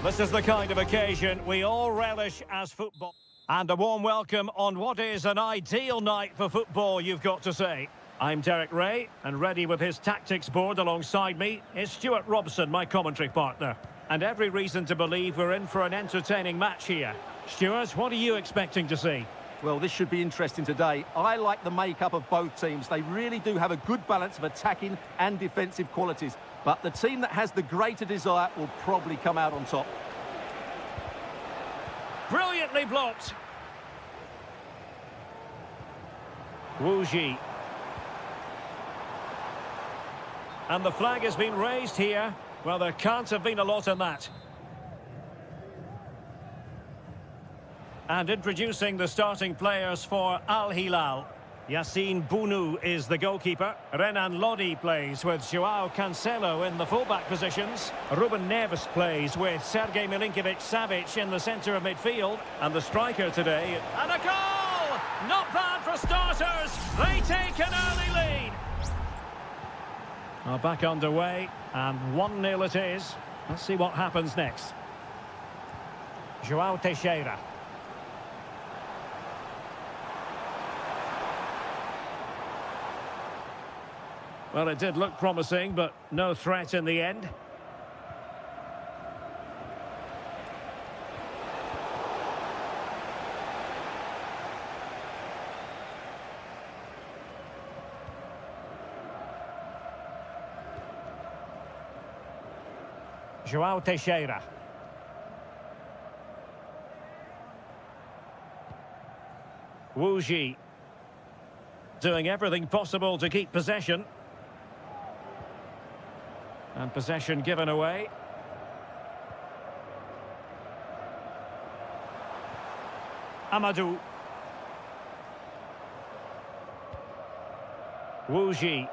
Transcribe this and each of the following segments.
This is the kind of occasion we all relish as football. And a warm welcome on what is an ideal night for football, you've got to say. I'm Derek Ray, and ready with his tactics board alongside me is Stuart Robson, my commentary partner. And every reason to believe we're in for an entertaining match here. Stuart, what are you expecting to see? Well, this should be interesting today. I like the makeup of both teams. They really do have a good balance of attacking and defensive qualities. But the team that has the greater desire will probably come out on top. Brilliantly blocked. Wu Ji. And the flag has been raised here. Well, there can't have been a lot in that. And introducing the starting players for Al Hilal. Yassine Bounou is the goalkeeper. Renan Lodi plays with Joao Cancelo in the fullback positions. Ruben Neves plays with Sergei Milinkovic-Savic in the centre of midfield. And the striker today... And a goal! Not bad for starters. They take an early lead. Well, back underway, and 1-0 it is. Let's see what happens next. Joao Teixeira. Well, it did look promising, but no threat in the end. Joao Teixeira. Wu Ji. Doing everything possible to keep possession. And possession given away. Amadou. Wu Ji.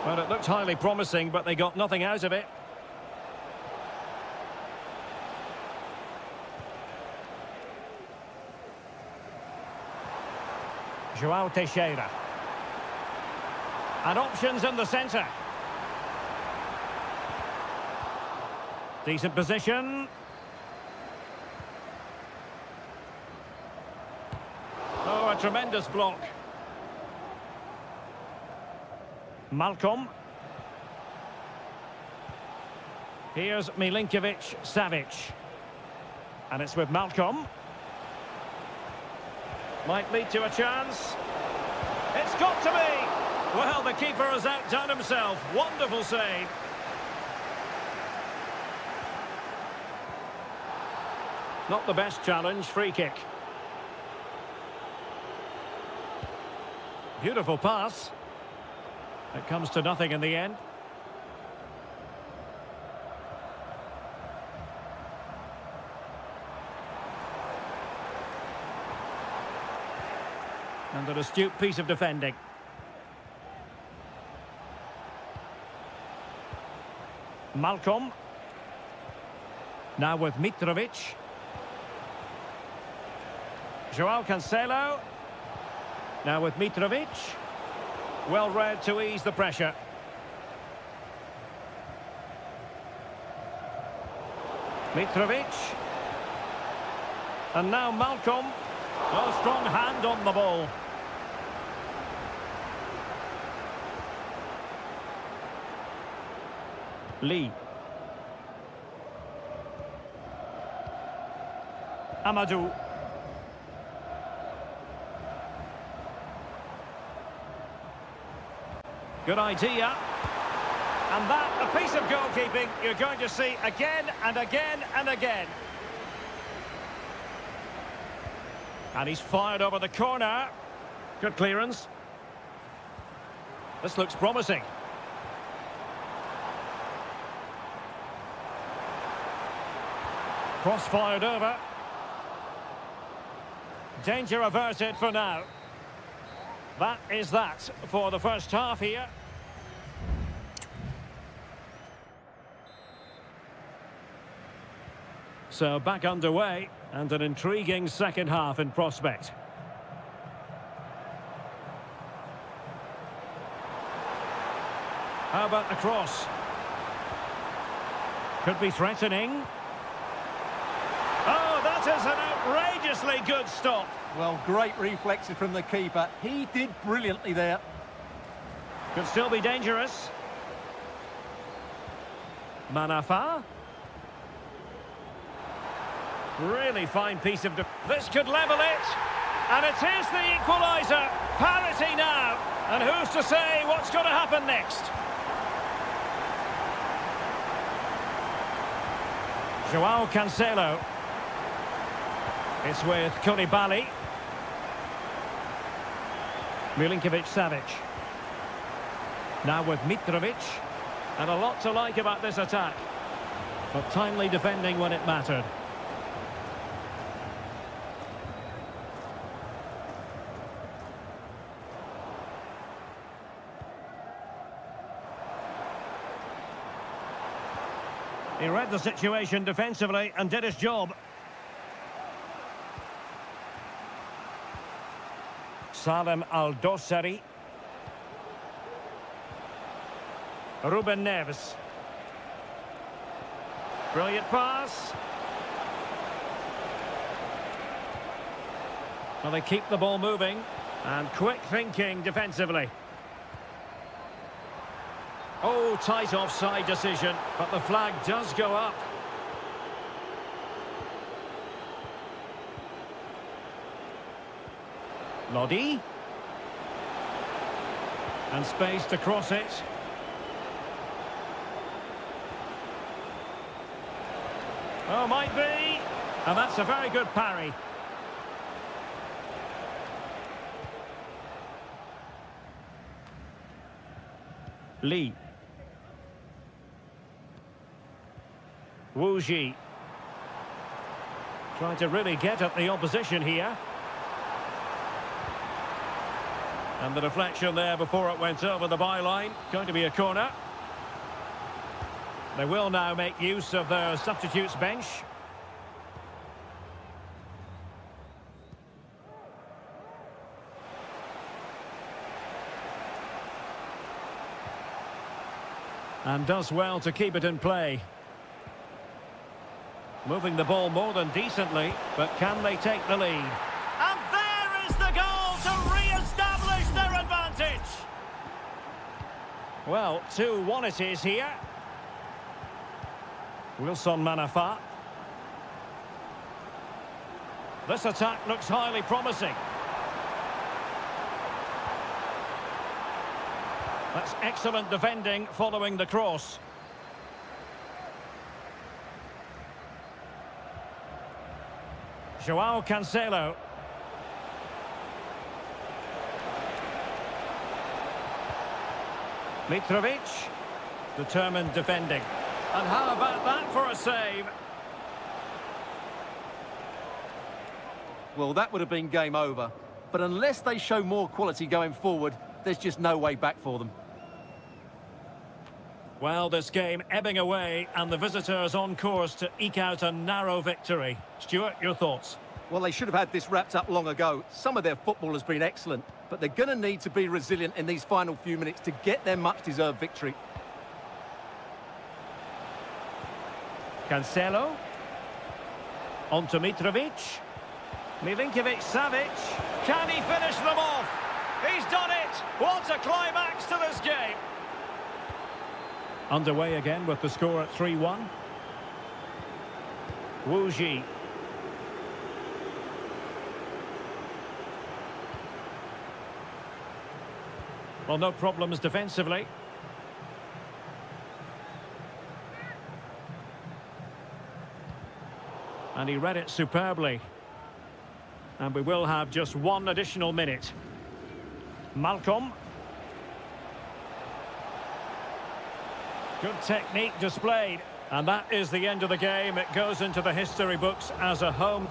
Well, it looked highly promising, but they got nothing out of it. Joao Teixeira. And options in the centre. Decent position. Oh, a tremendous block. Malcolm. Here's Milinkovic-Savic. And it's with Malcolm. Might lead to a chance. It's got to be! Well, the keeper has outdone himself. Wonderful save. Not the best challenge, free kick. Beautiful pass. It comes to nothing in the end. And an astute piece of defending. Malcolm. Now with Mitrovic. Joao Cancelo. Now with Mitrovic. Well read to ease the pressure. Mitrovic. And now Malcolm. Well, strong hand on the ball. Lee. Amadou. Good idea. And that, a piece of goalkeeping you're going to see again and again and again. And he's fired over the corner. Good clearance. This looks promising. Cross fired over. Danger averted for now. That is that for the first half here. So back underway, and an intriguing second half in prospect. How about the cross? Could be threatening. Oh, that is an outrageously good stop. Well, great reflexes from the keeper. He did brilliantly there. Could still be dangerous. Manafa. Really fine piece of... This could level it. And it is the equaliser. Parity now. And who's to say what's going to happen next? Joao Cancelo. It's with Koulibaly. Milinkovic-Savic. Now with Mitrovic. And a lot to like about this attack. But timely defending when it mattered. He read the situation defensively and did his job. Salem Al-Dossari. Ruben Neves. Brilliant pass. Well, they keep the ball moving. And quick thinking defensively. Oh, tight offside decision, but the flag does go up. Lodi. And space to cross it. Oh, might be. And that's a very good parry. Lee. Wu Ji. Trying to really get at the opposition here. And the deflection there before it went over the byline. Going to be a corner. They will now make use of their substitutes bench. And does well to keep it in play. Moving the ball more than decently, but can they take the lead? And there is the goal to re-establish their advantage! Well, 2-1 it is here. Wilson Manafa. This attack looks highly promising. That's excellent defending following the cross. Joao Cancelo. Mitrovic. Determined defending. And how about that for a save? Well, that would have been game over. But unless they show more quality going forward, there's just no way back for them. Well, this game ebbing away and the visitors on course to eke out a narrow victory. Stuart, your thoughts? Well, they should have had this wrapped up long ago. Some of their football has been excellent, but they're going to need to be resilient in these final few minutes to get their much-deserved victory. Cancelo. On to Mitrovic. Milinkovic-Savic. Can he finish them off? He's done it! What a climax to this game! Underway again with the score at 3-1. Wu Ji. Well, no problems defensively. And he read it superbly. And we will have just one additional minute. Malcolm. Good technique displayed. And that is the end of the game. It goes into the history books as a home.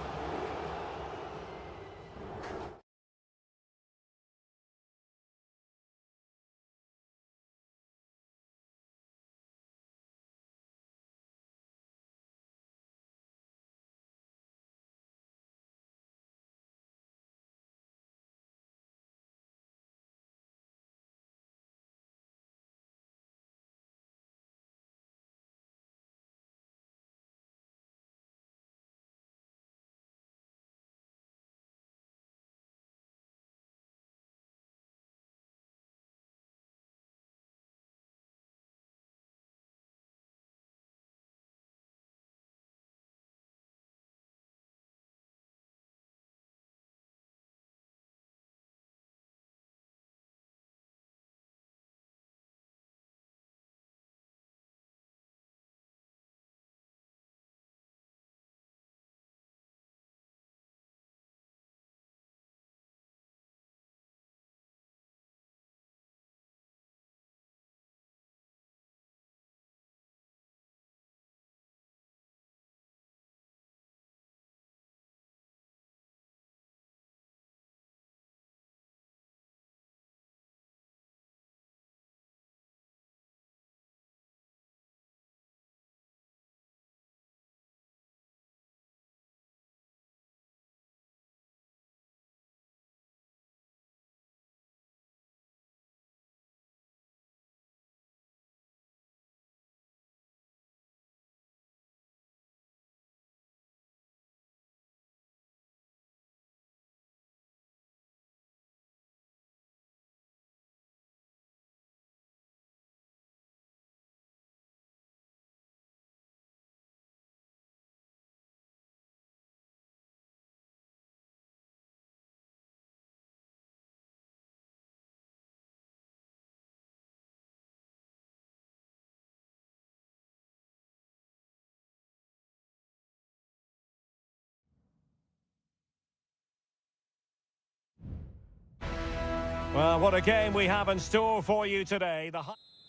Well, what a game we have in store for you today.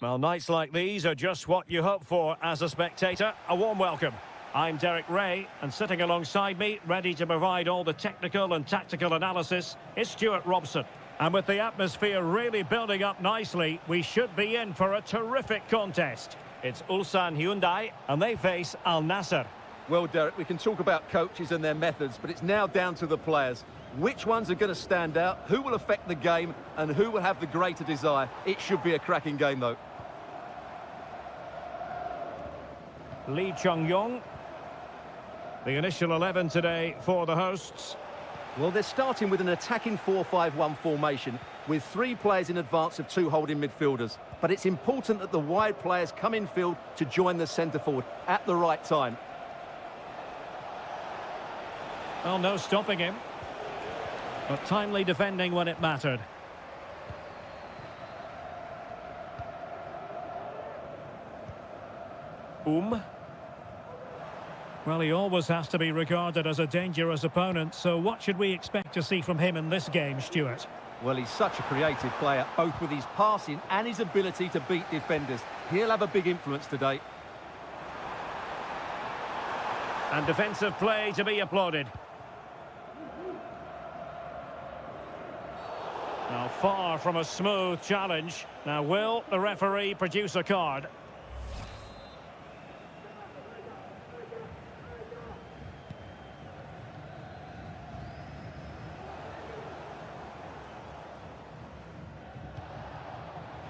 Well, nights like these are just what you hope for as a spectator. A warm welcome. I'm Derek Ray, and sitting alongside me, ready to provide all the technical and tactical analysis, is Stuart Robson. And with the atmosphere really building up nicely, we should be in for a terrific contest. It's Ulsan Hyundai, and they face Al Nassr. Well, Derek, we can talk about coaches and their methods, but it's now down to the players. Which ones are going to stand out, who will affect the game, and who will have the greater desire? It should be a cracking game, though. Lee Chung-yong, the initial 11 today for the hosts. Well, they're starting with an attacking 4-5-1 formation, with 3 players in advance of 2 holding midfielders. But it's important that the wide players come in field to join the centre-forward at the right time. Well, no stopping him. But timely defending when it mattered. Well, he always has to be regarded as a dangerous opponent, so what should we expect to see from him in this game, Stuart? Well, he's such a creative player, both with his passing and his ability to beat defenders. He'll have a big influence today. And defensive play to be applauded. Now, far from a smooth challenge. Now, will the referee produce a card?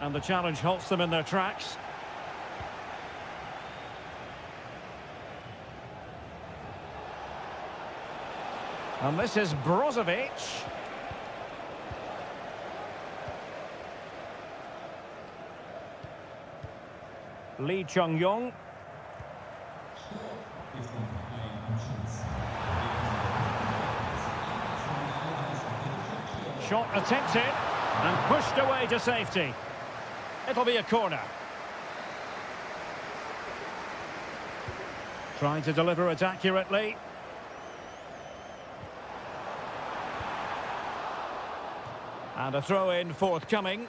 And the challenge halts them in their tracks. And this is Brozovic. Lee Chung-yong. Shot attempted and pushed away to safety. It'll be a corner. Trying to deliver it accurately. And a throw-in forthcoming.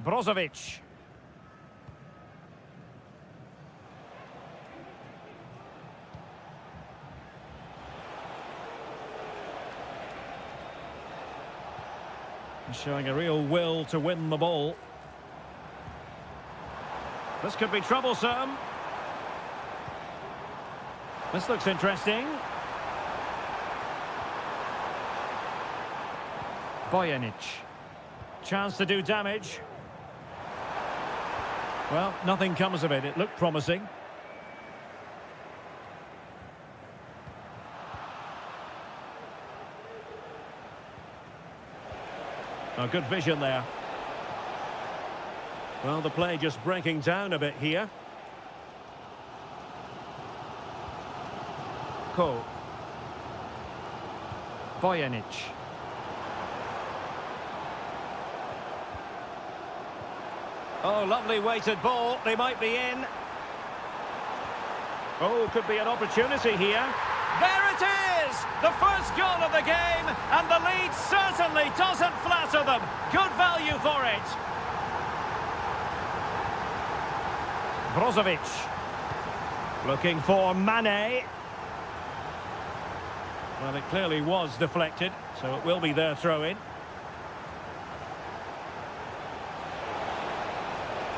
Brozovic. Showing a real will to win the ball. This could be troublesome. This looks interesting. Bojanic. Chance to do damage. Well, nothing comes of it. It looked promising. Oh, good vision there. Well, the play just breaking down a bit here. Bojanic. Oh, lovely weighted ball. They might be in. Oh, could be an opportunity here. There it is! The first goal of the game, and the lead certainly doesn't flatter them. Good value for it. Brozovic. Looking for Mane. Well, it clearly was deflected, so it will be their throw-in.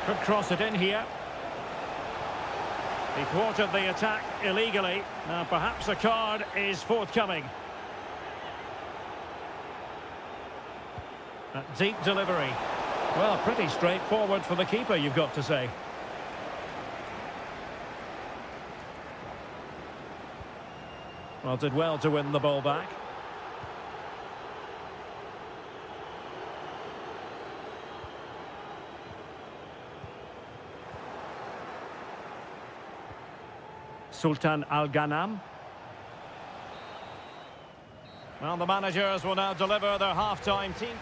Could cross it in here. He thwarted the attack illegally. Now perhaps a card is forthcoming. A deep delivery. Well, pretty straightforward for the keeper, you've got to say. Well, did well to win the ball back. Sultan Al-Ghanam. Well, the managers will now deliver their half-time team.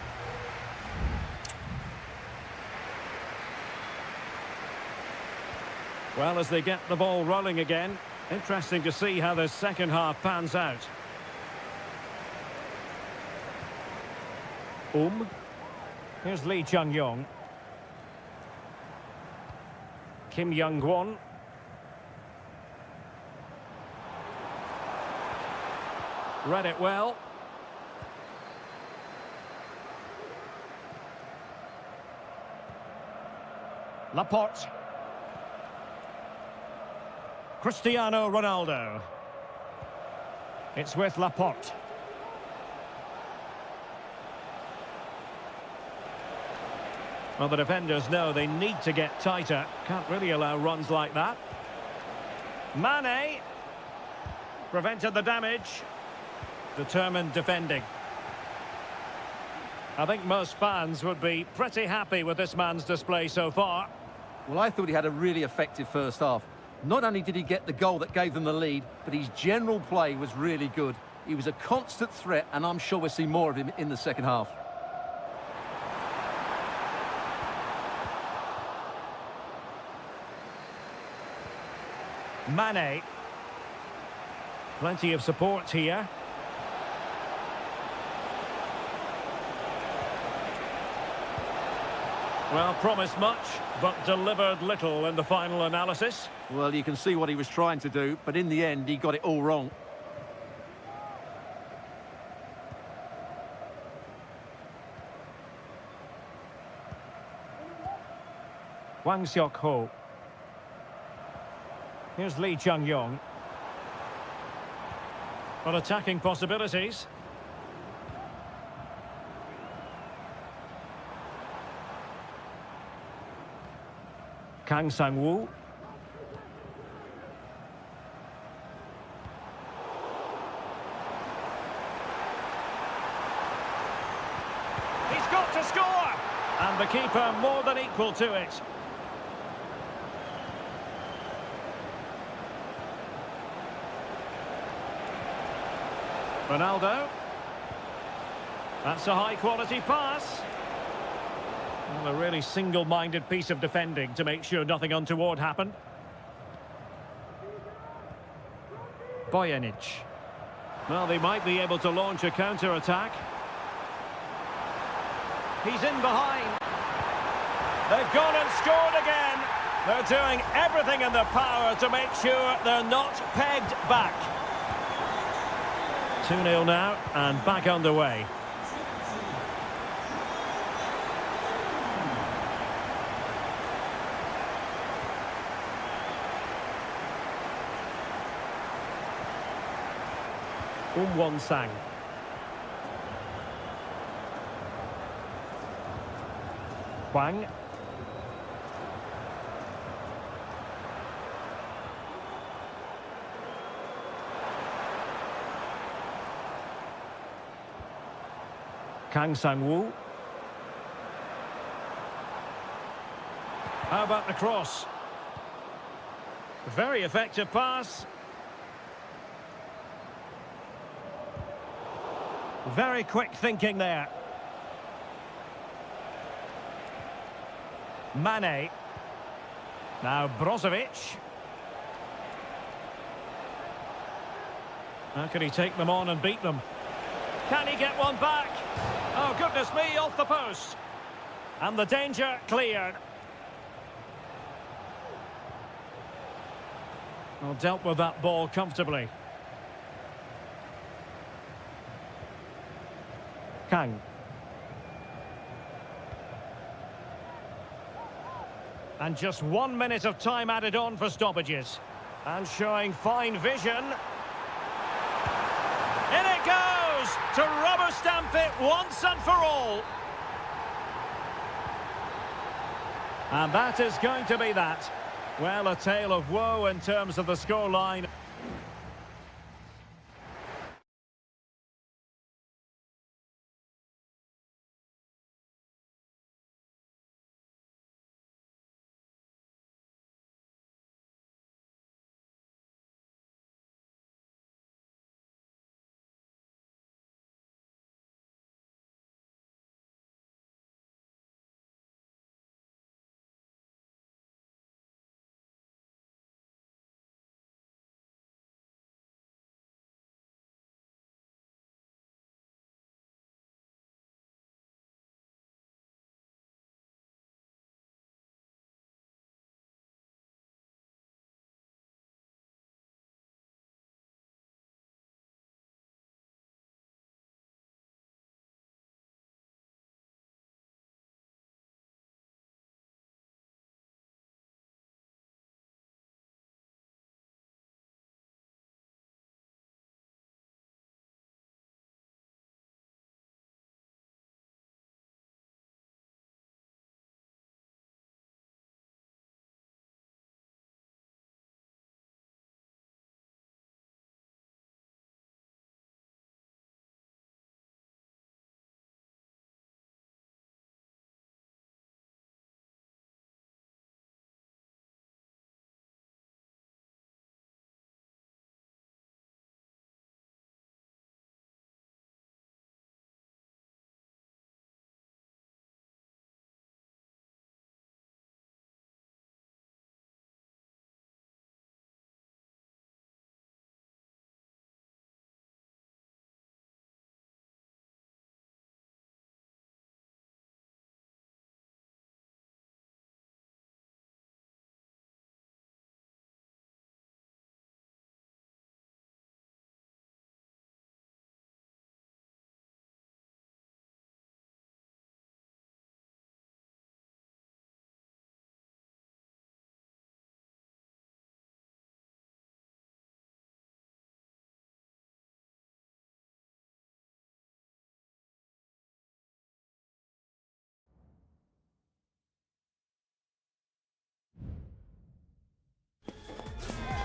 Well, as they get the ball rolling again, interesting to see how the second half pans out. Here's Lee Chung-yong. Kim Young-gwon. Read it well. Laporte. Cristiano Ronaldo. It's with Laporte. Well, the defenders know they need to get tighter. Can't really allow runs like that. Mane. Prevented the damage. Determined defending. I think most fans would be pretty happy with this man's display so far. Well, I thought he had a really effective first half. Not only did he get the goal that gave them the lead, but his general play was really good. He was a constant threat, and I'm sure we'll see more of him in the second half. Mane. Plenty of support here. Well, promised much, but delivered little in the final analysis. Well, you can see what he was trying to do, but in the end, he got it all wrong. Hwang Seok-ho. Here's Lee Chung-yong. But attacking possibilities. Kang Sang-woo. He's got to score! And the keeper more than equal to it. Ronaldo. That's a high-quality pass. Well, a really single-minded piece of defending to make sure nothing untoward happened. Bojanic. Well, they might be able to launch a counter-attack. He's in behind. They've gone and scored again. They're doing everything in their power to make sure they're not pegged back. 2-0 now, and back underway. Won-sang. Hwang. Kang Sang-woo. How about the cross? Very effective pass. Very quick thinking there. Mane. Now Brozovic. How can he take them on and beat them? Can he get one back? Oh, goodness me, off the post. And the danger cleared. Well, dealt with that ball comfortably. Kang. And just 1 minute of time added on for stoppages. And showing fine vision. In it goes! To rubber stamp it once and for all. And that is going to be that. Well, a tale of woe in terms of the scoreline.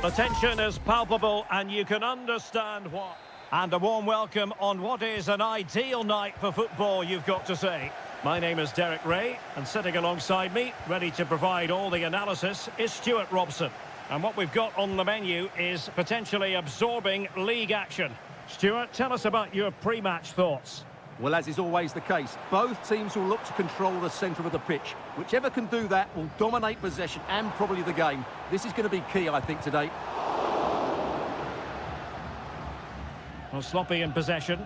The tension is palpable and you can understand why. And a warm welcome on what is an ideal night for football, you've got to say. My name is Derek Ray, and sitting alongside me, ready to provide all the analysis, is Stuart Robson. And what we've got on the menu is potentially absorbing league action. Stuart, tell us about your pre-match thoughts. Well, as is always the case, both teams will look to control the centre of the pitch. Whichever can do that will dominate possession and probably the game. This is going to be key, I think, today. Well, sloppy in possession.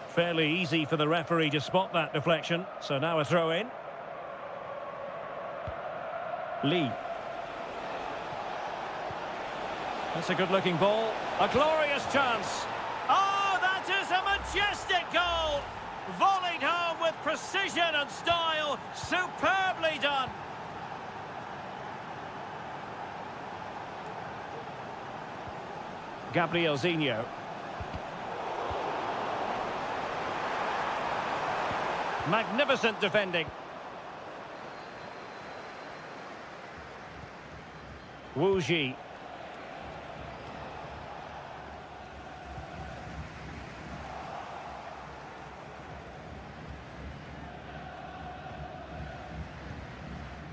Fairly easy for the referee to spot that deflection. So now a throw in. Lee. That's a good-looking ball. A glorious chance. Oh, that is a majestic goal! Volleyed home with precision and style. Superbly done. Gabriel Zinho. Magnificent defending. Wu Ji.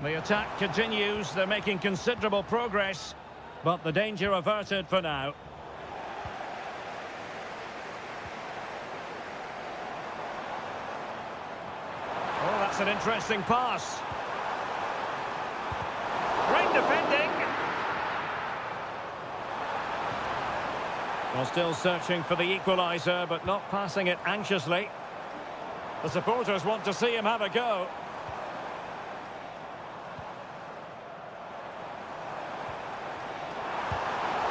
The attack continues. They're making considerable progress, but the danger averted for now. Oh, that's an interesting pass. Great defending. Well, still searching for the equaliser, but not passing it anxiously. The supporters want to see him have a go.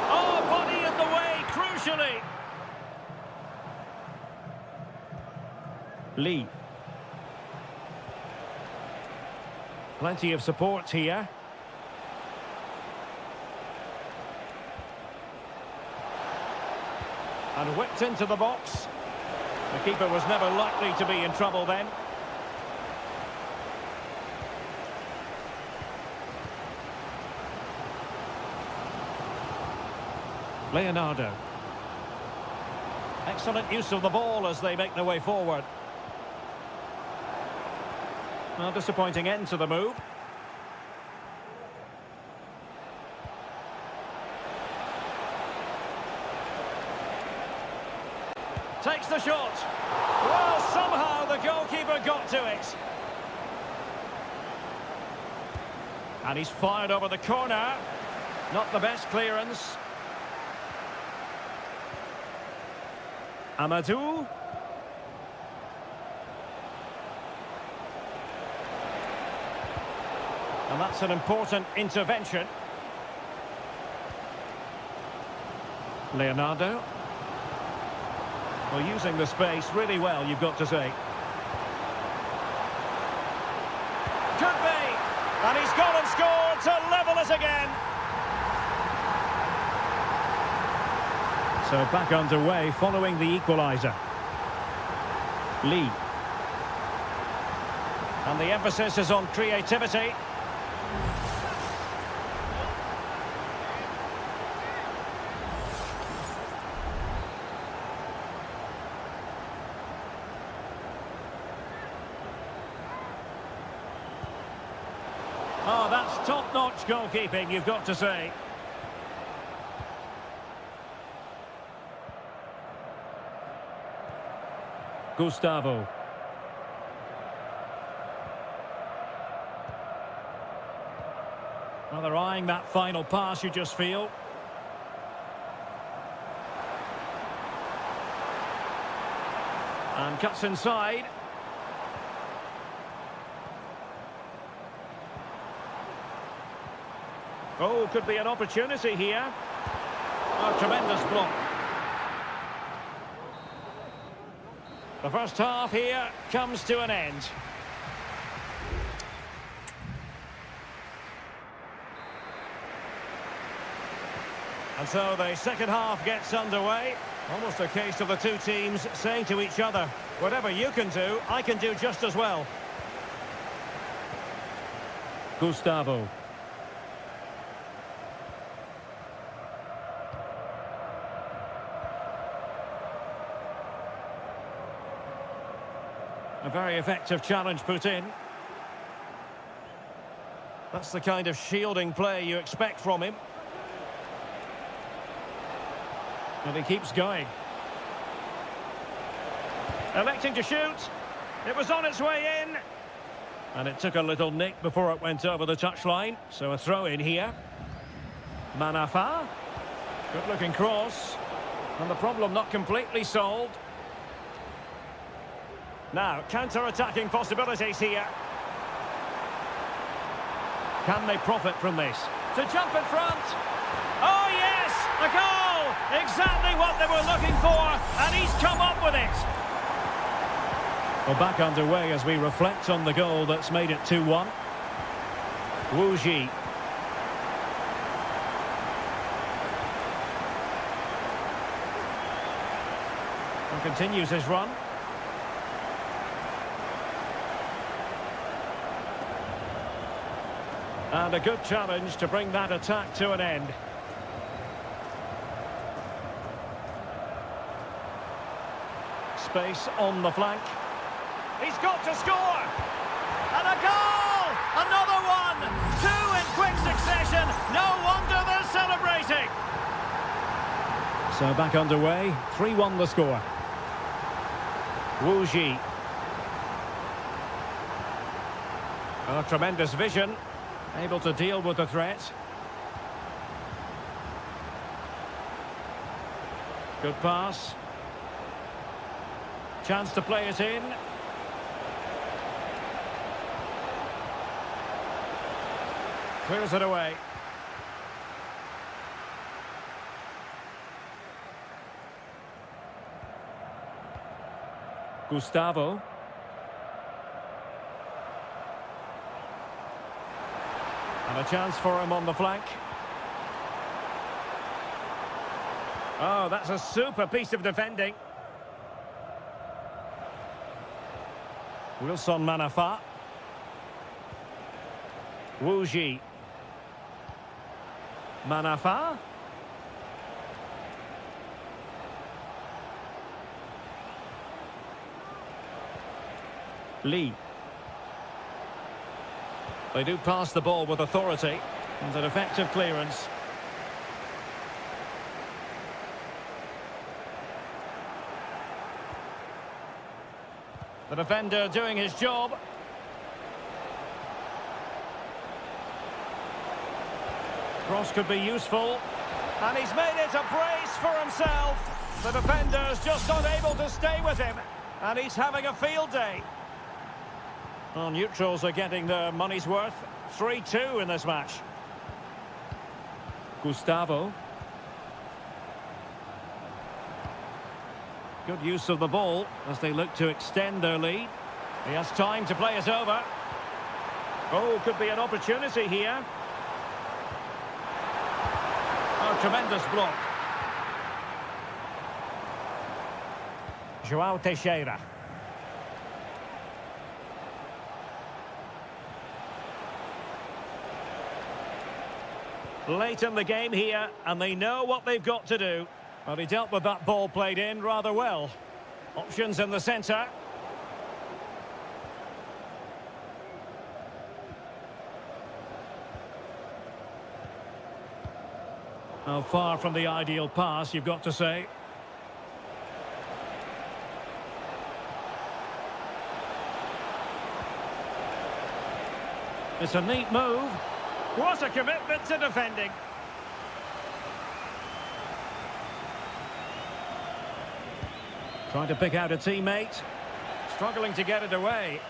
Oh, body in the way, crucially. Lee. Plenty of support here. And whipped into the box. The keeper was never likely to be in trouble then. Leonardo. Excellent use of the ball as they make their way forward. Well, disappointing end to the move. Takes the shot. Well, somehow the goalkeeper got to it. And he's fired over the corner. Not the best clearance. Amadou. And that's an important intervention. Leonardo. Well, using the space really well, you've got to say. Could be! And he's gone and scored to level it again. So back underway following the equaliser. Lee. And the emphasis is on creativity. Oh, that's top-notch goalkeeping, you've got to say. Gustavo. Well, they're eyeing that final pass, you just feel. And cuts inside. Oh, could be an opportunity here. Oh, tremendous block. The first half here comes to an end. And so the second half gets underway. Almost a case of the two teams saying to each other, whatever you can do, I can do just as well. Gustavo. A very effective challenge put in. That's the kind of shielding play you expect from him. And he keeps going. Electing to shoot. It was on its way in. And it took a little nick before it went over the touchline. So a throw in here. Manafa. Good looking cross. And the problem not completely solved. Now, counter-attacking possibilities here. Can they profit from this? To jump in front. Oh, yes! A goal! Exactly what they were looking for, and he's come up with it. Well, back underway as we reflect on the goal that's made it 2-1. Wu Ji. And continues his run. And a good challenge to bring that attack to an end. Space on the flank. He's got to score! And a goal! Another one! Two in quick succession. No wonder they're celebrating. So back underway. 3-1 the score. Wu Ji. Oh, tremendous vision. Able to deal with the threat. Good pass. Chance to play it in. Clears it away. Gustavo. And a chance for him on the flank. Oh, that's a super piece of defending. Wilson Manafa. Wu Ji. Manafa. Lee. They do pass the ball with authority and an effective clearance. The defender doing his job. Cross could be useful. And he's made it a brace for himself. The defender's just not able to stay with him. And he's having a field day. Well, neutrals are getting their money's worth. 3-2 in this match. Gustavo. Good use of the ball as they look to extend their lead. He has time to play it over. Oh, could be an opportunity here. Oh, tremendous block. João Teixeira. Late in the game here, and they know what they've got to do. Well, he dealt with that ball played in rather well. Options in the centre. Oh, far from the ideal pass, you've got to say. It's a neat move. What a commitment to defending. Trying to pick out a teammate. Struggling to get it away.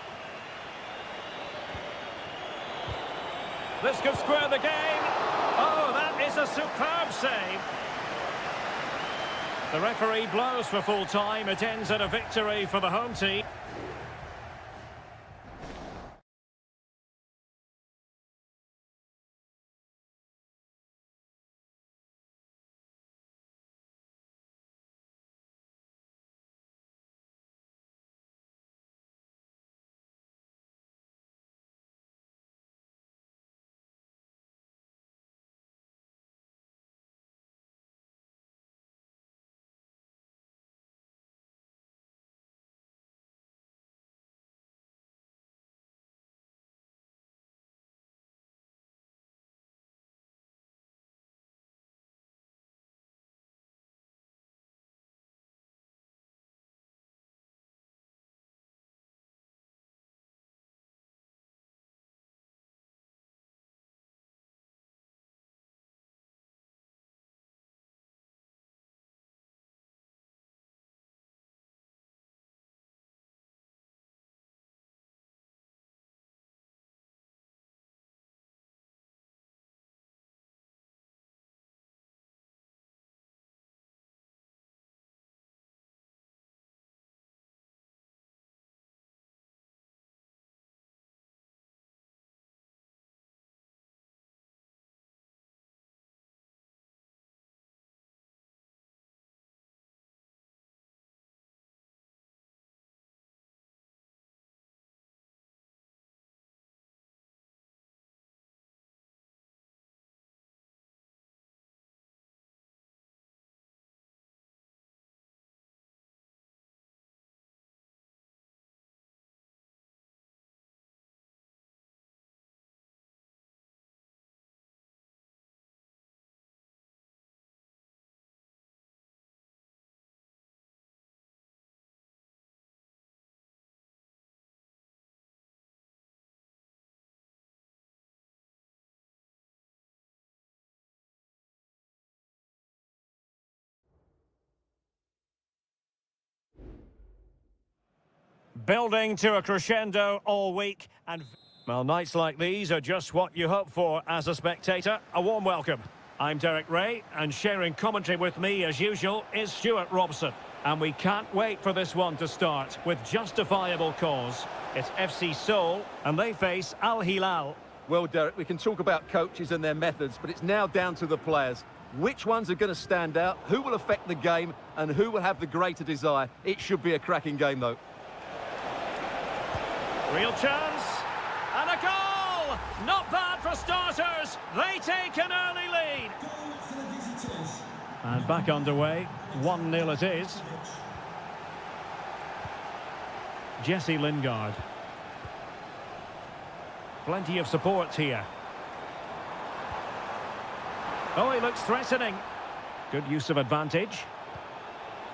This could square the game. Oh, that is a superb save. The referee blows for full time. It ends in a victory for the home team. Building to a crescendo all week, and well, nights like these are just what you hope for as a spectator. A warm welcome. I'm Derek Ray, and sharing commentary with me as usual is Stuart Robson. And we can't wait for this one to start with justifiable cause. It's FC Seoul, and they face Al Hilal. Well, Derek, we can talk about coaches and their methods, but it's now down to the players. Which ones are going to stand out, who will affect the game, and who will have the greater desire? It should be a cracking game, though. Real chance, and a goal! Not bad for starters. They take an early lead. And back underway, 1-0 it is. Jesse Lingard. Plenty of support here. Oh, he looks threatening. Good use of advantage.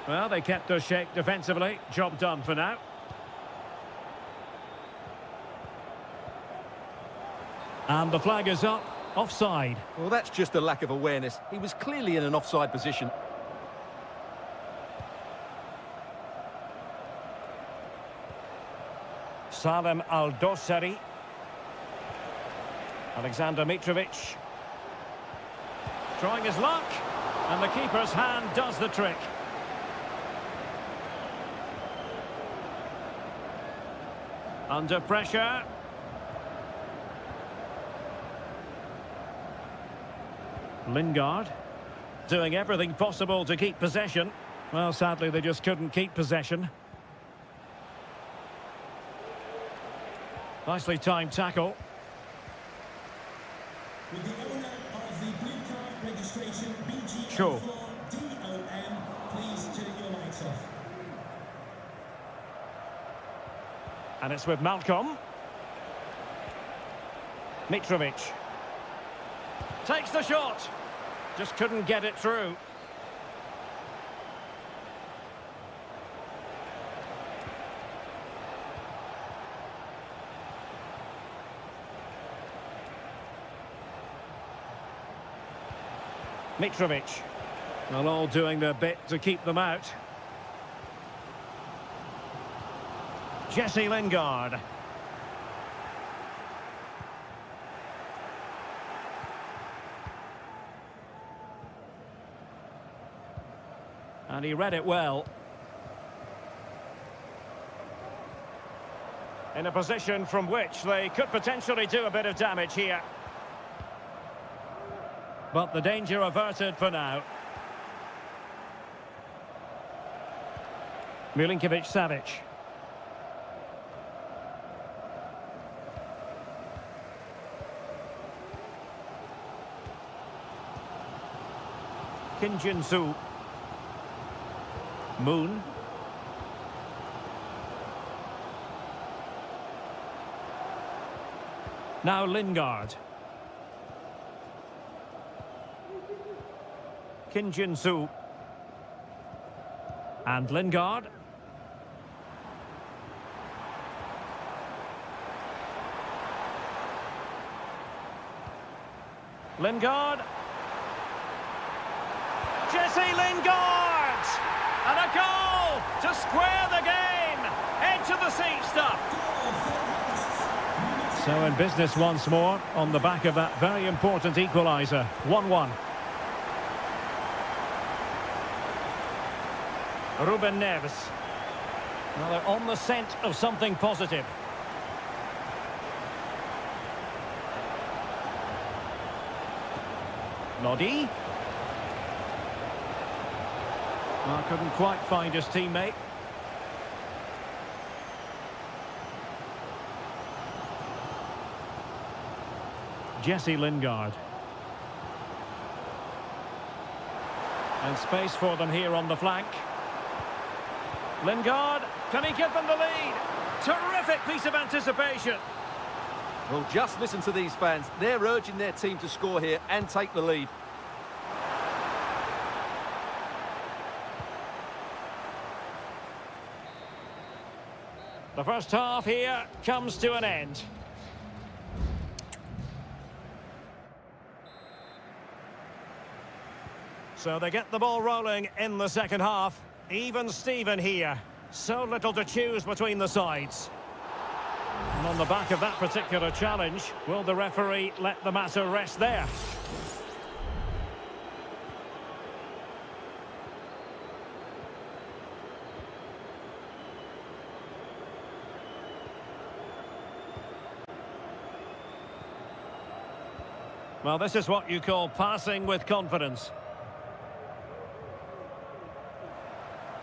Well, they kept us shape defensively. Job done for now. And the flag is up. Offside. Well, that's just a lack of awareness. He was clearly in an offside position. Salem Aldosari. Alexander Mitrovic. Trying his luck. And the keeper's hand does the trick. Under pressure. Lingard. Doing everything possible to keep possession. Well, sadly, they just couldn't keep possession. Nicely timed tackle. With the owner of the blue card registration, Sure. BG04DOM, please turn your lights off. And it's with Malcolm. Mitrovic. Takes the shot. Just couldn't get it through. Mitrovic. Well, all doing their bit to keep them out. Jesse Lingard. And he read it well. In a position from which they could potentially do a bit of damage here. But the danger averted for now. Milinkovic-Savic. Kim Jin-soo. Moon. Now Lingard. Kim Jin-soo. And Lingard. Lingard. Jesse Lingard! And a goal to square the game. Edge of the seat stuff. So in business once more on the back of that very important equaliser. 1-1. Ruben Neves. Well, they're on the scent of something positive. Lodi. Well, couldn't quite find his teammate. Jesse Lingard. And space for them here on the flank. Lingard, can he give them the lead? Terrific piece of anticipation. Well, just listen to these fans. They're urging their team to score here and take the lead. The first half here comes to an end. So they get the ball rolling in the second half. Even Steven here. So little to choose between the sides. And on the back of that particular challenge, will the referee let the matter rest there? Well, this is what you call passing with confidence.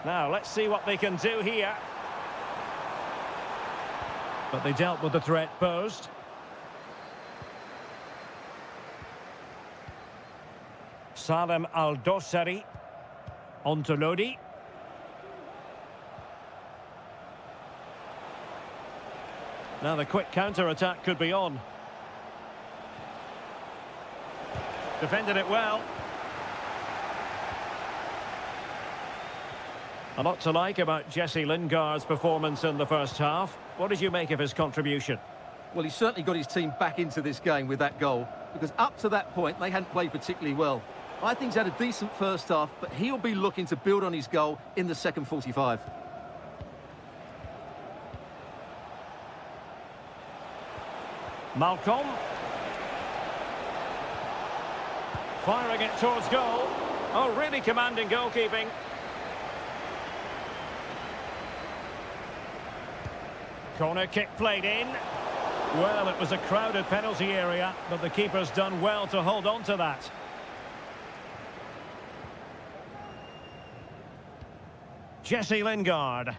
Now, let's see what they can do here. But they dealt with the threat posed. Salem Al-Dossari. On to Lodi. Now the quick counter-attack could be on. Defended it well. A lot to like about Jesse Lingard's performance in the first half. What did you make of his contribution? Well, he certainly got his team back into this game with that goal, because up to that point, they hadn't played particularly well. I think he's had a decent first half, but he'll be looking to build on his goal in the second 45. Malcolm. Firing it towards goal. Oh, really commanding goalkeeping. Corner kick played in. Well, it was a crowded penalty area, but the keeper's done well to hold on to that. Jesse Lingard.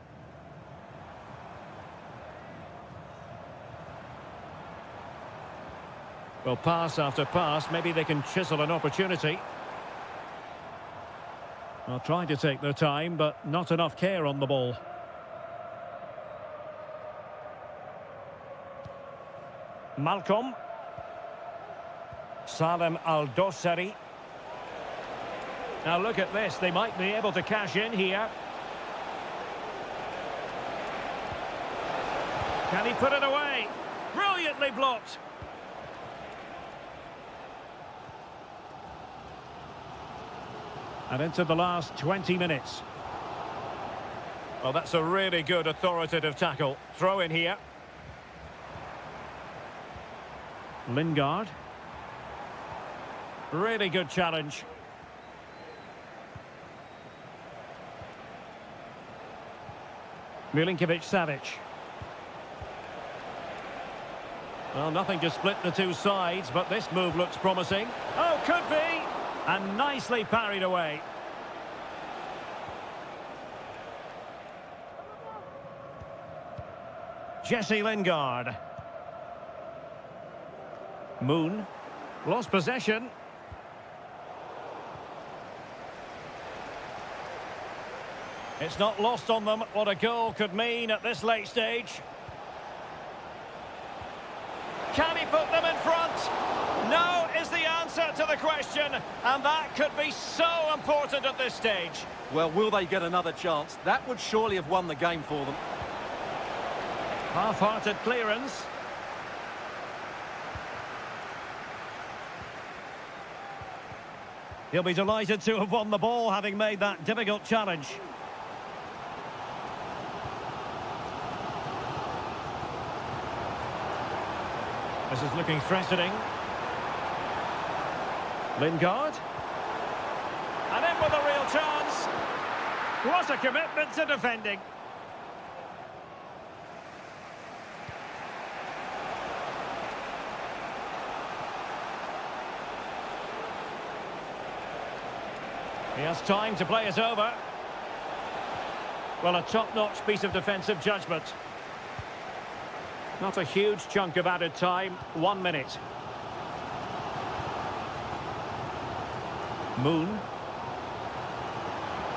Well, pass after pass, maybe they can chisel an opportunity. Well, trying to take their time, but not enough care on the ball. Malcolm. Salem Al-Dossari. Now look at this, they might be able to cash in here. Can he put it away? Brilliantly blocked. And into the last 20 minutes. Well, that's a really good authoritative tackle. Throw in here. Lingard. Really good challenge. Milinkovic-Savic. Well, nothing to split the two sides, but this move looks promising. Oh, could be! And nicely parried away. Jesse Lingard. Moon. Lost possession. It's not lost on them what a goal could mean at this late stage. Can he put them in front? No is the answer to the question, and that could be so important at this stage. Well, will they get another chance? That would surely have won the game for them. Half-hearted clearance. He'll be delighted to have won the ball, having made that difficult challenge. This is looking threatening. Lingard. And in with a real chance. What a commitment to defending. He has time to play it over. Well, a top-notch piece of defensive judgment. Not a huge chunk of added time. 1 minute. Moon.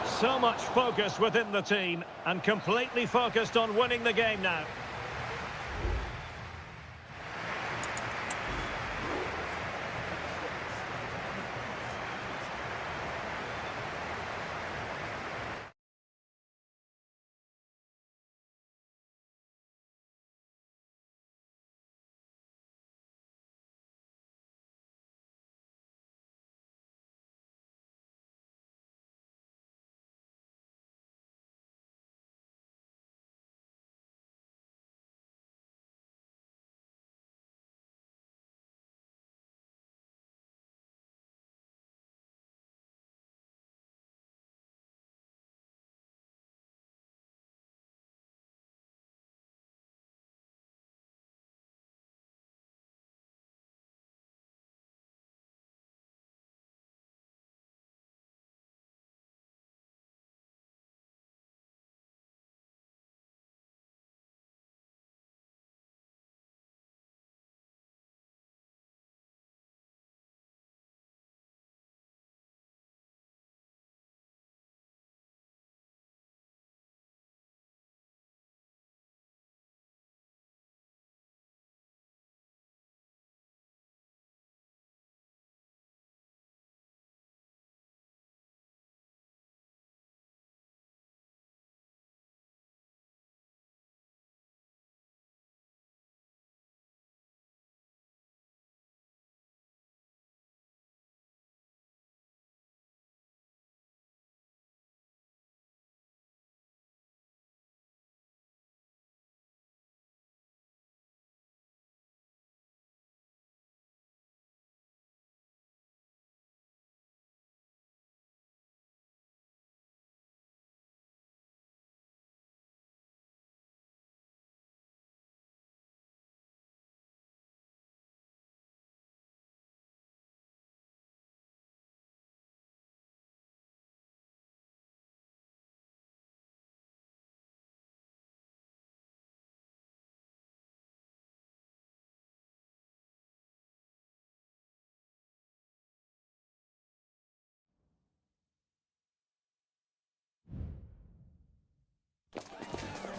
So much focus within the team and completely focused on winning the game now.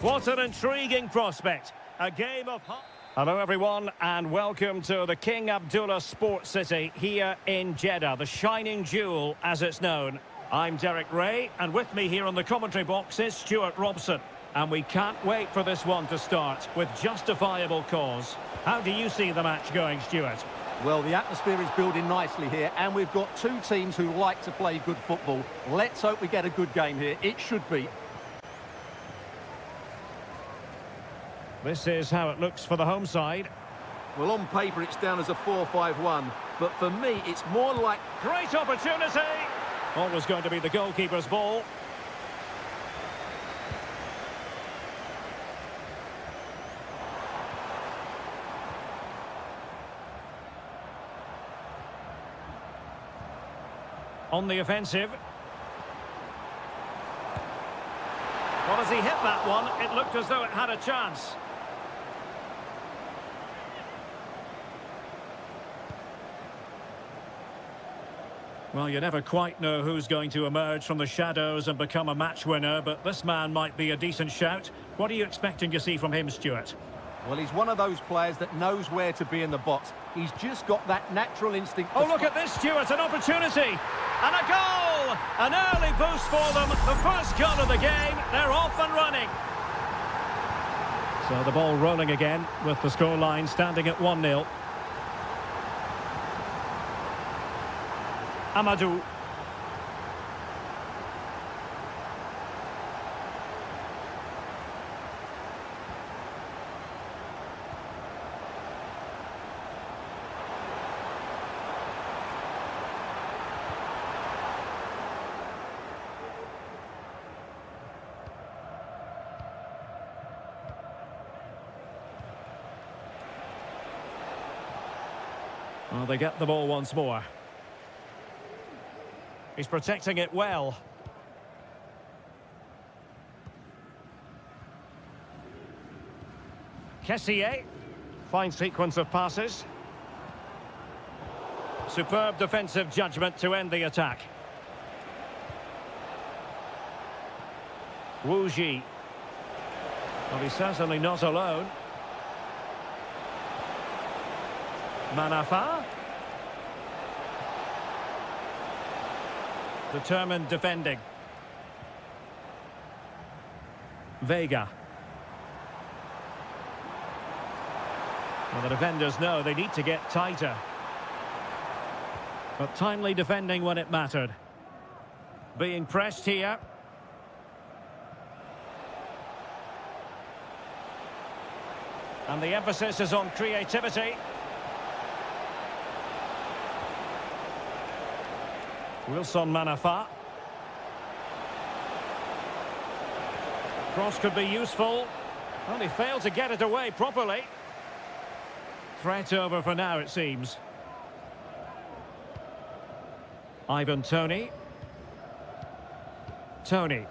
What an intriguing prospect. A game of... Hello everyone and welcome to the King Abdullah Sports City here in Jeddah, the shining jewel as it's known. I'm Derek Ray and with me here on the commentary box is Stuart Robson. And we can't wait for this one to start with justifiable cause. How do you see the match going, Stuart? Well, the atmosphere is building nicely here and we've got two teams who like to play good football. Let's hope we get a good game here. It should be. This is how it looks for the home side. Well, on paper it's down as a 4-5-1, but for me it's more like... Great opportunity! Always going to be the goalkeeper's ball. On the offensive. Well, as he hit that one, it looked as though it had a chance. Well, you never quite know who's going to emerge from the shadows and become a match winner, but this man might be a decent shout. What are you expecting to see from him, Stuart? Well, he's one of those players that knows where to be in the box. He's just got that natural instinct. Oh, look at this, Stuart, an opportunity. And a goal! An early boost for them. The first goal of the game. They're off and running. So the ball rolling again with the scoreline standing at 1-0. Amadou. Well, they get the ball once more. He's protecting it well. Kessié. Fine sequence of passes. Superb defensive judgment to end the attack. Wu Ji. Well, he's certainly not alone. Manafa. Determined defending. Vega. Well, the defenders know they need to get tighter. But timely defending when it mattered. Being pressed here. And the emphasis is on creativity. Wilson Manafa. Cross could be useful. Well, he failed to get it away properly. Threat over for now, it seems. Ivan Toney. Toney.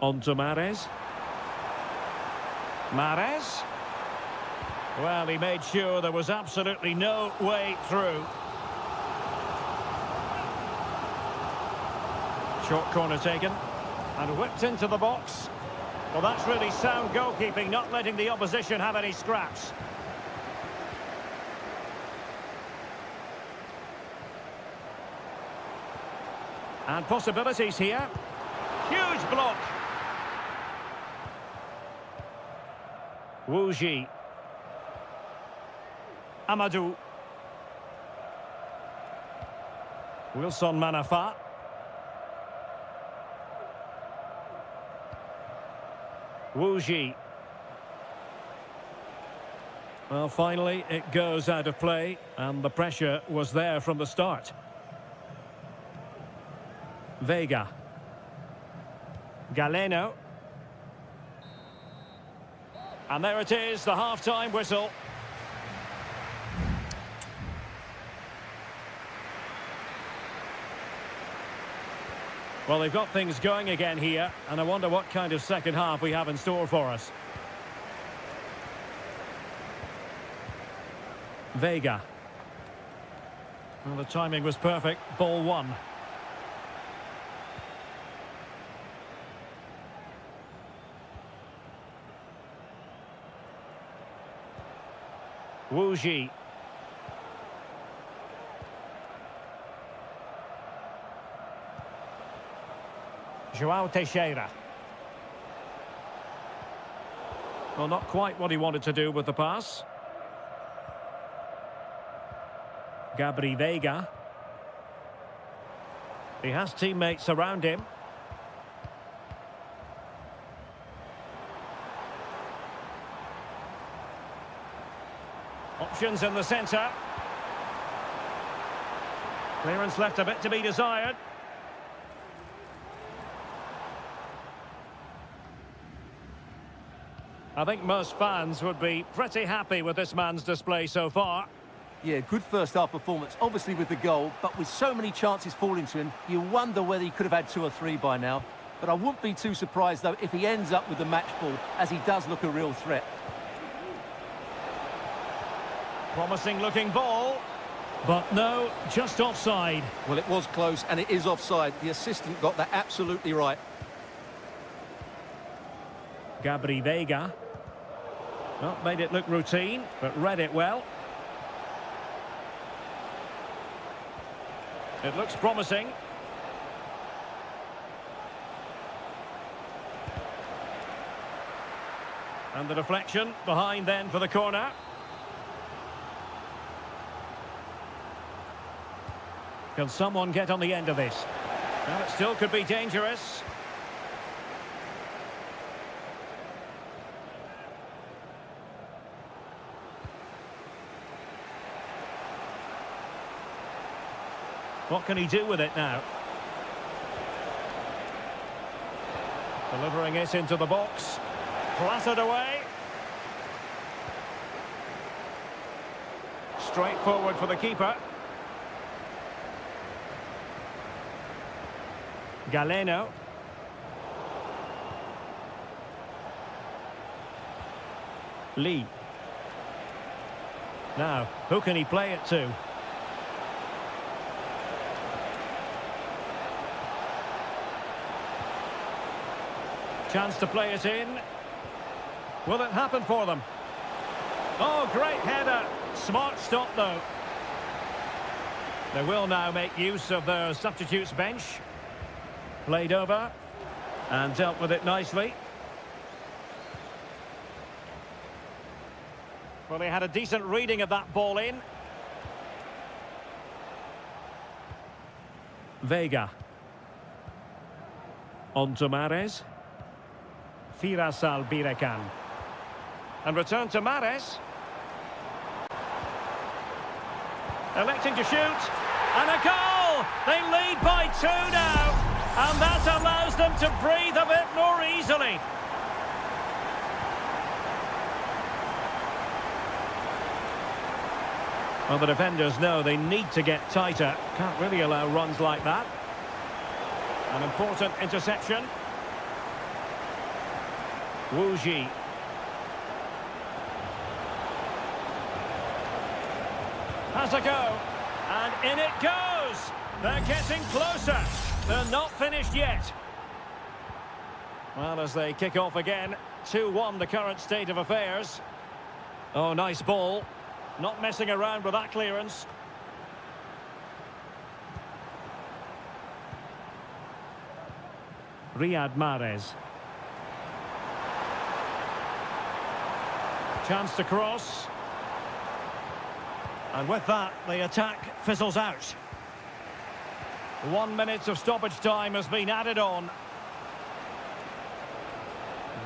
On to Mahrez. Mahrez. Well, he made sure there was absolutely no way through. Short corner taken and whipped into the box. Well, that's really sound goalkeeping, not letting the opposition have any scraps. And possibilities here. Huge block. Wu Ji. Amadou. Wilson Manafa. Wu Ji. Well, finally, it goes out of play, and the pressure was there from the start. Vega. Galeno. And there it is, the half-time whistle. Well, they've got things going again here, and I wonder what kind of second half we have in store for us. Vega. Well, the timing was perfect. Ball one. Wu Ji. João Teixeira. Well, not quite what he wanted to do with the pass. Gabri Veiga. He has teammates around him. Options in the centre. Clearance left a bit to be desired. I think most fans would be pretty happy with this man's display so far. Yeah, good first-half performance, obviously with the goal, but with so many chances falling to him, you wonder whether he could have had 2 or 3 by now. But I wouldn't be too surprised, though, if he ends up with the match ball, as he does look a real threat. Promising-looking ball. But no, just offside. Well, it was close, and it is offside. The assistant got that absolutely right. Gabri Veiga. Well, made it look routine, but read it well. It looks promising. And the deflection behind then for the corner. Can someone get on the end of this? Well, it still could be dangerous. What can he do with it now? Delivering it into the box. Clattered away. Straight forward for the keeper. Galeno. Lee. Now, who can he play it to? Chance to play it in. Will it happen for them? Oh, great header. Smart stop, though. They will now make use of their substitutes bench. Played over and dealt with it nicely. Well, they had a decent reading of that ball in. Veiga. On to Mahrez. Firasal Birekan. And return to Mahrez. Electing to shoot. And a goal! They lead by 2 now. And that allows them to breathe a bit more easily. Well, the defenders know they need to get tighter. Can't really allow runs like that. An important interception. Wu Ji. Has a go. And in it goes. They're getting closer. They're not finished yet. Well, as they kick off again, 2-1 the current state of affairs. Oh, nice ball. Not messing around with that clearance. Riyad Mahrez. Chance to cross. And with that, the attack fizzles out. 1 minute of stoppage time has been added on.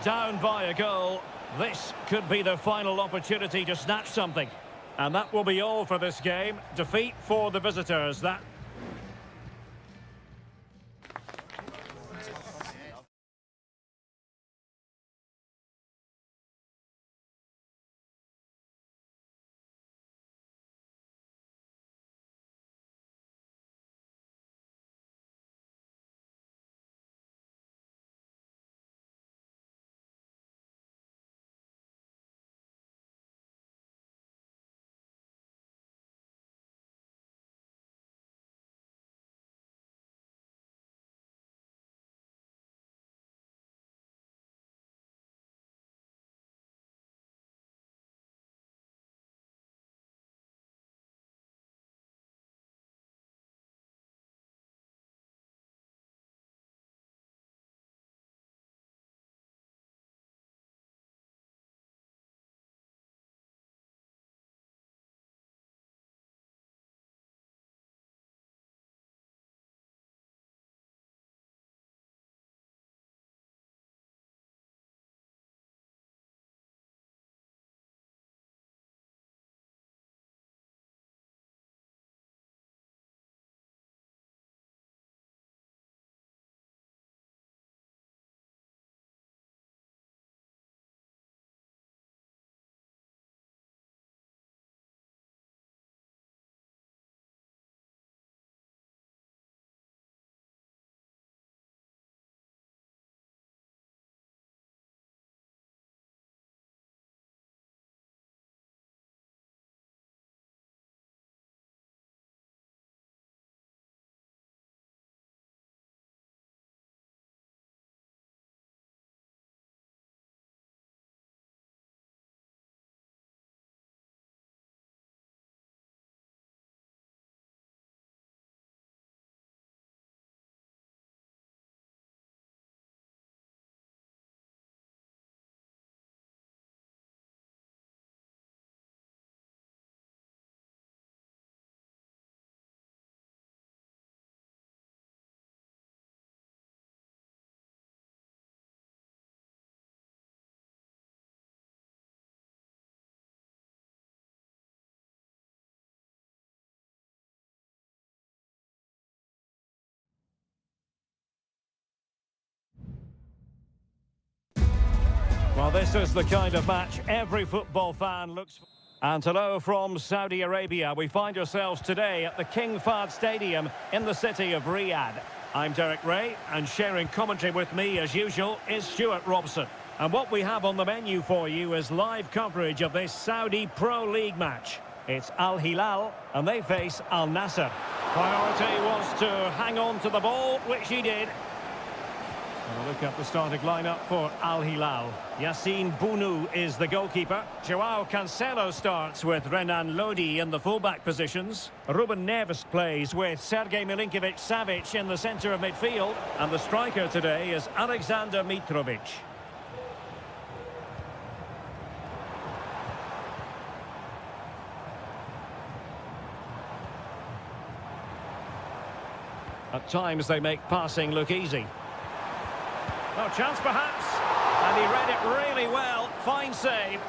Down by a goal. This could be their final opportunity to snatch something. And that will be all for this game. Defeat for the visitors. That Well, this is the kind of match every football fan looks for. And hello from Saudi Arabia. We find ourselves today at the King Fahd Stadium in the city of Riyadh. I'm Derek Ray, and sharing commentary with me, as usual, is Stuart Robson. And what we have on the menu for you is live coverage of this Saudi Pro League match. It's Al Hilal, and they face Al Nassr. Priority was to hang on to the ball, which he did. We'll look at the starting lineup for Al Hilal. Yassine Bounou is the goalkeeper. Joao Cancelo starts with Renan Lodi in the fullback positions. Ruben Neves plays with Sergej Milinkovic-Savic in the centre of midfield. And the striker today is Alexander Mitrovic. At times they make passing look easy. No chance perhaps, and he read it really well. Fine save.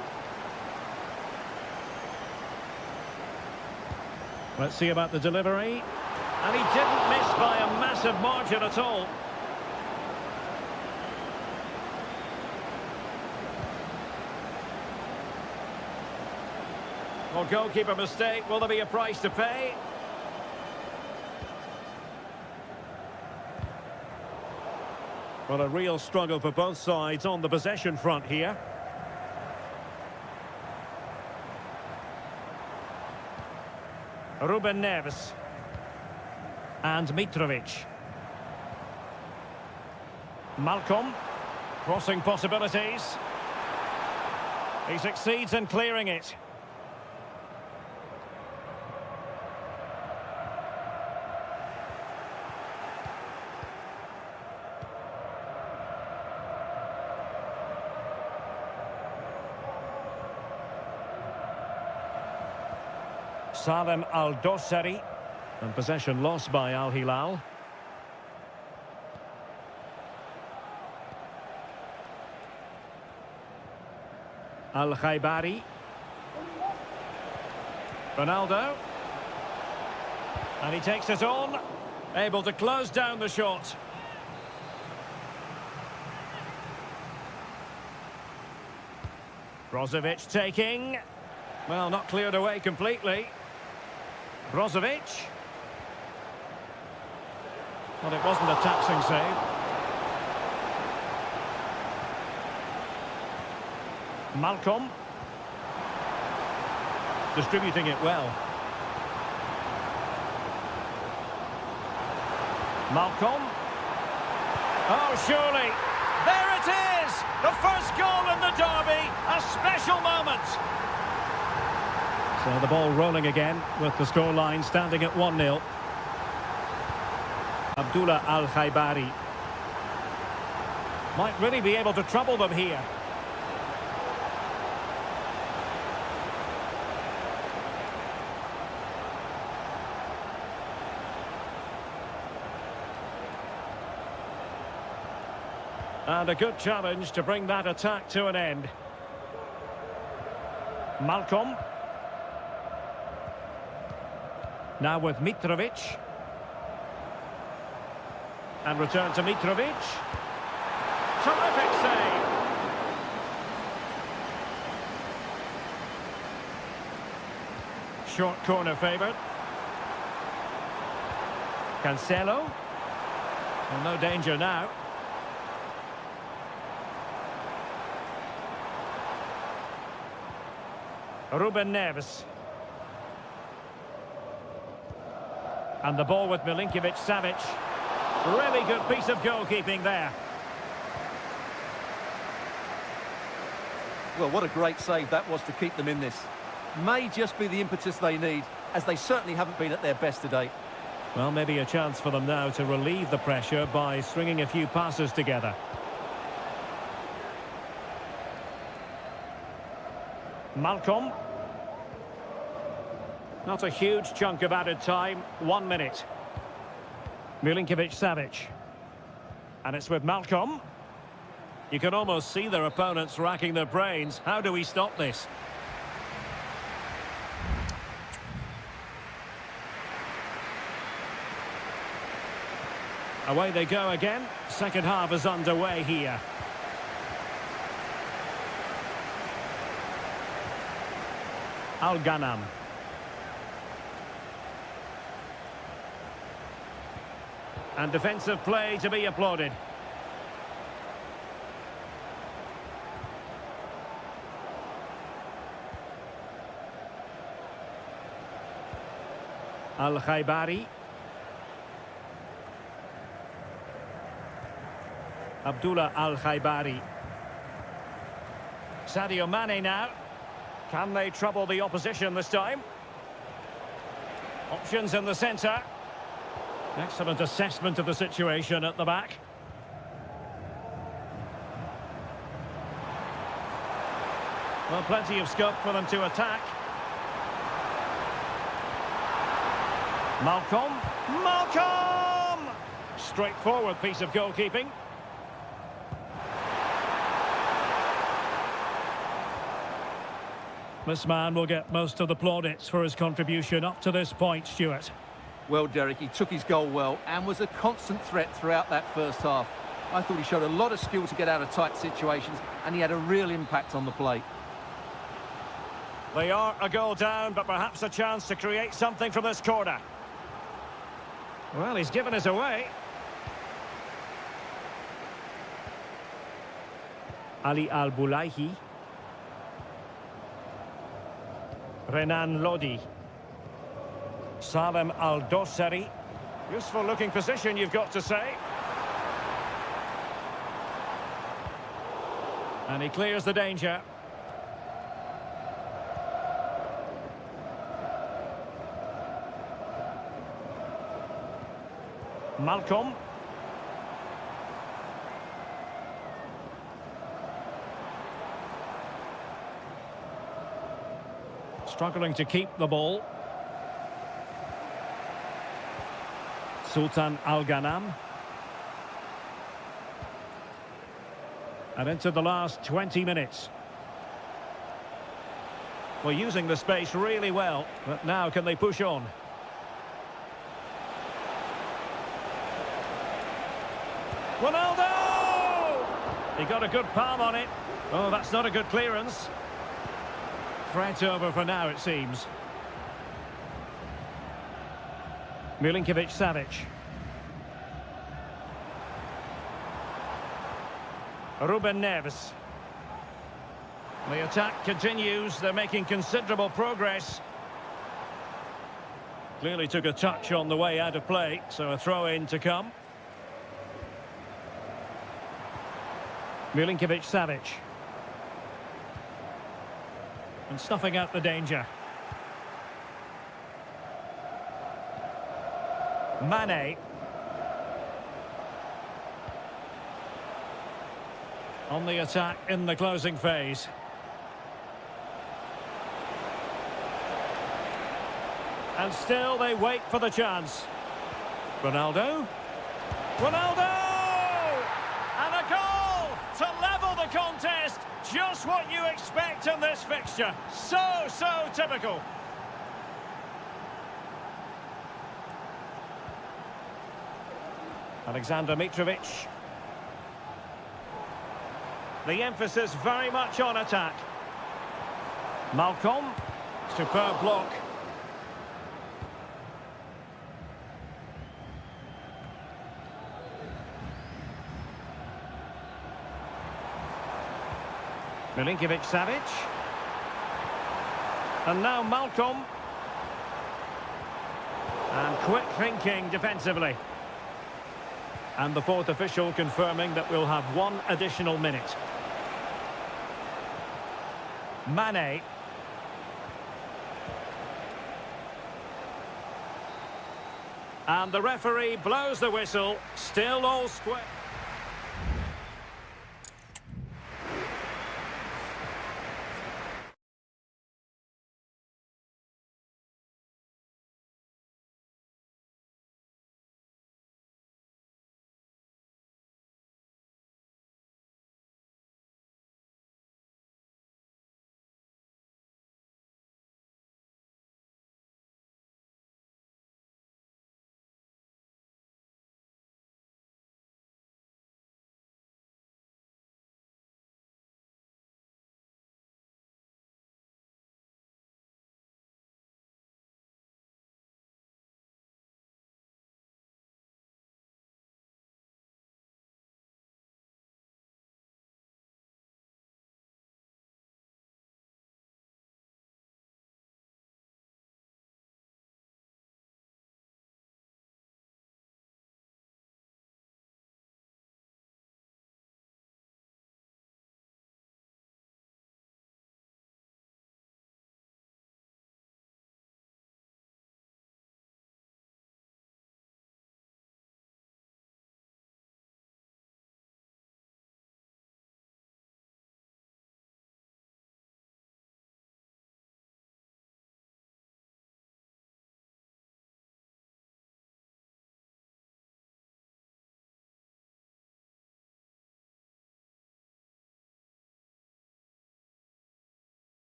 Let's see about the delivery, and he didn't miss by a massive margin at all. Well, goalkeeper mistake. Will there be a price to pay? Well, a real struggle for both sides on the possession front here. Ruben Neves. And Mitrovic. Malcolm. Crossing possibilities. He succeeds in clearing it. Salem Al-Dossari, and possession lost by Al Hilal. Al Khaibari. Ronaldo. And he takes it on, able to close down the shot. Brozovic taking. Well, not cleared away completely. Brozovic. Well, it wasn't a taxing save. Malcolm. Distributing it well. Malcolm. Oh, surely. There it is! The first goal in the derby. A special moment. So the ball rolling again with the scoreline standing at 1-0. Abdullah Al Khaibari might really be able to trouble them here. And a good challenge to bring that attack to an end. Malcolm. Now with Mitrovic. And return to Mitrovic. Terrific save. Short corner favoured. Cancelo. Well, no danger now. Ruben Neves. And the ball with Milinkovic-Savic. Really good piece of goalkeeping there. Well, what a great save that was to keep them in this. May just be the impetus they need, as they certainly haven't been at their best today. Well, maybe a chance for them now to relieve the pressure by stringing a few passes together. Malcolm. Not a huge chunk of added time. 1 minute. Milinkovic-Savic. And it's with Malcolm. You can almost see their opponents racking their brains. How do we stop this? Away they go again. Second half is underway here. Al-Ghanam. And defensive play to be applauded. Al-Khaibari. Abdullah Al-Khaibari. Sadio Mane now. Can they trouble the opposition this time? Options in the centre. Excellent assessment of the situation at the back. Well, plenty of scope for them to attack. Malcolm. Malcolm! Straightforward piece of goalkeeping. This man will get most of the plaudits for his contribution up to this point, Stuart. Well, Derek, he took his goal well and was a constant threat throughout that first half. I thought he showed a lot of skill to get out of tight situations, and he had a real impact on the play. They are a goal down, but perhaps a chance to create something from this corner. Well, he's given us away. Ali Al-Bulaihi. Renan Lodi. Salem Al-Dossari. Useful looking position, you've got to say. And he clears the danger. Malcolm. Struggling to keep the ball. Sultan Al-Ghanam. And into the last 20 minutes. Well, using the space really well, but now can they push on? Ronaldo! He got a good palm on it. Oh, that's not a good clearance. Threat over for now, it seems. Milinkovic-Savic. Ruben Neves. The attack continues. They're making considerable progress. Clearly took a touch on the way out of play, so a throw-in to come. Milinkovic-Savic. And snuffing out the danger. Mane. On the attack in the closing phase. And still they wait for the chance. Ronaldo. Ronaldo! And a goal to level the contest. Just what you expect in this fixture. So typical. Alexander Mitrovic. The emphasis very much on attack. Malcolm. Superb block. Milinkovic-Savic. And now Malcolm. And quick thinking defensively. And the fourth official confirming that we'll have one additional minute. Mane. And the referee blows the whistle. Still all square.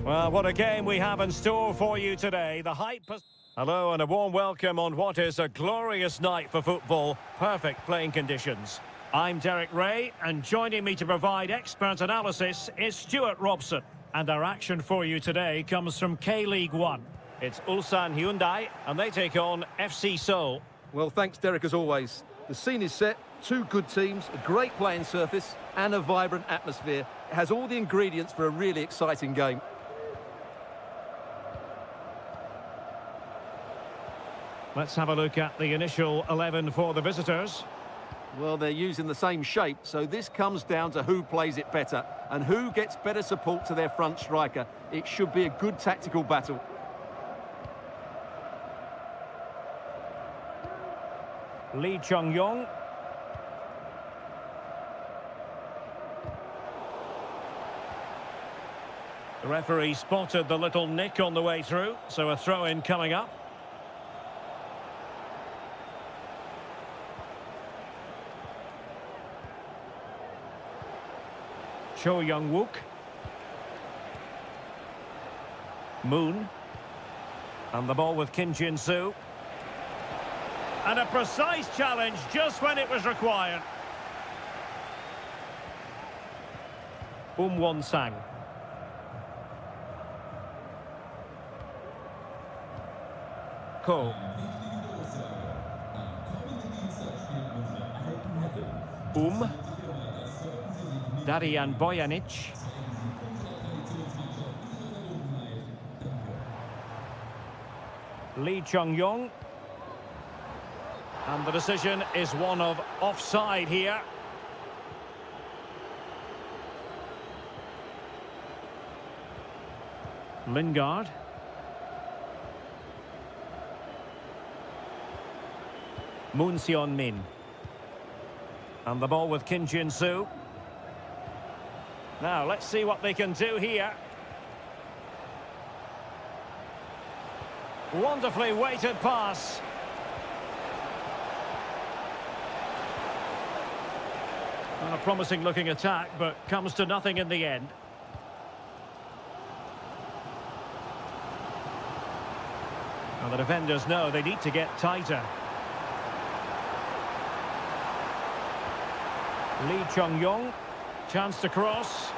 Well, what a game we have in store for you today. The hype... Hello and a warm welcome on what is a glorious night for football. Perfect playing conditions. I'm Derek Ray, and joining me to provide expert analysis is Stuart Robson. And our action for you today comes from K-League 1. It's Ulsan Hyundai, and they take on FC Seoul. Well, thanks, Derek, as always. The scene is set, two good teams, a great playing surface, and a vibrant atmosphere. It has all the ingredients for a really exciting game. Let's have a look at the initial 11 for the visitors. Well, they're using the same shape, so this comes down to who plays it better and who gets better support to their front striker. It should be a good tactical battle. Lee Chung-yong. The referee spotted the little nick on the way through, so a throw-in coming up. Cho Young-wook. Moon. And the ball with Kim Jin-soo. And a precise challenge just when it was required. Won-sang. Ko. Darian Bojanic. Lee Chung-yong. And the decision is one of offside here. Lingard. Moon Seon-min. And the ball with Kim Jin-soo. Now, let's see what they can do here. Wonderfully weighted pass. A promising looking attack, but comes to nothing in the end. Now the defenders know they need to get tighter. Lee Chung-yong, chance to cross.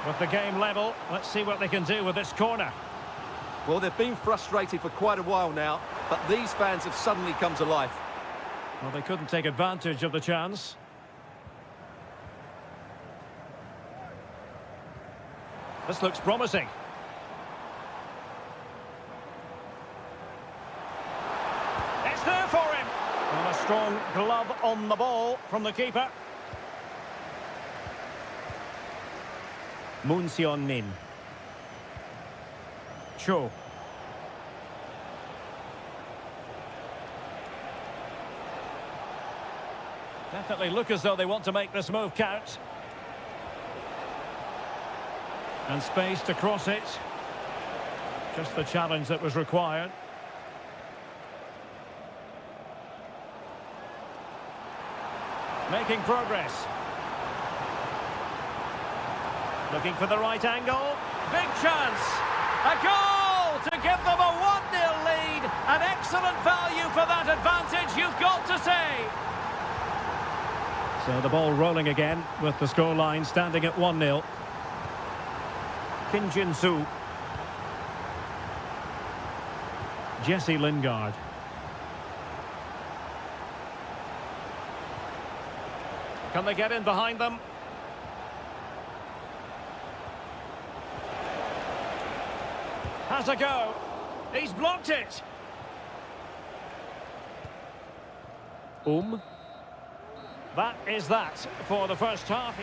With the game level, let's see what they can do with this corner. Well, they've been frustrated for quite a while now, but these fans have suddenly come to life. Well, they couldn't take advantage of the chance. This looks promising. It's there for him. And a strong glove on the ball from the keeper. Moon Seon-min. Cho. Definitely look as though they want to make this move count. And space to cross it. Just the challenge that was required. Making progress. Looking for the right angle. Big chance. A goal to give them a 1-0 lead. An excellent value for that advantage, you've got to say. So the ball rolling again with the scoreline standing at 1-0. Kim Jin-soo. Jesse Lingard. Can they get in behind them? Has a go. He's blocked it. That is that for the first half.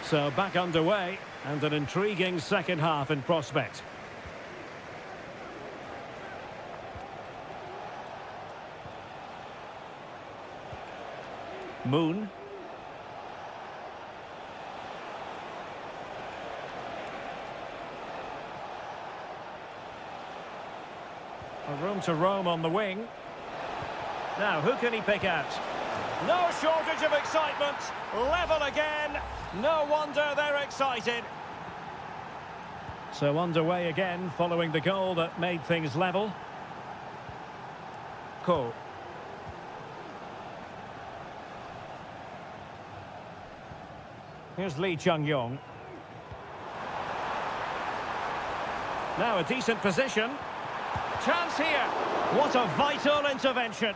So back underway and an intriguing second half in prospect. Moon. Room to roam on the wing. Now, who can he pick out? No shortage of excitement. Level again. No wonder they're excited. So underway again following the goal that made things level. Ko. Here's Lee Chung-yong. Now a decent position. Chance here. What a vital intervention.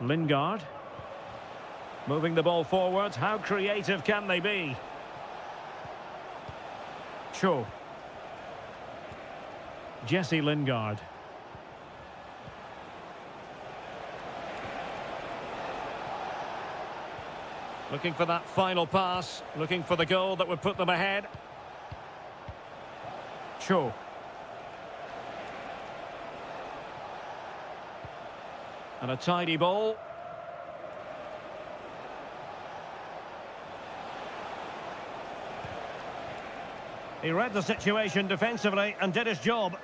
Lingard. Moving the ball forward. How creative can they be? Cho. Jesse Lingard. Looking for that final pass. Looking for the goal that would put them ahead. Cho. And a tidy ball. He read the situation defensively and did his job.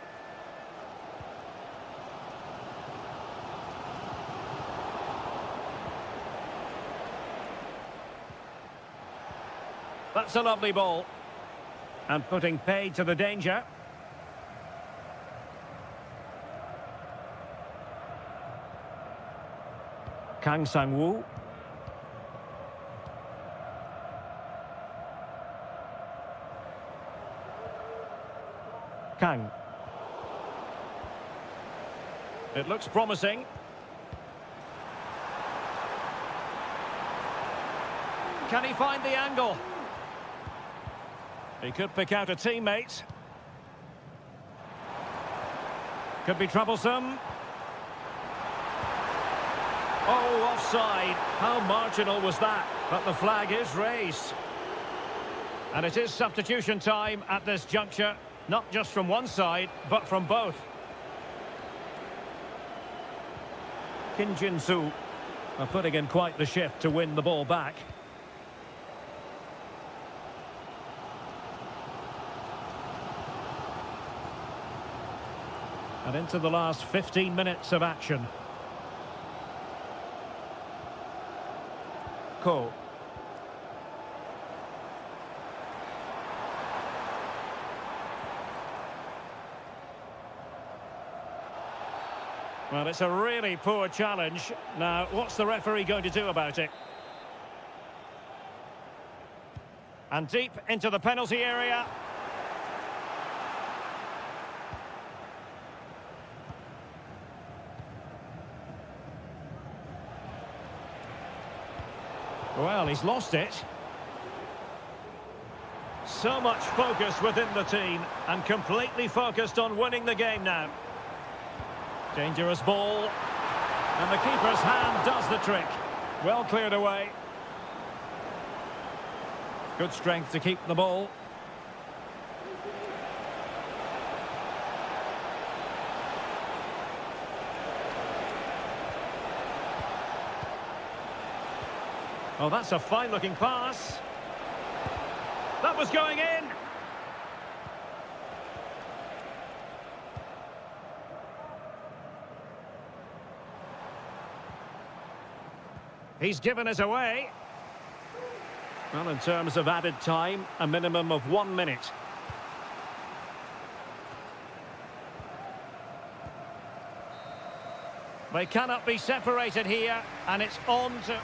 That's a lovely ball. And putting paid to the danger. Kang Sang-woo. Kang. It looks promising. Can he find the angle? He could pick out a teammate. Could be troublesome. Oh, offside. How marginal was that? But the flag is raised. And it is substitution time at this juncture. Not just from one side, but from both. Kim Jin-soo are putting in quite the shift to win the ball back. And into the last 15 minutes of action. Ko. Well, it's a really poor challenge. Now, what's the referee going to do about it? And deep into the penalty area. Well, he's lost it. So much focus within the team and completely focused on winning the game now. Dangerous ball. And the keeper's hand does the trick. Well cleared away. Good strength to keep the ball. Oh, that's a fine-looking pass. That was going in. He's given us away. Well, in terms of added time, a minimum of 1 minute. They cannot be separated here, and it's on to...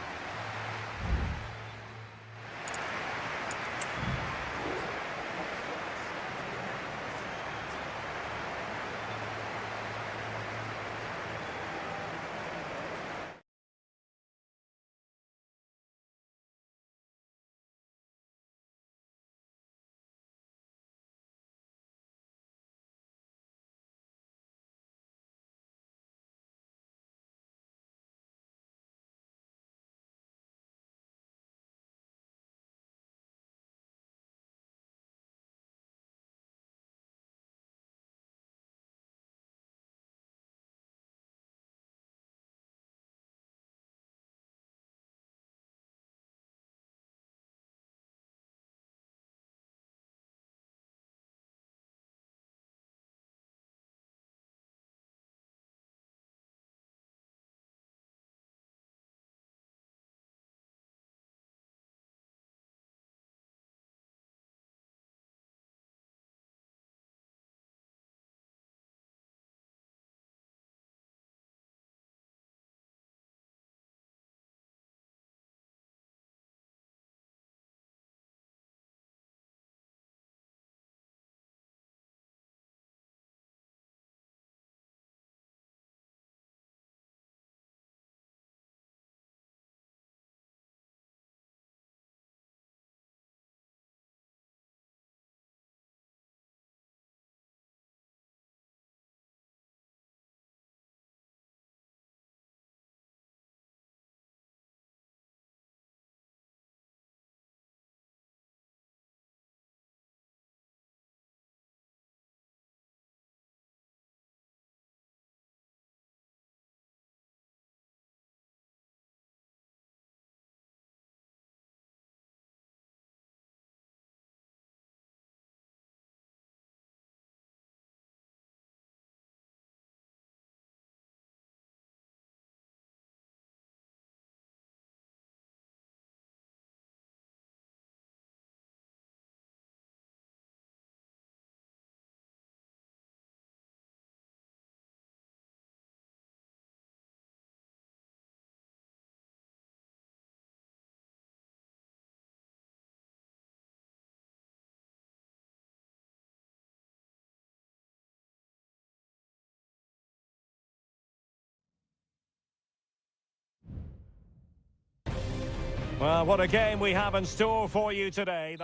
Well, what a game we have in store for you today.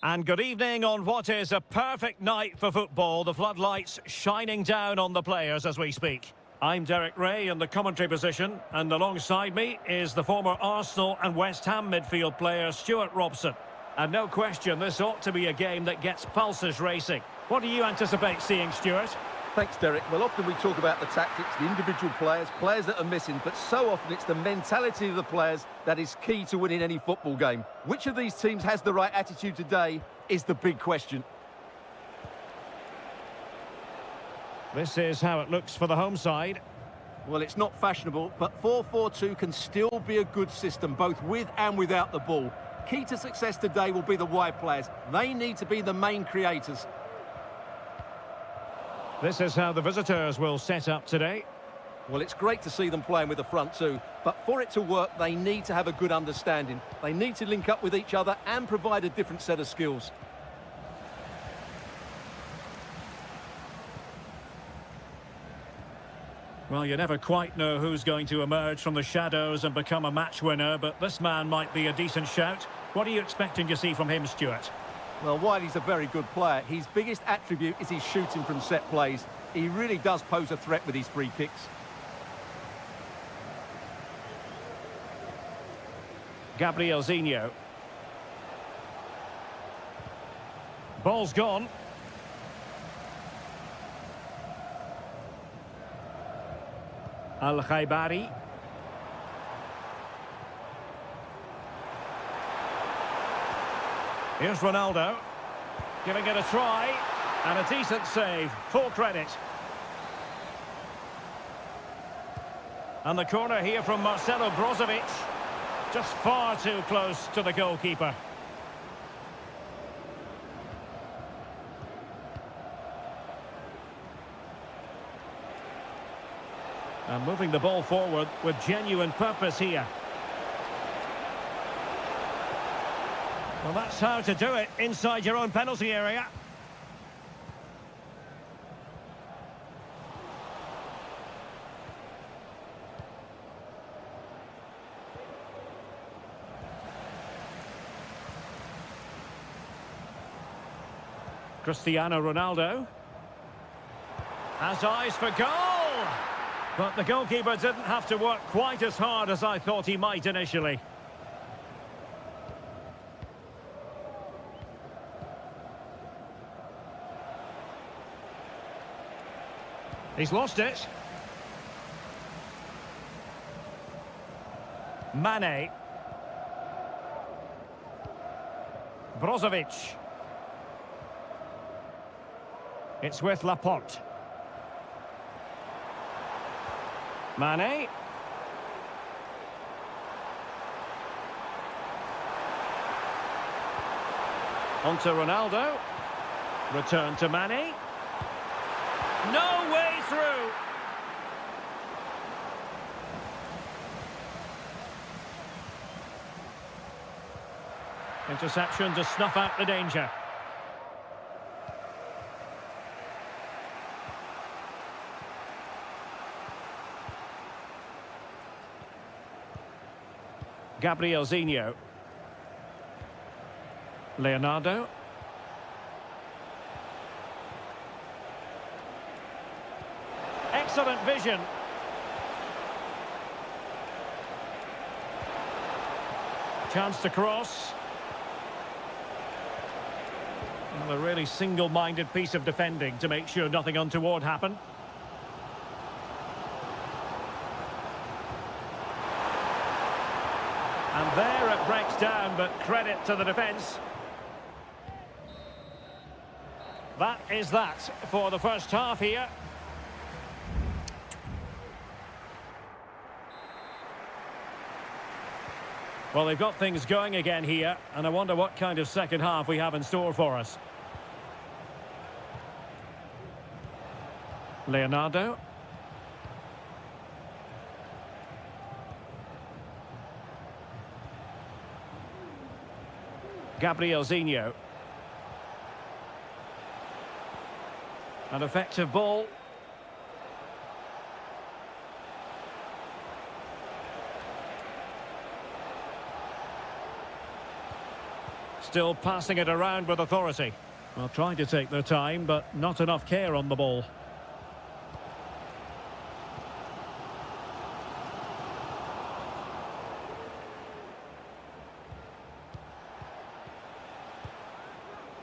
And good evening on what is a perfect night for football. The floodlights shining down on the players as we speak. I'm Derek Ray in the commentary position, and alongside me is the former Arsenal and West Ham midfield player Stuart Robson. And no question, this ought to be a game that gets pulses racing. What do you anticipate seeing, Stuart? Thanks, Derek. Well, often we talk about the tactics, the individual players that are missing, but so often it's the mentality of the players that is key to winning any football game. Which of these teams has the right attitude today is the big question. This is how it looks for the home side. Well, it's not fashionable, but 4-4-2 can still be a good system, both with and without the ball. Key to success today will be the wide players. They need to be the main creators. This is how the visitors will set up today. Well, it's great to see them playing with the front two, but for it to work, they need to have a good understanding. They need to link up with each other and provide a different set of skills. Well, you never quite know who's going to emerge from the shadows and become a match winner, but this man might be a decent shout. What are you expecting to see from him, Stuart? Well, while he's a very good player, his biggest attribute is his shooting from set plays. He really does pose a threat with his free kicks. Gabrielzinho. Ball's gone. Al-Khaibari. Here's Ronaldo, giving it a try, and a decent save, full credit. And the corner here from Marcelo Brozovic, just far too close to the goalkeeper. And moving the ball forward with genuine purpose here. Well, that's how to do it inside your own penalty area. Cristiano Ronaldo has eyes for goal, but the goalkeeper didn't have to work quite as hard as I thought he might initially. He's lost it. Mane. Brozovic. It's with Laporte. Mane. On to Ronaldo. Return to Mane. No way through. Interception to snuff out the danger. Gabrielzinho. Leonardo. Excellent vision. Chance to cross. Well, a really single-minded piece of defending to make sure nothing untoward happened. And there it breaks down, but credit to the defence. That is that for the first half here. Well, they've got things going again here, and I wonder what kind of second half we have in store for us. Leonardo. Gabrielzinho. An effective ball. Still passing it around with authority. Well, trying to take their time, but not enough care on the ball.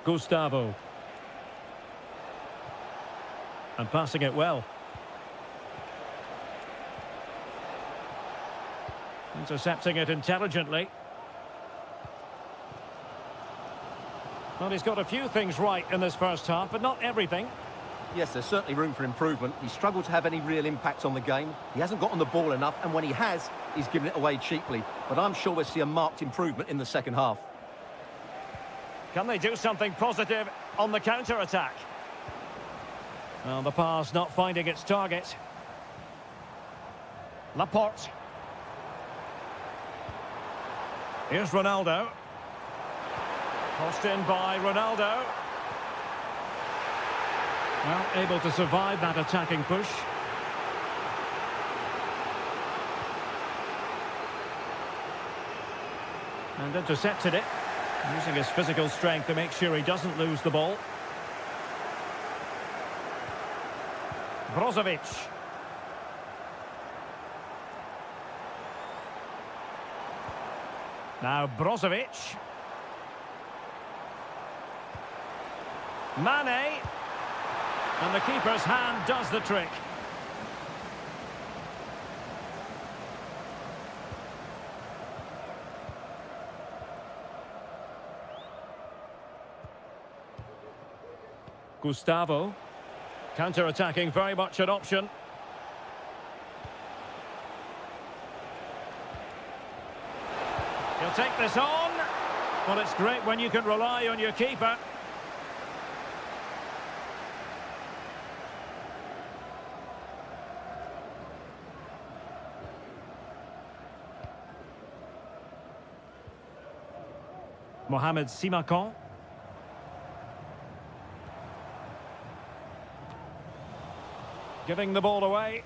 Gustavo. And passing it well. Intercepting it intelligently. Well, he's got a few things right in this first half, but not everything. Yes, there's certainly room for improvement. He's struggled to have any real impact on the game. He hasn't got on the ball enough, and when he has, he's given it away cheaply. But I'm sure we'll see a marked improvement in the second half. Can they do something positive on the counter-attack? Well, the pass not finding its target. Laporte. Here's Ronaldo. Crossed in by Ronaldo. Well, able to survive that attacking push. And intercepted it. Using his physical strength to make sure he doesn't lose the ball. Brozovic. Now Brozovic. Mane. And the keeper's hand does the trick. Gustavo. Counter-attacking, very much an option. He'll take this on. Well, it's great when you can rely on your keeper. Mohamed Simakan. Giving the ball away.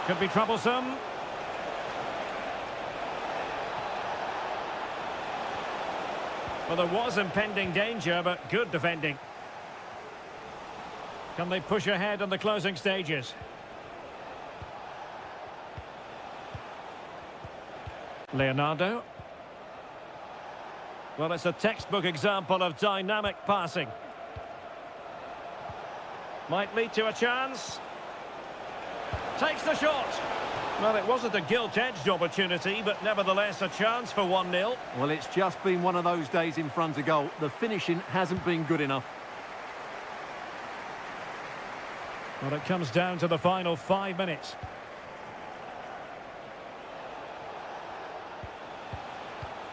Could be troublesome. Well, there was impending danger, but good defending. Can they push ahead in the closing stages? Leonardo. Well, it's a textbook example of dynamic passing. Might lead to a chance. Takes the shot. Well, it wasn't a gilt-edged opportunity, but nevertheless a chance for 1-0. Well, it's just been one of those days in front of goal. The finishing hasn't been good enough. Well, it comes down to the final 5 minutes.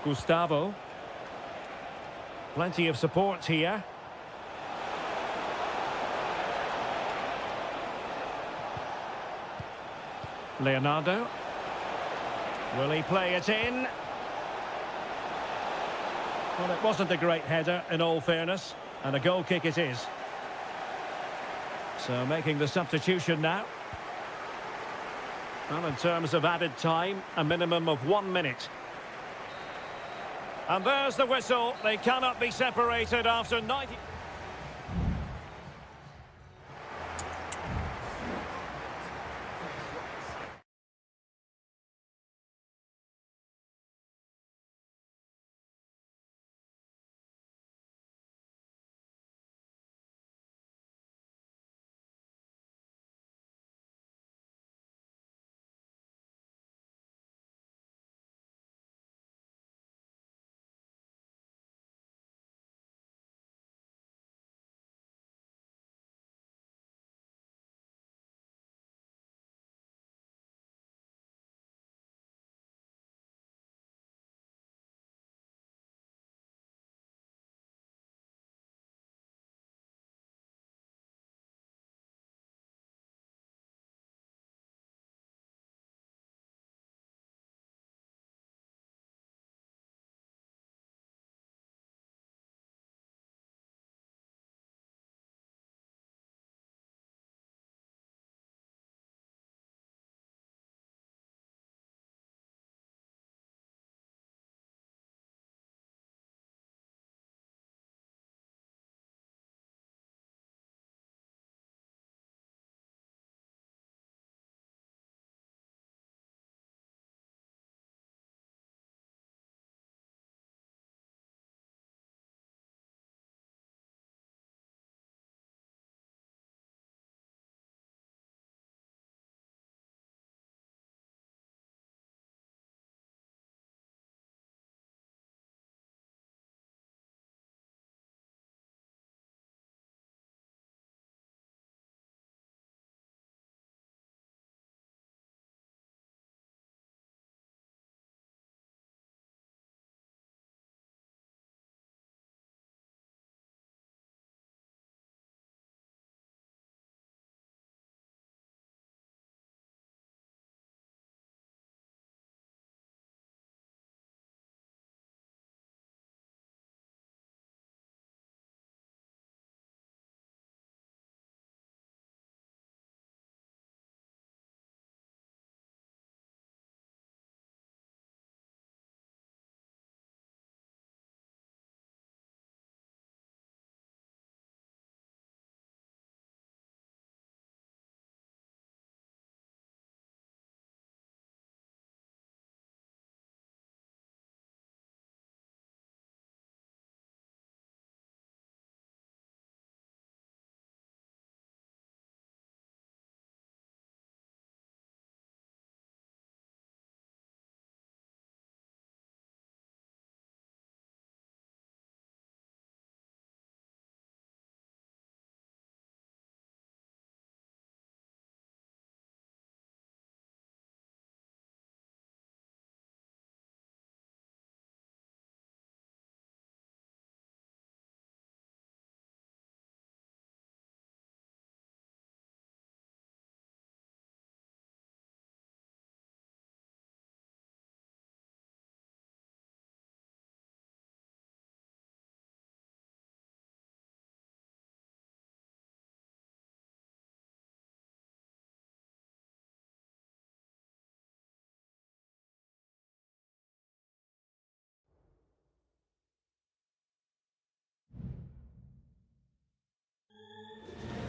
Gustavo. Plenty of support here. Leonardo. Will he play it in? Well, it wasn't a great header, in all fairness, and a goal kick it is. So making the substitution now. Well, in terms of added time, a minimum of 1 minute. And there's the whistle. They cannot be separated after 90...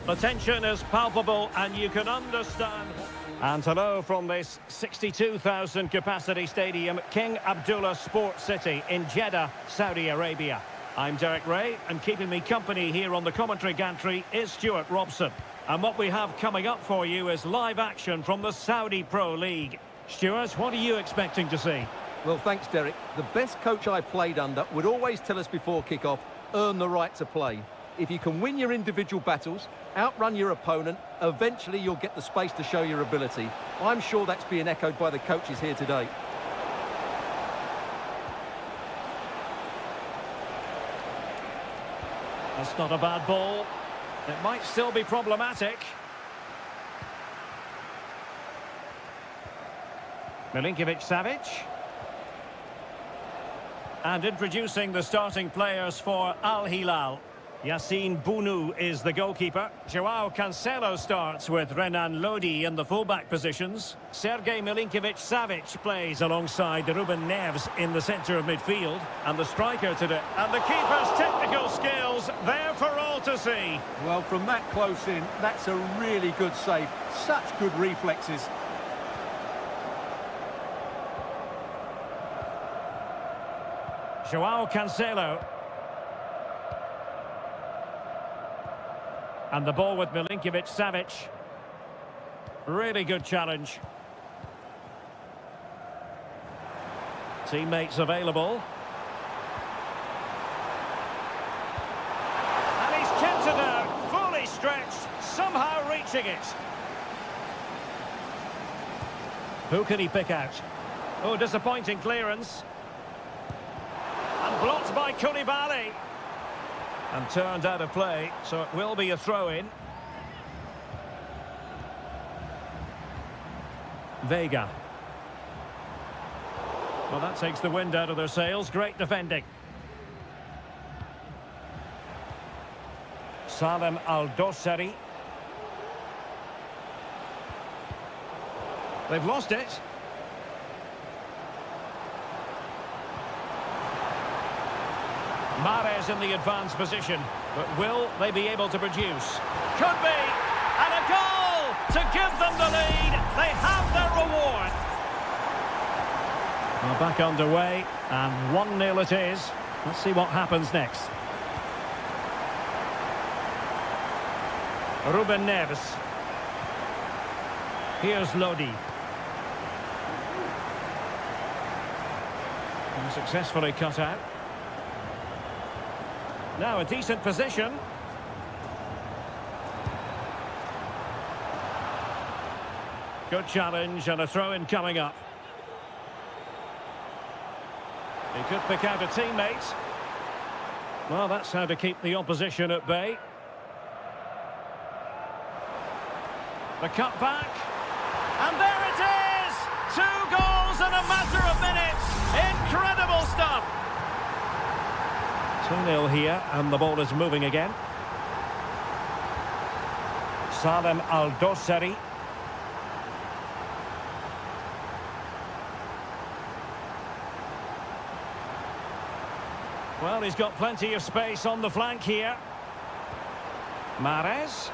The tension is palpable and you can understand. And hello from this 62,000 capacity stadium, King Abdullah Sports City in Jeddah, Saudi Arabia. I'm Derek Ray, and keeping me company here on the commentary gantry is Stuart Robson. And what we have coming up for you is live action from the Saudi Pro League. Stuart, what are you expecting to see? Well, thanks, Derek. The best coach I played under would always tell us before kick-off, earn the right to play. If you can win your individual battles, outrun your opponent, eventually you'll get the space to show your ability. I'm sure that's being echoed by the coaches here today. That's not a bad ball. It might still be problematic. Milinkovic-Savic. And introducing the starting players for Al Hilal. Yassine Bounou is the goalkeeper. Joao Cancelo starts with Renan Lodi in the fullback positions. Sergej Milinkovic-Savic plays alongside Ruben Neves in the centre of midfield. And the striker today. And the keeper's technical skills there for all to see. Well, from that close in, that's a really good save. Such good reflexes. Joao Cancelo. And the ball with Milinkovic-Savic. Really good challenge. Teammates available. And he's kept it out, fully stretched, somehow reaching it. Who can he pick out? Oh, disappointing clearance. And blocked by Koulibaly. And turned out of play, so it will be a throw-in. Vega. Well, that takes the wind out of their sails. Great defending. Salem Al-Dossari. They've lost it. Mahrez in the advanced position, but will they be able to produce? Could be! And a goal to give them the lead. They have their reward. Well, back underway, and 1-0 it is. Let's see what happens next. Ruben Neves. Here's Lodi. And successfully cut out. Now a decent position. Good challenge and a throw-in coming up. He could pick out a teammate. Well, that's how to keep the opposition at bay. The cut back. And there it is! 2 goals in a matter of minutes. Incredible stuff. 2-0 here, and the ball is moving again. Salem Al-Dossari. Well, he's got plenty of space on the flank here. Mahrez.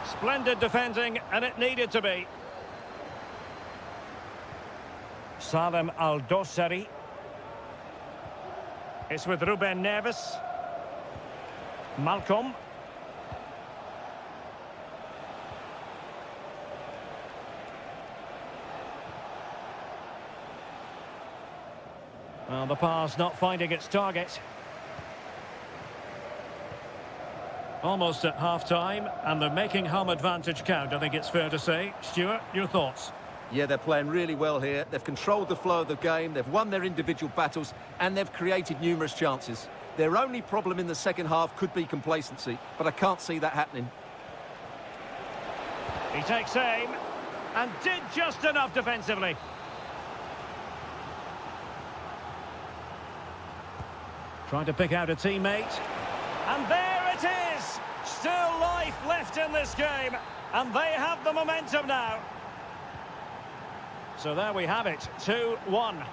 Splendid defending, and it needed to be. Salem Al-Dossari. It's with Ruben Neves. Malcolm. Well, the pass not finding its target. Almost at half-time, and they're making home advantage count, I think it's fair to say. Stuart, your thoughts? Yeah, they're playing really well here. They've controlled the flow of the game, they've won their individual battles, and they've created numerous chances. Their only problem in the second half could be complacency, but I can't see that happening. He takes aim, and did just enough defensively. Trying to pick out a teammate. And there it is! Still life left in this game, and they have the momentum now. So there we have it, 2-1.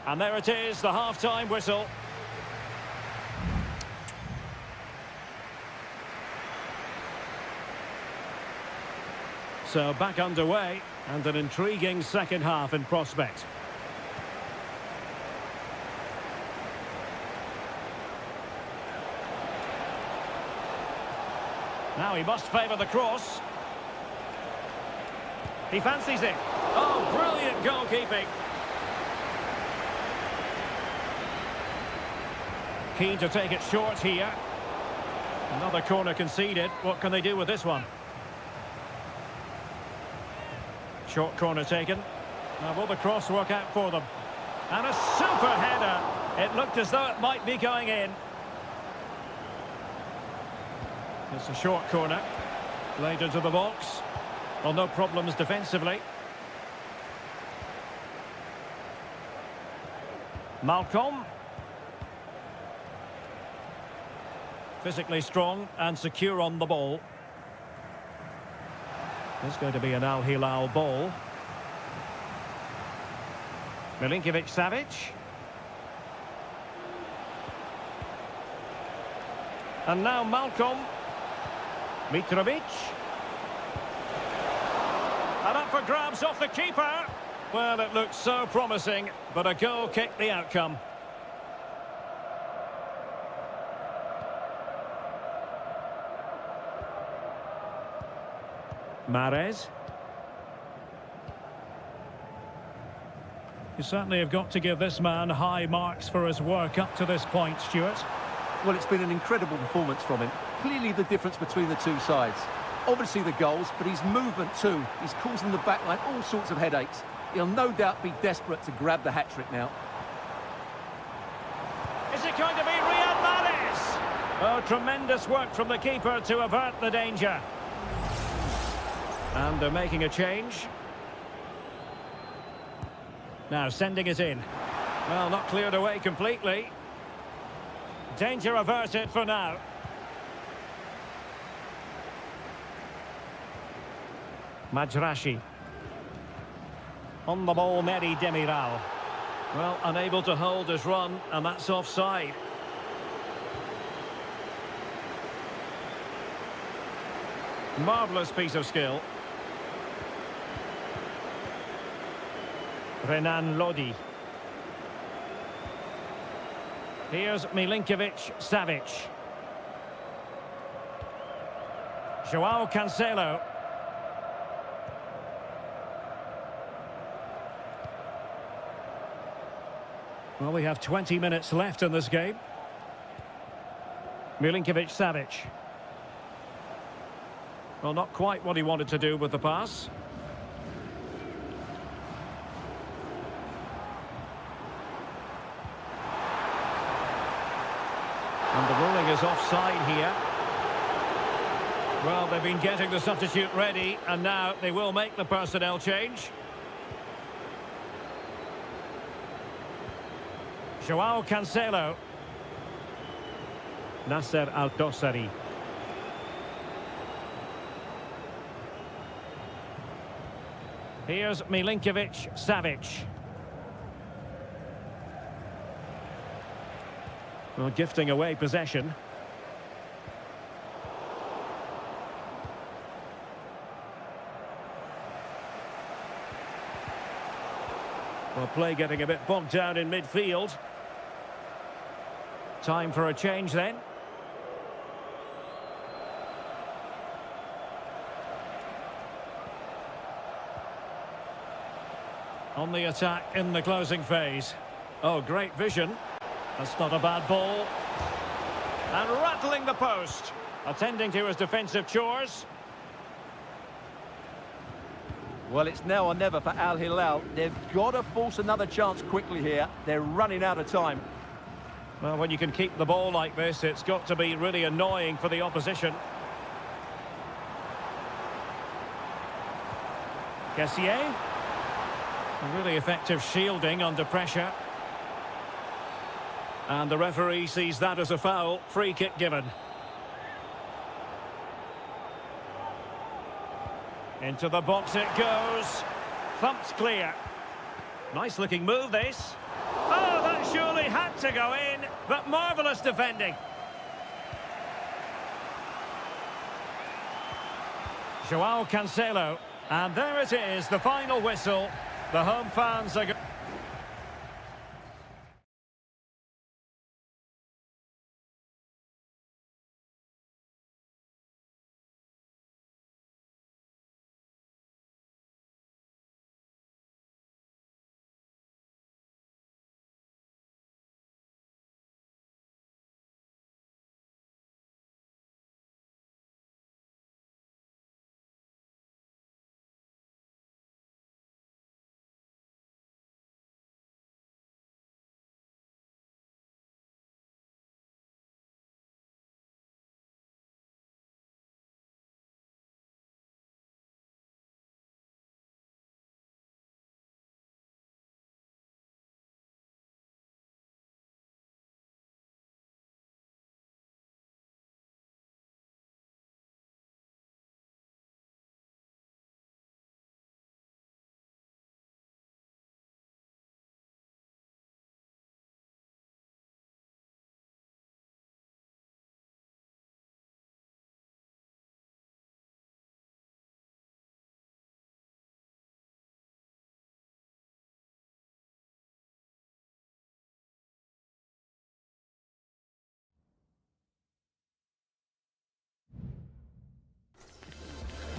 And there it is, the half-time whistle. So back underway, and an intriguing second half in prospect. Now he must favour the cross. He fancies it. Oh, brilliant goalkeeping. Keen to take it short here. Another corner conceded. What can they do with this one? Short corner taken. Now will the cross work out for them? And a super header. It looked as though it might be going in. It's a short corner. Laid into the box. Well, no problems defensively. Malcolm. Physically strong and secure on the ball. It's going to be an Al Hilal ball. Milinkovic-Savic. And now Malcolm. Mitrovic. And up for grabs off the keeper. Well, it looked so promising, but a goal kicked the outcome. Mahrez. You certainly have got to give this man high marks for his work up to this point, Stuart. Well, it's been an incredible performance from him. Clearly the difference between the two sides. Obviously the goals, but his movement too. He's causing the backline all sorts of headaches. He'll no doubt be desperate to grab the hat-trick now. Is it going to be Riyad Mahrez? Oh, tremendous work from the keeper to avert the danger. And they're making a change. Now sending it in. Well, not cleared away completely. Danger averted for now. Majrashi. On the ball, Meri Demiral. Well, unable to hold his run, and that's offside. Marvellous piece of skill. Renan Lodi. Here's Milinkovic-Savic. Joao Cancelo. Well, we have 20 minutes left in this game. Milinkovic-Savic. Well, not quite what he wanted to do with the pass. And the ruling is offside here. Well, they've been getting the substitute ready, and now they will make the personnel change. Joao Cancelo. Nasser Al-Dossari. Here's Milinkovic-Savic. Well, gifting away possession. Well, play getting a bit bogged down in midfield. Time for a change then. On the attack in the closing phase. Oh, great vision. That's not a bad ball. And rattling the post. Attending to his defensive chores. Well, it's now or never for Al Hilal. They've got to force another chance quickly here. They're running out of time. Well, when you can keep the ball like this, it's got to be really annoying for the opposition. Kessié. Really effective shielding under pressure. And the referee sees that as a foul. Free kick given. Into the box it goes. Thumped clear. Nice looking move this. Oh, that surely had to go in. But marvellous defending. Joao Cancelo. And there it is, the final whistle. The home fans are...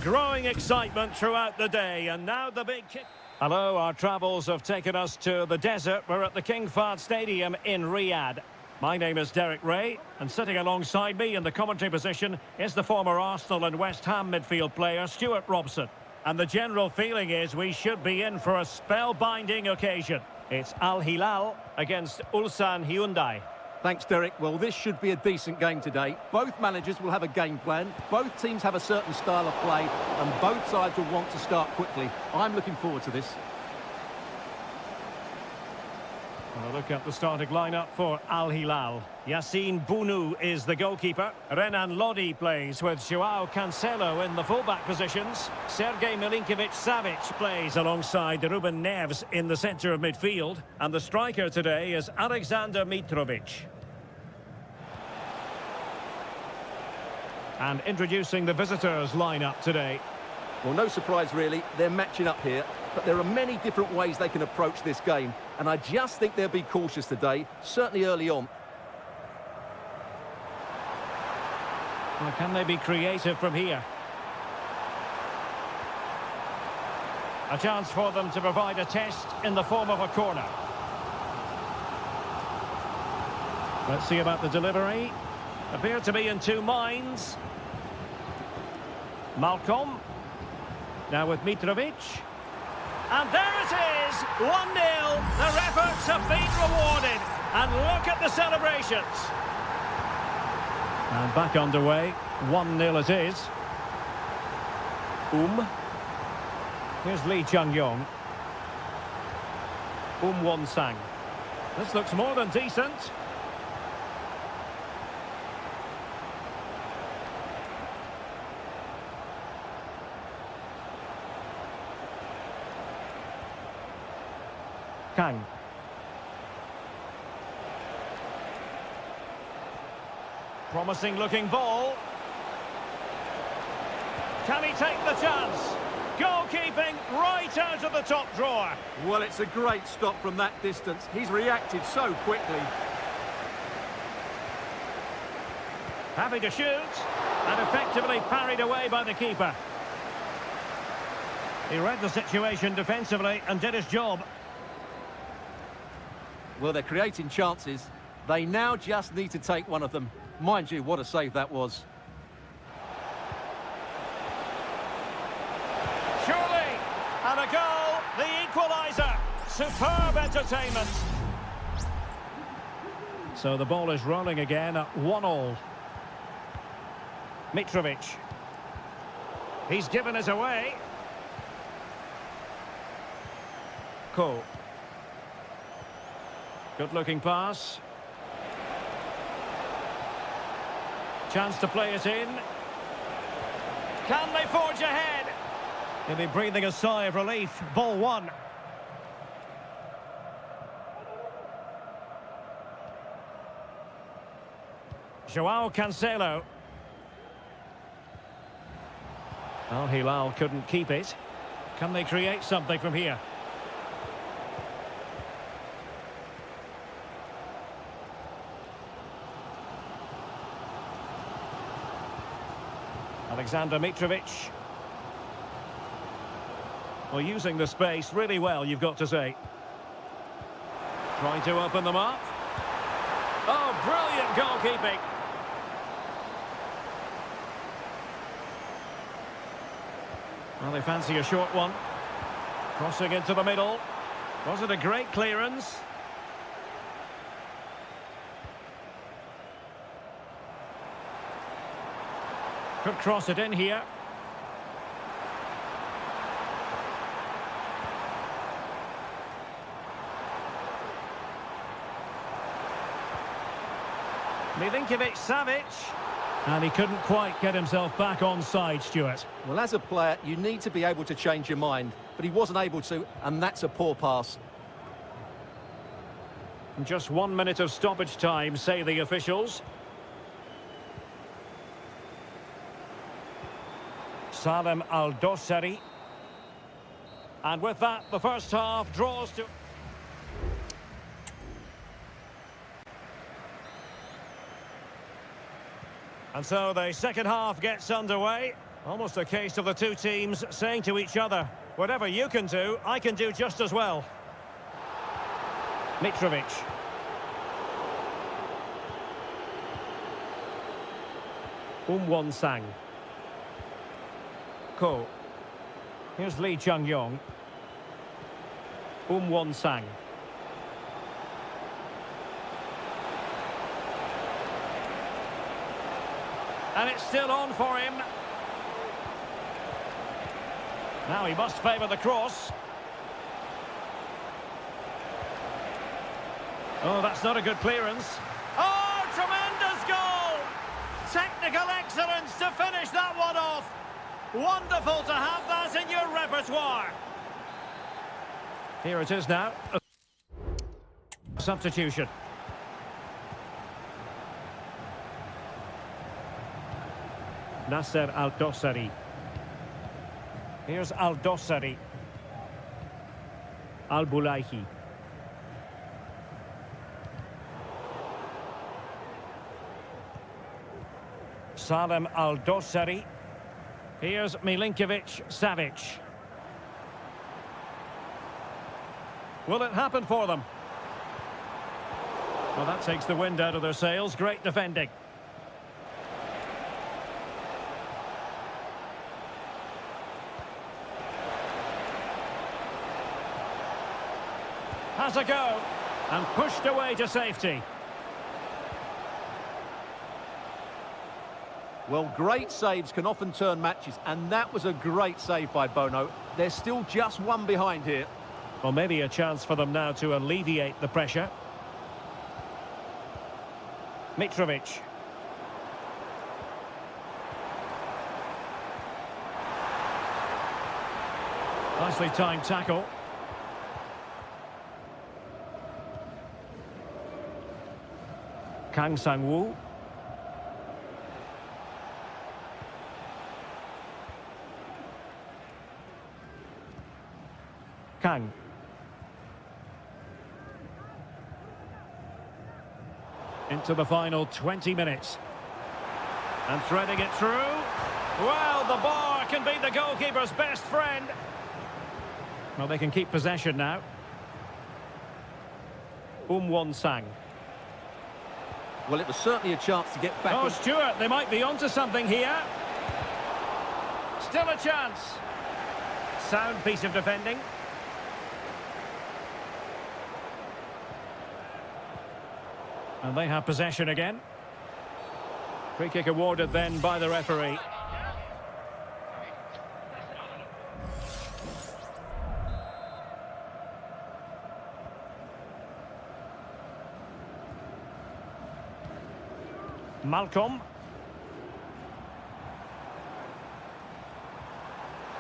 Growing excitement throughout the day, and now the big kick. Hello, our travels have taken us to the desert. We're at the King Fahd Stadium in Riyadh. My name is Derek Ray, and sitting alongside me in the commentary position is the former Arsenal and West Ham midfield player, Stuart Robson. And the general feeling is we should be in for a spellbinding occasion. It's Al Hilal against Ulsan Hyundai. Thanks, Derek. Well, this should be a decent game today. Both managers will have a game plan. Both teams have a certain style of play, and both sides will want to start quickly. I'm looking forward to this. Well, look at the starting lineup for Al Hilal. Yassine Bounou is the goalkeeper. Renan Lodi plays with Joao Cancelo in the fullback positions. Sergej Milinkovic-Savic plays alongside Ruben Neves in the centre of midfield. And the striker today is Alexander Mitrovic. And introducing the visitors' lineup today. Well, no surprise really, they're matching up here, but there are many different ways they can approach this game, and I just think they'll be cautious today, certainly early on. Well, can they be creative from here? A chance for them to provide a test in the form of a corner. Let's see about the delivery. Appear to be in two minds. Malcolm. Now with Mitrovic. And there it is, 1-0. Their efforts have been rewarded. And look at the celebrations. And back underway, 1-0 it is. Here's Lee Chung-yong. Won-sang. This looks more than decent. Kang. Promising looking ball. Can he take the chance? Goalkeeping right out of the top drawer. Well, it's a great stop from that distance. He's reacted so quickly. Happy to shoot, and effectively parried away by the keeper. He read the situation defensively and did his job. Well, they're creating chances. They now just need to take one of them. Mind you, what a save that was. Surely, and a goal, the equaliser. Superb entertainment. So the ball is rolling again at 1-1. Mitrovic. He's given us away. Ko. Good-looking pass. Chance to play it in. Can they forge ahead? He'll be breathing a sigh of relief. Ball one. Joao Cancelo. Al Hilal couldn't keep it. Can they create something from here? Alexander Mitrovic. Well, using the space really well, you've got to say. Trying to open them up. Oh, brilliant goalkeeping. Well, they fancy a short one. Crossing into the middle. Was it a great clearance? Could cross it in here. Milinkovic-Savic. And he couldn't quite get himself back on side, Stuart. Well, as a player, you need to be able to change your mind, but he wasn't able to, and that's a poor pass. Just 1 minute of stoppage time, say the officials. Salem Al-Dossari. And with that, the first half draws to... And so the second half gets underway. Almost a case of the two teams saying to each other, whatever you can do, I can do just as well. Mitrovic. Won-Sang. Ko. Here's Lee Chung-yong. Won-Sang. And it's still on for him. Now he must favour the cross. Oh, that's not a good clearance. Oh, tremendous goal! Technical excellence to finish that one off. Wonderful to have that in your repertoire. Here it is now. Substitution. Nasser Al-Dossari. Here's Al-Dossari. Al-Bulaihi. Salem Al-Dossari. Here's Milinkovic-Savic. Will it happen for them? Well, that takes the wind out of their sails. Great defending. Has a go, and pushed away to safety. Well, great saves can often turn matches, and that was a great save by Bono. There's still just one behind here. Well, maybe a chance for them now to alleviate the pressure. Mitrovic. Nicely timed tackle. Kang Sang-woo. Kang. Into the final 20 minutes. And threading it through. Well, the bar can be the goalkeeper's best friend. Well, they can keep possession now. Won-Sang. Well, it was certainly a chance to get back. Oh, Stuart, they might be onto something here. Still a chance. Sound piece of defending. And they have possession again. Free kick awarded then by the referee. Malcolm.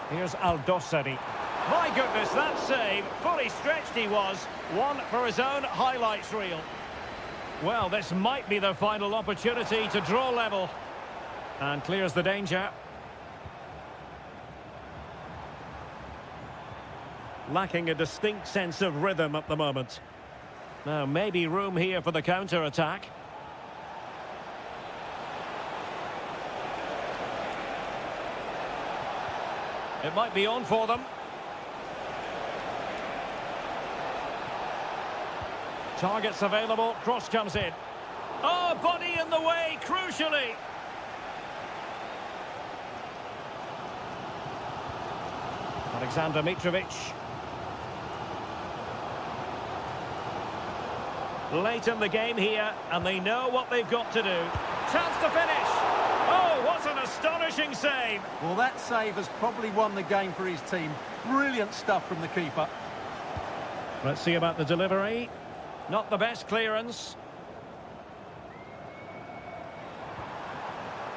Here's Al-Dossari. My goodness, that save. Fully stretched he was. One for his own highlights reel. Well, this might be their final opportunity to draw level. And clears the danger. Lacking a distinct sense of rhythm at the moment. Now, maybe room here for the counter-attack. It might be on for them. Targets available, cross comes in. Oh, body in the way, crucially. Alexander Mitrovic. Late in the game here, and they know what they've got to do. Chance to finish. Oh, what an astonishing save. Well, that save has probably won the game for his team. Brilliant stuff from the keeper. Let's see about the delivery. Not the best clearance.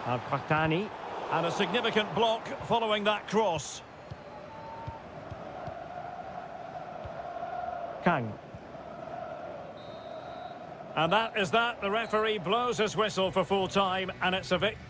Al-Qahtani. And a significant block following that cross. Kang. And that is that. The referee blows his whistle for full time, and it's a victory.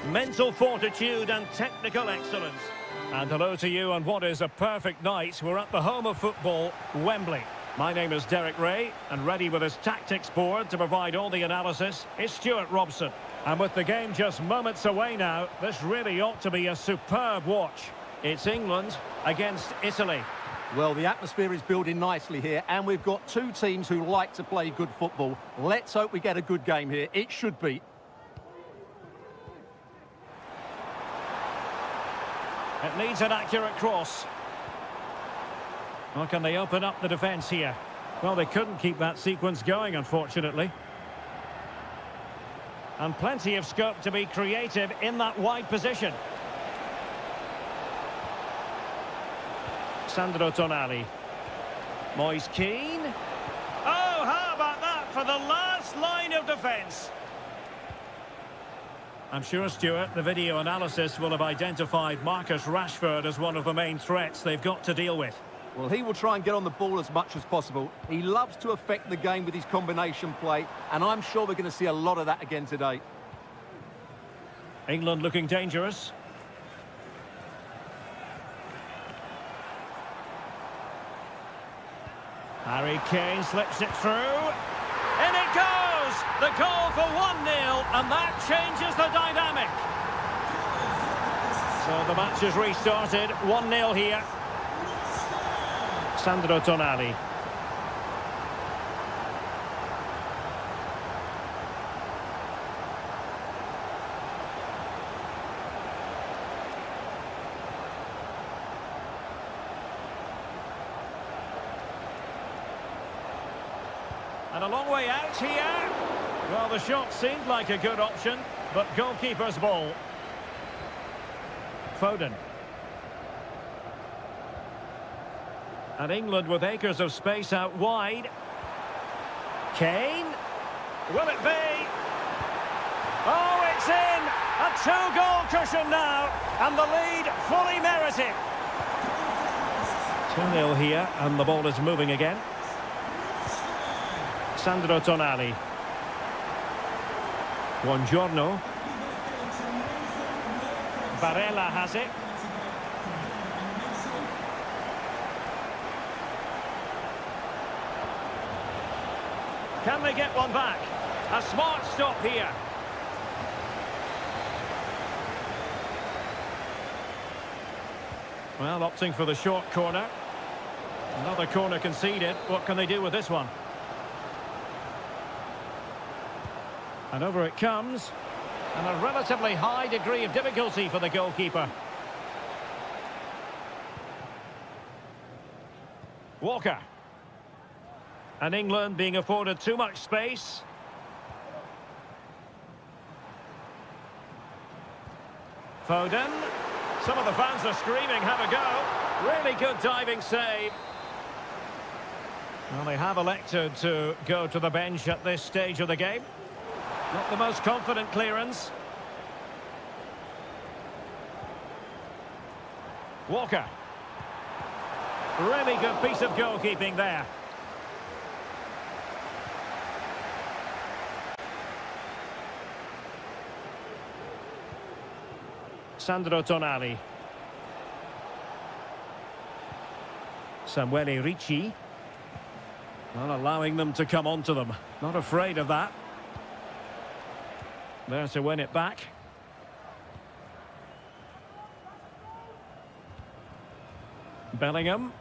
Mental fortitude and technical excellence. And hello to you on what is a perfect night. We're at the home of football, Wembley. My name is Derek Ray, and ready with his tactics board to provide all the analysis is Stuart Robson. And with the game just moments away now, this really ought to be a superb watch. It's England against Italy. Well, the atmosphere is building nicely here, and we've got two teams who like to play good football. Let's hope we get a good game here. It should be. It needs an accurate cross. Or can they open up the defence here? Well, they couldn't keep that sequence going, unfortunately. And plenty of scope to be creative in that wide position. Sandro Tonali. Moise Keane. Oh, how about that for the last line of defence? I'm sure, Stuart, the video analysis will have identified Marcus Rashford as one of the main threats they've got to deal with. Well, he will try and get on the ball as much as possible. He loves to affect the game with his combination play, and I'm sure we're going to see a lot of that again today. England looking dangerous. Harry Kane slips it through. In it goes! The goal for 1-0, and that changes the dynamic. So the match is restarted. 1-0 here. Sandro Tonali. And a long way out here. Well, the shot seemed like a good option, but goalkeeper's ball. Foden. And England with acres of space out wide. Kane. Will it be? Oh, it's in! A two-goal cushion now, and the lead fully merited. 2-0 here, and the ball is moving again. Sandro Tonali. Buongiorno. Barella has it. Can they get one back? A smart stop here. Well, opting for the short corner. Another corner conceded. What can they do with this one? And over it comes. And a relatively high degree of difficulty for the goalkeeper. Walker. And England being afforded too much space. Foden. Some of the fans are screaming, have a go. Really good diving save. Well, they have elected to go to the bench at this stage of the game. Not the most confident clearance. Walker. Really good piece of goalkeeping there. Sandro Tonali. Samuele Ricci. Not allowing them to come onto them. Not afraid of that. There to win it back. Bellingham.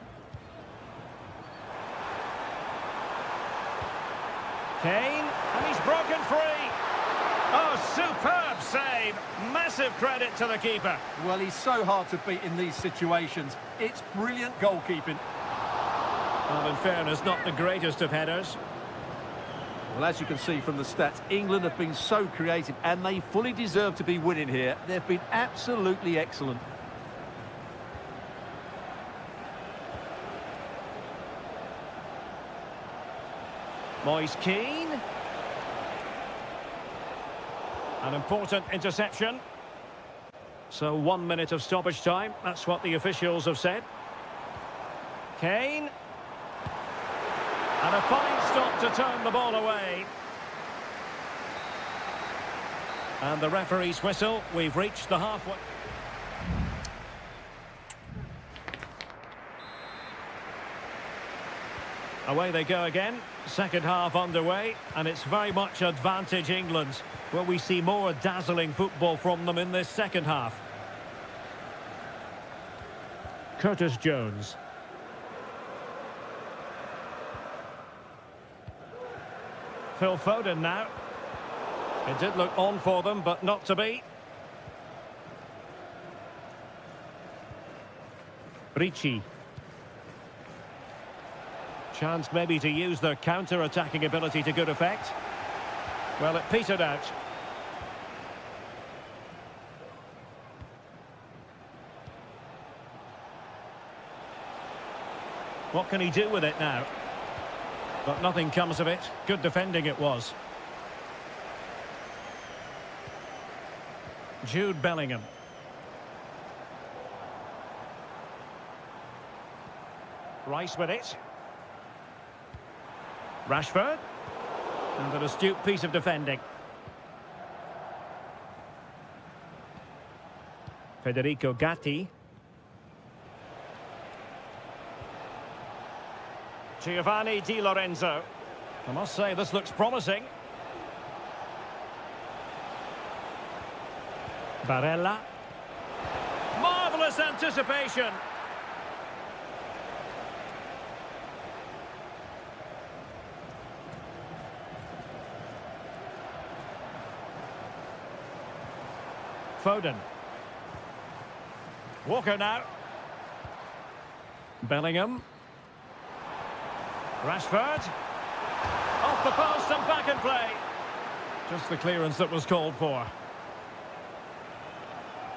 Kane, and he's broken free. Oh, superb save. Massive credit to the keeper. Well, he's so hard to beat in these situations. It's brilliant goalkeeping. Well, in fairness, not the greatest of headers. Well, as you can see from the stats, England have been so creative, and they fully deserve to be winning here. They've been absolutely excellent. Moise Keane. An important interception. So 1 minute of stoppage time. That's what the officials have said. Kane. And a fine stop to turn the ball away. And the referee's whistle. We've reached the halfway. Away they go again. Second half underway, and it's very much advantage England. Will we see more dazzling football from them in this second half? Curtis Jones. Phil Foden now. It did look on for them, but not to be. Ricci. Chance maybe to use their counter-attacking ability to good effect. Well, it petered out. What can he do with it now? But nothing comes of it. Good defending it was. Jude Bellingham. Rice with it. Rashford. And an astute piece of defending. Federico Gatti. Giovanni Di Lorenzo. I must say, this looks promising. Barella. Marvellous anticipation. Foden. Walker now. Bellingham. Rashford. Off the post and back in play. Just the clearance that was called for.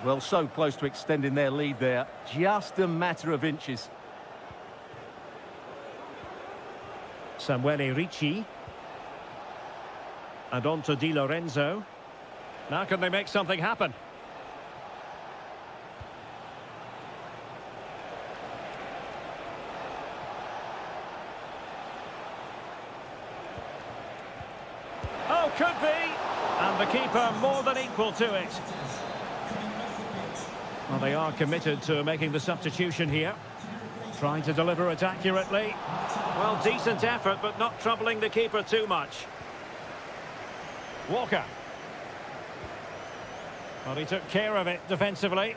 Well, so close to extending their lead there. Just a matter of inches. Samuele Ricci. And on to Di Lorenzo. Now can they make something happen? Oh, could be. And the keeper more than equal to it. Well, they are committed to making the substitution here. Trying to deliver it accurately. Well, decent effort, but not troubling the keeper too much. Walker. Well, he took care of it defensively.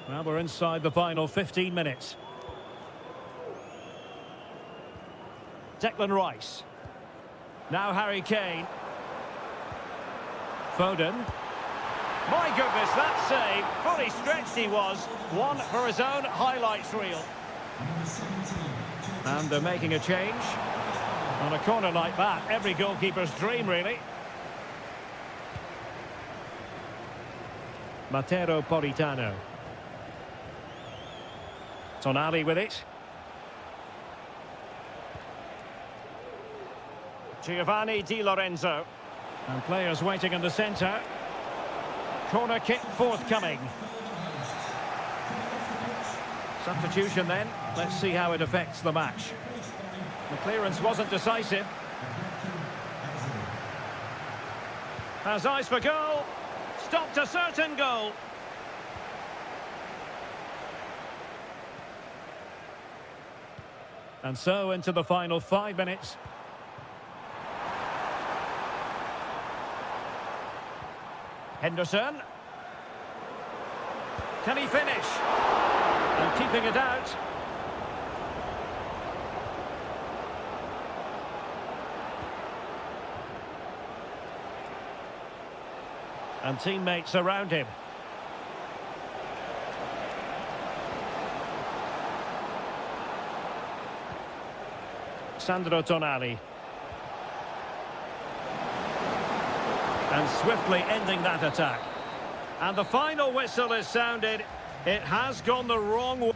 Well, we're inside the final 15 minutes. Declan Rice. Now Harry Kane. Foden. My goodness, that save. Fully stretched he was. One for his own highlights reel. And they're making a change. On a corner like that, every goalkeeper's dream, really. Matteo Politano. Tonali with it. Giovanni Di Lorenzo. And players waiting in the centre. Corner kick forthcoming. Substitution then. Let's see how it affects the match. The clearance wasn't decisive. Has eyes for goal. Stopped a certain goal. And so into the final 5 minutes. Henderson. Can he finish? And keeping it out. And teammates around him. Sandro Tonali. And swiftly ending that attack. And the final whistle is sounded. It has gone the wrong way.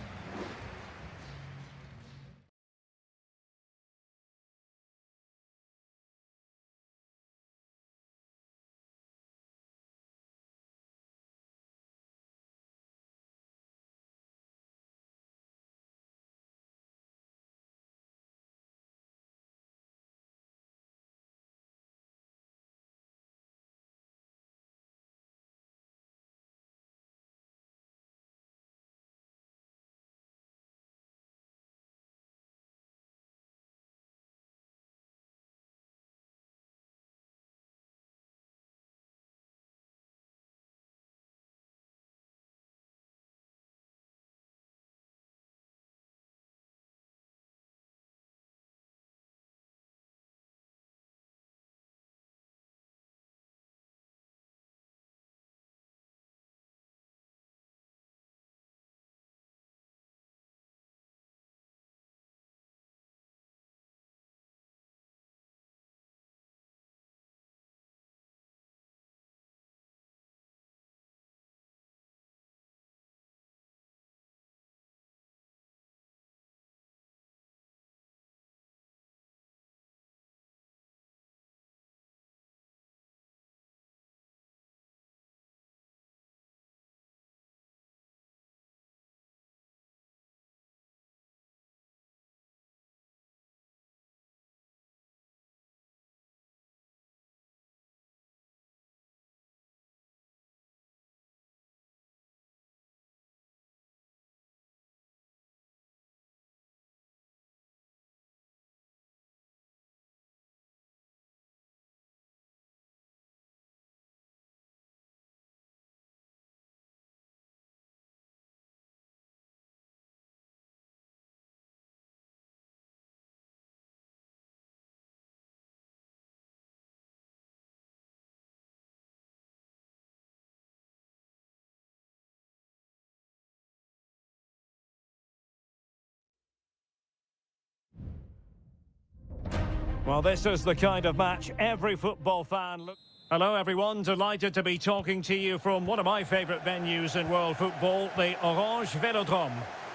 Well, this is the kind of match every football fan look. Hello, everyone. Delighted to be talking to you from one of my favourite venues in world football, the Orange Velodrome.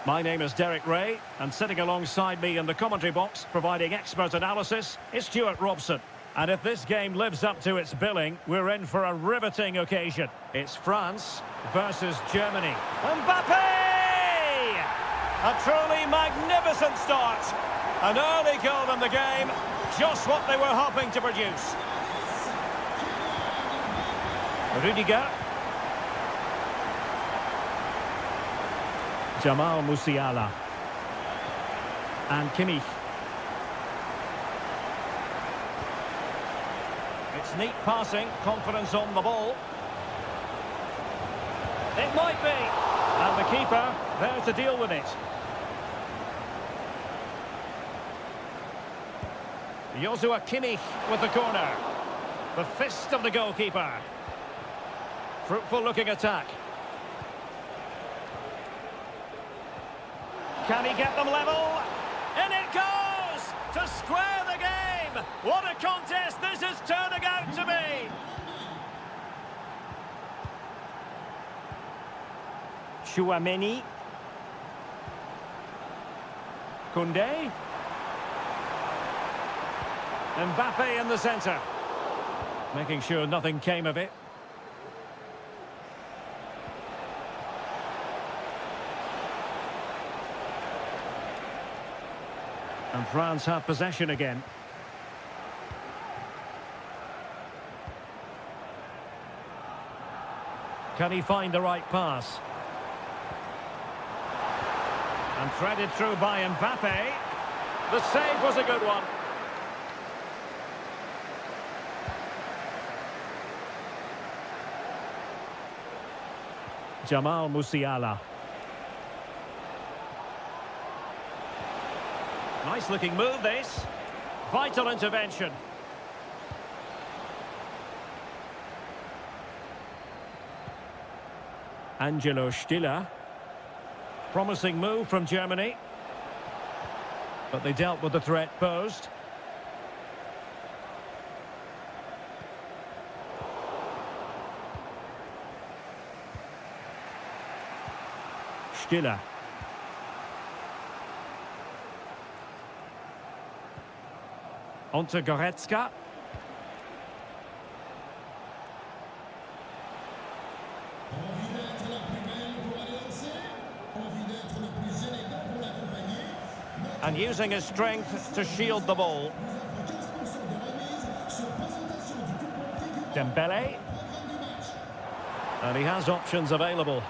My name is Derek Ray, and sitting alongside me in the commentary box, providing expert analysis, is Stuart Robson. And if this game lives up to its billing, we're in for a riveting occasion. It's France versus Germany. Mbappe! A truly magnificent start. An early goal in the game, just what they were hoping to produce. Rudiger. Jamal Musiala. And Kimmich. It's neat passing, confidence on the ball. It might be. And the keeper there to deal with it. Joshua Kimmich with the corner. The fist of the goalkeeper. Fruitful looking attack. Can he get them level? In it goes! To square the game! What a contest this is turning out to be! Chouameni. Koundé. Mbappe in the centre. Making sure nothing came of it. And France have possession again. Can he find the right pass? And threaded through by Mbappe. The save was a good one. Jamal Musiala. Nice looking move this. Vital intervention. Angelo Stiller. Promising move from Germany. But they dealt with the threat posed. Stiller. On to Goretzka. And using his strength to shield the ball. Dembele. And he has options available.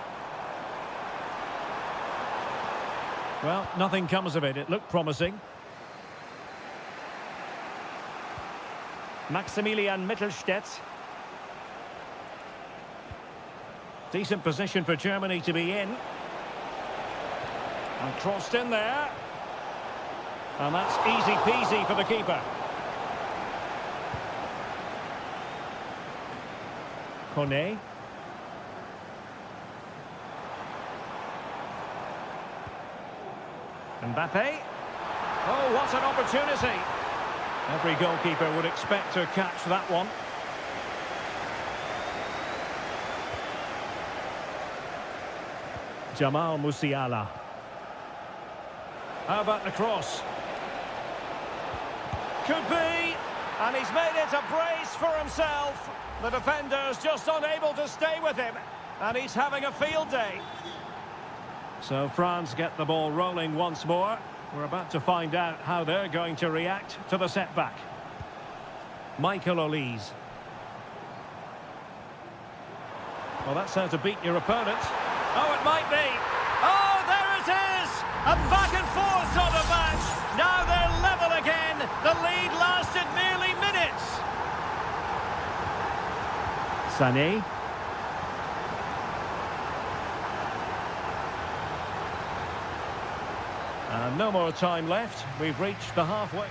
Well, nothing comes of it. It looked promising. Maximilian Mittelstädt. Decent position for Germany to be in. And crossed in there. And that's easy peasy for the keeper. Koné. Mbappe. Oh, what an opportunity. Every goalkeeper would expect to catch that one. Jamal Musiala. How about the cross? Could be. And he's made it a brace for himself. The defender's just unable to stay with him. And he's having a field day. So France get the ball rolling once more. We're about to find out how they're going to react to the setback. Michael Olise. Well, that's how to beat your opponent. Oh, it might be. Oh, there it is! A back and forth sort of match. Now they're level again. The lead lasted merely minutes. Sané. No more time left. We've reached the halfway.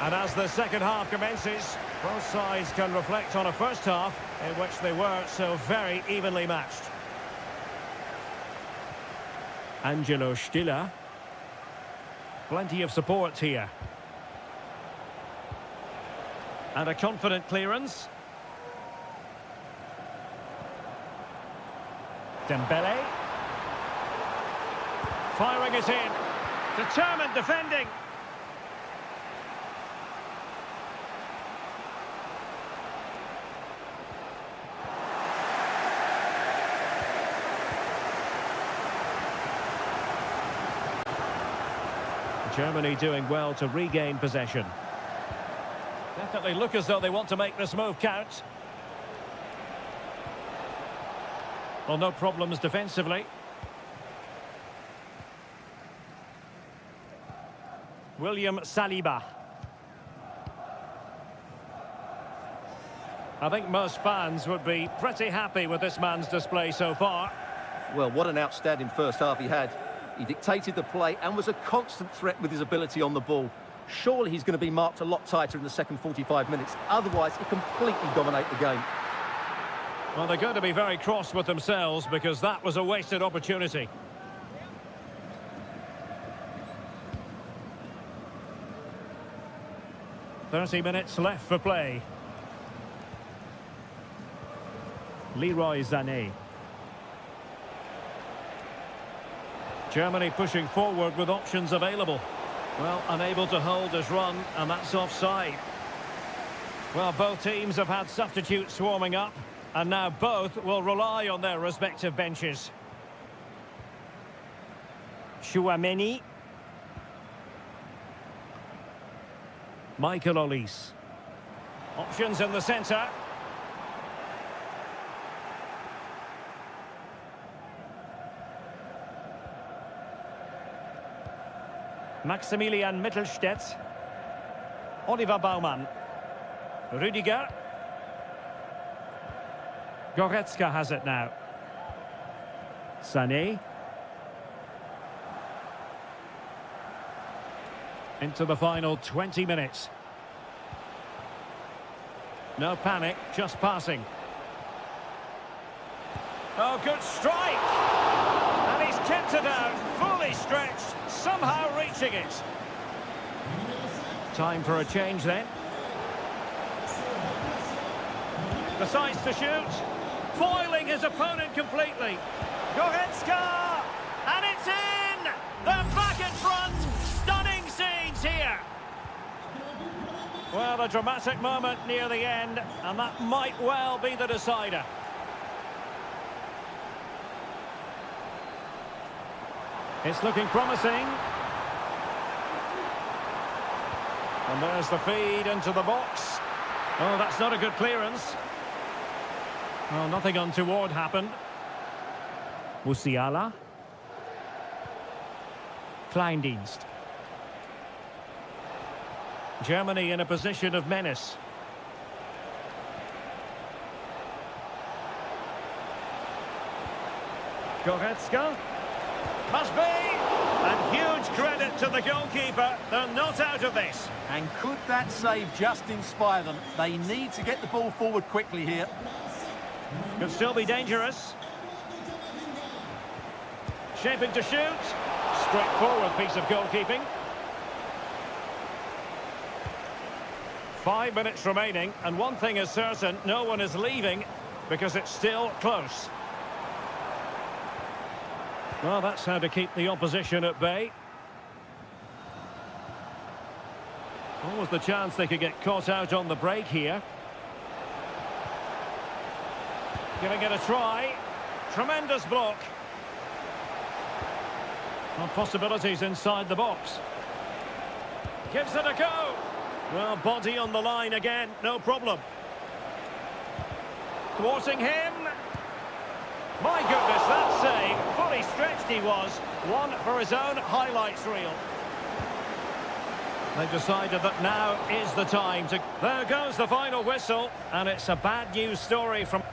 And as the second half commences, both sides can reflect on a first half in which they were so very evenly matched. Angelo Stiller. Plenty of support here. And a confident clearance. Dembele. Firing it in. Determined defending. Germany doing well to regain possession. Definitely look as though they want to make this move count. Well, no problems defensively. William Saliba. I think most fans would be pretty happy with this man's display so far. Well, what an outstanding first half he had. He dictated the play and was a constant threat with his ability on the ball. Surely he's going to be marked a lot tighter in the second 45 minutes. Otherwise, he completely dominate the game. Well, they're going to be very cross with themselves because that was a wasted opportunity. "30 minutes left for play. Leroy Sané. Germany pushing forward with options available. Well, unable to hold his run, and that's offside. Well, both teams have had substitutes warming up, and now both will rely on their respective benches. Chouameni. Michael Olise. Options in the centre. Maximilian Mittelstädt. Oliver Baumann. Rüdiger. Goretzka has it now. Sané. Into the final 20 minutes. No panic, just passing. Oh, good strike! And he's kept it out, fully stretched, somehow reaching it. Time for a change then. Decides to shoot. Foiling his opponent completely. Goretzka! And it's in! They're back in front! Stunning scenes here! Well, a dramatic moment near the end, and that might well be the decider. It's looking promising. And there's the feed into the box. Oh, that's not a good clearance. Well, nothing untoward happened. Musiala. Kleindienst. Germany in a position of menace. Goretzka. Must be! And huge credit to the goalkeeper. They're not out of this. And could that save just inspire them? They need to get the ball forward quickly here. Could still be dangerous. Shaping to shoot. Straightforward piece of goalkeeping. 5 minutes remaining, and one thing is certain, no one is leaving because it's still close. Well, that's how to keep the opposition at bay. What was the chance they could get caught out on the break here? Giving it a try. Tremendous block. Well, possibilities inside the box. Gives it a go. Well, body on the line again, no problem. Thwarting him. My goodness, that save. Fully stretched he was. One for his own highlights reel. They've decided that now is the time to... There goes the final whistle, and it's a bad news story from...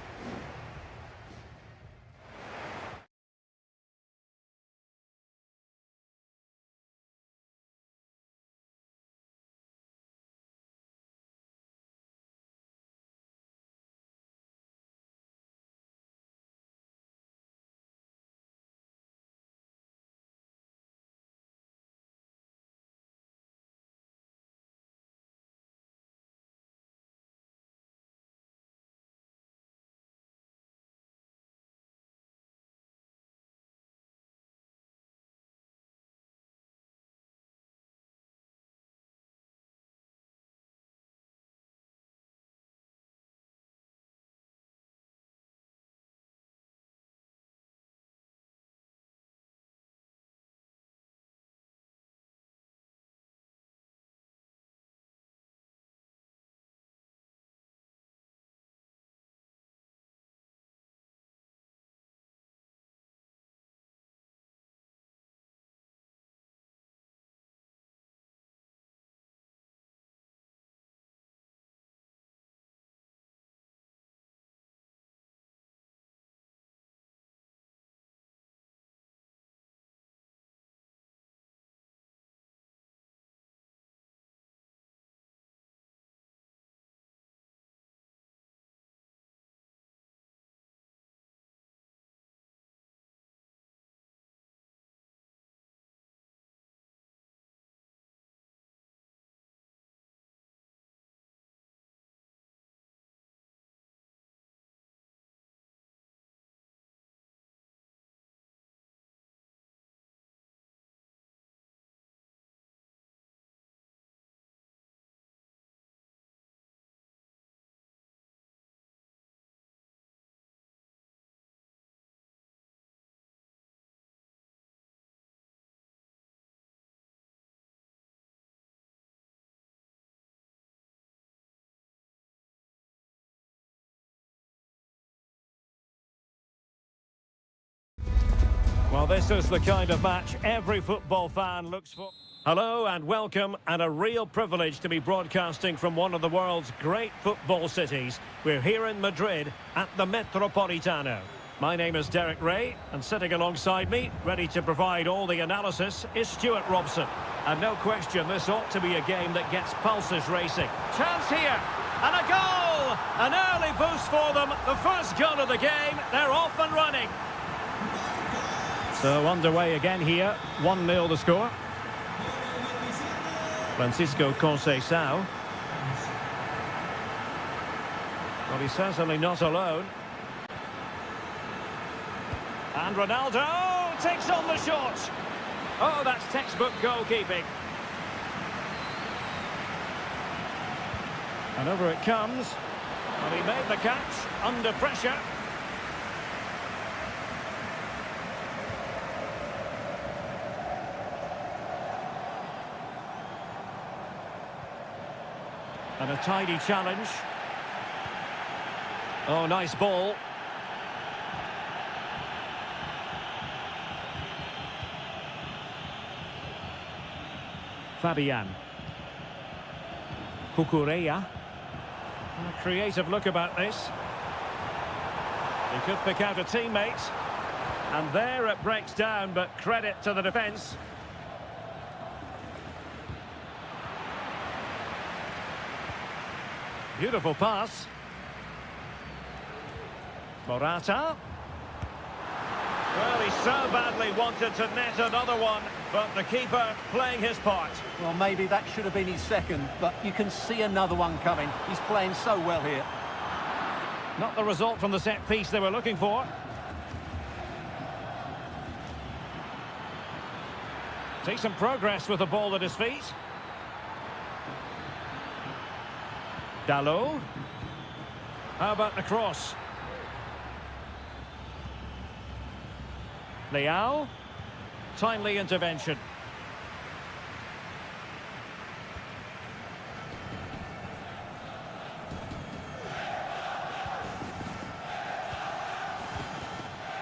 Well, this is the kind of match every football fan looks for. Hello and welcome, and a real privilege to be broadcasting from one of the world's great football cities. We're here in Madrid at the Metropolitano. My name is Derek Ray, and sitting alongside me, ready to provide all the analysis, is Stuart Robson. And no question, this ought to be a game that gets pulses racing. Chance here, and a goal! An early boost for them, the first goal of the game, they're off and running. So underway again here, 1-0 the score. Francisco Conceição. Well, he's certainly not alone. And Ronaldo takes on the shot. Oh, that's textbook goalkeeping. And over it comes. And he made the catch under pressure. And a tidy challenge. Oh, nice ball. Fabian. Cucurella. A creative look about this. He could pick out a teammate. And there it breaks down, but credit to the defence. Beautiful pass. Morata. Well, he so badly wanted to net another one, but the keeper playing his part. Well, maybe that should have been his second, but you can see another one coming. He's playing so well here. Not the result from the set piece they were looking for. See some progress with the ball at his feet. Dalot. How about the cross? Leao. Timely intervention.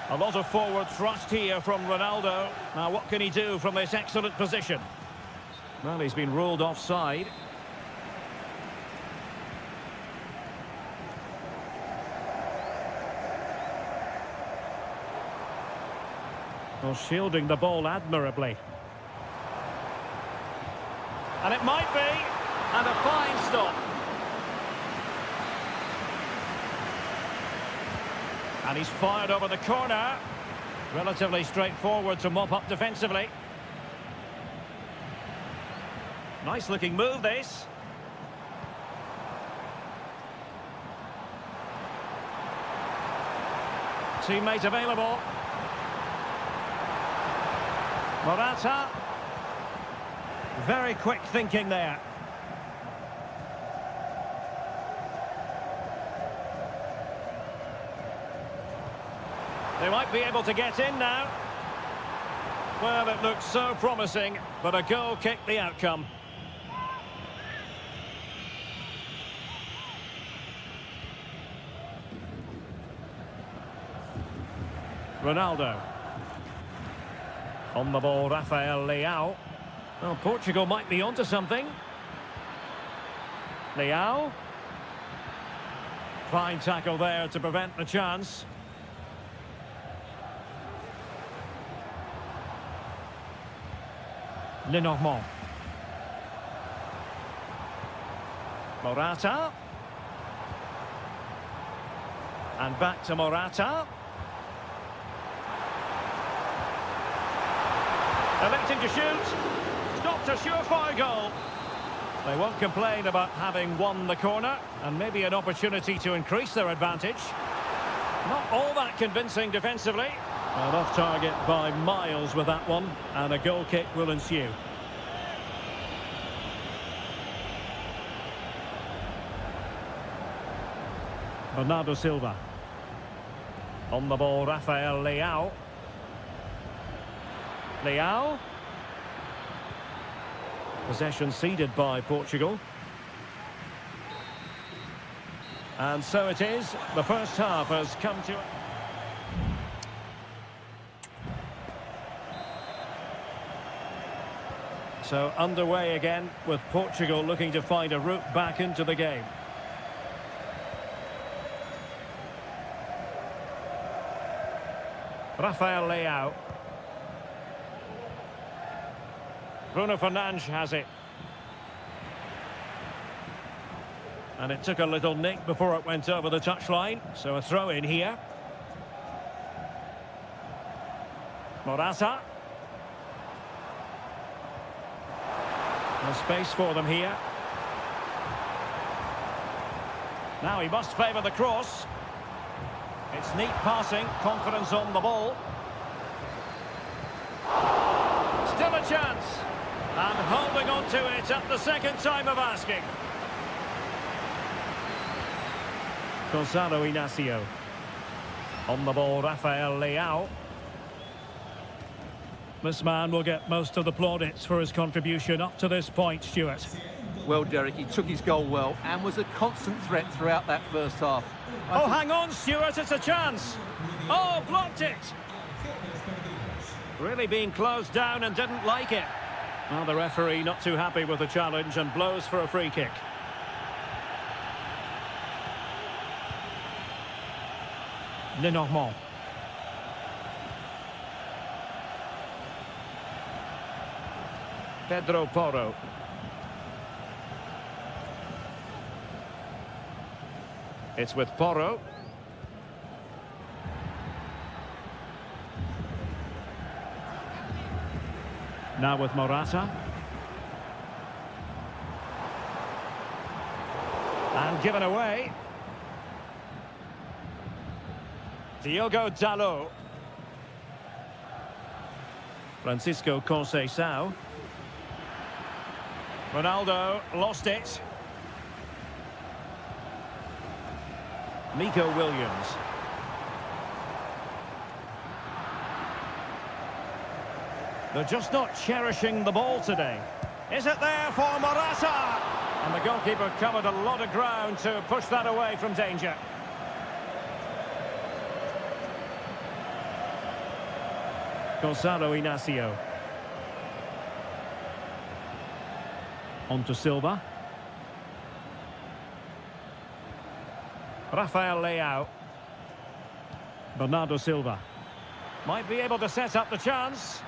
A lot of forward thrust here from Ronaldo. Now, what can he do from this excellent position? Well, he's been ruled offside. Well, shielding the ball admirably. And it might be. And a fine stop. And he's fired over the corner. Relatively straightforward to mop up defensively. Nice looking move, this. Teammate available. Morata. Very quick thinking there. They might be able to get in now. Well, it looked so promising, but a goal kicked the outcome. Ronaldo. On the ball, Rafael Leao. Well, Portugal might be onto something. Leao. Fine tackle there to prevent the chance. Lenormand. Morata. And back to Morata. Electing to shoot. Stopped a surefire goal. They won't complain about having won the corner, and maybe an opportunity to increase their advantage. Not all that convincing defensively. And off target by miles with that one, and a goal kick will ensue. Bernardo Silva. On the ball, Rafael Leao. Leao. Possession ceded by Portugal. And so it is. The first half has come to... So underway again with Portugal looking to find a route back into the game. Rafael Leao. Bruno Fernandes has it. And it took a little nick before it went over the touchline. So a throw in here. Morata. No space for them here. Now he must favour the cross. It's neat passing, confidence on the ball. Still a chance. And holding on to it at the second time of asking. Gonzalo Inacio. On the ball, Rafael Leao. This man will get most of the plaudits for his contribution up to this point, Stuart. Well, Derek, he took his goal well and was a constant threat throughout that first half. Oh, hang on, Stuart, it's a chance. Oh, blocked it. Really being closed down and didn't like it. Well, the referee not too happy with the challenge and blows for a free kick. Lenormand. Pedro Porro. It's with Porro. Now with Morata. And given away. Diogo Dalot. Francisco Conceição. Ronaldo lost it. Nico Williams. They're just not cherishing the ball today. Is it there for Morata? And the goalkeeper covered a lot of ground to push that away from danger. Gonzalo Inacio. On to Silva. Rafael Leao. Bernardo Silva. Might be able to set up the chance.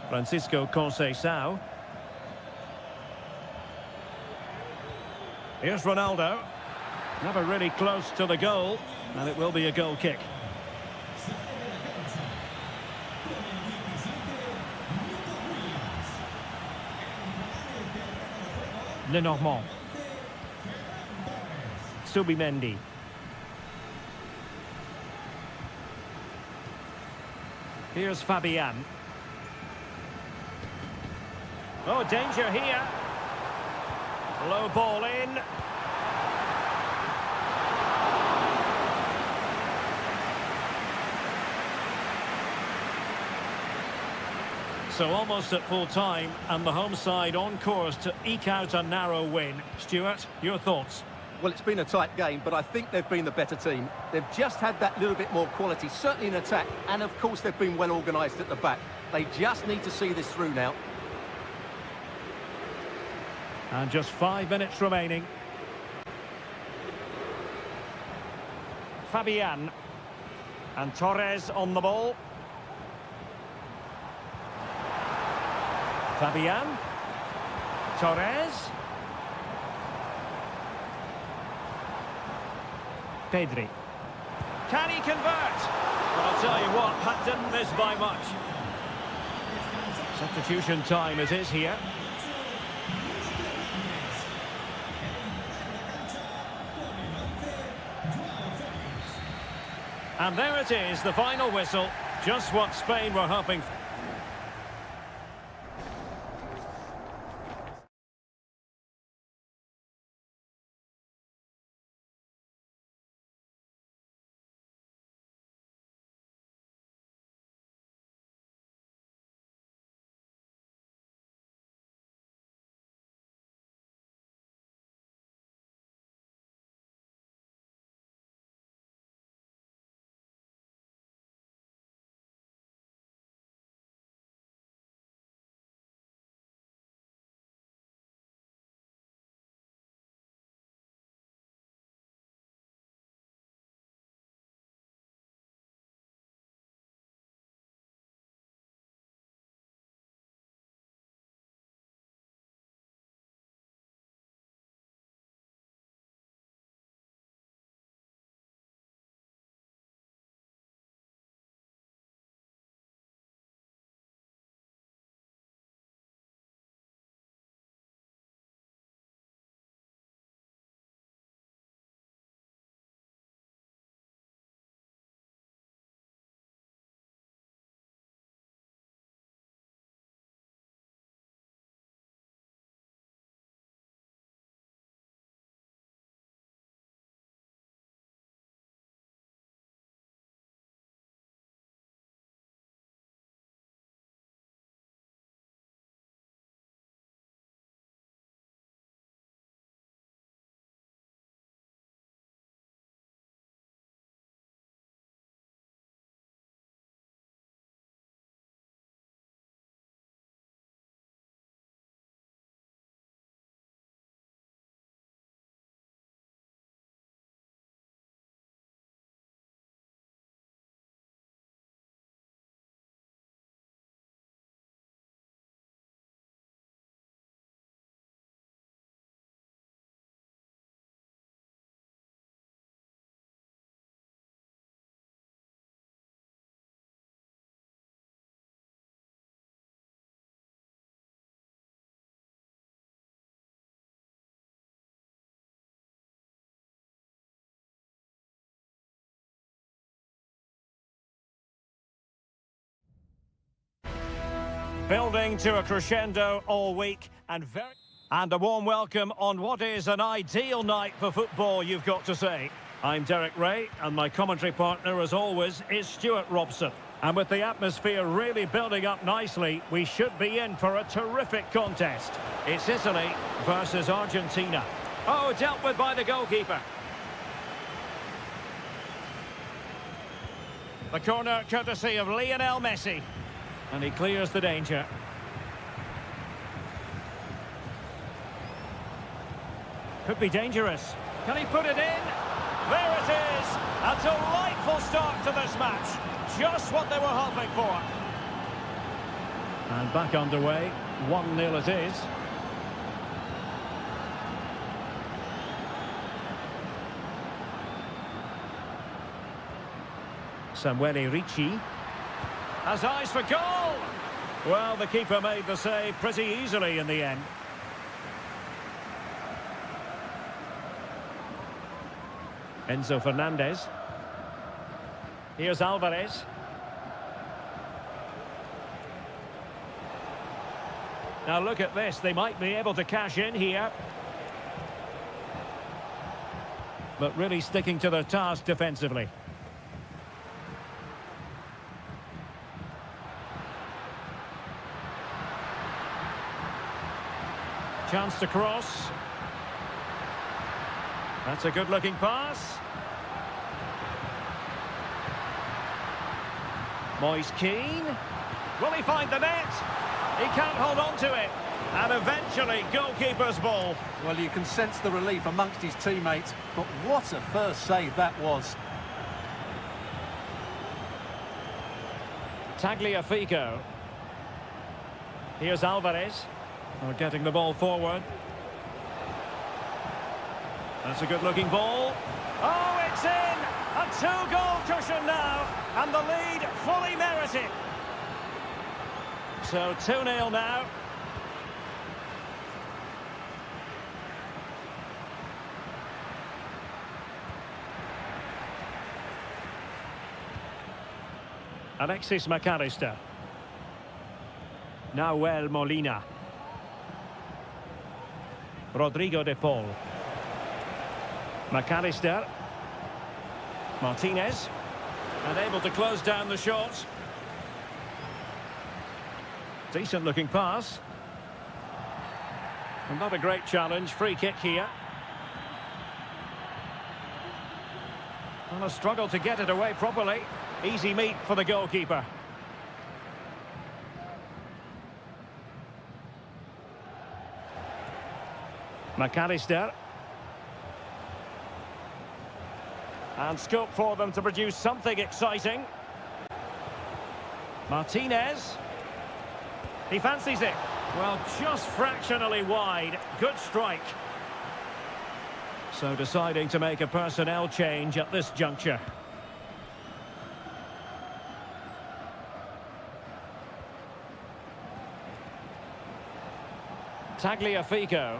Francisco Conceição. Here's Ronaldo. Never really close to the goal. And it will be a goal kick. Lenormand. Subimendi. Here's Fabian. Oh, danger here. Low ball in. So almost at full time, and the home side on course to eke out a narrow win. Stuart, your thoughts? Well, it's been a tight game, but I think they've been the better team. They've just had that little bit more quality, certainly in attack, and of course they've been well organised at the back. They just need to see this through now. And just 5 minutes remaining. Fabian. And Torres on the ball. Fabian. Torres. Pedri. Can he convert? Well, I'll tell you what, that didn't miss by much. Substitution time it is here. And there it is, the final whistle. Just what Spain were hoping for. Building to a crescendo all week and a warm welcome on what is an ideal night for football, you've got to say. I'm Derek Ray, and my commentary partner, as always, is Stuart Robson. And with the atmosphere really building up nicely, we should be in for a terrific contest. It's Italy versus Argentina. Oh, dealt with by the goalkeeper. The corner courtesy of Lionel Messi. And he clears the danger. Could be dangerous. Can he put it in? There it is! A delightful start to this match. Just what they were hoping for. And back underway. 1-0 it is. Samuele Ricci has eyes for goal. Well, the keeper made the save pretty easily in the end. Enzo Fernandez. Here's Alvarez. Now look at this. They might be able to cash in here. But really sticking to their task defensively. Chance to cross. That's a good-looking pass. Moise Keane. Will he find the net? He can't hold on to it. And eventually, goalkeeper's ball. Well, you can sense the relief amongst his teammates, but what a first save that was. Tagliafico. Here's Alvarez. They're getting the ball forward. That's a good-looking ball. Oh, it's in! A two-goal cushion now, and the lead fully merited. So 2-0 now. Alexis McAllister. Nahuel Molina. Rodrigo de Paul. McAllister. Martinez. And able to close down the shot. Decent looking pass. And not a great challenge. Free kick here. Well, a struggle to get it away properly. Easy meat for the goalkeeper. McAllister. And scope for them to produce something exciting. Martinez. He fancies it. Well, just fractionally wide. Good strike. So deciding to make a personnel change at this juncture. Tagliafico.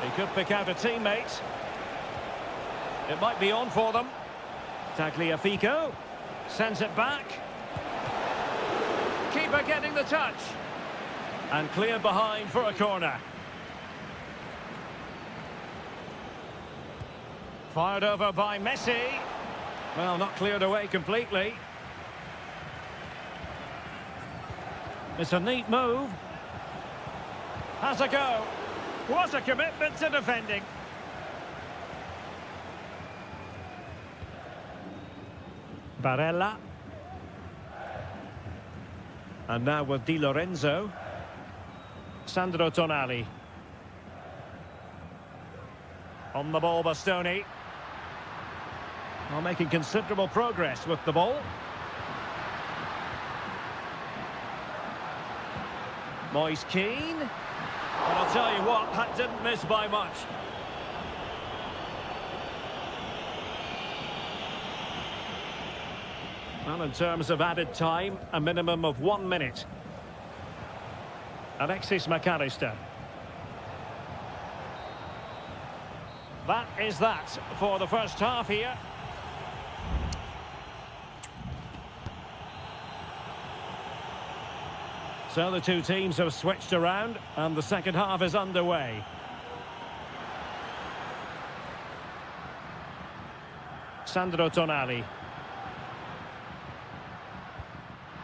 He could pick out a teammate. It might be on for them. Tagliafico sends it back. Keeper getting the touch. And cleared behind for a corner. Fired over by Messi. Well, not cleared away completely. It's a neat move. Has a go. What a commitment to defending. Barella. And now with Di Lorenzo. Sandro Tonali. On the ball, Bastoni. Well, making considerable progress with the ball. Moise Keane. And I'll tell you what, that didn't miss by much. Well, in terms of added time, a minimum of 1 minute. Alexis McAllister. That is that for the first half here. So the two teams have switched around and the second half is underway. Sandro Tonali.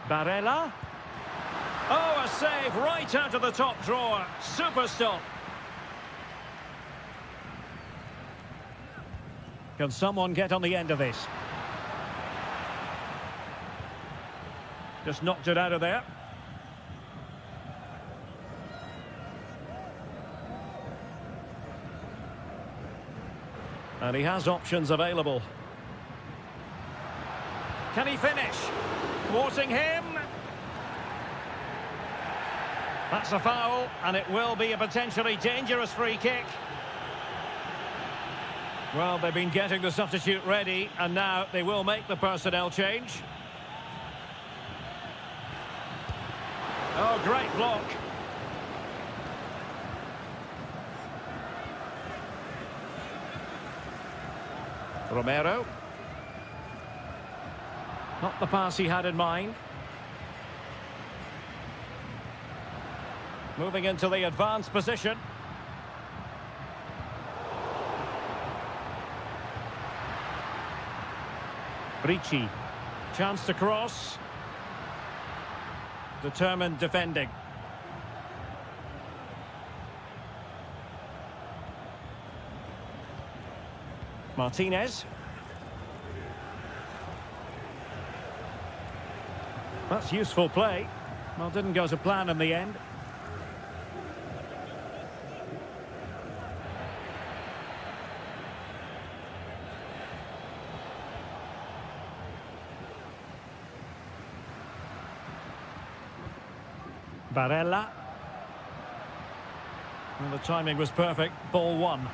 Barella. Oh, a save right out of the top drawer. Super stop. Can someone get on the end of this? Just knocked it out of there. And he has options available. Can he finish? Thwarting him. That's a foul, and it will be a potentially dangerous free kick. Well, they've been getting the substitute ready, and now they will make the personnel change. Oh, great block. Romero. Not the pass he had in mind. Moving into the advanced position. Ricci. Chance to cross. Determined defending. Martinez. That's useful play. Well, didn't go to plan in the end. Barella. Well, the timing was perfect. Ball one.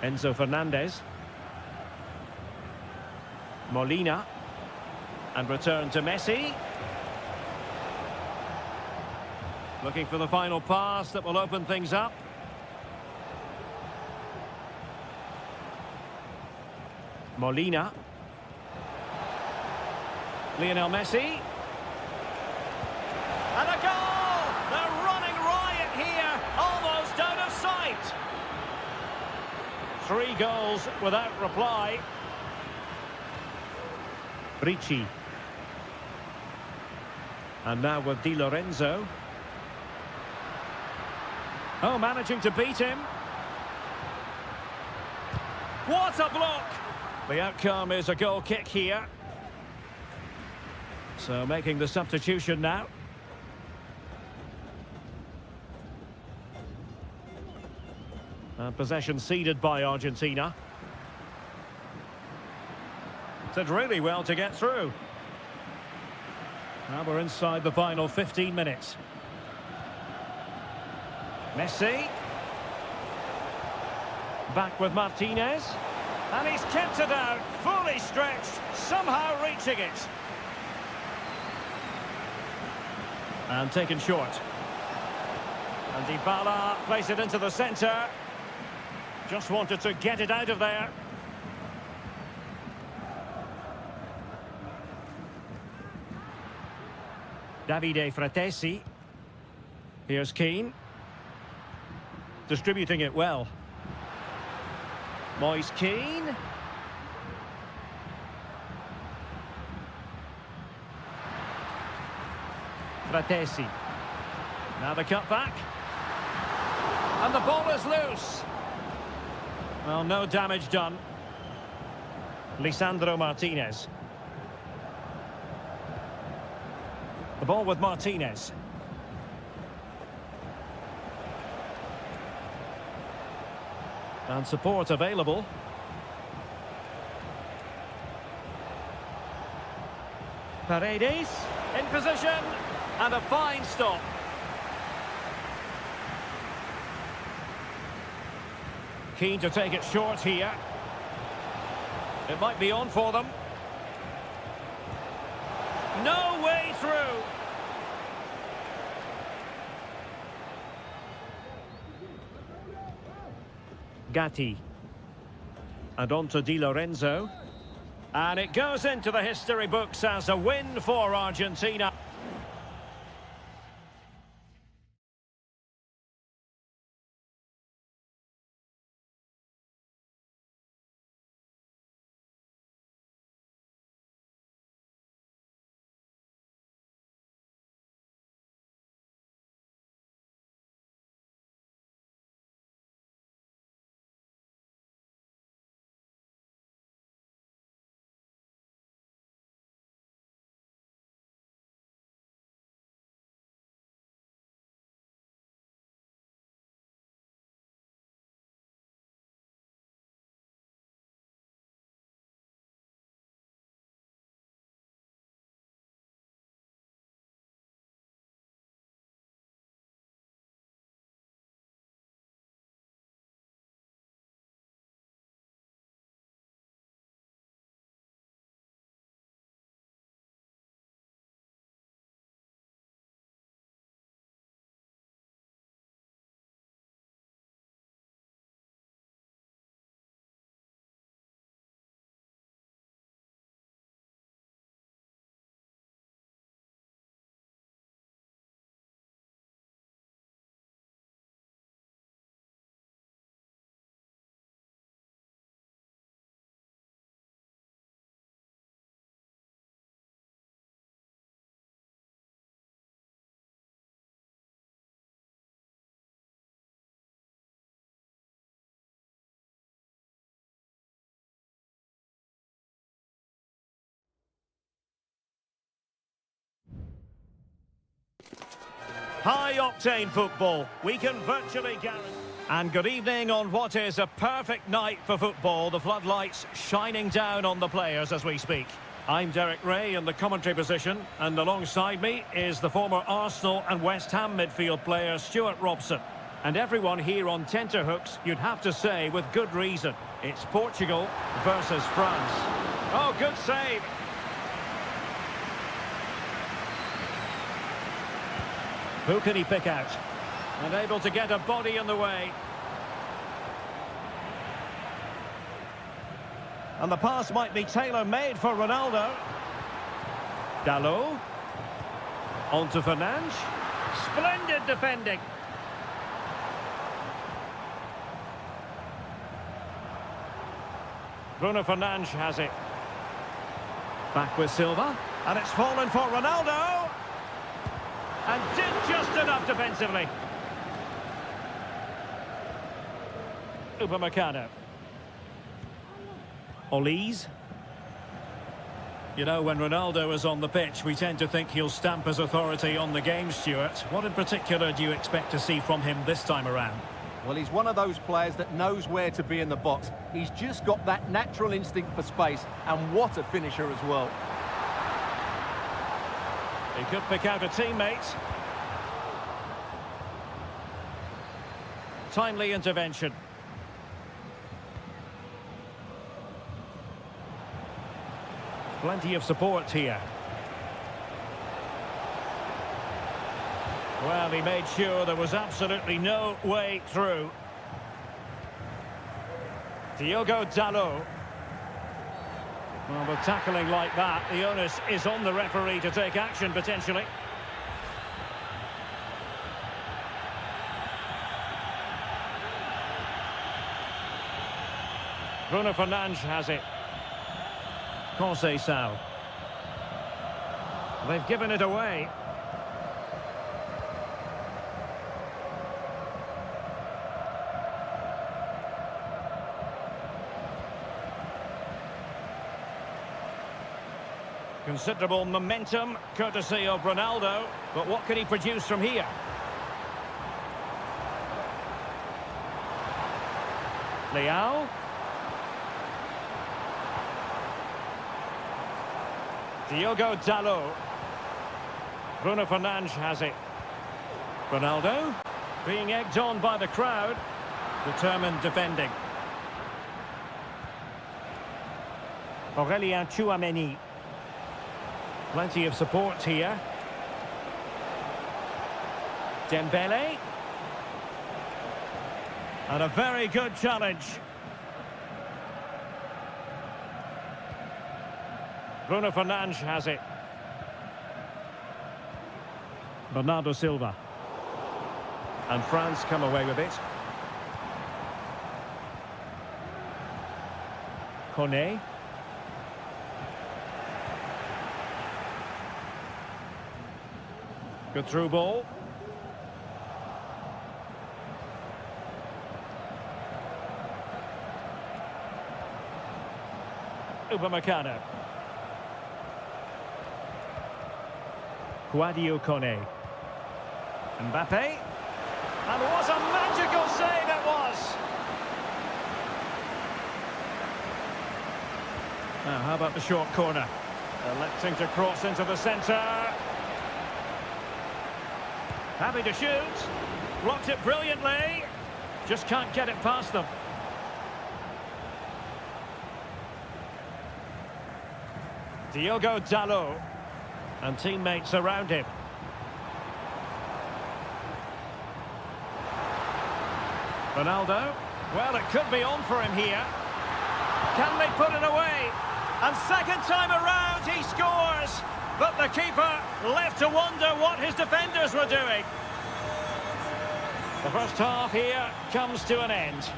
Enzo Fernandez. Molina. And return to Messi. Looking for the final pass that will open things up. Molina. Lionel Messi. And a goal! They're running riot here, almost out of sight. 3 goals without reply. Ricci. And now with Di Lorenzo. Oh, managing to beat him. What a block! The outcome is a goal kick here. So making the substitution now. And possession ceded by Argentina. Did really well to get through. Now we're inside the final 15 minutes. Messi. Back with Martinez. And he's kept it out, fully stretched, somehow reaching it. And taken short. And Dybala plays it into the centre. Just wanted to get it out of there. Davide Fratesi. Here's Keane. Distributing it well. Moise Keane. Fratesi. Now the cut back. And the ball is loose. Well, no damage done. Lisandro Martinez. The ball with Martinez. And support available. Paredes in position. And a fine stop. Keen to take it short here. It might be on for them. No way through. Gatti. And on to Di Lorenzo. And it goes into the history books as a win for Argentina. High-octane football. We can virtually guarantee... And good evening on what is a perfect night for football. The floodlights shining down on the players as we speak. I'm Derek Ray in the commentary position, and alongside me is the former Arsenal and West Ham midfield player Stuart Robson. And everyone here on tenterhooks, you'd have to say with good reason. It's Portugal versus France. Oh, good save. Who can he pick out? Unable to get a body in the way. And the pass might be tailor-made for Ronaldo. Dalot. On to Fernandes. Splendid defending. Bruno Fernandes has it. Back with Silva. And it's fallen for Ronaldo. And did just enough defensively. Upamecano. Olise. You know, when Ronaldo is on the pitch, we tend to think he'll stamp his authority on the game, Stuart. What in particular do you expect to see from him this time around? Well, he's one of those players that knows where to be in the box. He's just got that natural instinct for space, and what a finisher as well. He could pick out a teammate. Timely intervention. Plenty of support here. Well, he made sure there was absolutely no way through. Diogo Dalot. Well, with tackling like that, the onus is on the referee to take action, potentially. Bruno Fernandes has it. Conceição. They've given it away. Considerable momentum, courtesy of Ronaldo. But what can he produce from here? Leao. Diogo Dalot. Bruno Fernandes has it. Ronaldo. Being egged on by the crowd. Determined defending. Aurélien Tchouameni. Plenty of support here. Dembele. And a very good challenge. Bruno Fernandes has it. Bernardo Silva. And France come away with it. Kone. Good through ball. Upamecano. Guadio Kone. Mbappe. And what a magical save it was! Now, how about the short corner? Electing to cross into the centre. Happy to shoot. Blocked it brilliantly. Just can't get it past them. Diogo Dalot. And teammates around him. Ronaldo. Well, it could be on for him here. Can they put it away? And second time around, he scores. But the keeper left to wonder what his defenders were doing. The first half here comes to an end.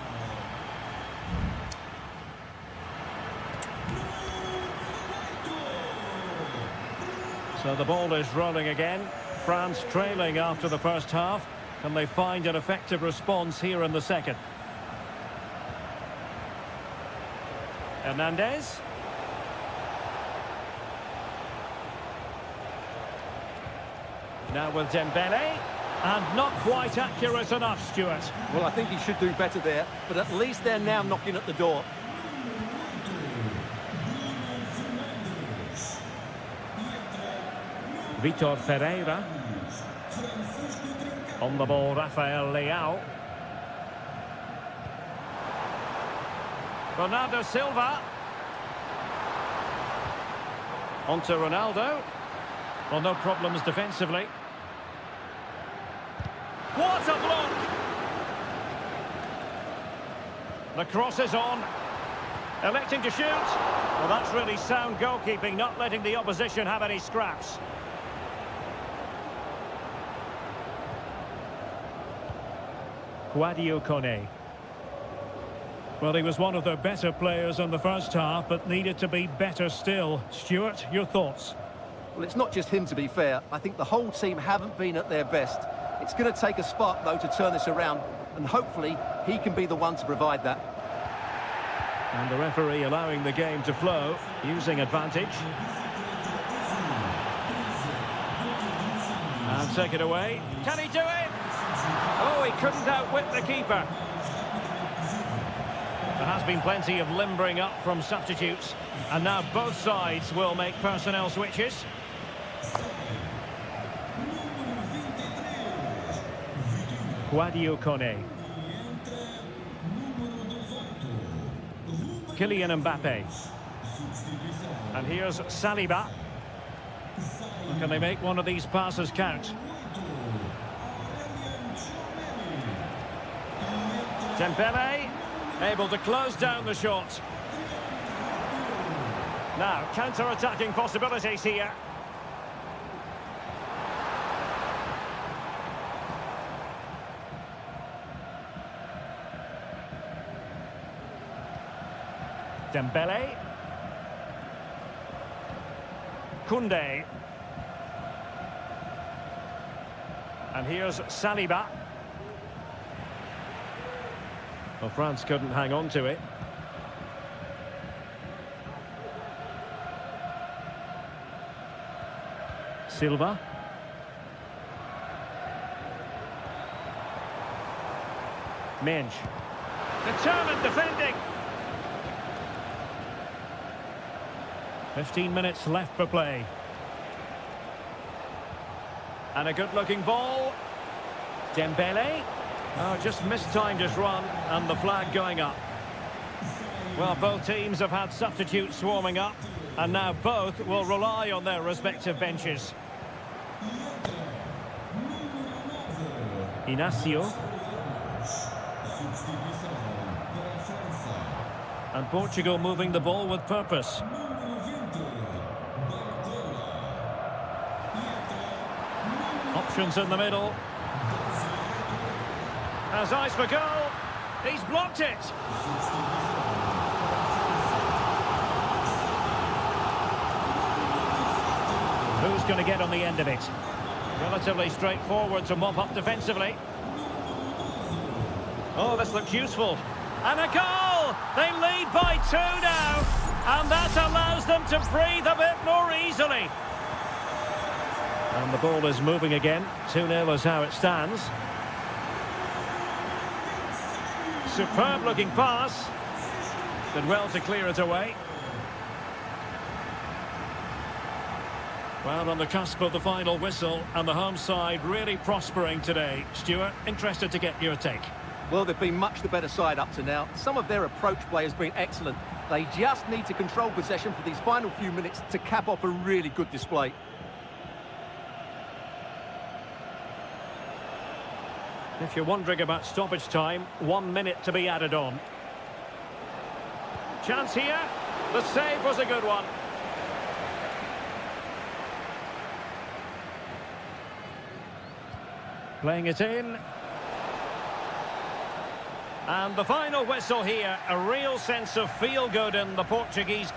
So the ball is rolling again. France trailing after the first half. Can they find an effective response here in the second? Hernandez. Now with Dembele. And not quite accurate enough, Stuart. Well, I think he should do better there, but at least they're now knocking at the door. Vitor Ferreira. On the ball, Rafael Leao. Bernardo Silva. On to Ronaldo. Well, no problems defensively. What a block! The cross is on. Electing to shoot. Well, that's really sound goalkeeping, not letting the opposition have any scraps. Guadio Kone. Well, he was one of their better players in the first half, but needed to be better still. Stuart, your thoughts? Well, it's not just him, to be fair. I think the whole team haven't been at their best. It's going to take a spark, though, to turn this around, and hopefully he can be the one to provide that. And the referee allowing the game to flow, using advantage. And take it away. Can he do it? Oh, he couldn't outwit the keeper. There has been plenty of limbering up from substitutes, and now both sides will make personnel switches. Guadio Kone. Kylian Mbappe. And here's Saliba. Can they make one of these passes count? Dembele, able to close down the shot. Now, counter-attacking possibilities here. Dembele. Koundé. And here's Saliba. Well, France couldn't hang on to it. Silva. Mensch. Determined defending. 15 minutes left for play. And a good-looking ball. Dembele. Oh, just mistimed his run, and the flag going up. Well, both teams have had substitutes swarming up, and now both will rely on their respective benches. Inacio. And Portugal moving the ball with purpose. Options in the middle. Has eyes for goal. He's blocked it. Who's going to get on the end of it? Relatively straightforward to mop up defensively. Oh, this looks useful. And a goal! They lead by 2 now. And that allows them to breathe a bit more easily. And the ball is moving again. 2-0 is how it stands. Superb looking pass. Did well to clear it away. Well, on the cusp of the final whistle, and the home side really prospering today. Stuart, interested to get your take. Well, they've been much the better side up to now. Some of their approach play has been excellent. They just need to control possession for these final few minutes to cap off a really good display. If you're wondering about stoppage time, 1 minute to be added on. Chance here. The save was a good one. Playing it in. And the final whistle here. A real sense of feel-good in the Portuguese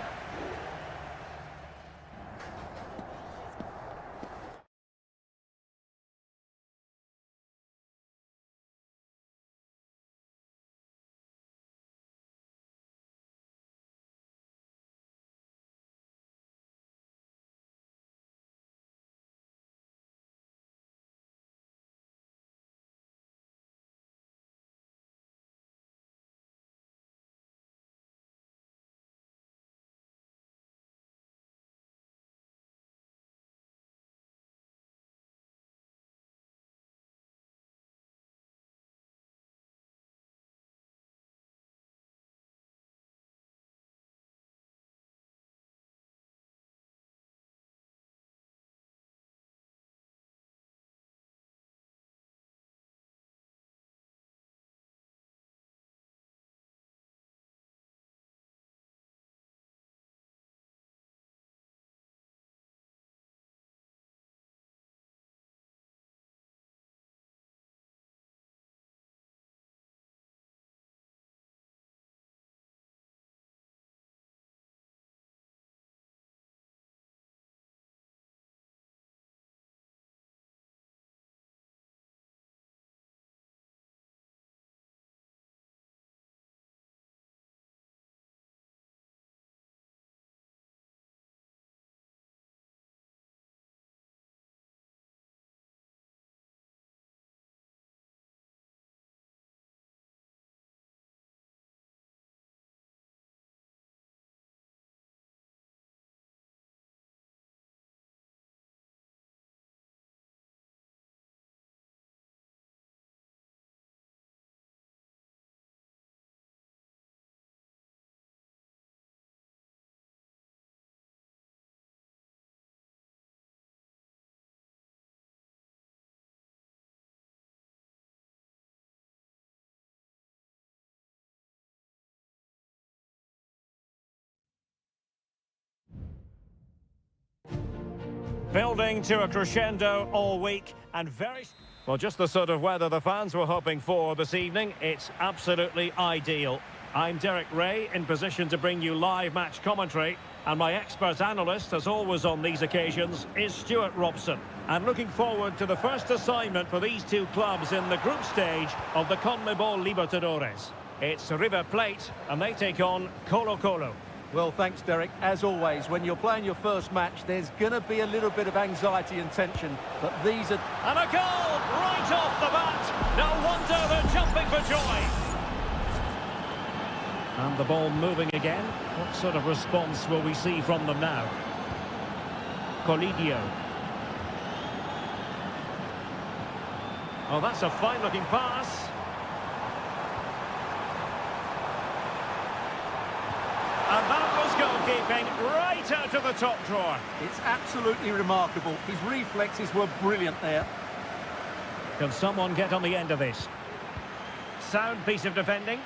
Building to a crescendo all week and very... Well, just the sort of weather the fans were hoping for this evening. It's absolutely ideal. I'm Derek Ray, in position to bring you live match commentary. And my expert analyst, as always on these occasions, is Stuart Robson. And looking forward to the first assignment for these two clubs in the group stage of the CONMEBOL Libertadores. It's River Plate, and they take on Colo-Colo. Well, thanks, Derek. As always, when you're playing your first match, there's going to be a little bit of anxiety and tension. But these are... And a goal right off the bat. No wonder they're jumping for joy. And the ball moving again. What sort of response will we see from them now? Colidio. Oh, that's a fine-looking pass. And that was goalkeeping right out of the top drawer. It's absolutely remarkable. His reflexes were brilliant there. Can someone get on the end of this? Sound piece of defending.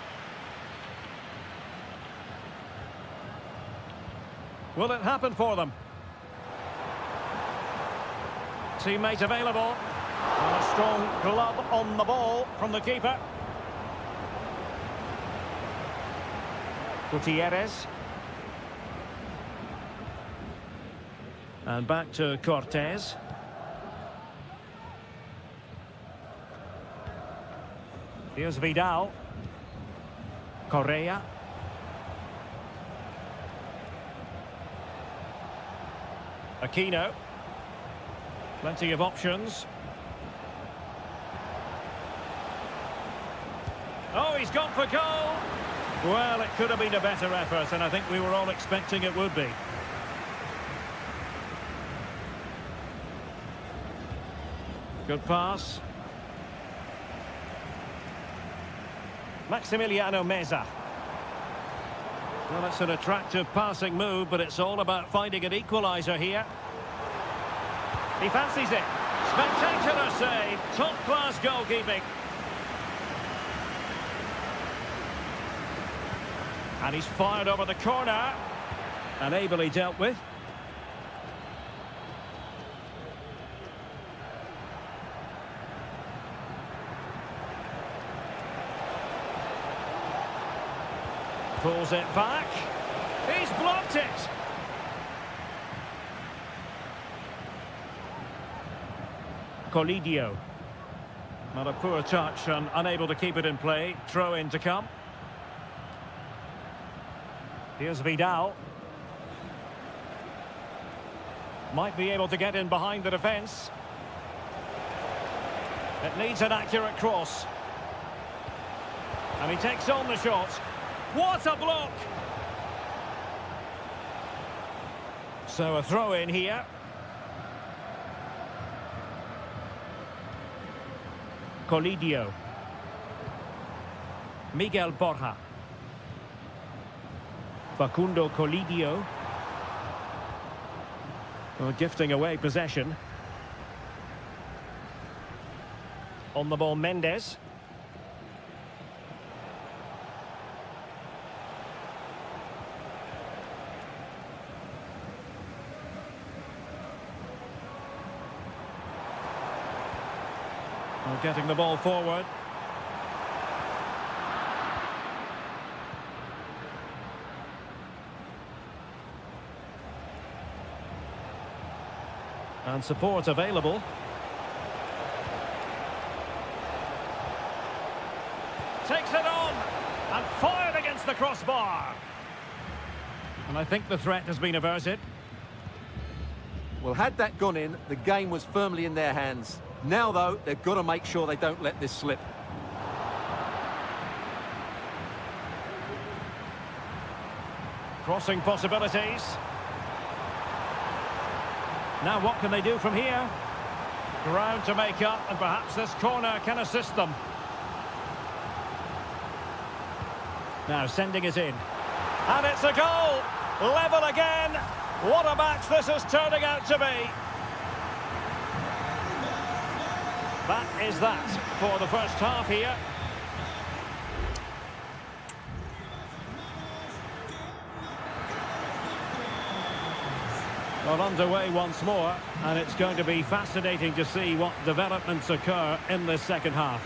Will it happen for them? Teammate available. And a strong glove on the ball from the keeper. Gutierrez. And back to Cortez. Here's Vidal. Correa. Aquino. Plenty of options. Oh, he's gone for goal. Well, it could have been a better effort, and I think we were all expecting it would be. Good pass. Maximiliano Meza. Well, it's an attractive passing move, but it's all about finding an equaliser here. He fancies it. Spectacular save. Top-class goalkeeping. And he's fired over the corner. And ably dealt with. Pulls it back. He's blocked it. Colidio. Not a poor touch and unable to keep it in play. Throw in to come. Here's Vidal. Might be able to get in behind the defence. It needs an accurate cross. And he takes on the shot. What a block! So a throw in here. Colidio. Miguel Borja. Facundo Colidio. Well, gifting away possession. On the ball, Mendes. Well, getting the ball forward. And support available. Takes it on and fired against the crossbar. And I think the threat has been averted. Well, had that gone in, the game was firmly in their hands. Now, though, they've got to make sure they don't let this slip. Crossing possibilities. Now what can they do from here? Ground to make up, and perhaps this corner can assist them. Now sending it in. And it's a goal! Level again! What a match this is turning out to be! That is that for the first half here. Well, underway once more, and it's going to be fascinating to see what developments occur in this second half.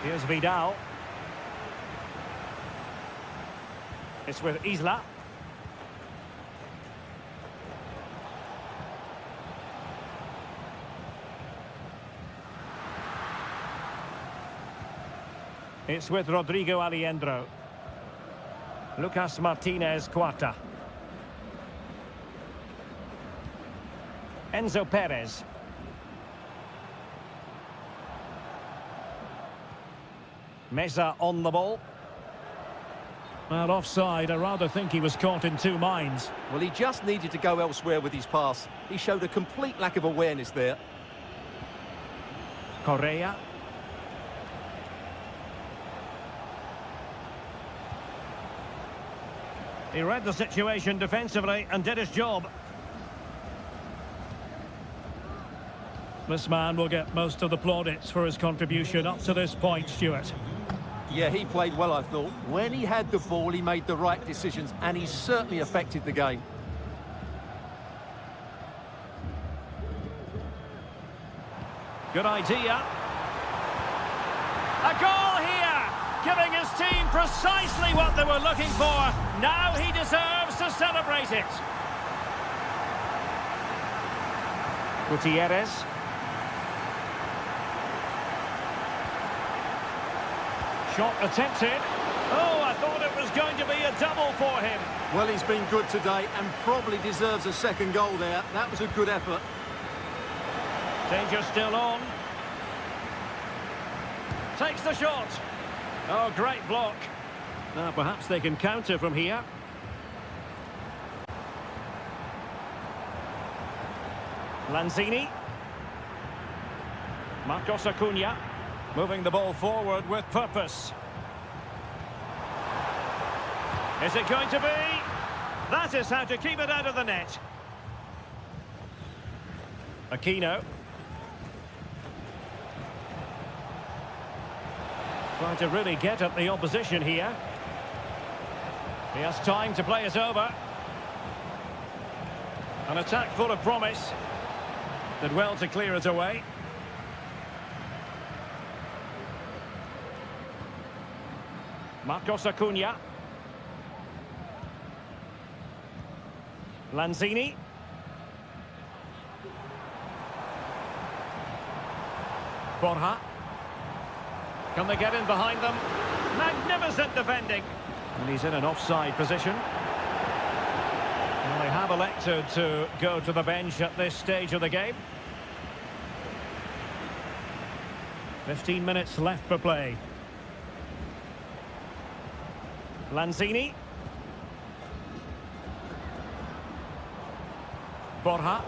Here's Vidal. It's with Isla. It's with Rodrigo Aliendro. Lucas Martinez Quarta. Enzo Perez. Meza on the ball. Well, offside. I rather think he was caught in two minds. Well, he just needed to go elsewhere with his pass. He showed a complete lack of awareness there. Correa. He read the situation defensively and did his job. This man will get most of the plaudits for his contribution up to this point, Stuart. Yeah, he played well, I thought. When he had the ball, he made the right decisions, and he certainly affected the game. Good idea. A goal here, giving his team precisely what they were looking for. Now he deserves to celebrate it. Gutierrez. Shot attempted. Oh, I thought it was going to be a double for him. Well, he's been good today and probably deserves a second goal there. That was a good effort. Danger still on. Takes the shot. Oh, great block. Now, perhaps they can counter from here. Lanzini. Marcos Acuna. Moving the ball forward with purpose. Is it going to be? That is how to keep it out of the net. Aquino. Trying to really get at the opposition here. He has time to play it over. An attack full of promise. Did well to clear it away. Marcos Acuna. Lanzini. Borja. Can they get in behind them? Magnificent defending. And he's in an offside position. And they have elected to go to the bench at this stage of the game. 15 minutes left for play. Lanzini. Borja.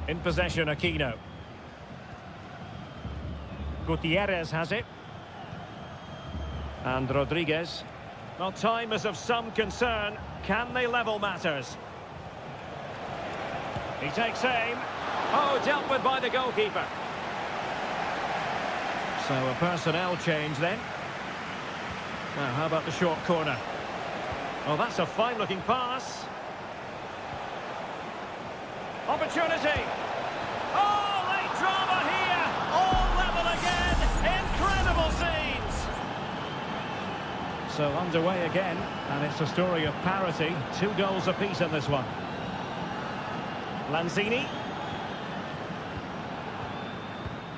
In possession, Aquino. Gutierrez has it. And Rodriguez. Well, time is of some concern. Can they level matters? He takes aim. Oh, dealt with by the goalkeeper. So a personnel change then. Now, how about the short corner? Oh, that's a fine-looking pass. Opportunity. Oh, late drama here. All level again. Incredible scenes. So underway again, and it's a story of parity. 2 goals apiece in this one. Lanzini.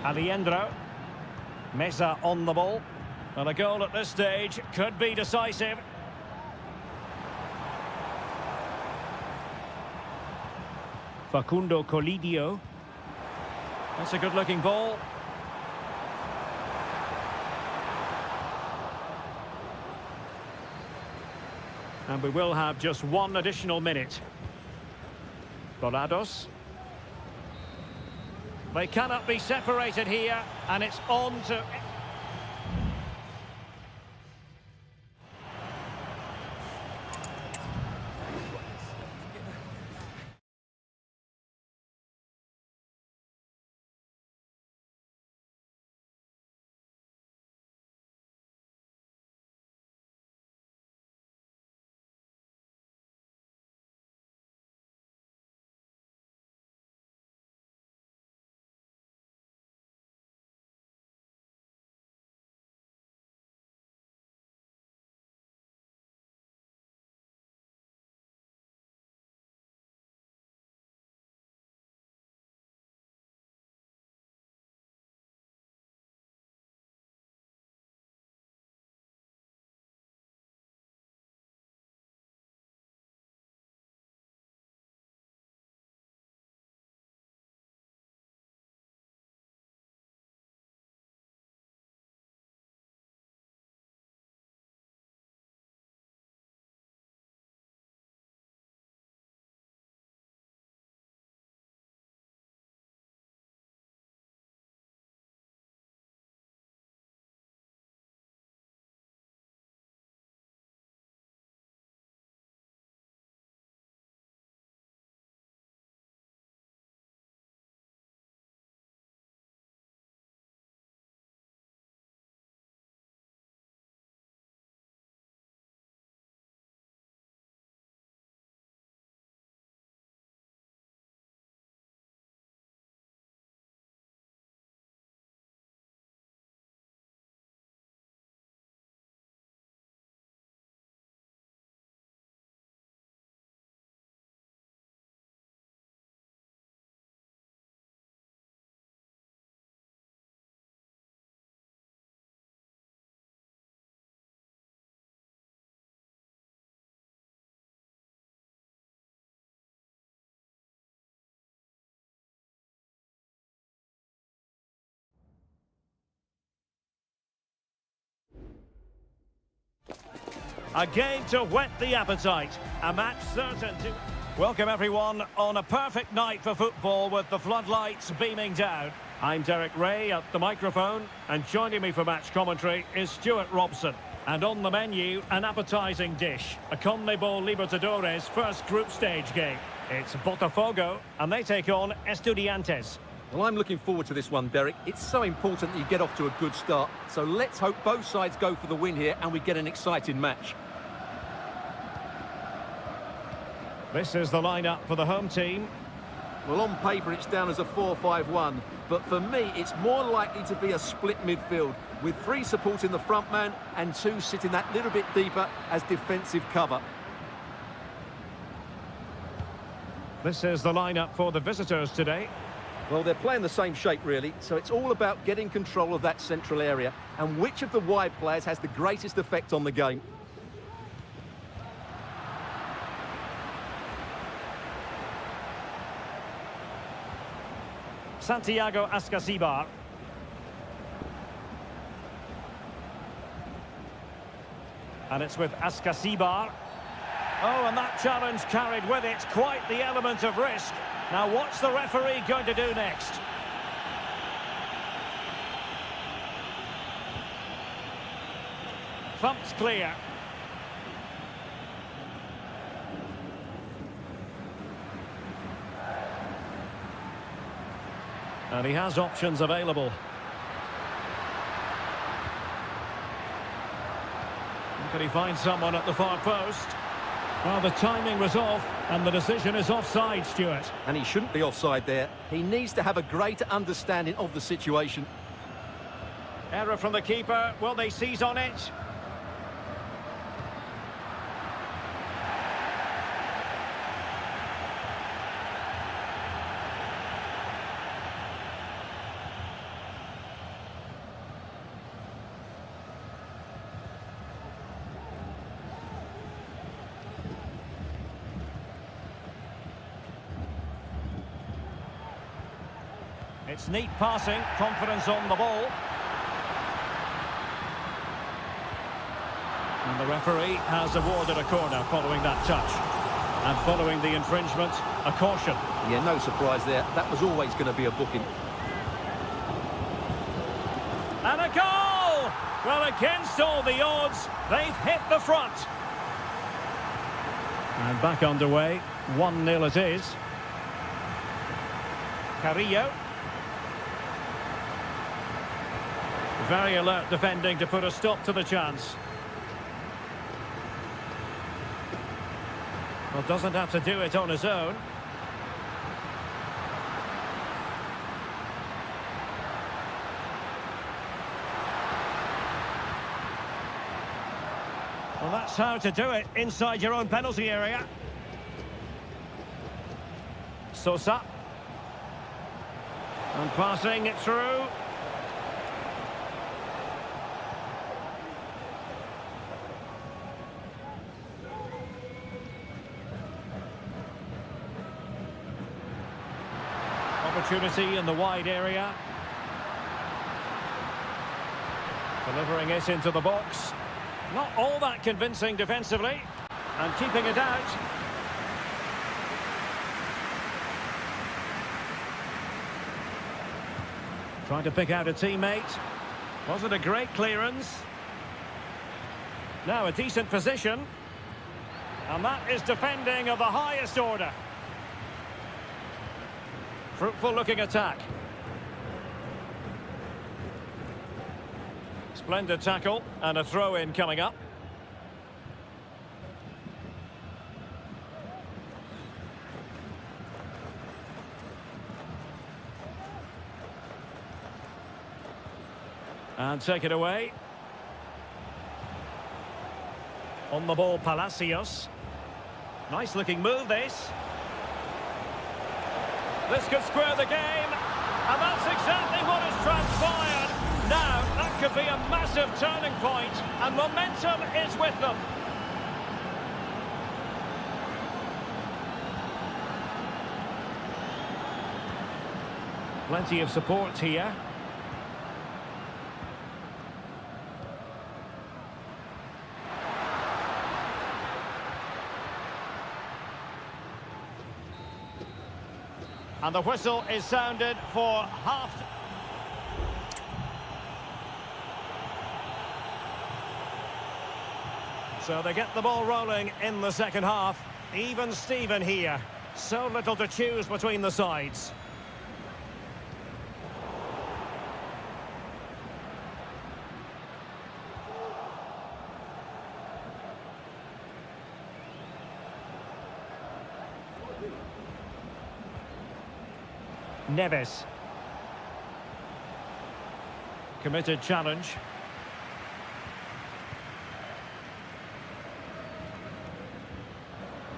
Aliendro. Meza on the ball. And a goal at this stage could be decisive. Facundo Colidio. That's a good-looking ball. And we will have just 1 additional minute. Dorados. They cannot be separated here, and it's on to... A game to whet the appetite. A match certain to... Welcome everyone on a perfect night for football with the floodlights beaming down. I'm Derek Ray at the microphone, and joining me for match commentary is Stuart Robson. And on the menu, an appetising dish, a CONMEBOL Libertadores first group stage game. It's Botafogo, and they take on Estudiantes. Well, I'm looking forward to this one, Derek. It's so important that you get off to a good start. So let's hope both sides go for the win here and we get an exciting match. This is the lineup for the home team. Well, on paper it's down as a 4-5-1, but for me it's more likely to be a split midfield with 3 supporting the front man and 2 sitting that little bit deeper as defensive cover. This is the lineup for the visitors today. Well, they're playing the same shape really, so it's all about getting control of that central area and which of the wide players has the greatest effect on the game. Santiago Ascasibar. And it's with Ascasibar. Oh, and that challenge carried with it quite the element of risk. Now, what's the referee going to do next? Thumped clear. And he has options available. Can he find someone at the far post? Well, the timing was off, and the decision is offside, Stuart. And he shouldn't be offside there. He needs to have a greater understanding of the situation. Error from the keeper. Will they seize on it? It's neat passing, confidence on the ball. And the referee has awarded a corner following that touch. And following the infringement, a caution. Yeah, no surprise there. That was always going to be a booking. And a goal! Well, against all the odds, they've hit the front. And back underway, 1-0 it is. Carrillo. Very alert defending to put a stop to the chance. Well, doesn't have to do it on his own. Well, that's how to do it inside your own penalty area. Sosa. And passing it through. Opportunity in the wide area. Delivering it into the box. Not all that convincing defensively. And keeping it out. Trying to pick out a teammate. Wasn't a great clearance. Now a decent position. And that is defending of the highest order. Fruitful looking attack. Splendid tackle and a throw-in coming up. And take it away. On the ball, Palacios. Nice looking move, this. This could square the game, and that's exactly what has transpired. Now, that could be a massive turning point, and momentum is with them. Plenty of support here. And the whistle is sounded for half... So they get the ball rolling in the second half. Even Steven here. So little to choose between the sides. Neves. Committed challenge.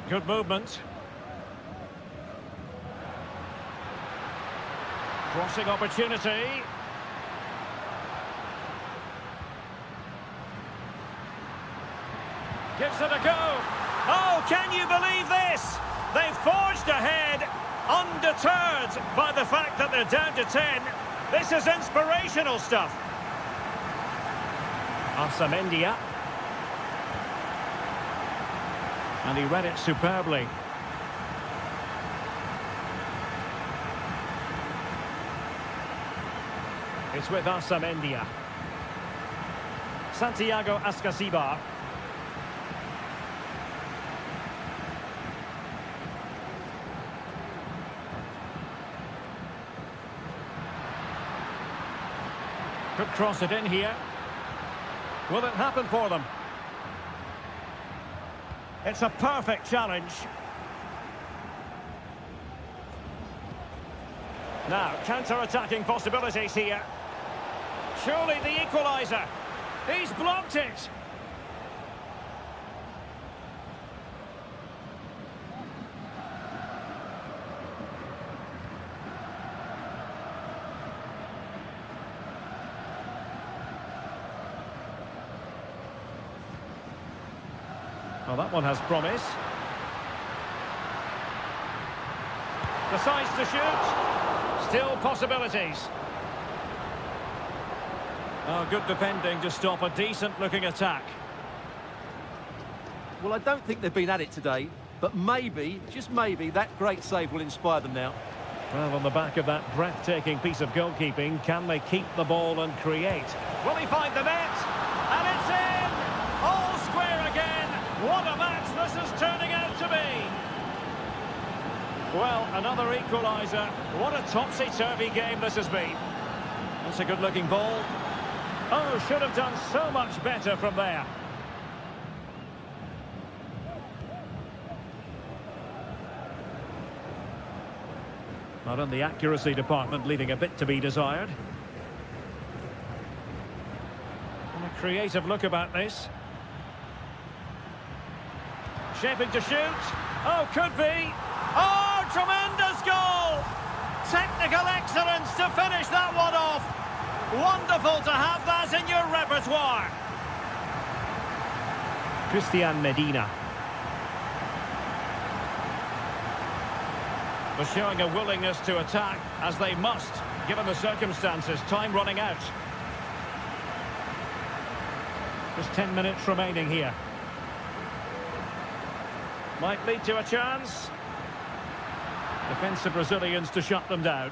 Good movement. Crossing opportunity. Gives it a go. Oh, can you believe this? They've forged ahead, undeterred by the fact that they're down to 10. This is inspirational stuff. Asamendia. And he read it superbly. It's with Asamendia. Santiago Ascasibar. Could cross it in here. Will it happen for them? It's a perfect challenge. Now, counter-attacking possibilities here. Surely the equaliser. He's blocked it. Well, that one has promise. Decides to shoot. Still possibilities. Oh, good defending to stop a decent-looking attack. Well, I don't think they've been at it today, but maybe, just maybe, that great save will inspire them now. Well, on the back of that breathtaking piece of goalkeeping, can they keep the ball and create? Will he find the net? And it's in! All square again! What a match this is turning out to be! Well, another equaliser. What a topsy-turvy game this has been. That's a good-looking ball. Oh, should have done so much better from there. Not in the accuracy department, leaving a bit to be desired. And a creative look about this. Shaping to shoot. Oh, could be. Oh, tremendous goal! Technical excellence to finish that one off. Wonderful to have that in your repertoire. Christian Medina. They're showing a willingness to attack, as they must, given the circumstances. Time running out. Just 10 minutes remaining here. Might lead to a chance. Defensive Brazilians to shut them down.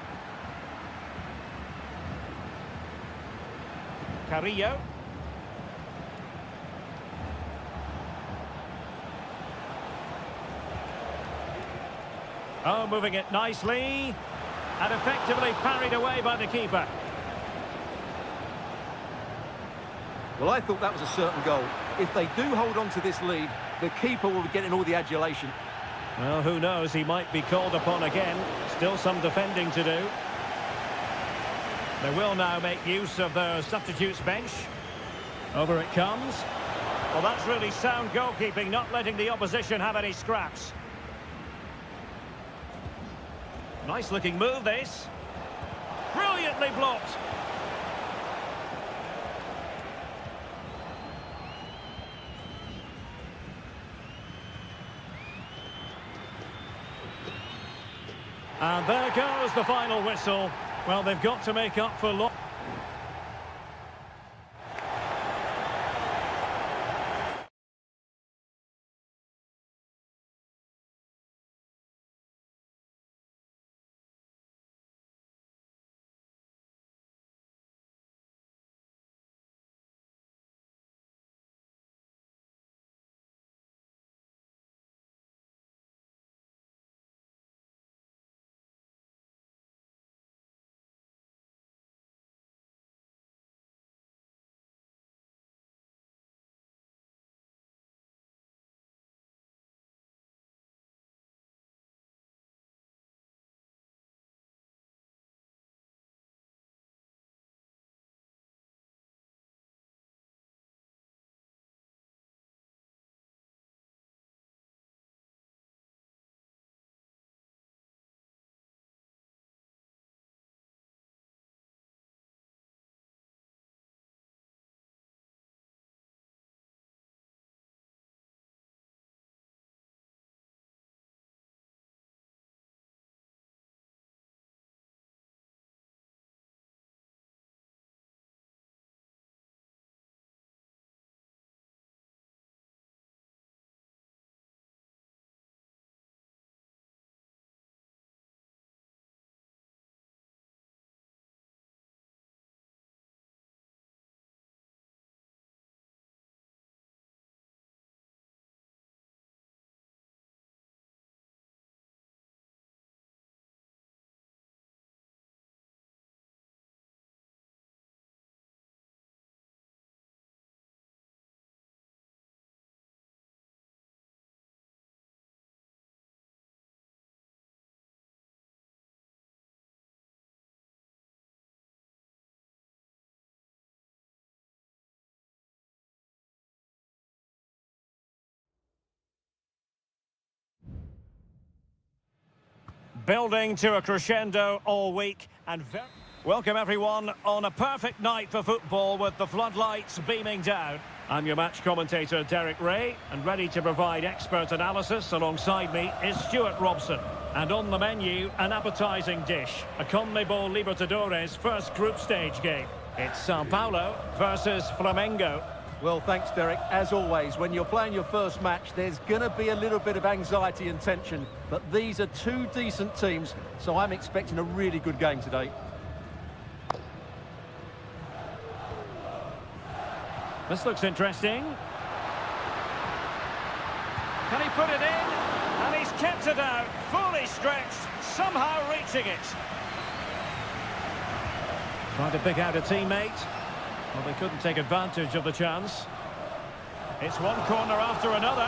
Carrillo. Oh, moving it nicely. And effectively parried away by the keeper. Well, I thought that was a certain goal. If they do hold on to this lead, the keeper will be getting all the adulation. Well, who knows? He might be called upon again. Still some defending to do. They will now make use of their substitutes bench. Over it comes. Well, that's really sound goalkeeping, not letting the opposition have any scraps. Nice looking move, this. Brilliantly blocked. And there goes the final whistle. Well, they've got to make up for loss. Building to a crescendo all week and welcome everyone on a perfect night for football with the floodlights beaming down. I'm your match commentator Derek Ray, and ready to provide expert analysis alongside me is Stuart Robson. And on the menu, an appetising dish, a CONMEBOL Libertadores first group stage game. It's Sao Paulo versus Flamengo. Well, thanks, Derek. As always, when you're playing your first match, there's going to be a little bit of anxiety and tension. But these are two decent teams, so I'm expecting a really good game today. This looks interesting. Can he put it in? And he's kept it out, fully stretched, somehow reaching it. Trying to pick out a teammate. Well, they couldn't take advantage of the chance. It's one corner after another.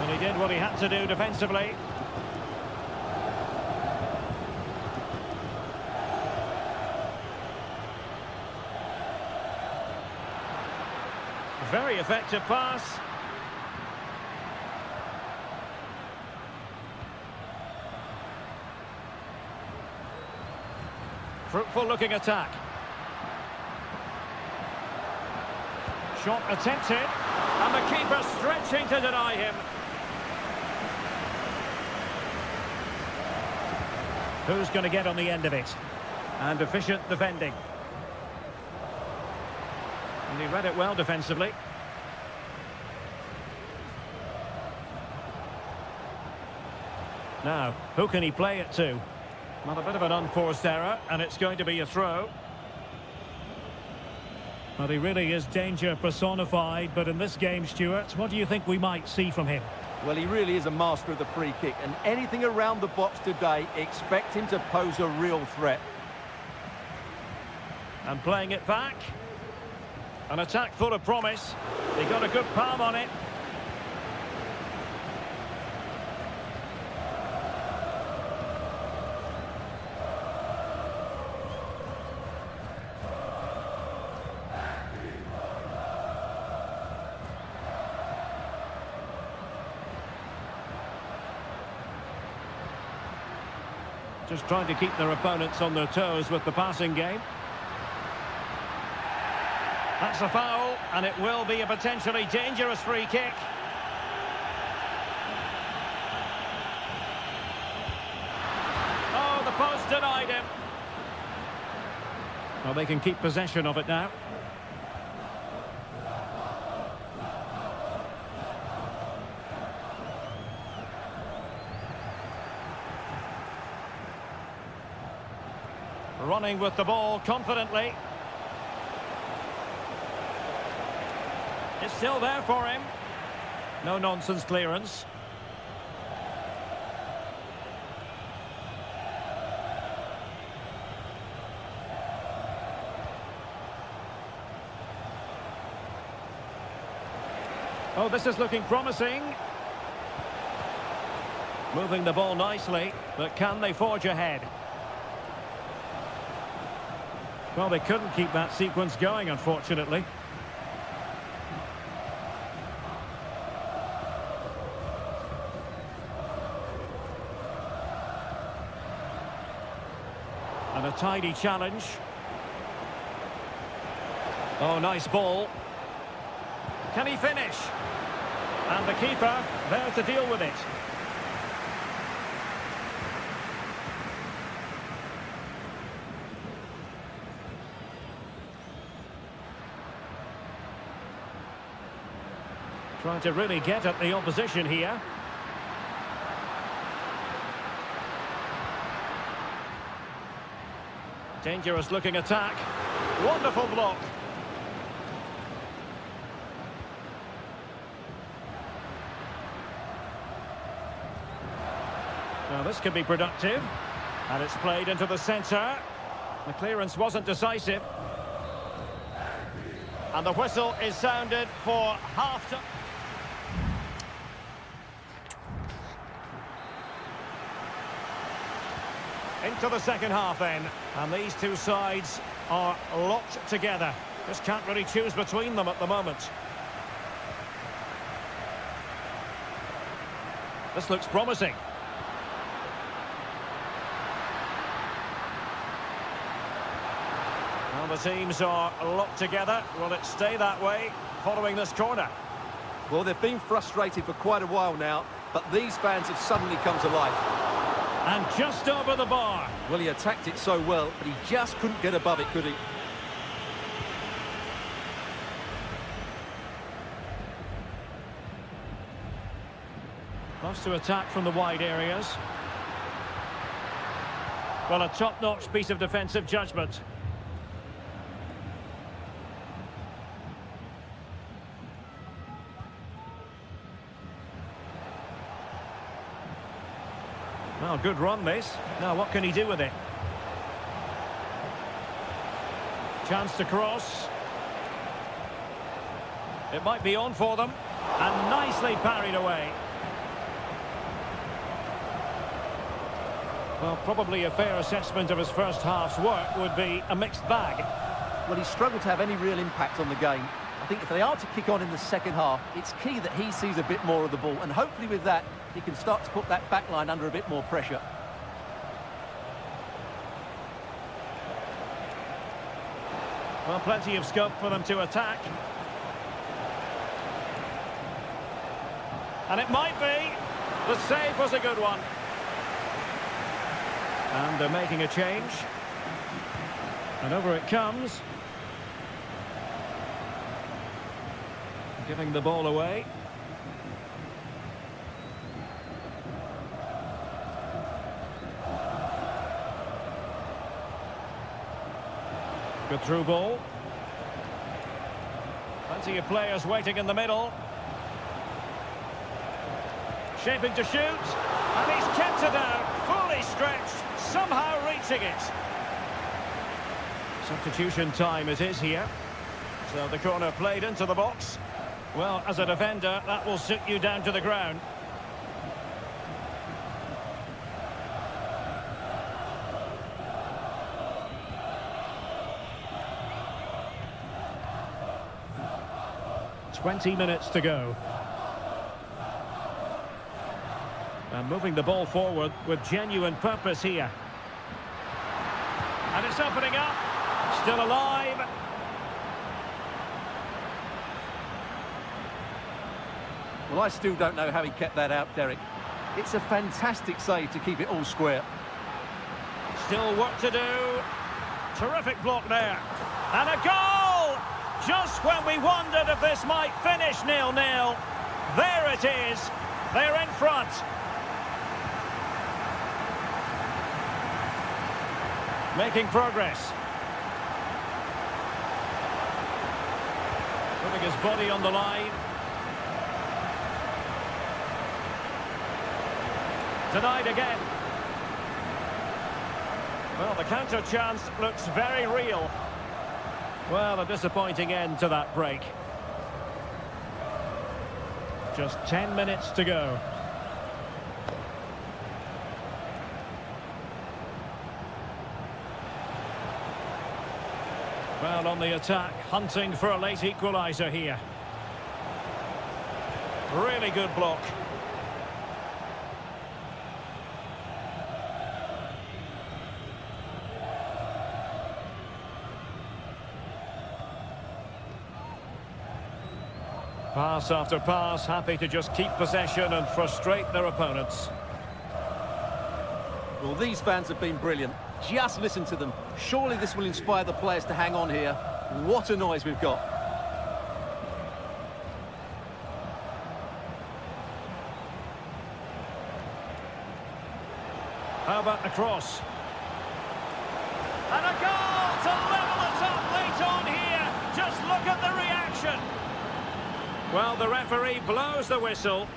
And he did what he had to do defensively. Very effective pass. Fruitful looking attack. Shot attempted, and the keeper stretching to deny him. Who's going to get on the end of it? And efficient defending. And he read it well defensively. Now, who can he play it to? Well, a bit of an unforced error, and it's going to be a throw. Well, he really is danger personified, but in this game, Stuart, what do you think we might see from him? Well, he really is a master of the free kick, and anything around the box today, expect him to pose a real threat. And playing it back. An attack full of promise. He got a good palm on it. Just trying to keep their opponents on their toes with the passing game. That's a foul, and it will be a potentially dangerous free kick. Oh, the post denied him. Well, they can keep possession of it now. Running with the ball confidently. It's still there for him. No nonsense clearance. Oh, this is looking promising. Moving the ball nicely, but can they forge ahead? Well, they couldn't keep that sequence going, unfortunately. And a tidy challenge. Oh, nice ball. Can he finish? And the keeper there to deal with it. Trying to really get at the opposition here. Dangerous looking attack. Wonderful block. Now this could be productive. And it's played into the centre. The clearance wasn't decisive. And the whistle is sounded for half-time. Into the second half then, and these two sides are locked together. Just can't really choose between them at the moment. This looks promising. Well, the teams are locked together. Will it stay that way following this corner? Well, they've been frustrated for quite a while now, but these fans have suddenly come to life. And just over the bar. Well, he attacked it so well, but he just couldn't get above it, could he? Loves to attack from the wide areas. Well, a top-notch piece of defensive judgment. Well, good run this. Now, what can he do with it? Chance to cross. It might be on for them. And nicely parried away. Well, probably a fair assessment of his first half's work would be a mixed bag. Well, he struggled to have any real impact on the game. I think if they are to kick on in the second half, it's key that he sees a bit more of the ball. And hopefully with that, he can start to put that back line under a bit more pressure. Well, plenty of scope for them to attack. And it might be. The save was a good one. And they're making a change. And over it comes. Giving the ball away. Good through ball. Plenty of players waiting in the middle. Shaping to shoot. And he's kept it out. Fully stretched. Somehow reaching it. Substitution time it is here. So the corner played into the box. Well, as a defender, that will sit you down to the ground. .20 to go. And moving the ball forward with genuine purpose here. And it's opening up. Still alive. Well, I still don't know how he kept that out, Derek. It's a fantastic save to keep it all square. Still work to do. Terrific block there. And a goal! Just when we wondered if this might finish 0-0. There it is. They're in front. Making progress. Putting his body on the line. Denied again. Well, the counter chance looks very real. Well, a disappointing end to that break. Just 10 minutes to go. Well, on the attack, hunting for a late equaliser here. Really good block. Pass after pass, happy to just keep possession and frustrate their opponents. Well, these fans have been brilliant. Just listen to them. Surely this will inspire the players to hang on here. What a noise we've got. How about the cross? And a goal to level it up late on here. Just look at the reaction. Well, the referee blows the whistle.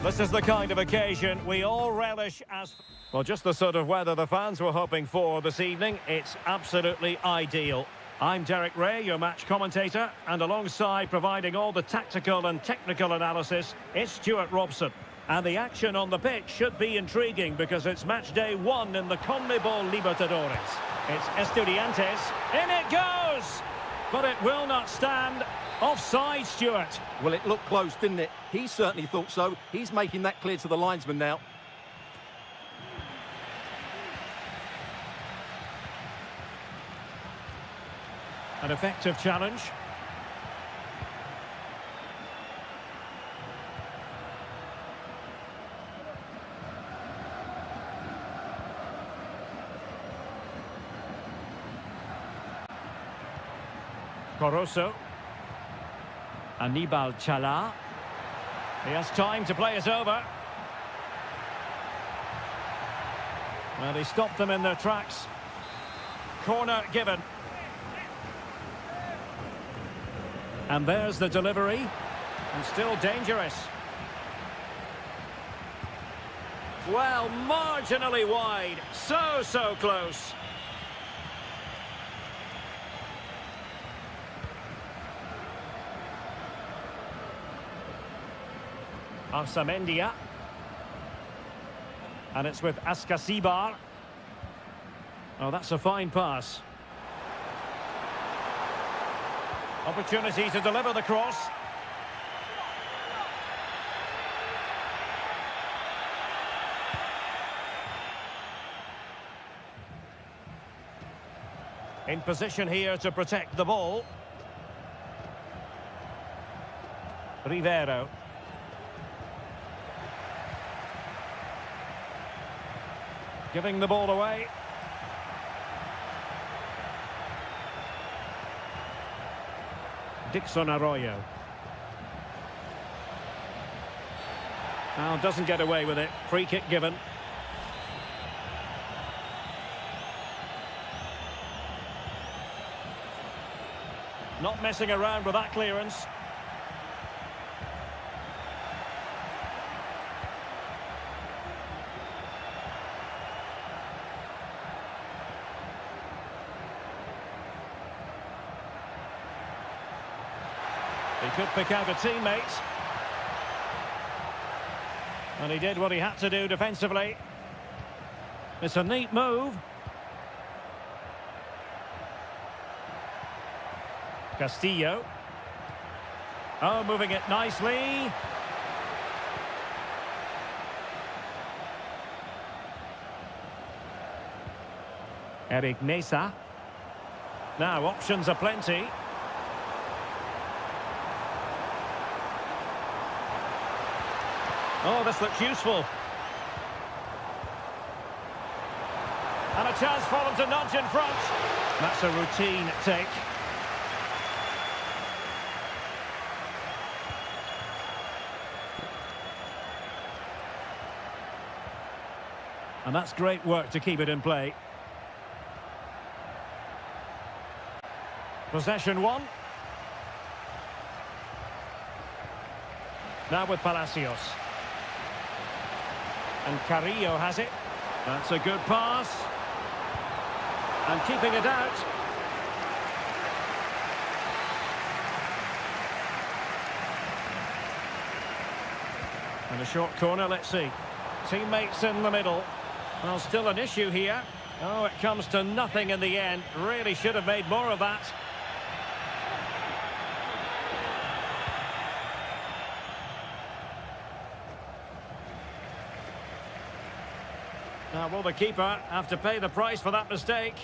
This is the kind of occasion we all relish as... Well, just the sort of weather the fans were hoping for this evening. It's absolutely ideal. I'm Derek Ray, your match commentator, and alongside providing all the tactical and technical analysis, it's Stuart Robson. And the action on the pitch should be intriguing because it's match day 1 in the CONMEBOL Libertadores. It's Estudiantes. In it goes! But it will not stand. Offside, Stuart. Well, it looked close, didn't it? He certainly thought so. He's making that clear to the linesman now. An effective challenge. Coroso. Anibal Chala. He has time to play it over. Well, he stopped them in their tracks. Corner given. And there's the delivery. And still dangerous. Well, marginally wide. So close. Arsamendia. And it's with Ascasibar. Oh, that's a fine pass. Opportunity to deliver the cross. In position here to protect the ball. Rivero. Giving the ball away. Dixon Arroyo. Now doesn't get away with it. Free kick given. Not messing around with that clearance. He could pick out a teammate. And he did what he had to do defensively. It's a neat move. Castillo. Oh, moving it nicely. Eric Mesa. Now, options are plenty. Oh, this looks useful. And a chance for them to nudge in front. That's a routine take. And that's great work to keep it in play. Possession 1. Now with Palacios. And Carrillo has it. That's a good pass. And keeping it out. And a short corner, let's see. Teammates in the middle. Well, still an issue here. Oh, it comes to nothing in the end. Really should have made more of that. Now, will the keeper have to pay the price for that mistake?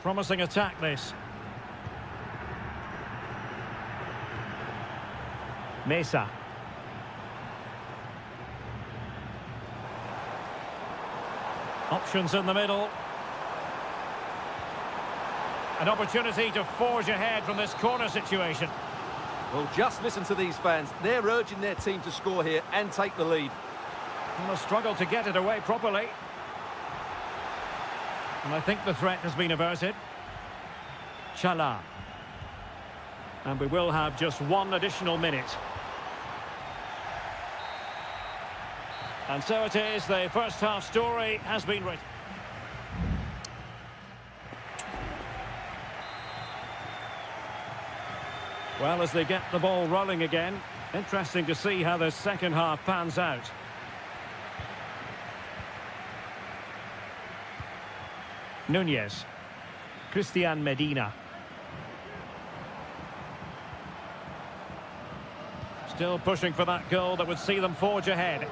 Promising attack, this. Mesa. Options in the middle. An opportunity to forge ahead from this corner situation. Well, just listen to these fans. They're urging their team to score here and take the lead. And a struggle to get it away properly. And I think the threat has been averted. Chala. And we will have just one additional minute. And so it is, the first half story has been written. Well, as they get the ball rolling again, interesting to see how the second half pans out. Nunez. Christian Medina. Still pushing for that goal that would see them forge ahead.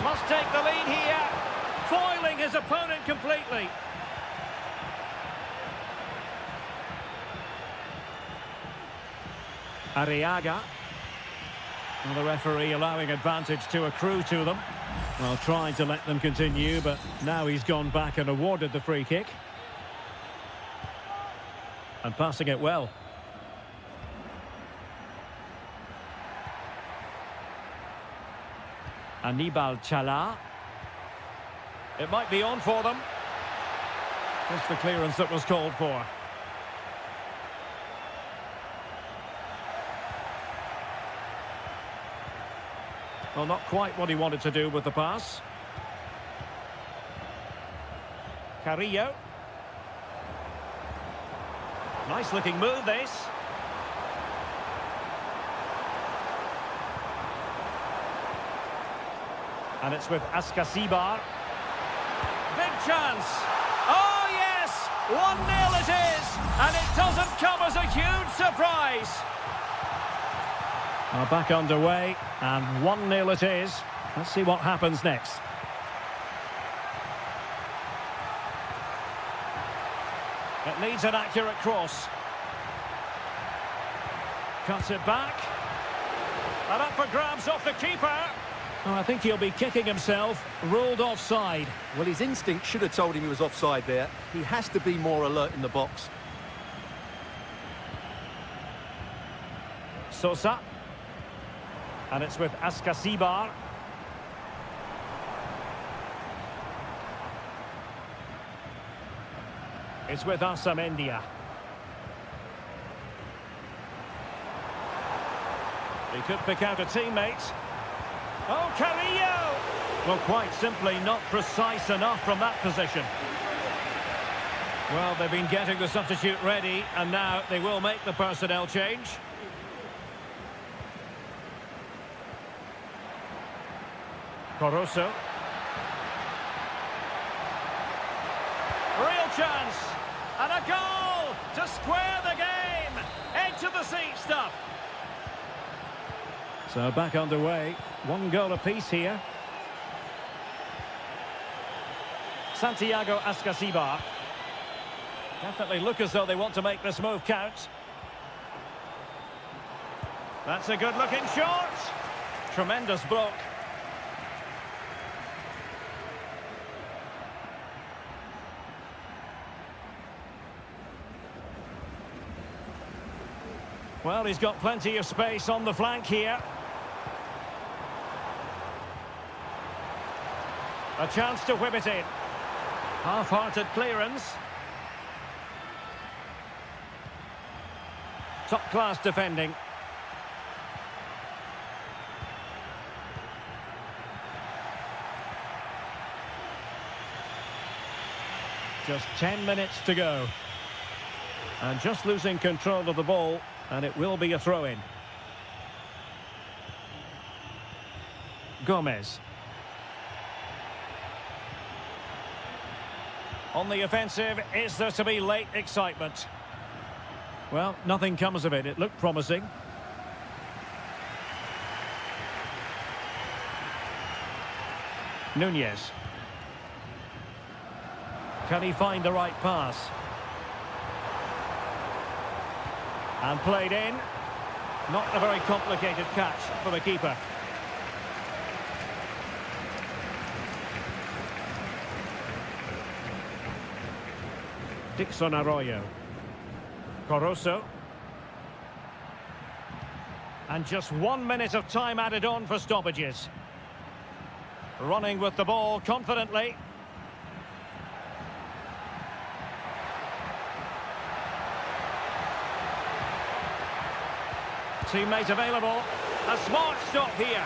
Must take the lead here. Foiling his opponent completely. Arriaga. And the referee allowing advantage to accrue to them. Well, trying to let them continue, but now he's gone back and awarded the free kick. And passing it well. Anibal Chala. It might be on for them. Just the clearance that was called for. Well, not quite what he wanted to do with the pass. Carrillo. Nice looking move, this. And it's with Askasibar. Big chance. Oh, yes! 1-0 it is. And it doesn't come as a huge surprise. Well, back underway. And 1-0 it is. Let's see what happens next. It needs an accurate cross. Cuts it back. And up for grabs off the keeper. Oh, I think he'll be kicking himself. Ruled offside. Well, his instinct should have told him he was offside there. He has to be more alert in the box. Sosa. And it's with Askasibar. It's with Asamendia. He could pick out a teammate. Oh, Carrillo! Well, quite simply not precise enough from that position. Well, they've been getting the substitute ready, and now they will make the personnel change. Corosso. Real chance. And a goal to square the game. Edge of the seat stuff. So back underway. 1 goal apiece here. Santiago Askasibar. Definitely look as though they want to make this move count. That's a good-looking shot. Tremendous block. Well, he's got plenty of space on the flank here. A chance to whip it in. Half-hearted clearance. Top-class defending. Just 10 minutes to go. And just losing control of the ball. And it will be a throw-in. Gomez. On the offensive, is there to be late excitement? Well, nothing comes of it. It looked promising. Nunez. Can he find the right pass? And played in. Not a very complicated catch for the keeper. Dixon Arroyo. Corosso. And just 1 minute of time added on for stoppages. Running with the ball confidently. Teammate available. A smart stop here.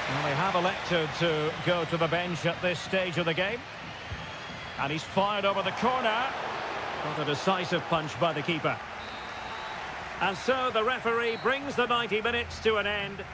Well, they have elected to go to the bench at this stage of the game. And he's fired over the corner. Not a decisive punch by the keeper. And so the referee brings the 90 minutes to an end.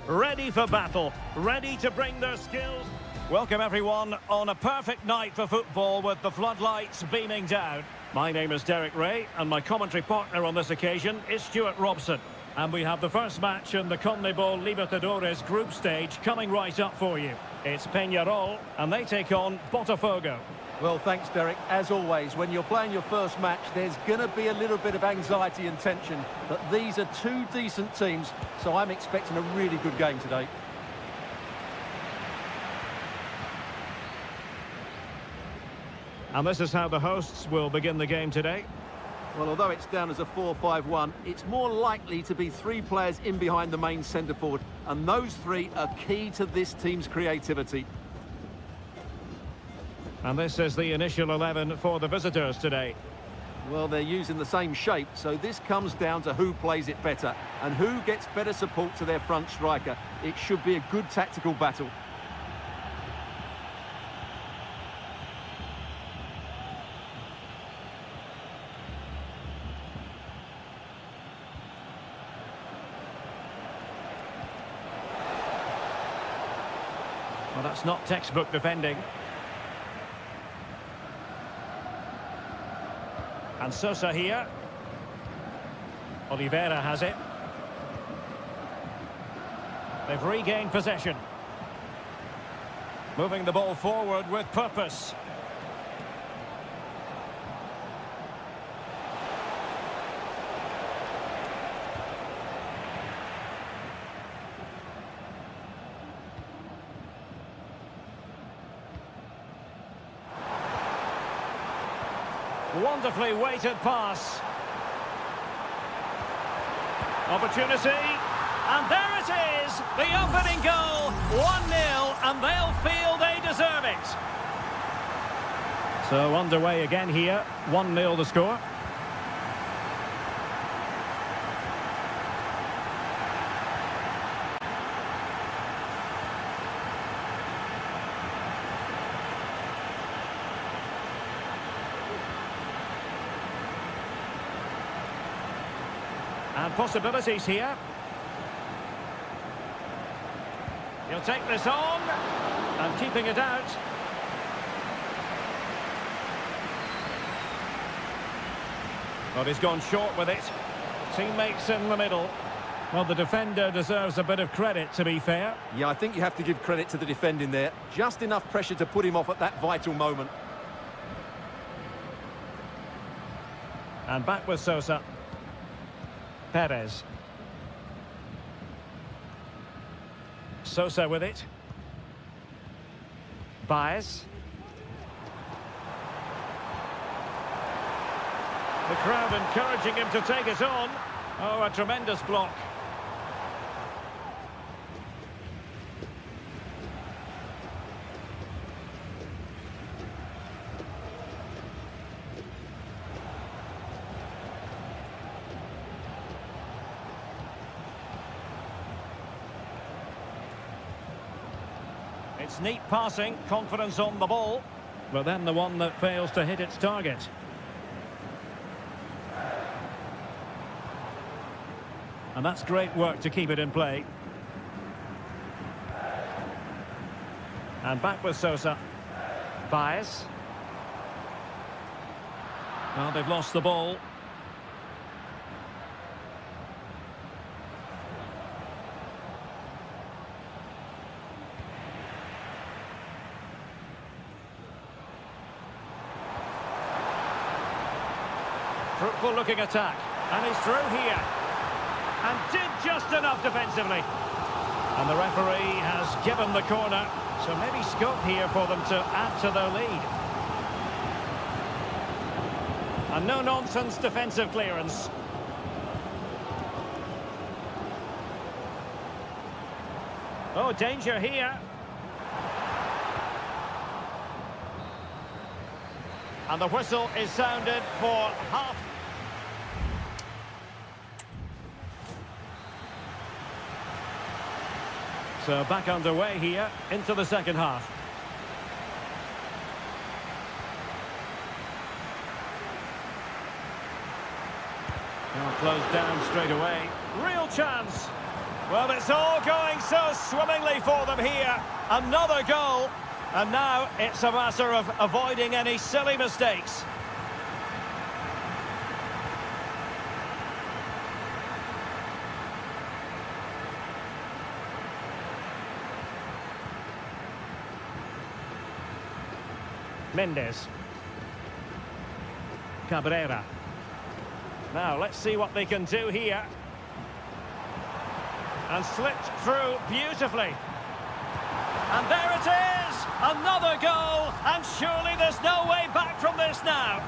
Ready for battle, ready to bring their skills. Welcome everyone on a perfect night for football with the floodlights beaming down. My name is Derek Ray and my commentary partner on this occasion is Stuart Robson. And we have the first match in the CONMEBOL Libertadores group stage coming right up for you. It's Peñarol and they take on Botafogo. Well, thanks, Derek. As always, when you're playing your first match, there's going to be a little bit of anxiety and tension. But these are two decent teams, so I'm expecting a really good game today. And this is how the hosts will begin the game today. Well, although it's down as a 4-5-1, it's more likely to be three players in behind the main centre-forward. And those three are key to this team's creativity. And this is the initial 11 for the visitors today. Well, they're using the same shape, so this comes down to who plays it better and who gets better support to their front striker. It should be a good tactical battle. Well, that's not textbook defending. And Sosa here. Oliveira has it. They've regained possession. Moving the ball forward with purpose. Wonderfully weighted pass. Opportunity. And there it is. The opening goal. 1-0. And they'll feel they deserve it. So underway again here. 1-0 the score. And possibilities here. He'll take this on. And keeping it out. But he's gone short with it. Teammates in the middle. Well, the defender deserves a bit of credit, to be fair. Yeah, I think you have to give credit to the defending there. Just enough pressure to put him off at that vital moment. And back with Sosa. Perez. Sosa with it. Baez. The crowd encouraging him to take it on. Oh, a tremendous block. It's neat passing, confidence on the ball, but then the one that fails to hit its target. And that's great work to keep it in play. And back with Sosa. Baez. Well, they've lost the ball. Fruitful looking attack. And he's through here. And did just enough defensively. And the referee has given the corner. So maybe scope here for them to add to their lead. And no-nonsense defensive clearance. Oh, danger here. And the whistle is sounded for half. So back underway here into the second half. Now closed down straight away. Real chance. Well, it's all going so swimmingly for them here. Another goal. And now it's a matter of avoiding any silly mistakes. Mendes. Cabrera. Now, let's see what they can do here. And slipped through beautifully. And there it is! Another goal! And surely there's no way back from this now.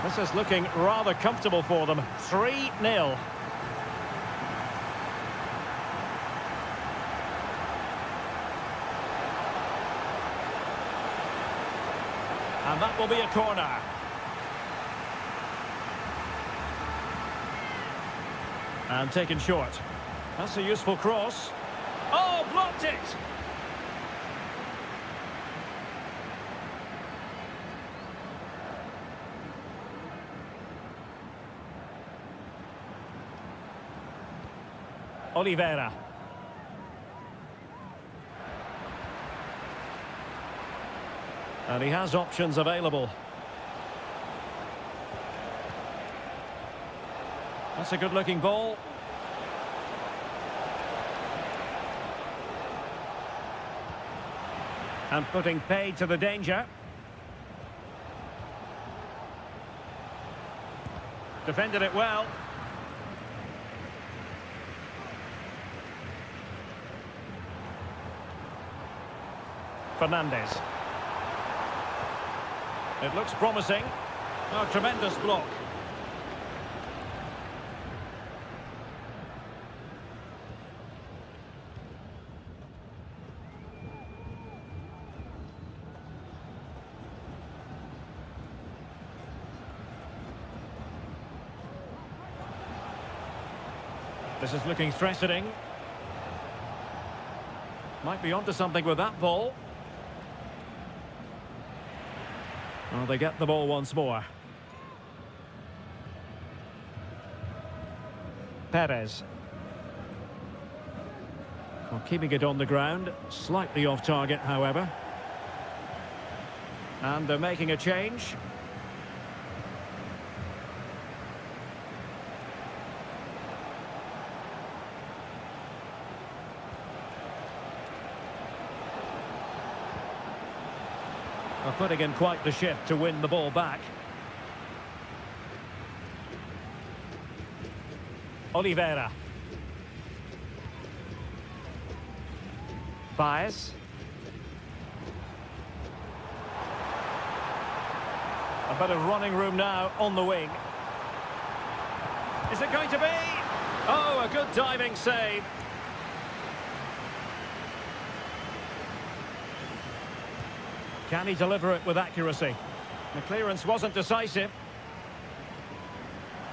This is looking rather comfortable for them. 3-0. And that will be a corner. And taken short. That's a useful cross. Oh, blocked it! Oliveira. And he has options available. That's a good-looking ball. And putting paid to the danger. Defended it well. Fernandez. It looks promising. Oh, tremendous block. This is looking threatening. Might be onto something with that ball. Well, they get the ball once more. Perez. Well, keeping it on the ground. Slightly off target, however. And they're making a change. Are putting in quite the shift to win the ball back. Oliveira. Baez. A A bit of running room now on the wing. Is it going to be? Oh, a good diving save. Can he deliver it with accuracy? The clearance wasn't decisive.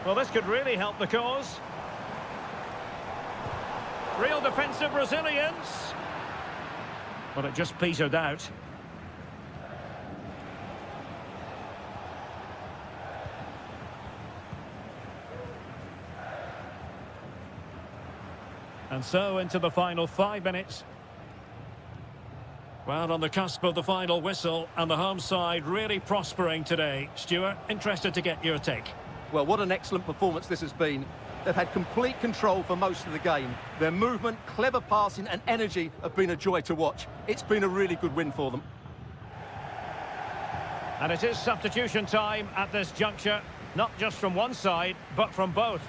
Well, this could really help the cause. Real defensive resilience. But it just petered out. And so into the final 5 minutes. Well, on the cusp of the final whistle, and the home side really prospering today. Stuart, interested to get your take. Well, what an excellent performance this has been. They've had complete control for most of the game. Their movement, clever passing and energy have been a joy to watch. It's been a really good win for them. And it is substitution time at this juncture, not just from one side, but from both.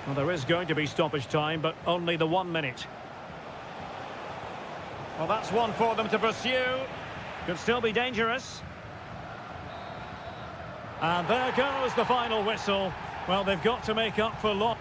Well, there is going to be stoppage time, but only the 1 minute. Well, that's one for them to pursue. Could still be dangerous. And there goes the final whistle. Well, they've got to make up for loss.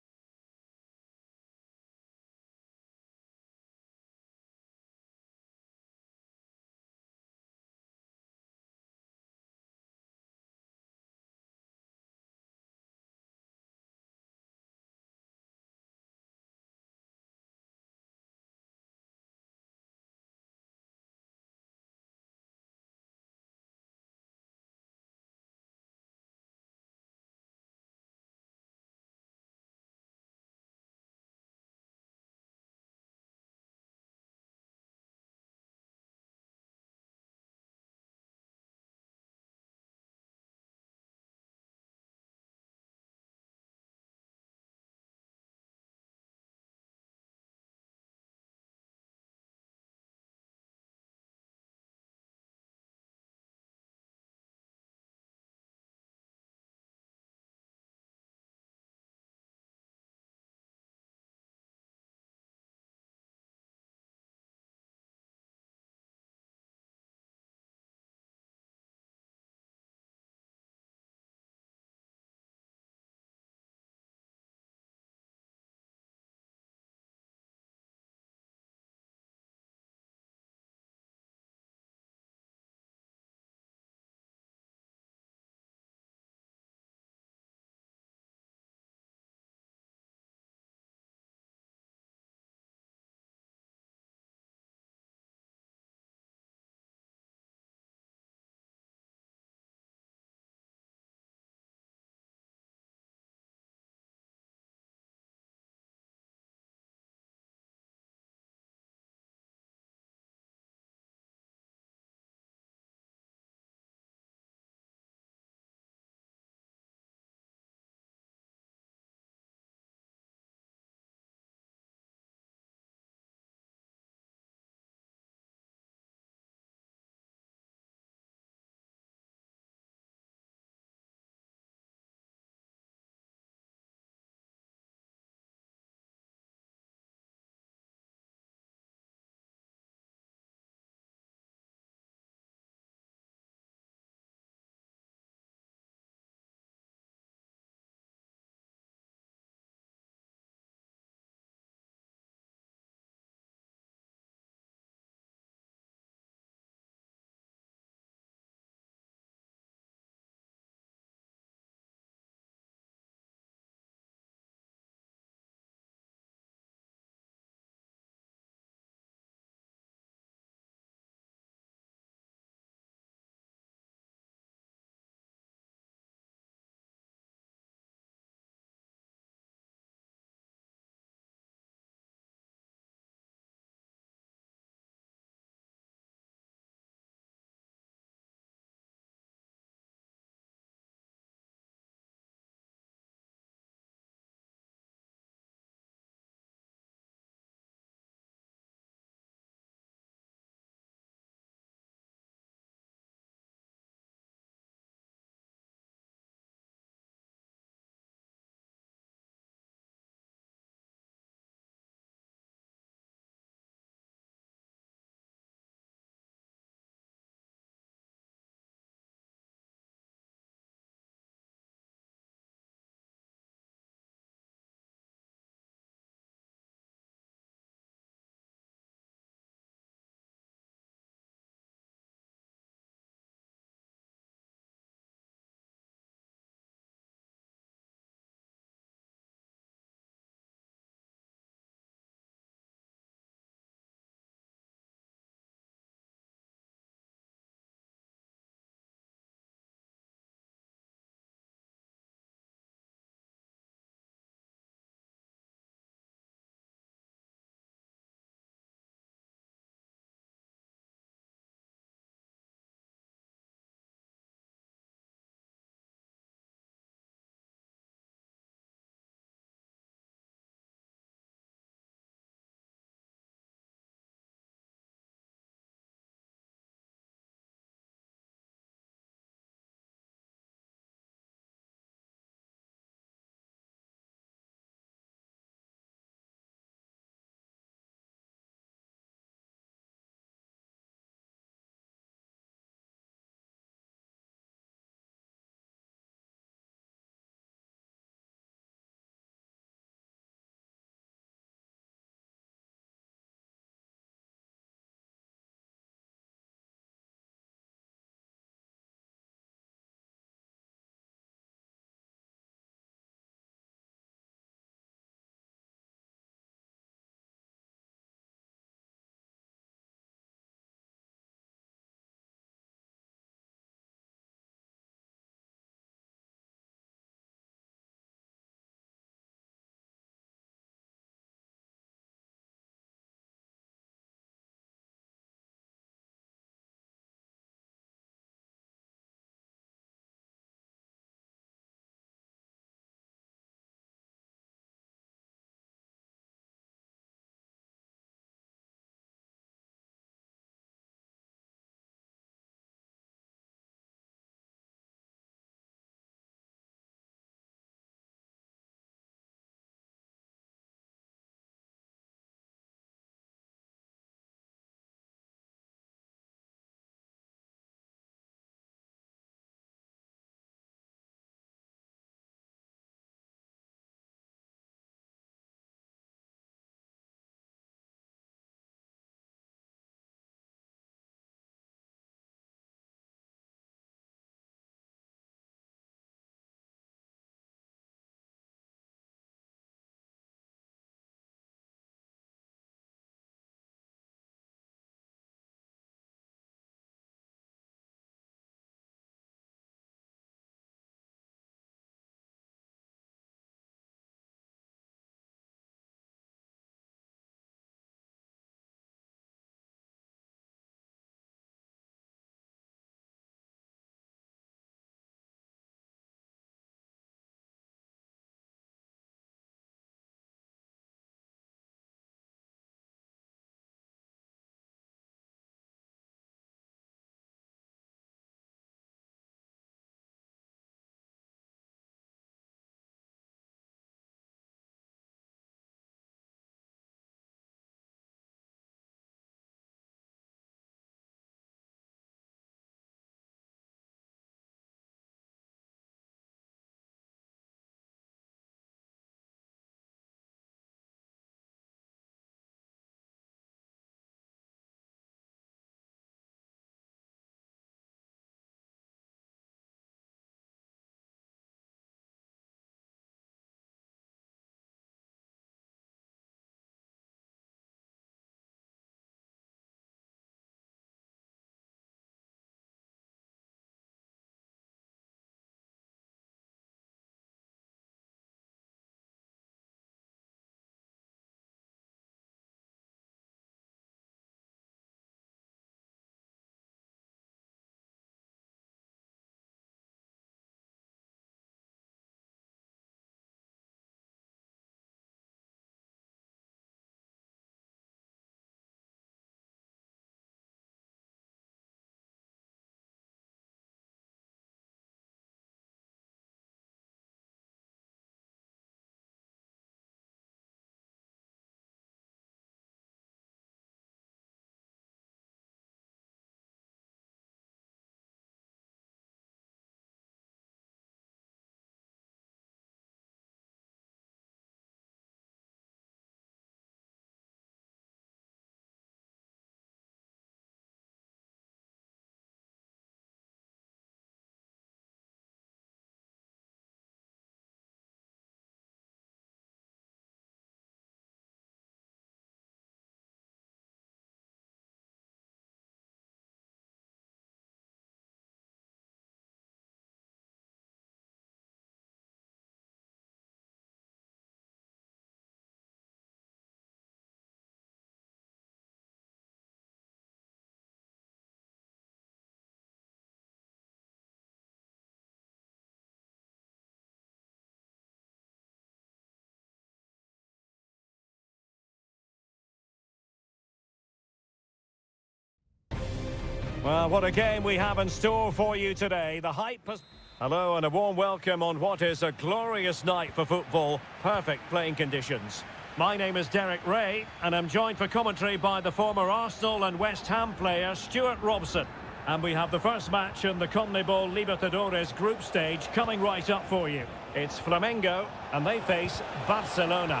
Well, what a game we have in store for you today. The hype has... Hello and a warm welcome on what is a glorious night for football. Perfect playing conditions. My name is Derek Ray, and I'm joined for commentary by the former Arsenal and West Ham player Stuart Robson. And we have the first match in the CONMEBOL Libertadores group stage coming right up for you. It's Flamengo, and they face Barcelona.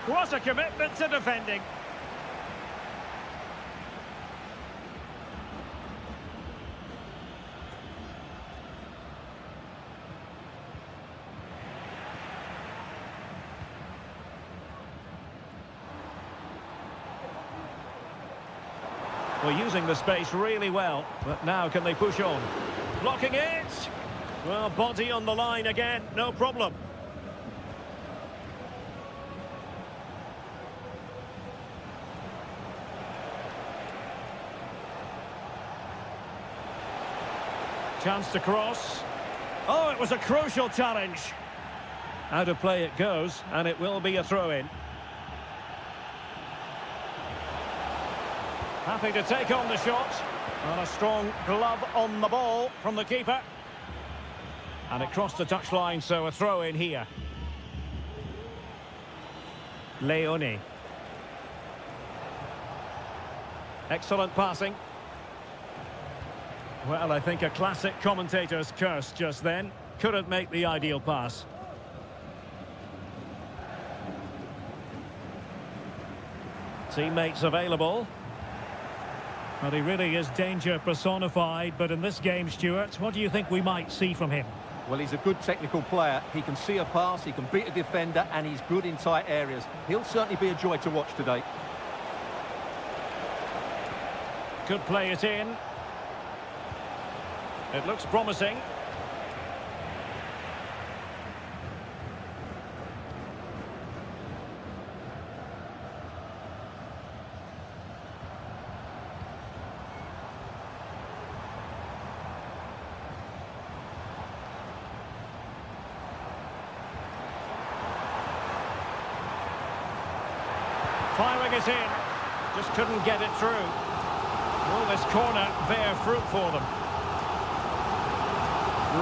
What a commitment to defending. Well, using the space really well, but now can they push on? Blocking it! Well, body on the line again, no problem. Chance to cross. Oh, it was a crucial challenge. Out of play it goes, and it will be a throw-in. Happy to take on the shot. And a strong glove on the ball from the keeper. And it crossed the touchline, so a throw-in here. Leone. Excellent passing. Well, I think a classic commentator's curse just then. Couldn't make the ideal pass. Teammates available. Well, he really is danger personified, but in this game, Stuart, what do you think we might see from him? Well, he's a good technical player. He can see a pass, he can beat a defender, and he's good in tight areas. He'll certainly be a joy to watch today. Could play it in. It looks promising. Firing it in. Just couldn't get it through. Will this corner bear fruit for them?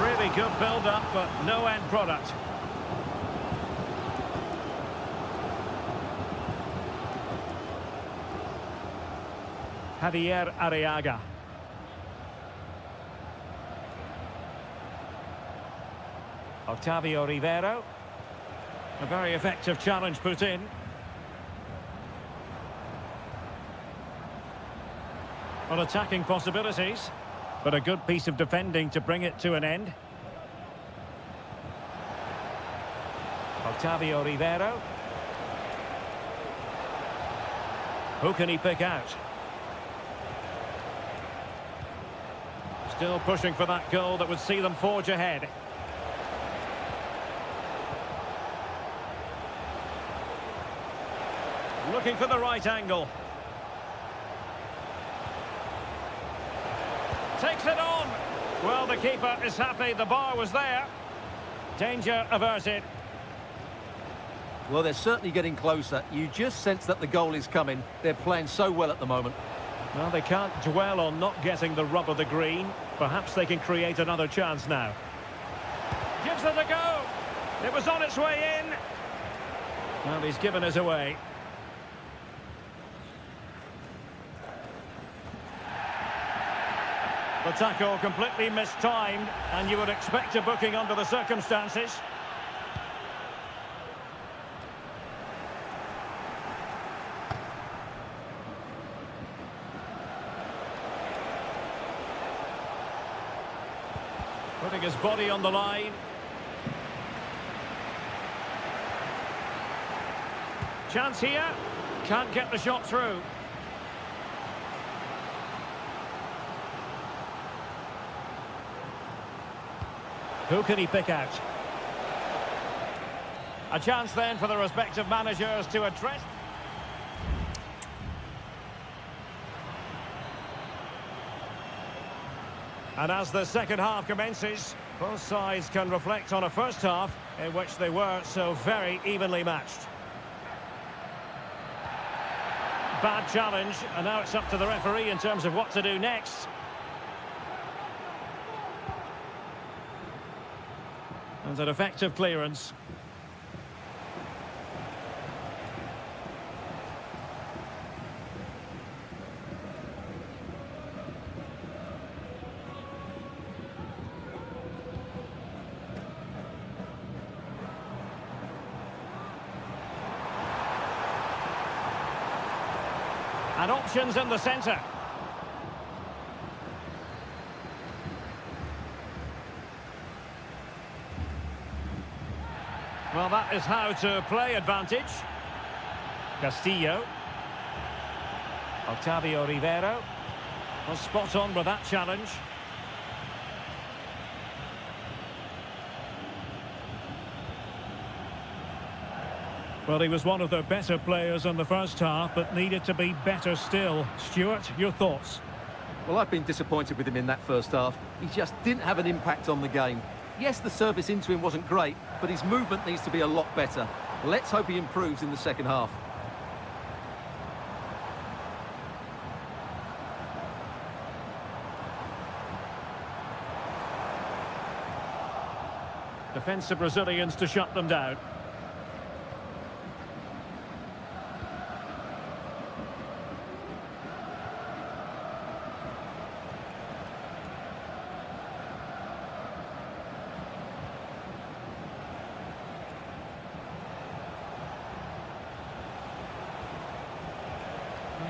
Really good build-up, but no end product. Javier Arriaga. Octavio Rivero. A very effective challenge put in. On attacking possibilities, but a good piece of defending to bring it to an end. Octavio Rivero. Who can he pick out? Still pushing for that goal that would see them forge ahead. Looking for the right angle. Takes it on. Well, the keeper is happy. The bar was there. Danger averted. Well, they're certainly getting closer. You just sense that the goal is coming. They're playing so well at the moment. Well, they can't dwell on not getting the rub of the green. Perhaps they can create another chance now. Gives it a go. It was on its way in. Well, he's given it away. The tackle completely mistimed, and you would expect a booking under the circumstances. Putting his body on the line. Chance here. Can't get the shot through. Who can he pick out? A chance then for the respective managers to address. And as the second half commences, both sides can reflect on a first half in which they were so very evenly matched. Bad challenge, and now it's up to the referee in terms of what to do next. And an effective clearance. And options in the centre. Well, that is how to play advantage. Castillo. Octavio Rivero. Was spot on with that challenge. Well, he was one of their better players in the first half, but needed to be better still. Stuart, your thoughts? Well, I've been disappointed with him in that first half. He just didn't have an impact on the game. Yes, the service into him wasn't great, but his movement needs to be a lot better. Let's hope he improves in the second half. Defensive Brazilians to shut them down.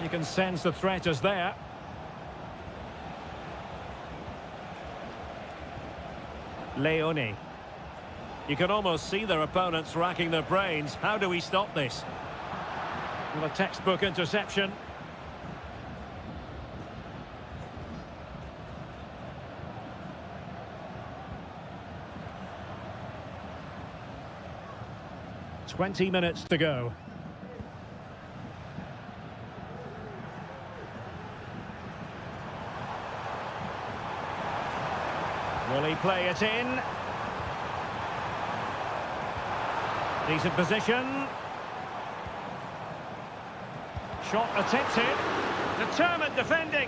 You can sense the threat is there. Leone. You can almost see their opponents racking their brains. How do we stop this? Well, a textbook interception. "20 minutes to go. Will he play it in? Decent position. Shot attempted. Determined defending.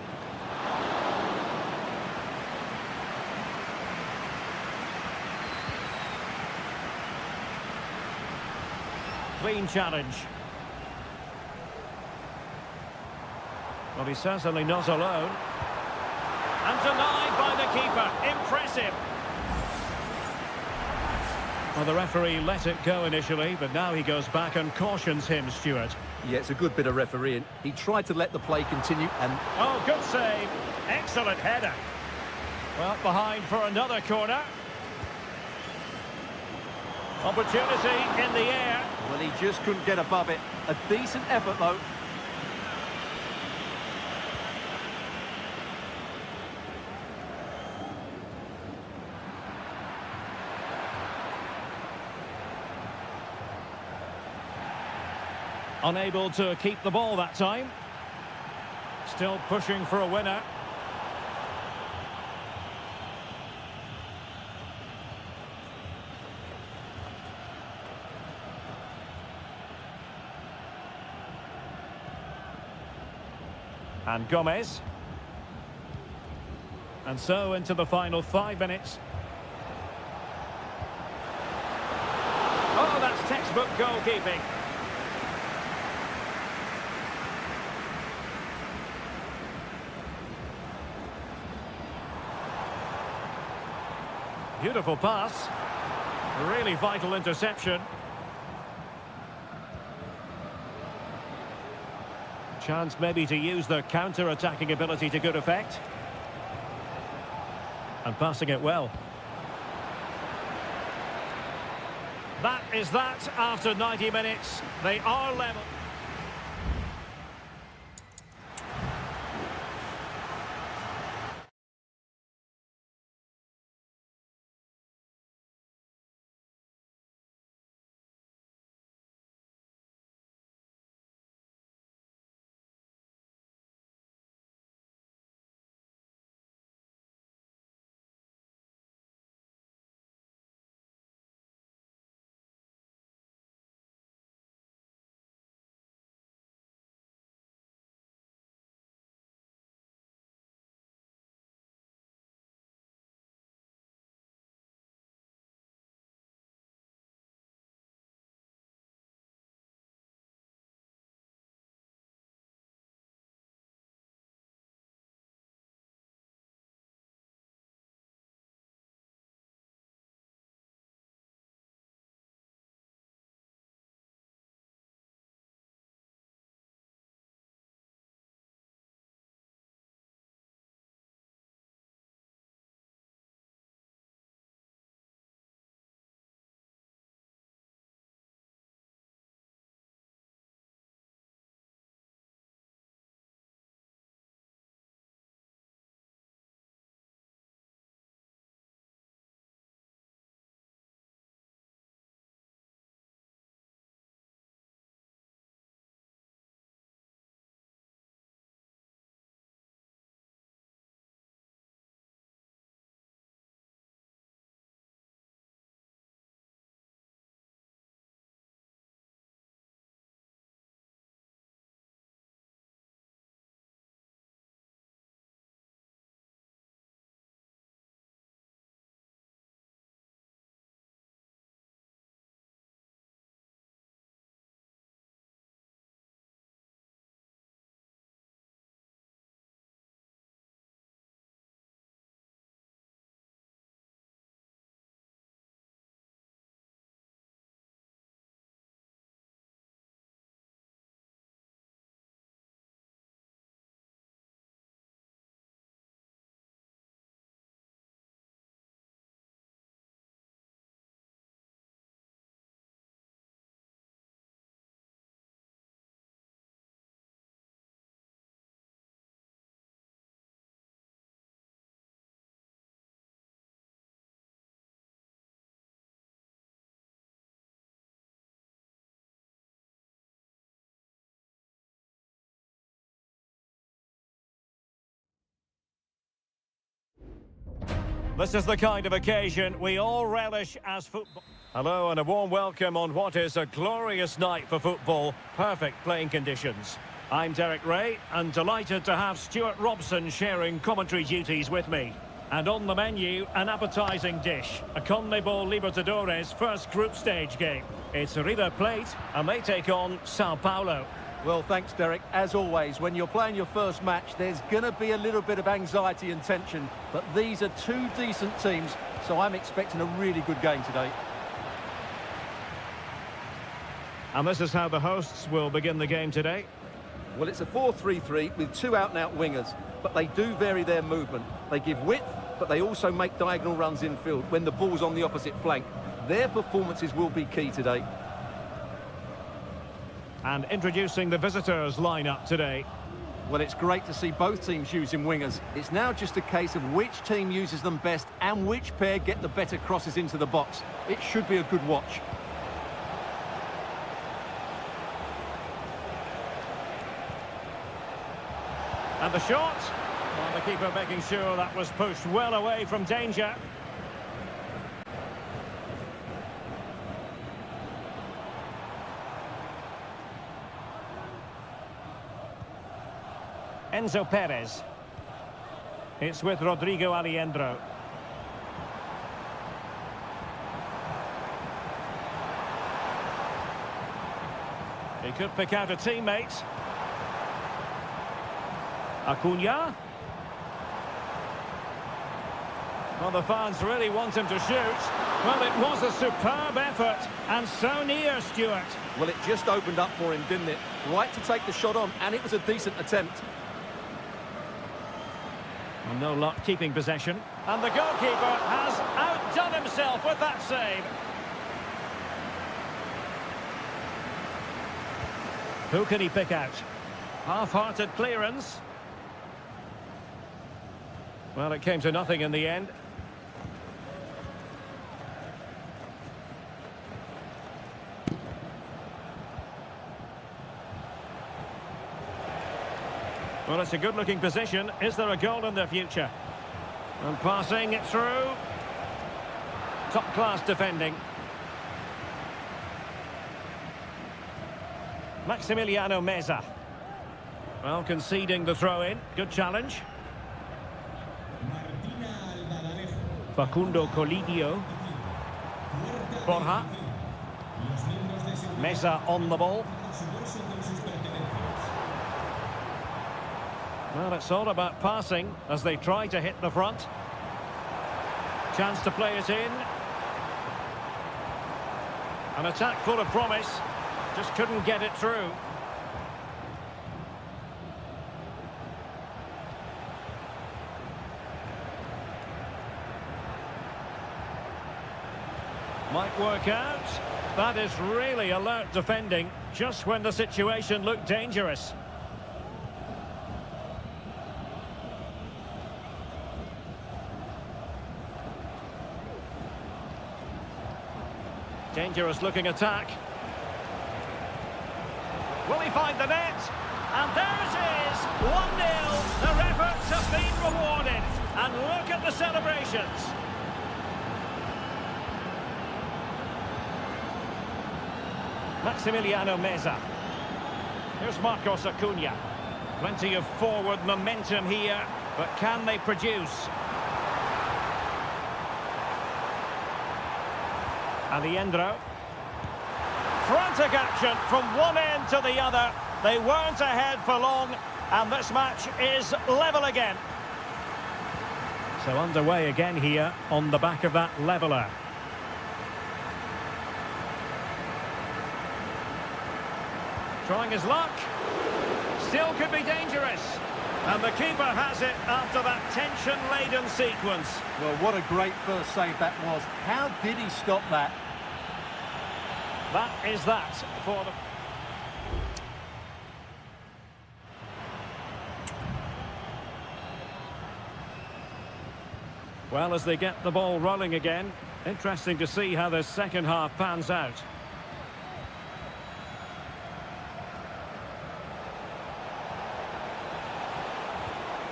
Clean challenge. Well, he's certainly not alone. And denied by the keeper. Impressive. Well, the referee let it go initially, but now he goes back and cautions him, Stuart. Yeah, it's a good bit of refereeing. He tried to let the play continue and... Oh, good save. Excellent header. Well, behind for another corner. Opportunity in the air. Well, he just couldn't get above it. A decent effort, though. Unable to keep the ball that time. Still pushing for a winner. And Gomez. And so into the final 5 minutes. Oh, that's textbook goalkeeping. Beautiful pass. Really vital interception. Chance maybe to use their counter-attacking ability to good effect. And passing it well. That is that after 90 minutes. They are level. This is the kind of occasion we all relish as football. Hello and a warm welcome on what is a glorious night for football. Perfect playing conditions. I'm Derek Ray and delighted to have Stuart Robson sharing commentary duties with me. And on the menu, an appetising dish, a CONMEBOL Libertadores first group stage game. It's River Plate and they take on Sao Paulo. Well, thanks, Derek. As always, when you're playing your first match, there's going to be a little bit of anxiety and tension. But these are two decent teams, so I'm expecting a really good game today. And this is how the hosts will begin the game today. Well, it's a 4-3-3 with two out-and-out wingers, but they do vary their movement. They give width, but they also make diagonal runs infield when the ball's on the opposite flank. Their performances will be key today. And introducing the visitors' lineup today. Well, it's great to see both teams using wingers. It's now just a case of which team uses them best and which pair get the better crosses into the box. It should be a good watch. And the shot. Well, the keeper making sure that was pushed well away from danger. Enzo Perez. It's with Rodrigo Alejandro. He could pick out a teammate. Acuna. Well, the fans really want him to shoot. Well, it was a superb effort, and so near, Stuart. Well, it just opened up for him, didn't it? Right to take the shot on, and it was a decent attempt. And no luck keeping possession. And the goalkeeper has outdone himself with that save. Who can he pick out? Half-hearted clearance. Well, it came to nothing in the end. Well, it's a good-looking position. Is there a goal in the future? And passing it through. Top-class defending. Maximiliano Meza. Well, conceding the throw-in. Good challenge. Facundo Colidio. Borja. Meza on the ball. Well, it's all about passing as they try to hit the front. Chance to play it in. An attack full of promise. Just couldn't get it through. Might work out. That is really alert defending, just when the situation looked dangerous. Dangerous looking attack. Will he find the net? And there it is, 1-0. Their efforts have been rewarded. And look at the celebrations. Maximiliano Meza. Here's Marcos Acuna. Plenty of forward momentum here, but can they produce? Alejandro. Frantic action from one end to the other. They weren't ahead for long, and this match is level again. So underway again here on the back of that leveller. Trying his luck. Still could be dangerous. And the keeper has it after that tension-laden sequence. Well, what a great first save that was. How did he stop that? That is that for the... Well, as they get the ball rolling again, interesting to see how the second half pans out.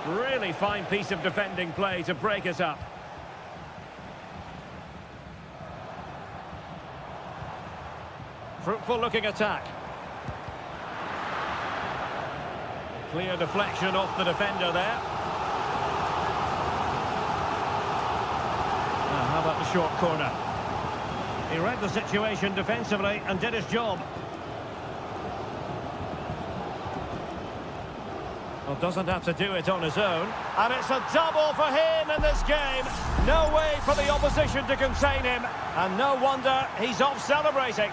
Really fine piece of defending play to break it up. Fruitful looking attack. Clear deflection off the defender there. How about the short corner? He read the situation defensively and did his job. Well, doesn't have to do it on his own. And it's a double for him in this game. No way for the opposition to contain him. And no wonder he's off celebrating.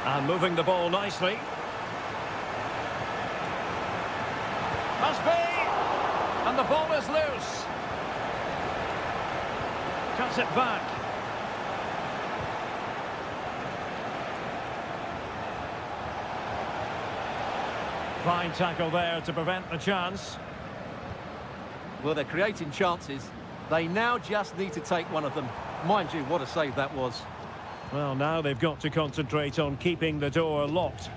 And moving the ball nicely. Must be! And the ball is loose. Cuts it back. Fine tackle there to prevent the chance. Well, they're creating chances. They now just need to take one of them. Mind you, what a save that was. Well, now they've got to concentrate on keeping the door locked.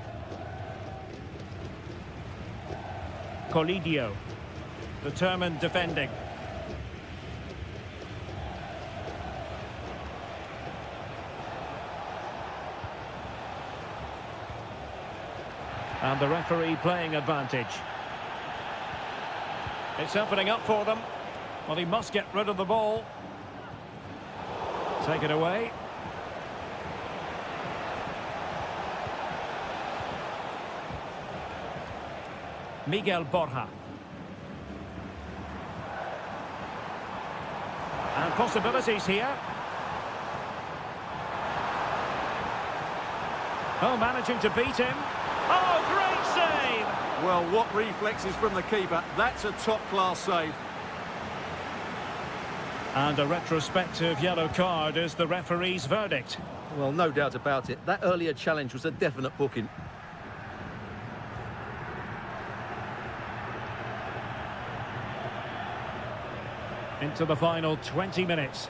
Colidio. Determined defending. And the referee playing advantage. It's opening up for them. Well, he must get rid of the ball. Take it away. Miguel Borja. And possibilities here. Oh, managing to beat him. Oh, great save! Well, what reflexes from the keeper. That's a top-class save. And a retrospective yellow card is the referee's verdict. Well, no doubt about it. That earlier challenge was a definite booking. Into the final 20 minutes.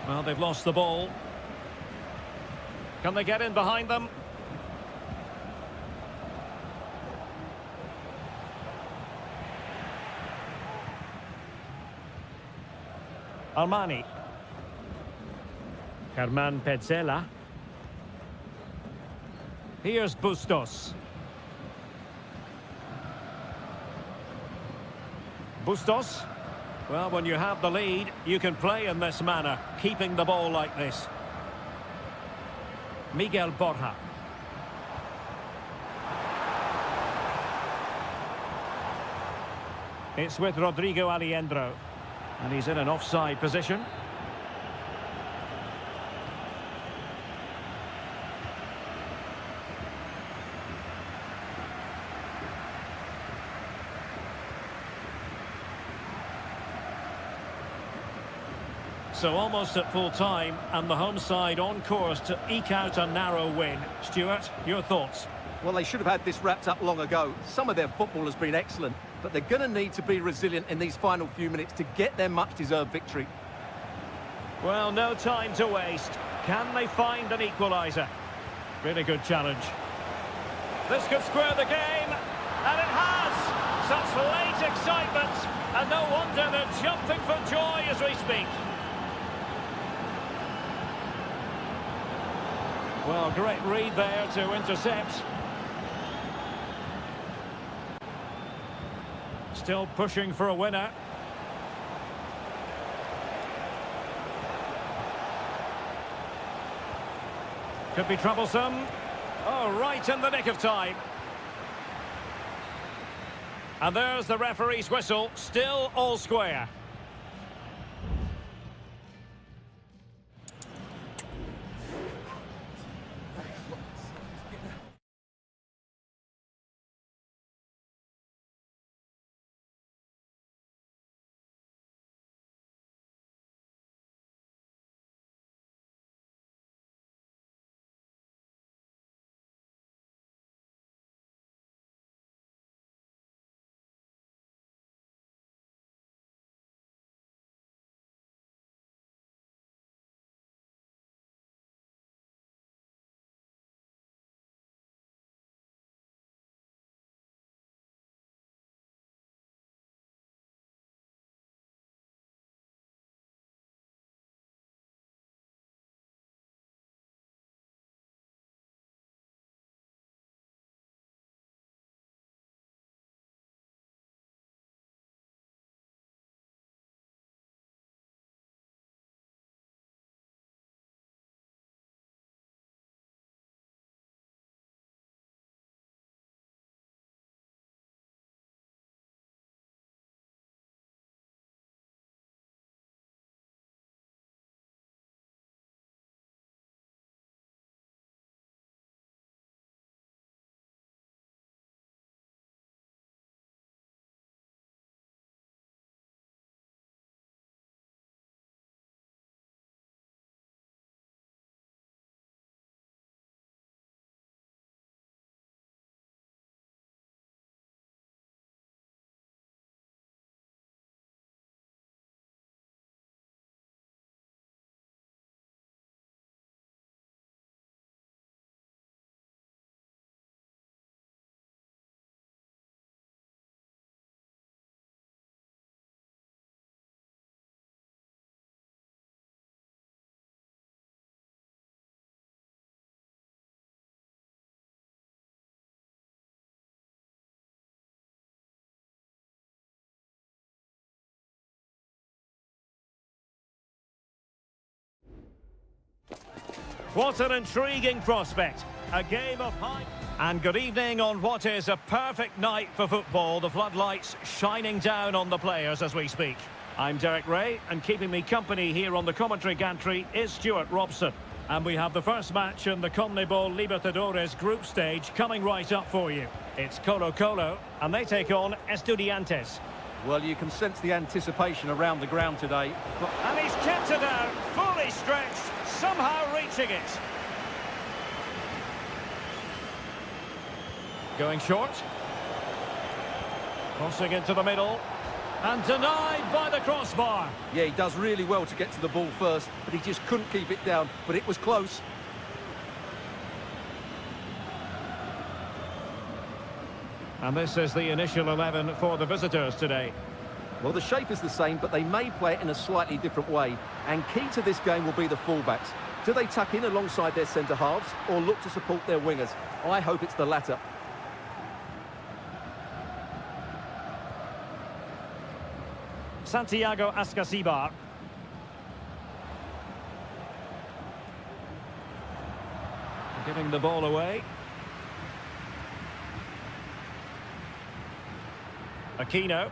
Well, they've lost the ball. Can they get in behind them? Armani. Germán Petzela. Here's Bustos. Bustos. Well, when you have the lead, you can play in this manner, keeping the ball like this. Miguel Borja. It's with Rodrigo Aliendro. And he's in an offside position. So almost at full time, and the home side on course to eke out a narrow win. Stuart, your thoughts? Well, they should have had this wrapped up long ago. Some of their football has been excellent, but they're going to need to be resilient in these final few minutes to get their much-deserved victory. Well, no time to waste. Can they find an equaliser? Really good challenge. This could square the game, and it has! Such late excitement, and no wonder they're jumping for joy as we speak. Well, great read there to intercept. Still pushing for a winner. Could be troublesome. Oh, right in the nick of time. And there's the referee's whistle, still all square. What an intriguing prospect. A game of high... And good evening on what is a perfect night for football. The floodlights shining down on the players as we speak. I'm Derek Ray, and keeping me company here on the commentary gantry is Stuart Robson. And we have the first match in the CONMEBOL Libertadores group stage coming right up for you. It's Colo-Colo, and they take on Estudiantes. Well, you can sense the anticipation around the ground today. And he's kept it out, fully stretched, somehow reaching it. Going short. Crossing into the middle. And denied by the crossbar. Yeah, he does really well to get to the ball first, but he just couldn't keep it down. But it was close. And this is the initial 11 for the visitors today. Well, the shape is the same, but they may play it in a slightly different way. And key to this game will be the fullbacks. Do they tuck in alongside their centre-halves or look to support their wingers? I hope it's the latter. Santiago Ascasibar. Giving the ball away. Aquino.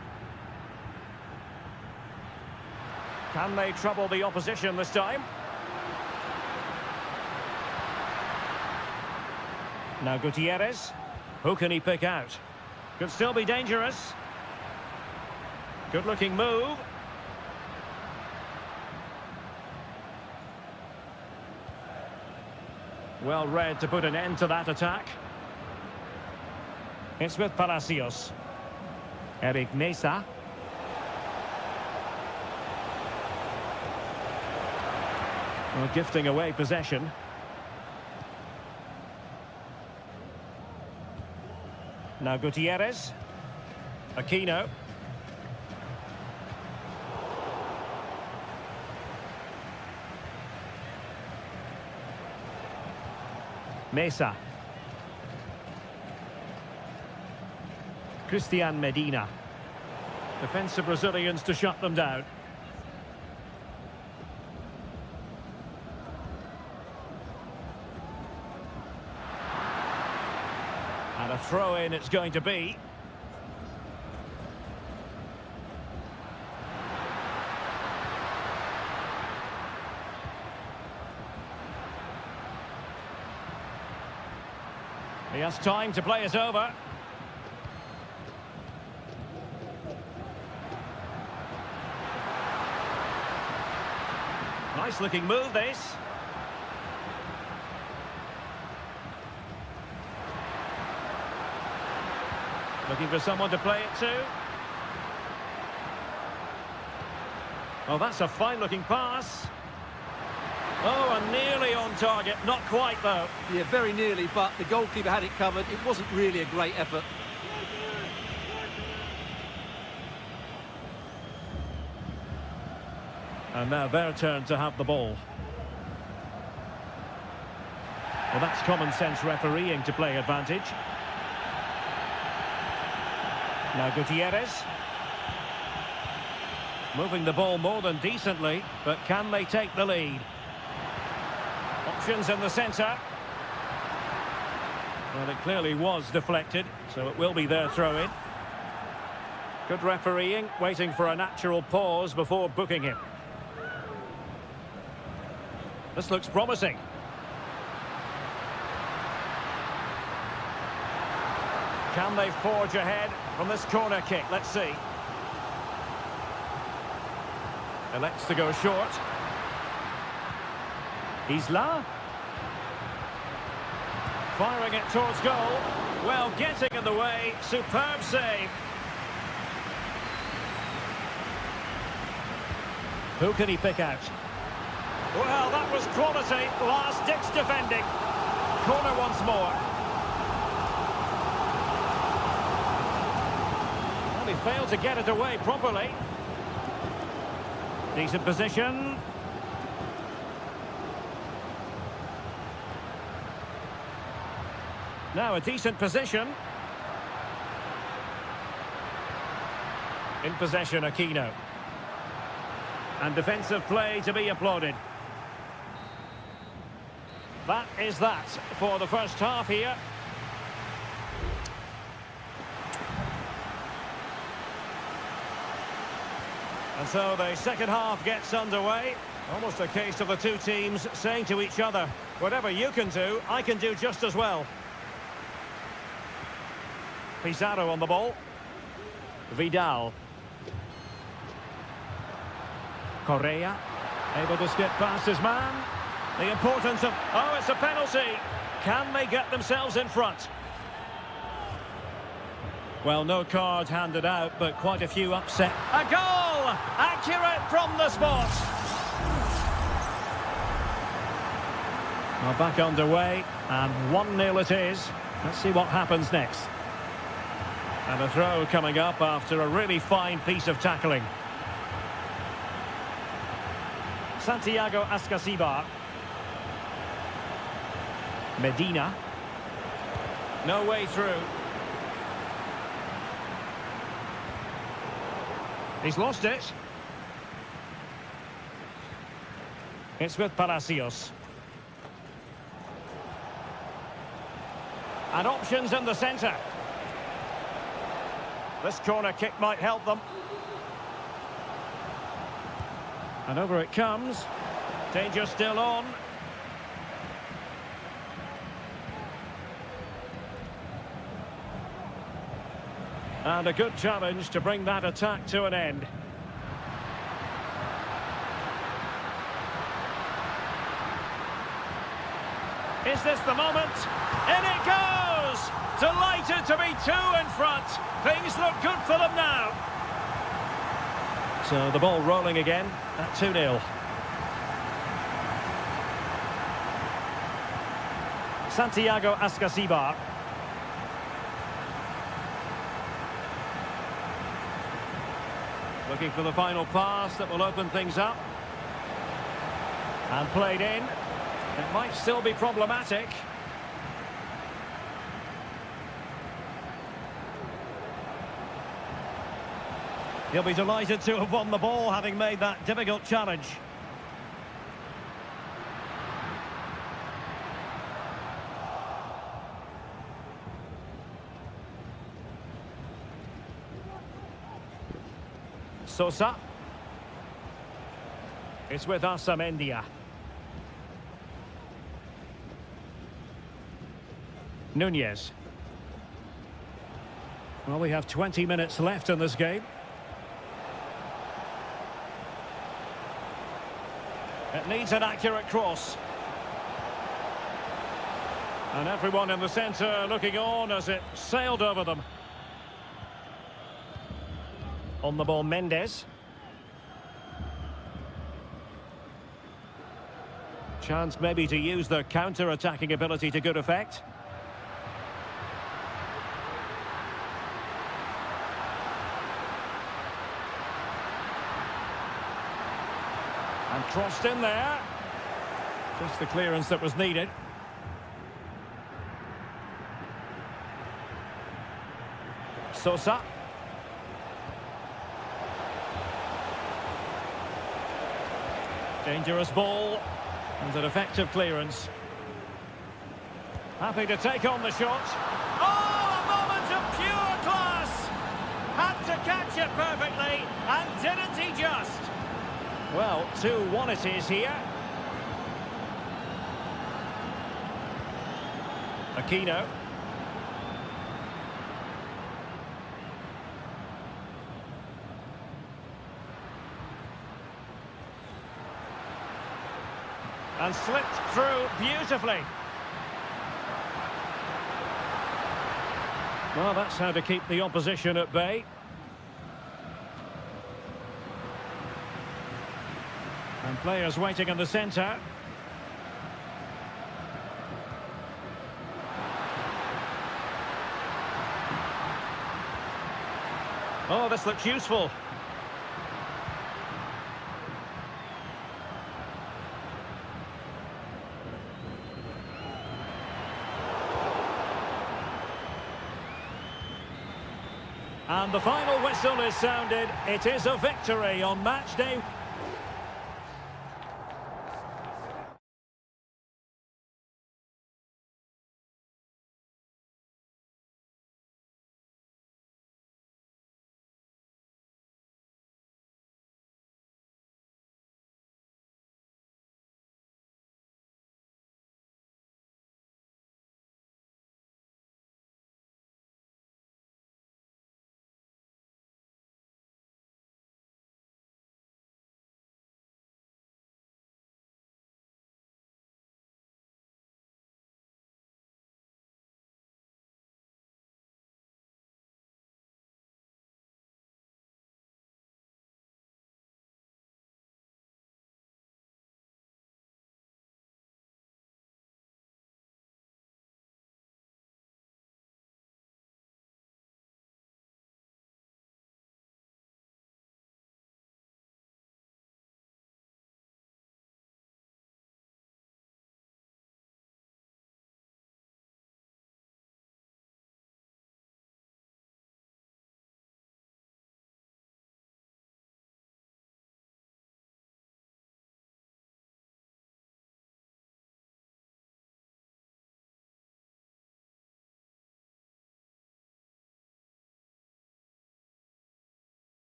Can they trouble the opposition this time? Now Gutierrez. Who can he pick out? Could still be dangerous. Good-looking move. Well read to put an end to that attack. It's with Palacios. Eric Mesa. Well, gifting away possession. Now Gutierrez. Aquino. Mesa. Christian Medina. Defensive Brazilians to shut them down. And a throw-in it's going to be. He has time to play it over. Nice looking move this. Looking for someone to play it to. Oh, that's a fine looking pass. Oh, and nearly on target. Not quite, though. Yeah, very nearly, but the goalkeeper had it covered. It wasn't really a great effort. And now their turn to have the ball. Well, that's common sense refereeing to play advantage. Now Gutierrez. Moving the ball more than decently, but can they take the lead? Options in the centre. Well, it clearly was deflected, so it will be their throw-in. Good refereeing, waiting for a natural pause before booking him. This looks promising. Can they forge ahead from this corner kick? Let's see. Elects to go short. Isla. Firing it towards goal. Well, getting in the way. Superb save. Who can he pick out? Well, that was quality. Last-ditch defending. Corner once more. Well, he failed to get it away properly. Decent position. Now a decent position. In possession, Aquino. And defensive play to be applauded. That is that for the first half here. And so the second half gets underway. Almost a case of the two teams saying to each other, whatever you can do, I can do just as well. Pizarro on the ball. Vidal. Correa. Able to skip past his man. The importance of... Oh, it's a penalty. Can they get themselves in front? Well, no card handed out, but quite a few upset. A goal! Accurate from the spot. Well, back underway, and 1-0 it is. Let's see what happens next. And a throw coming up after a really fine piece of tackling. Santiago Ascasibar. Medina. No way through. He's lost it. It's with Palacios. And options in the centre. This corner kick might help them. And over it comes. Danger still on. And a good challenge to bring that attack to an end. Is this the moment? In it goes! Delighted to be two in front. Things look good for them now. So the ball rolling again at 2-0. Santiago Ascasibar. Looking for the final pass that will open things up. And played in. It might still be problematic. He'll be delighted to have won the ball, having made that difficult challenge. Sosa. It's with Asamendia. Nunez. Well, we have 20 minutes left in this game. It needs an accurate cross. And everyone in the centre looking on as it sailed over them. On the ball, Mendes. Chance maybe to use their counter-attacking ability to good effect. And crossed in there. Just the clearance that was needed. Sosa. Dangerous ball. And an effective clearance. Happy to take on the shot. Oh, a moment of pure class! Had to catch it perfectly, and didn't he just? Well, 2-1 it is here. Aquino. And slipped through beautifully. Well, that's how to keep the opposition at bay. And players waiting in the centre. Oh, this looks useful. And the final whistle is sounded. It is a victory on match day.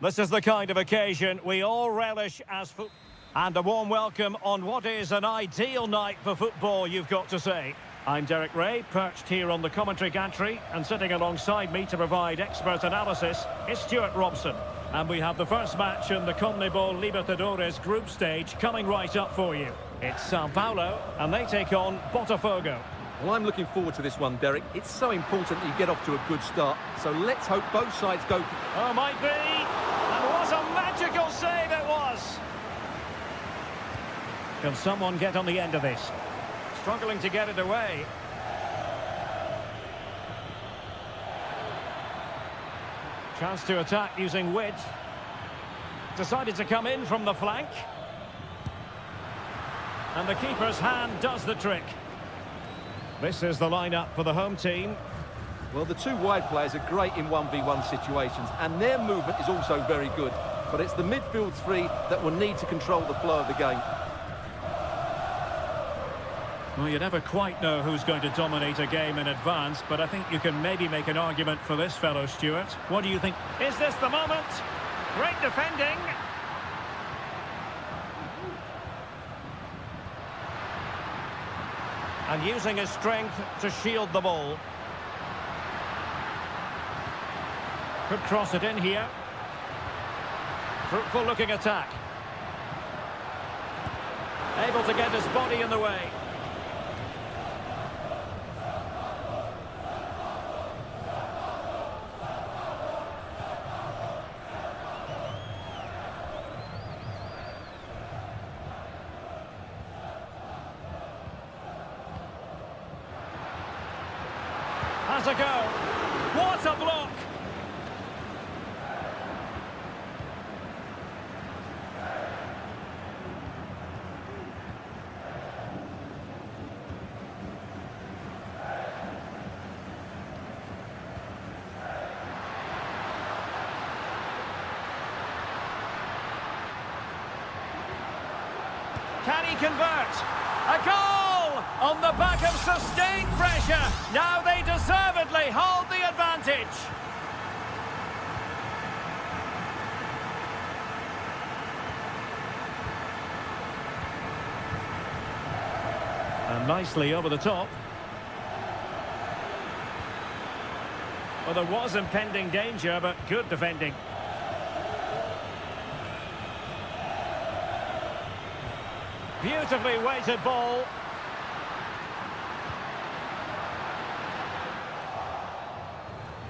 This is the kind of occasion we all relish as football. And a warm welcome on what is an ideal night for football, you've got to say. I'm Derek Ray, perched here on the commentary gantry, and sitting alongside me to provide expert analysis is Stuart Robson. And we have the first match in the CONMEBOL Libertadores group stage coming right up for you. It's Sao Paulo, and they take on Botafogo. Well, I'm looking forward to this one, Derek. It's so important that you get off to a good start. So let's hope both sides go for... Oh, might be. And what a magical save it was. Can someone get on the end of this? Struggling to get it away. Chance to attack using width. Decided to come in from the flank. And the keeper's hand does the trick. This is the lineup for the home team. Well, the two wide players are great in 1v1 situations, and their movement is also very good. But it's the midfield three that will need to control the flow of the game. Well, you never quite know who's going to dominate a game in advance, but I think you can maybe make an argument for this fellow, Stuart. What do you think? Is this the moment? Great defending. And using his strength to shield the ball. Could cross it in here. Fruitful looking attack. Able to get his body in the way. Has a go. What a block! Can he convert? A goal! On the back of sustained pressure. Now they deservedly hold the advantage. And nicely over the top. Well, there was impending danger, but good defending. Beautifully weighted ball.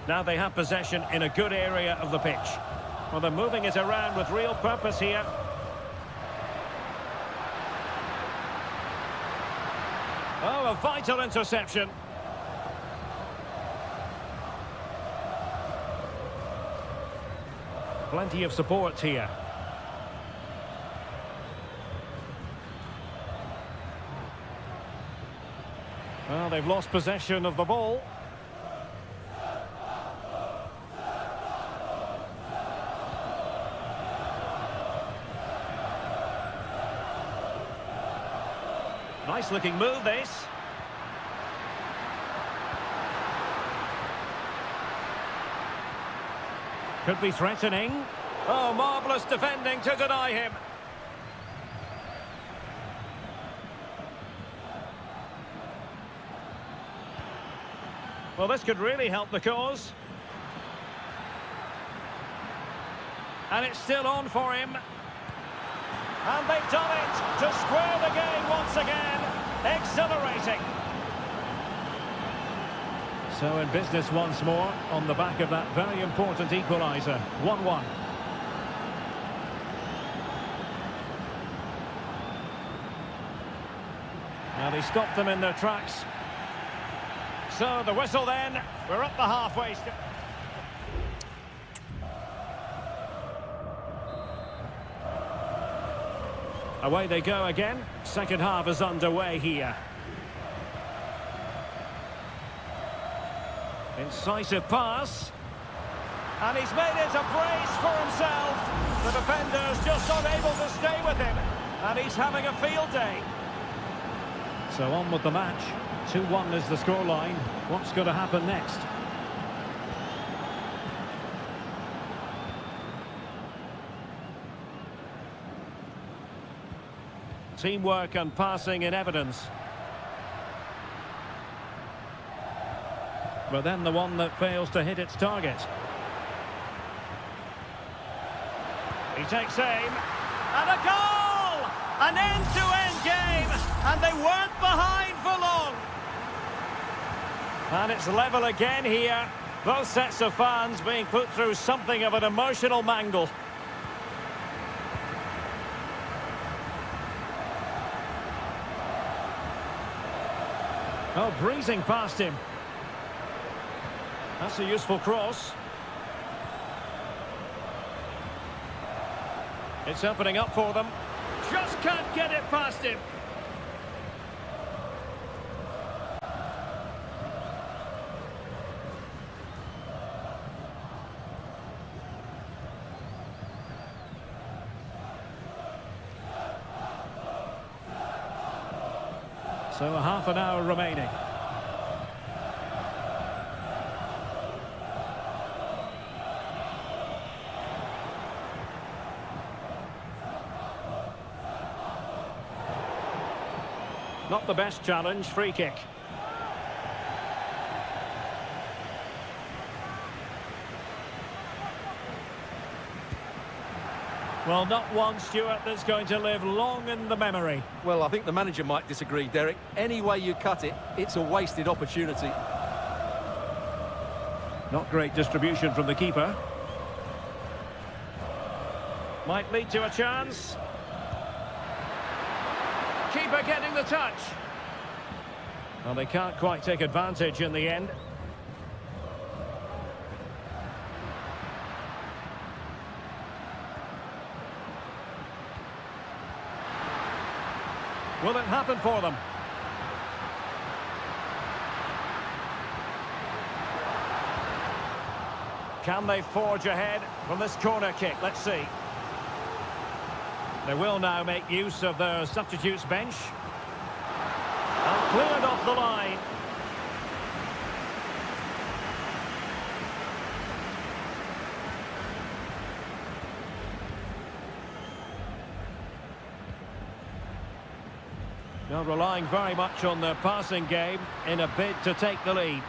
Now they have possession in a good area of the pitch. Well, they're moving it around with real purpose here. Oh, a vital interception. Plenty of support here. Well, they've lost possession of the ball. Nice looking move, this. Could be threatening. Oh, marvellous defending to deny him. Well, this could really help the cause. And it's still on for him. And they've done it to square the game once again. Exhilarating. So in business once more on the back of that very important equaliser. 1-1. Now they stopped them in their tracks. So the whistle then. We're up the halfway stage. Away they go again. Second half is underway here. Incisive pass. And he's made it a brace for himself. The defender's just not able to stay with him. And he's having a field day. So on with the match. 2-1 is the scoreline. What's going to happen next? Teamwork and passing in evidence. But then the one that fails to hit its target. He takes aim. And a goal! An end-to-end game! And they weren't behind for long. And it's level again here. Both sets of fans being put through something of an emotional mangle. Oh, breezing past him. That's a useful cross. It's opening up for them. Just can't get it past him. So a half an hour remaining. Not the best challenge, free kick. Well, not one, Stuart, that's going to live long in the memory. Well, I think the manager might disagree, Derek. Any way you cut it, it's a wasted opportunity. Not great distribution from the keeper. Might lead to a chance. Keeper getting the touch. Well, they can't quite take advantage in the end. Will it happen for them? Can they forge ahead from this corner kick? Let's see. They will now make use of their substitutes bench. And cleared off the line. Now relying very much on their passing game in a bid to take the lead.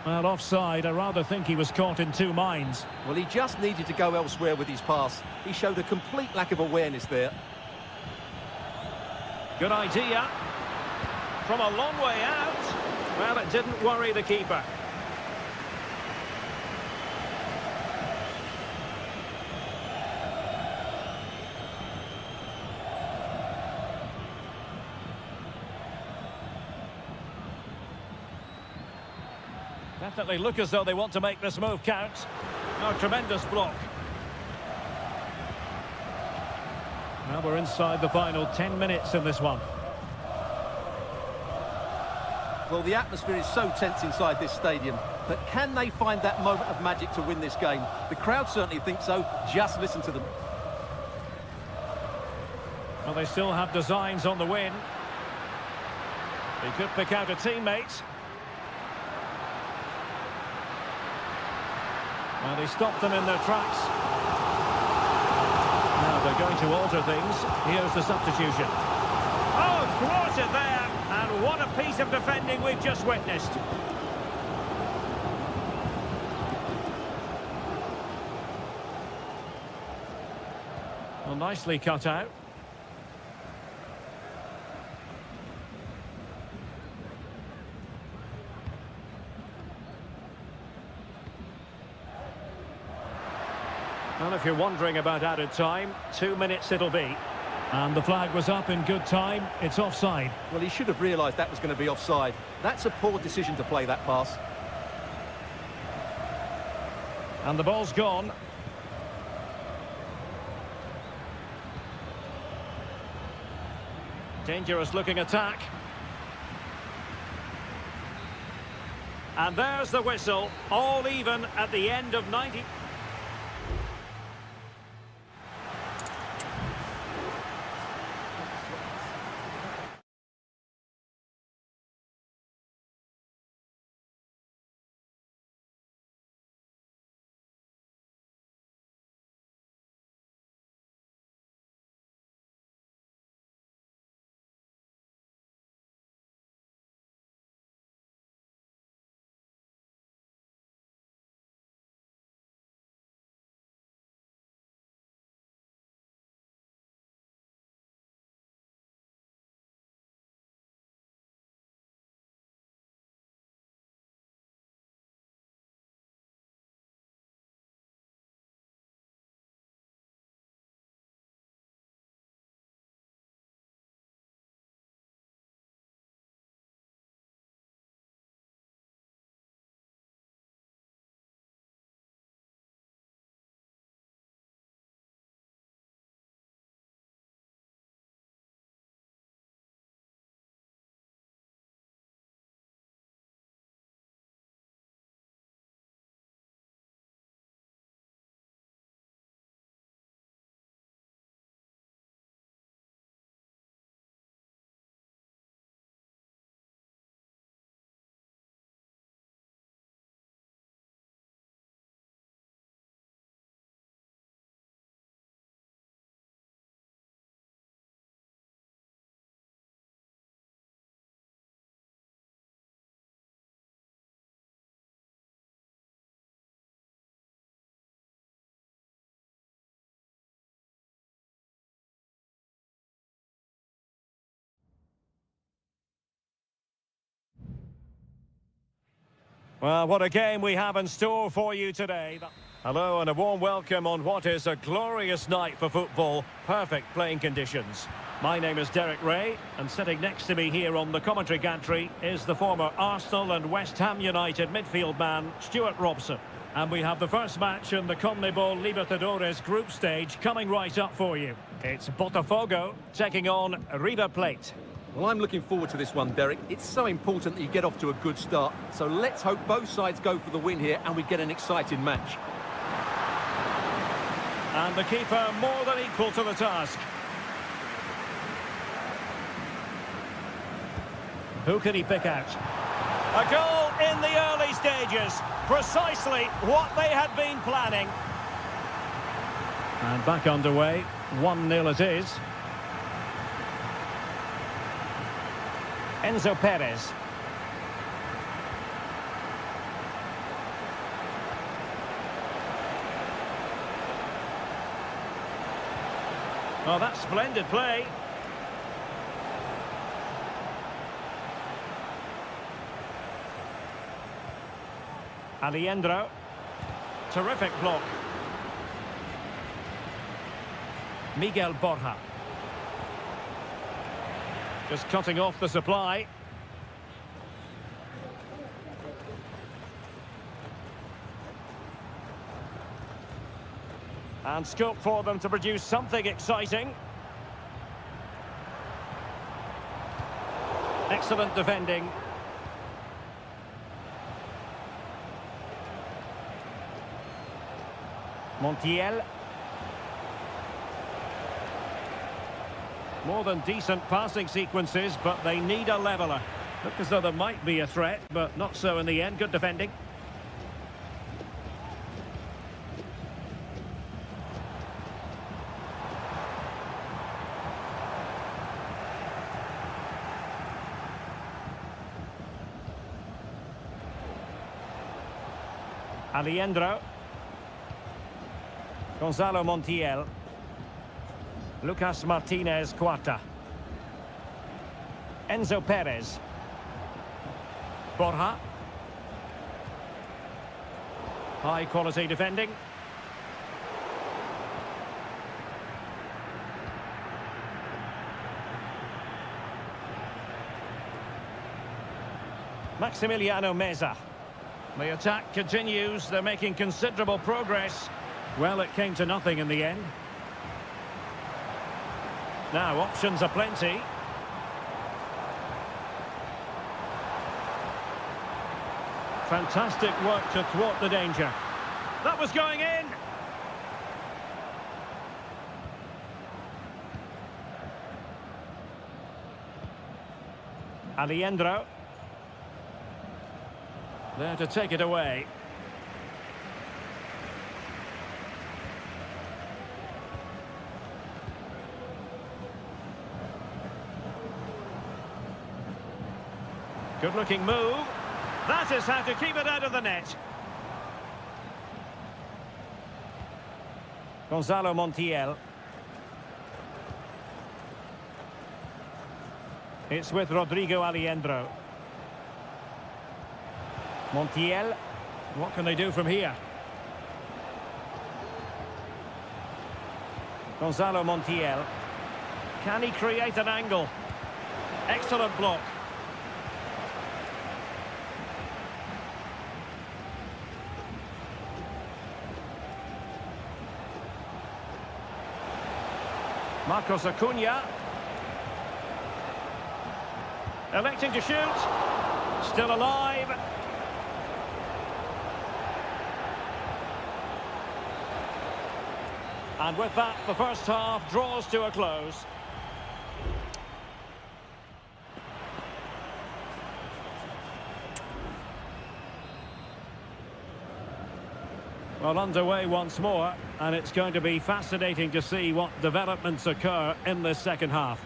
Well, offside, I rather think he was caught in two minds. Well, he just needed to go elsewhere with his pass. He showed a complete lack of awareness there. Good idea. From a long way out. Well, it didn't worry the keeper. Definitely look as though they want to make this move count. Oh, tremendous block. Now we're inside the final 10 minutes in this one. Well, the atmosphere is so tense inside this stadium, but can they find that moment of magic to win this game? The crowd certainly think so. Just listen to them. Well, they still have designs on the win. They could pick out a teammate. Well, they stopped them in their tracks. Now they're going to alter things. Here's the substitution. Oh, thwarted there. And what a piece of defending we've just witnessed. Well, nicely cut out. Well, if you're wondering about added time, 2 minutes it'll be. And the flag was up in good time. It's offside. Well, he should have realised that was going to be offside. That's a poor decision to play that pass. And the ball's gone. Dangerous looking attack. And there's the whistle. All even at the end of 90. Well, what a game we have in store for you today. Hello and a warm welcome on what is a glorious night for football. Perfect playing conditions. My name is Derek Ray, and sitting next to me here on the commentary gantry is the former Arsenal and West Ham United midfield man, Stuart Robson. And we have the first match in the CONMEBOL Libertadores group stage coming right up for you. It's Botafogo taking on River Plate. Well, I'm looking forward to this one, Derek. It's so important that you get off to a good start. So let's hope both sides go for the win here and we get an exciting match. And the keeper more than equal to the task. Who can he pick out? A goal in the early stages. Precisely what they had been planning. And back underway. 1-0 it is. Enzo Perez. Oh, that's splendid play. Alejandro. Terrific block. Miguel Borja. Just cutting off the supply. And scope for them to produce something exciting. Excellent defending. Montiel. More than decent passing sequences, but they need a leveller. Look as though there might be a threat, but not so in the end. Good defending. Alejandro. Gonzalo Montiel. Lucas Martinez Quarta. Enzo Perez. Borja. High quality defending. Maximiliano Meza. The attack continues. They're making considerable progress. Well, it came to nothing in the end. Now, options are plenty. Fantastic work to thwart the danger. That was going in! Alejandro. There to take it away. Good-looking move. That is how to keep it out of the net. Gonzalo Montiel. It's with Rodrigo Alejandro. Montiel. What can they do from here? Gonzalo Montiel. Can he create an angle? Excellent block. Marcos Acuna. Electing to shoot. Still alive. And with that, the first half draws to a close. Well, underway once more, and it's going to be fascinating to see what developments occur in this second half.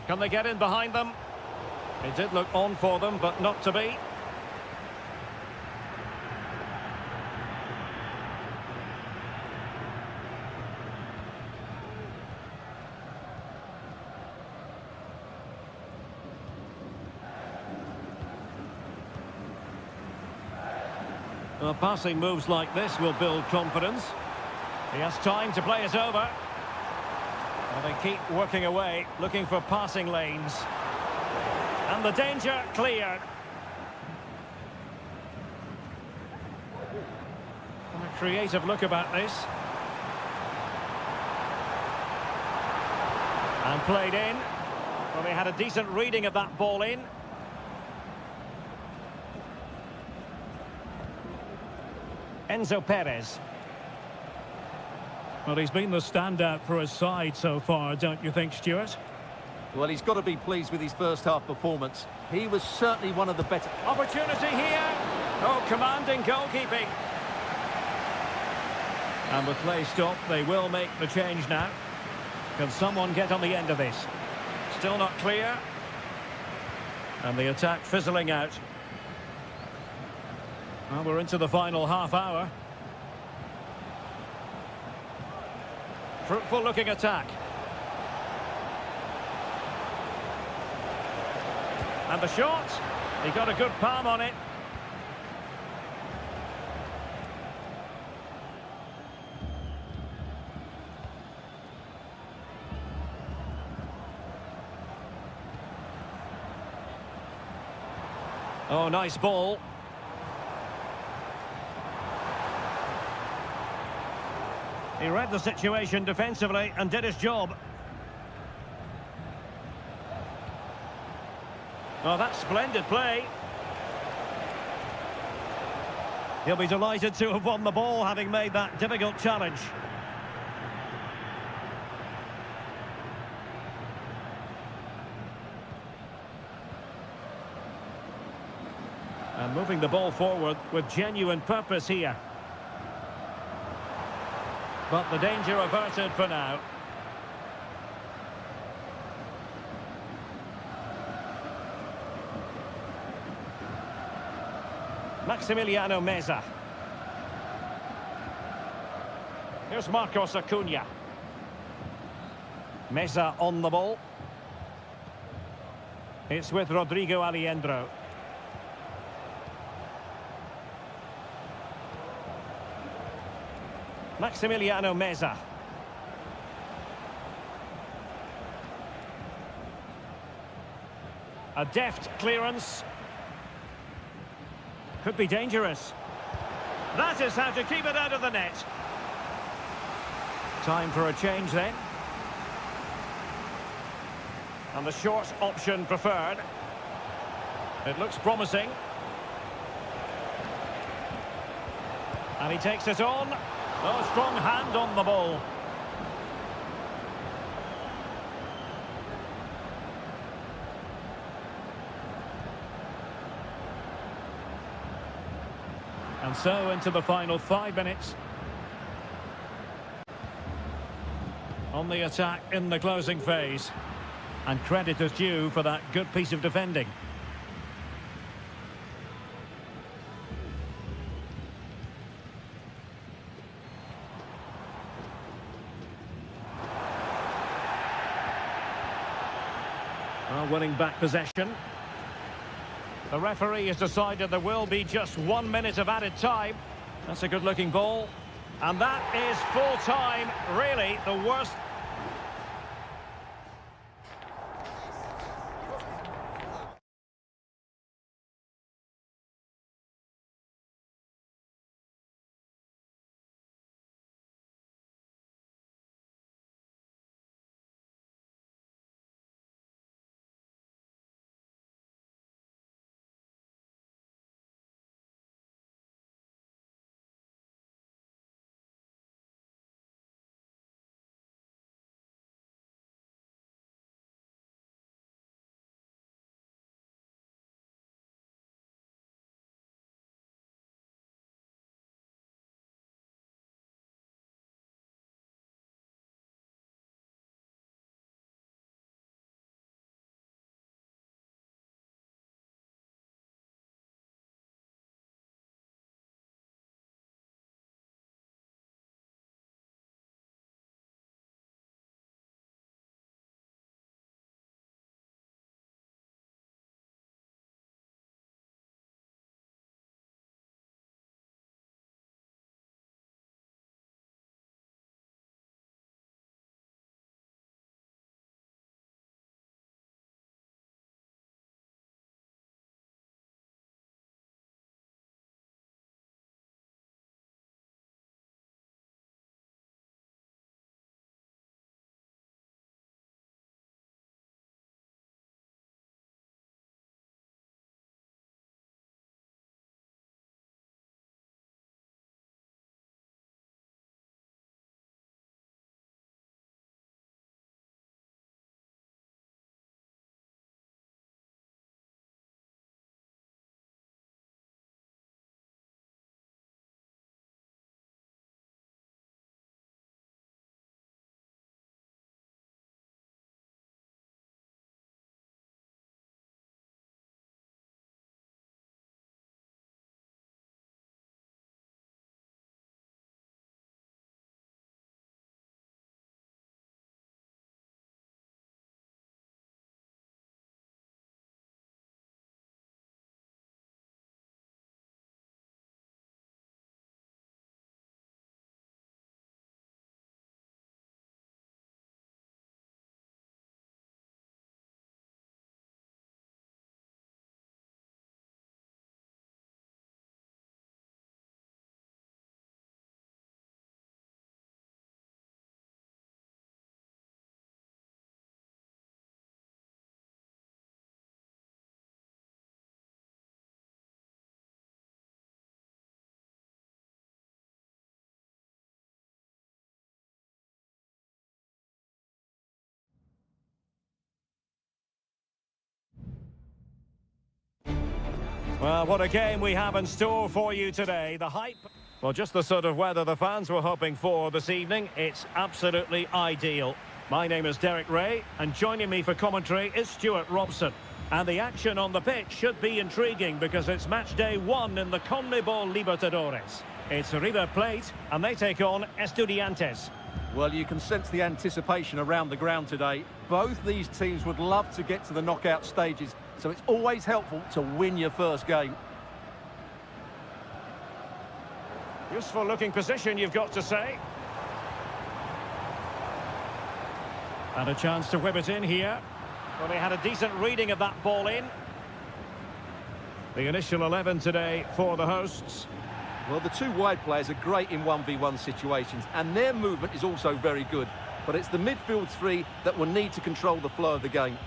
Can they get in behind them? It did look on for them, but not to be. Well, passing moves like this will build confidence. He has time to play it over. And they keep working away, looking for passing lanes. And the danger cleared. And a creative look about this. And played in. Well, they had a decent reading of that ball in. Enzo Perez. Well, he's been the standout for his side so far, don't you think, Stuart? Well, he's got to be pleased with his first half performance. He was certainly one of the better. Opportunity here. Oh, commanding goalkeeping. And with play stopped, they will make the change now. Can someone get on the end of this? Still not clear. And the attack fizzling out. Well, we're into the final half hour. Fruitful looking attack. And the shot. He got a good palm on it. Oh, nice ball. He read the situation defensively and did his job. Oh, that's splendid play. He'll be delighted to have won the ball, having made that difficult challenge. And moving the ball forward with genuine purpose here. But the danger averted for now. Maximiliano Meza. Here's Marcos Acuna. Meza on the ball. It's with Rodrigo Aliendro. Maximiliano Meza. A deft clearance. Could be dangerous. That is how to keep it out of the net. Time for a change then. And the short option preferred. It looks promising. And he takes it on. Oh, strong hand on the ball. And so into the final 5 minutes. On the attack in the closing phase. And credit is due for that good piece of defending. Well, winning back possession. The referee has decided there will be just 1 minute of added time. That's a good-looking ball. And that is full time. Really, the worst Well, what a game we have in store for you today. The hype... Well, just the sort of weather the fans were hoping for this evening. It's absolutely ideal. My name is Derek Ray, and joining me for commentary is Stuart Robson. And the action on the pitch should be intriguing because it's match day 1 in the CONMEBOL Libertadores. It's River Plate, and they take on Estudiantes. Well, you can sense the anticipation around the ground today. Both these teams would love to get to the knockout stages, so it's always helpful to win your first game. Useful looking position, you've got to say. And a chance to whip it in here. Well, they had a decent reading of that ball in. The initial 11 today for the hosts. Well, the two wide players are great in 1v1 situations, and their movement is also very good. But it's the midfield three that will need to control the flow of the game.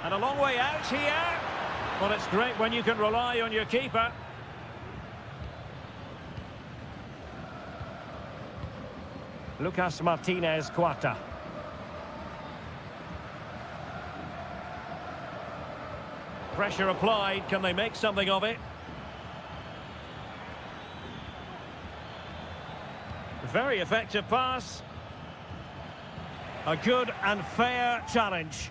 And a long way out here. Well, it's great when you can rely on your keeper. Lucas Martinez Cuarta. Pressure applied. Can they make something of it? Very effective pass. A good and fair challenge.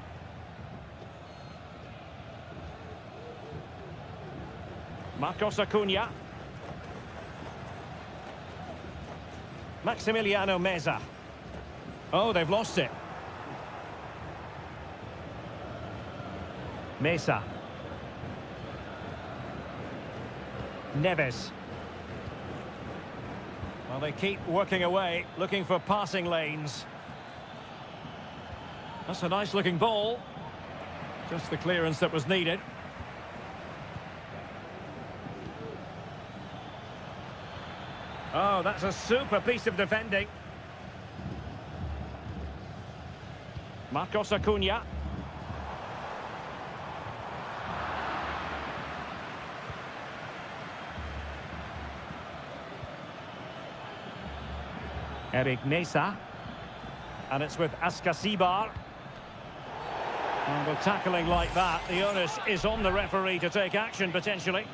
Marcos Acuna. Maximiliano Meza. Oh, they've lost it. Mesa. Neves. Well, they keep working away, looking for passing lanes. That's a nice-looking ball. Just the clearance that was needed. Oh, that's a super piece of defending. Marcos Acuna. Eric Mesa. And it's with Ascasibar. And with tackling like that, the onus is on the referee to take action, potentially.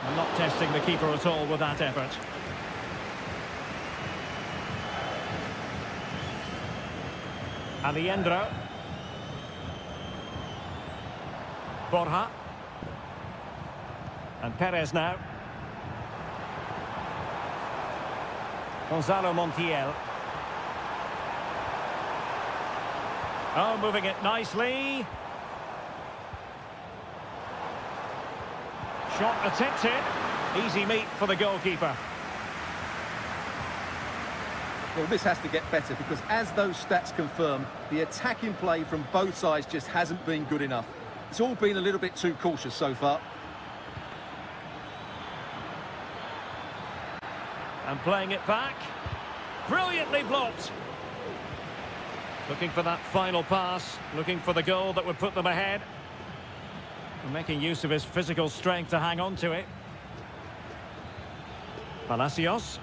I'm not testing the keeper at all with that effort. Aliendro. Borja. And Perez now. Gonzalo Montiel. Oh, moving it nicely. Shot attempted. Easy meet for the goalkeeper. Well, this has to get better because as those stats confirm, the attacking play from both sides just hasn't been good enough. It's all been a little bit too cautious so far. And playing it back. Brilliantly blocked. Looking for that final pass. Looking for the goal that would put them ahead. And making use of his physical strength to hang on to it. Palacios.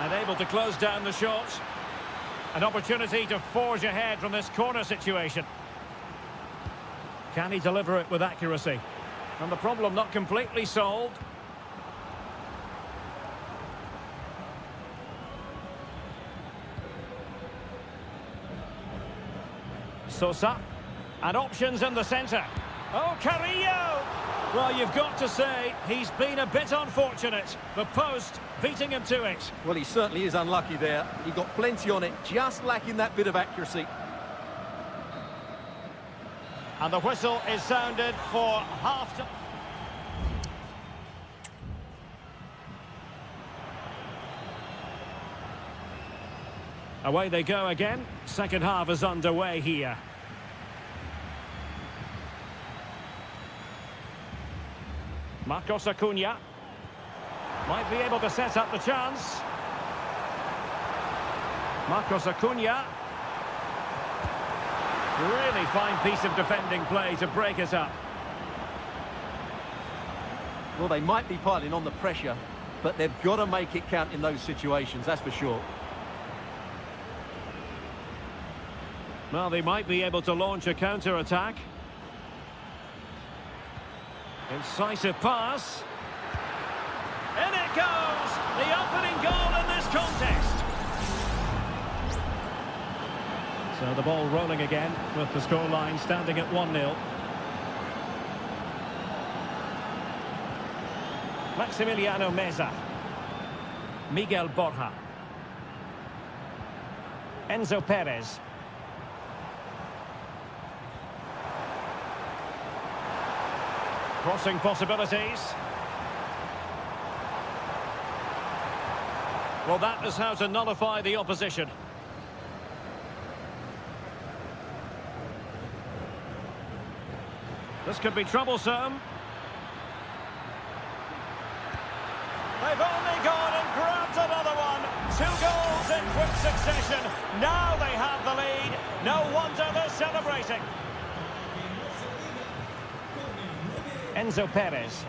And able to close down the shot. An opportunity to forge ahead from this corner situation. Can he deliver it with accuracy? And the problem not completely solved. Sosa. And options in the centre. Oh, Carrillo! Well, you've got to say, he's been a bit unfortunate. The post beating him to it. Well, he certainly is unlucky there. He got plenty on it, just lacking that bit of accuracy. And the whistle is sounded for half-time. Away they go again. Second half is underway here. Marcos Acuna might be able to set up the chance. Marcos Acuna. Really fine piece of defending play to break it up. Well, they might be piling on the pressure, but they've got to make it count in those situations, that's for sure. Well, they might be able to launch a counter-attack. Incisive pass. In it goes! The opening goal in this contest. So the ball rolling again with the scoreline standing at 1-0. Maximiliano Meza. Miguel Borja. Enzo Perez. Crossing possibilities. Well, that is how to nullify the opposition. This could be troublesome. They've only gone and grabbed another one. 2 goals in quick succession. Now they have the lead. No wonder they're celebrating. Enzo Perez.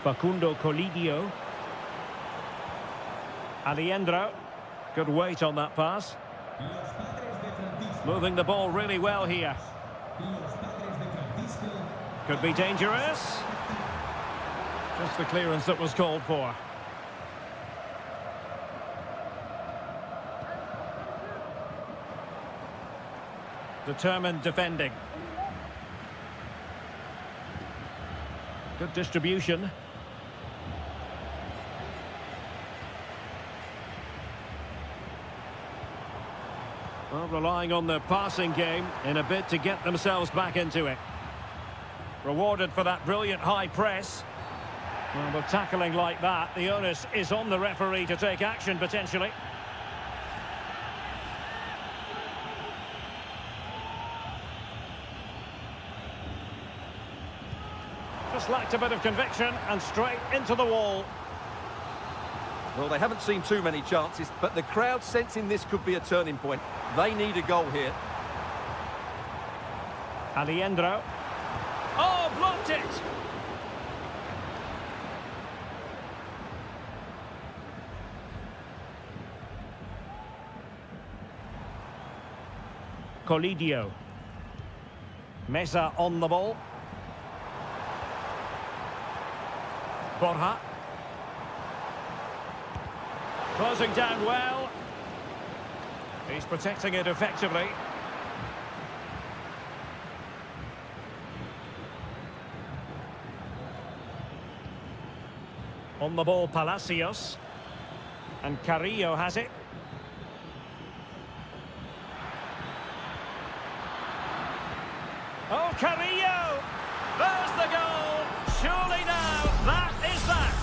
Facundo Colidio. Aliendro. Good weight on that pass. Moving the ball really well here. Could be dangerous. Just the clearance that was called for. Determined defending. Good distribution. Well, relying on their passing game in a bid to get themselves back into it. Rewarded for that brilliant high press. Well, with tackling like that, the onus is on the referee to take action, potentially. Just lacked a bit of conviction and straight into the wall. Well, they haven't seen too many chances, but the crowd sensing this could be a turning point. They need a goal here. Aliendro. Oh, blocked it! Colidio. Meza on the ball. Borja. Closing down well. He's protecting it effectively. On the ball, Palacios. And Carrillo has it. Oh, Carrillo! There's the goal! Surely now, that is that!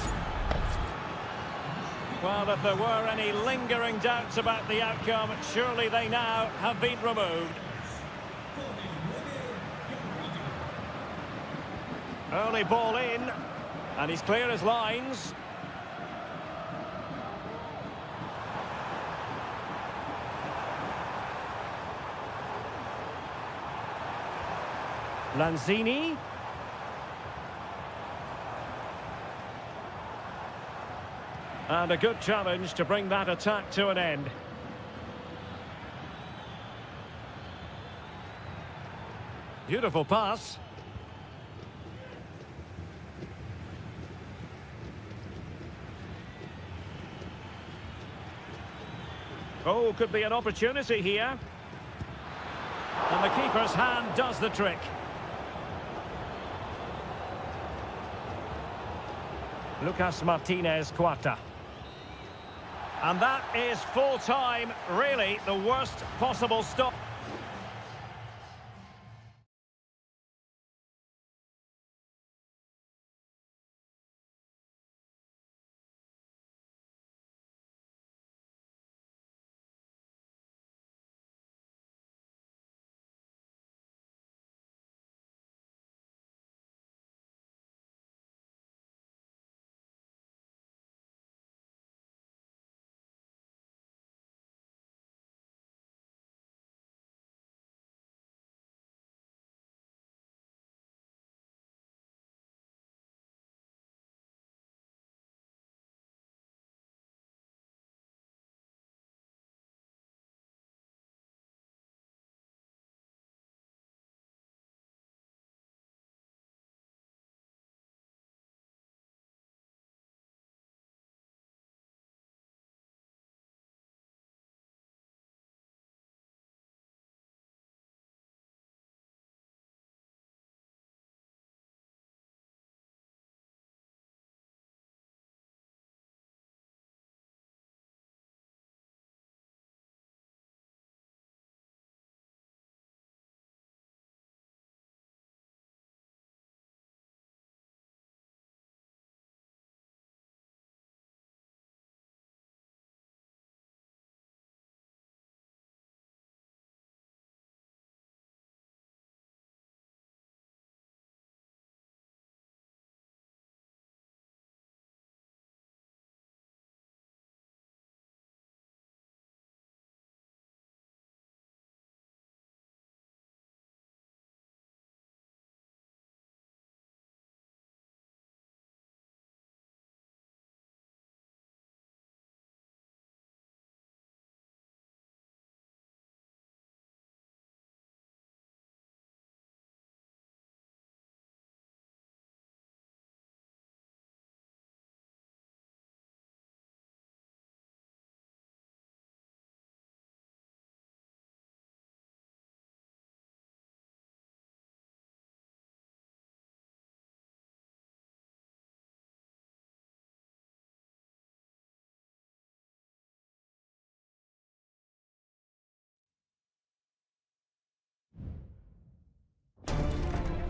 Well, if there were any lingering doubts about the outcome, surely they now have been removed. Early ball in, and he's clear as lines. Lanzini. And a good challenge to bring that attack to an end. Beautiful pass. Oh, could be an opportunity here. And the keeper's hand does the trick. Lucas Martinez Quarta. And that is full time, really the worst possible stop.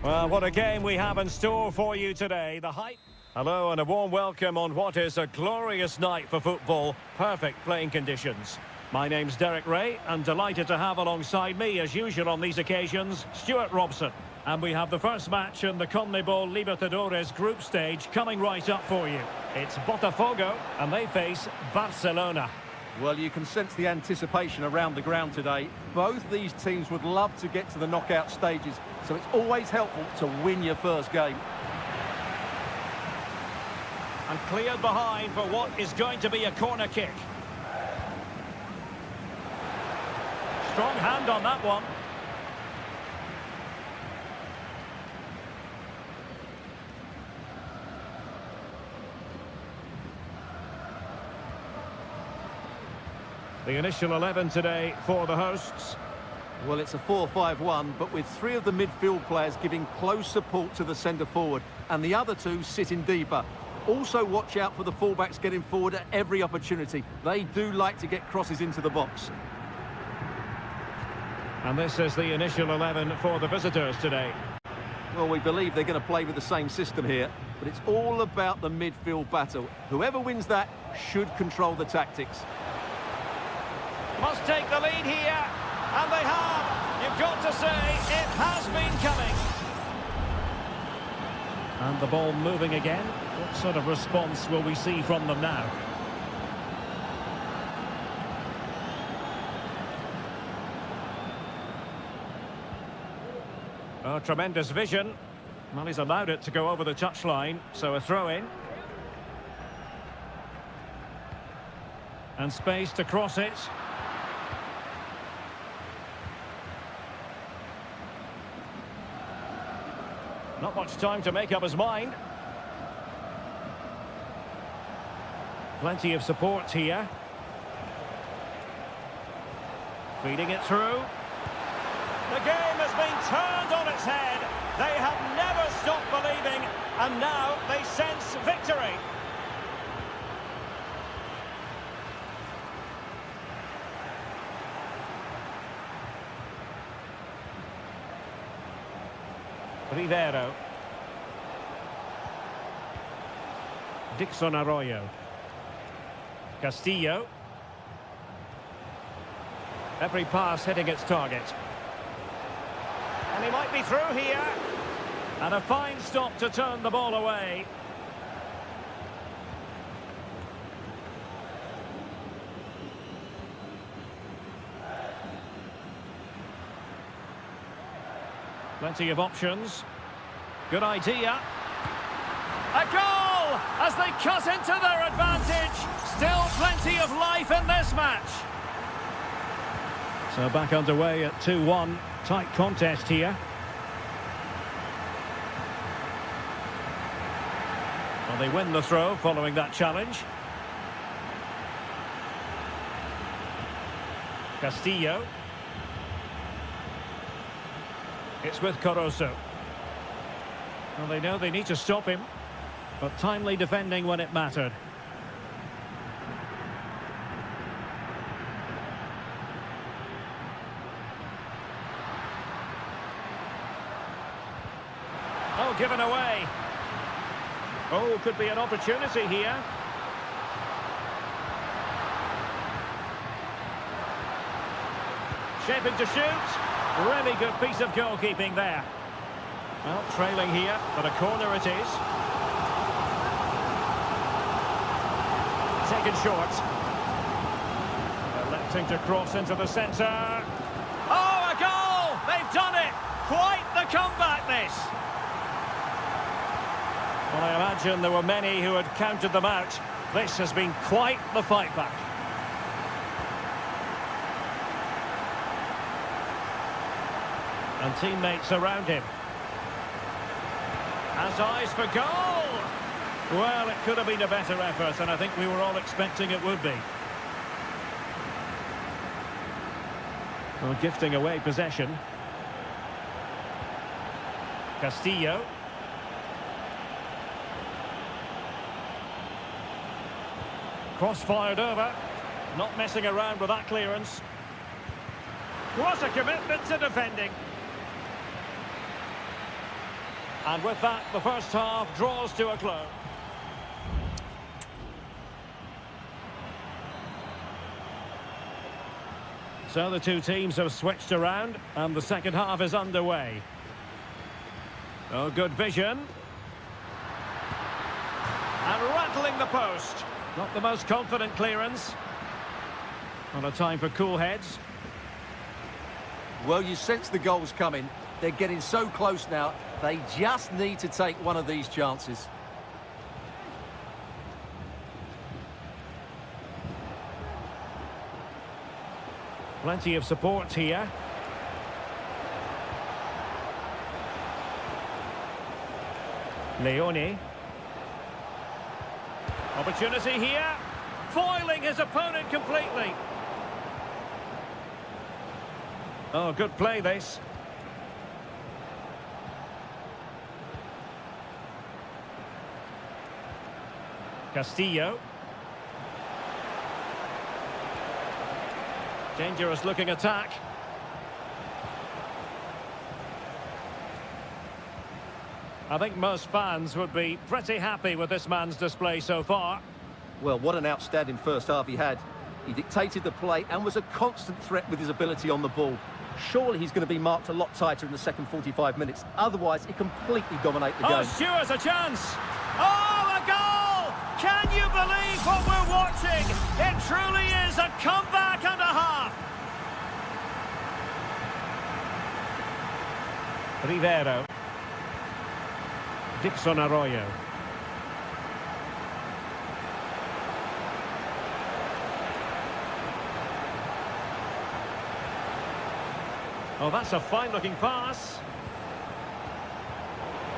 Well, what a game we have in store for you today. The hype. Hello and a warm welcome on what is a glorious night for football. Perfect playing conditions. My name's Derek Ray and delighted to have alongside me, as usual on these occasions, Stuart Robson. And we have the first match in the CONMEBOL Libertadores group stage coming right up for you. It's Botafogo and they face Barcelona. Well, you can sense the anticipation around the ground today. Both these teams would love to get to the knockout stages, so it's always helpful to win your first game. And cleared behind for what is going to be a corner kick. Strong hand on that one. The initial 11 today for the hosts. Well, it's a 4-5-1, but with three of the midfield players giving close support to the centre forward and the other two sitting deeper. Also watch out for the fullbacks getting forward at every opportunity. They do like to get crosses into the box. And this is the initial 11 for the visitors today. Well, we believe they're going to play with the same system here, but it's all about the midfield battle. Whoever wins that should control the tactics. Must take the lead here, and they have. You've got to say, it has been coming. And the ball moving again. What sort of response will we see from them now? Oh, tremendous vision. Well, he's allowed it to go over the touchline, so a throw-in. And space to cross it. Not much time to make up his mind. Plenty of support here. Feeding it through. The game has been turned on its head. They have never stopped believing, and now they sense victory. Rivero. Dixon Arroyo. Castillo. Every pass hitting its target. And he might be through here. And a fine stop to turn the ball away. Plenty of options. Good idea. A goal as they cut into their advantage. Still plenty of life in this match. So back underway at 2-1. Tight contest here. Well, they win the throw following that challenge. Castillo. It's with Corozo. Well, they know they need to stop him, but timely defending when it mattered. Oh, given away. Oh, could be an opportunity here. Shaping to shoot. Really good piece of goalkeeping there. Well, trailing here, but a corner it is. Taken short. Electing to cross into the centre. Oh, a goal! They've done it! Quite the comeback, this! Well, I imagine there were many who had counted them out. This has been quite the fight back. And teammates around him. Has eyes for goal! Well, it could have been a better effort, and I think we were all expecting it would be. Well, gifting away possession. Castillo. Cross fired over. Not messing around with that clearance. What a commitment to defending. And with that, the first half draws to a close. So the two teams have switched around, and the second half is underway. Oh, good vision. And rattling the post. Not the most confident clearance. Not a time for cool heads. Well, you sense the goals coming. They're getting so close now. They just need to take one of these chances. Plenty of support here. Leone. Opportunity here. Foiling his opponent completely. Oh, good play this. Castillo. Dangerous looking attack. I think most fans would be pretty happy with this man's display so far. Well, what an outstanding first half he had. He dictated the play and was a constant threat with his ability on the ball. Surely he's going to be marked a lot tighter in the second 45 minutes. Otherwise, he completely dominate the game. Oh, Stewart's a chance. Oh, a goal! Can you believe what we're watching? It truly is a comeback and a half. Rivero. Dixon Arroyo. Oh, that's a fine-looking pass.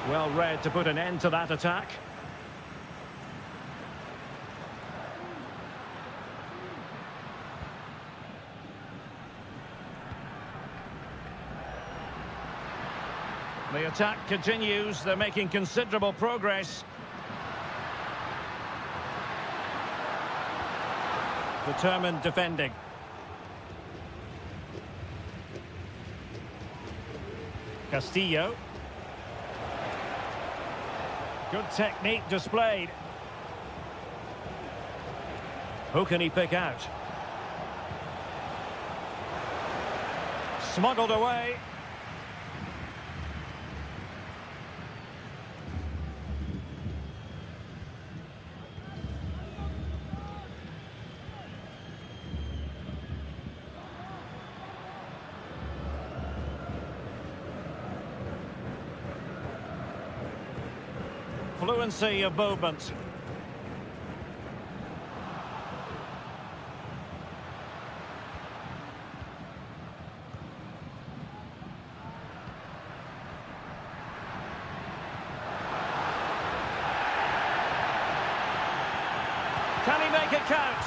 Well read to put an end to that attack. The attack continues. They're making considerable progress. Determined defending. Castillo. Good technique displayed. Who can he pick out? Smuggled away. Fluency of movement. Can he make it count?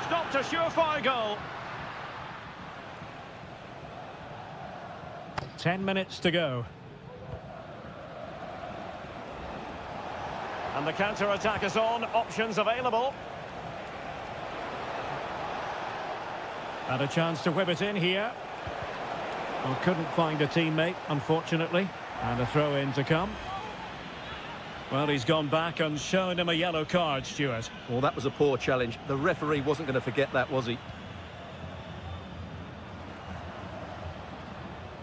Stopped a surefire goal. 10 minutes to go. And the counter-attack is on. Options available. And a chance to whip it in here. Well, couldn't find a teammate, unfortunately. And a throw-in to come. Well, he's gone back and shown him a yellow card, Stuart. Well, that was a poor challenge. The referee wasn't going to forget that, was he?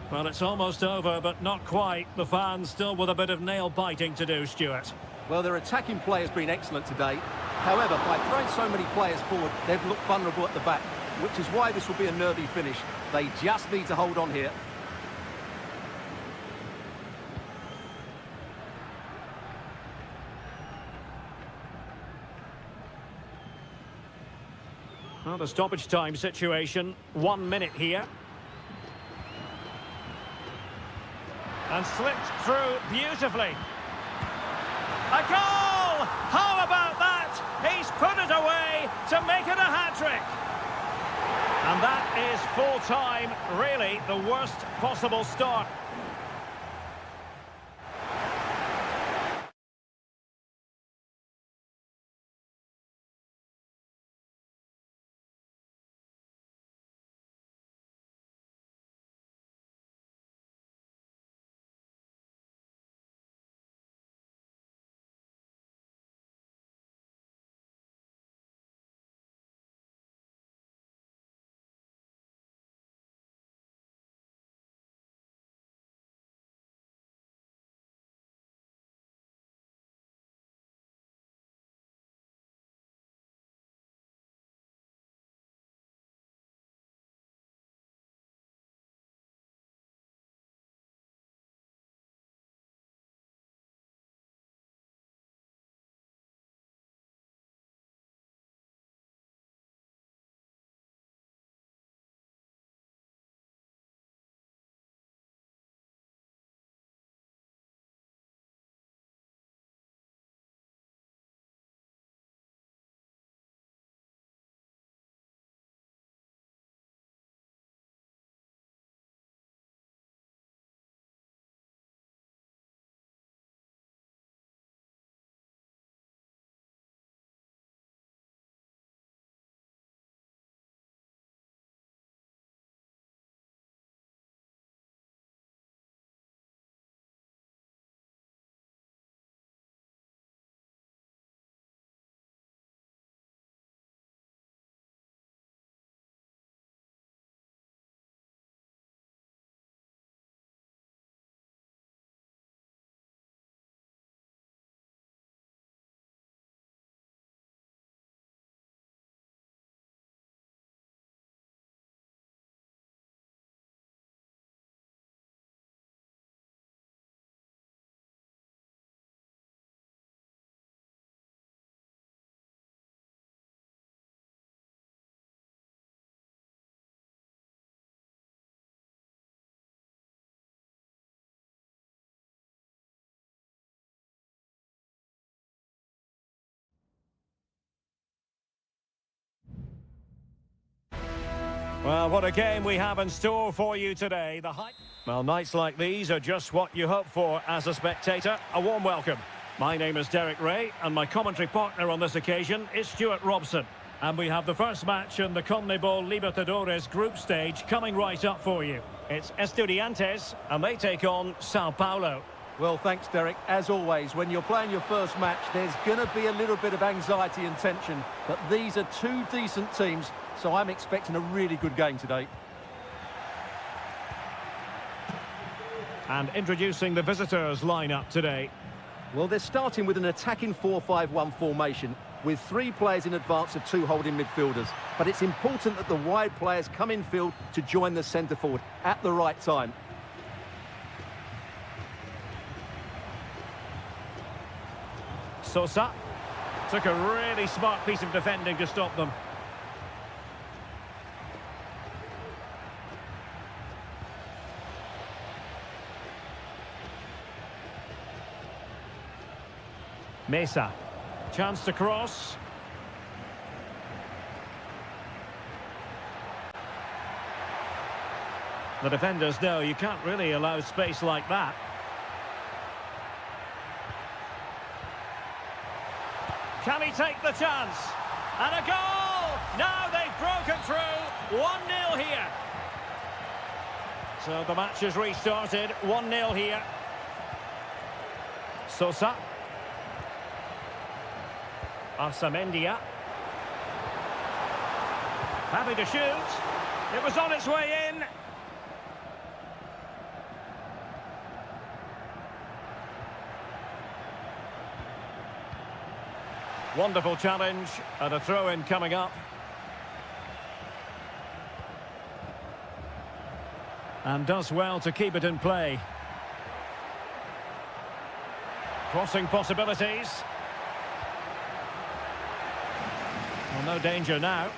Well, it's almost over, but not quite. The fans still with a bit of nail-biting to do, Stuart. Well, their attacking play has been excellent today. However, by throwing so many players forward, they've looked vulnerable at the back, which is why this will be a nervy finish. They just need to hold on here. Well, the stoppage time situation, 1 minute here. And slipped through beautifully. A goal! How about that? He's put it away to make it a hat-trick. And that is full time, really the worst possible start. Well, what a game we have in store for you today. Well, nights like these are just what you hope for as a spectator. A warm welcome. My name is Derek Ray, and my commentary partner on this occasion is Stuart Robson. And we have the first match in the CONMEBOL Libertadores group stage coming right up for you. It's Estudiantes, and they take on Sao Paulo. Well, thanks, Derek. As always, when you're playing your first match, there's going to be a little bit of anxiety and tension. But these are two decent teams, so I'm expecting a really good game today. And introducing the visitors' lineup today. Well, they're starting with an attacking 4-5-1 formation, with 3 players in advance of 2 holding midfielders. But it's important that the wide players come in field to join the centre forward at the right time. Sosa took a really smart piece of defending to stop them. Mesa, chance to cross. The defenders know you can't really allow space like that. Can he take the chance? And a goal! Now they've broken through. 1-0 here. So the match has restarted. 1-0 here. Sosa. Arsamendia. Happy to shoot. It was on its way in. Wonderful challenge, and a throw-in coming up. And does well to keep it in play. Crossing possibilities. Well, no danger now.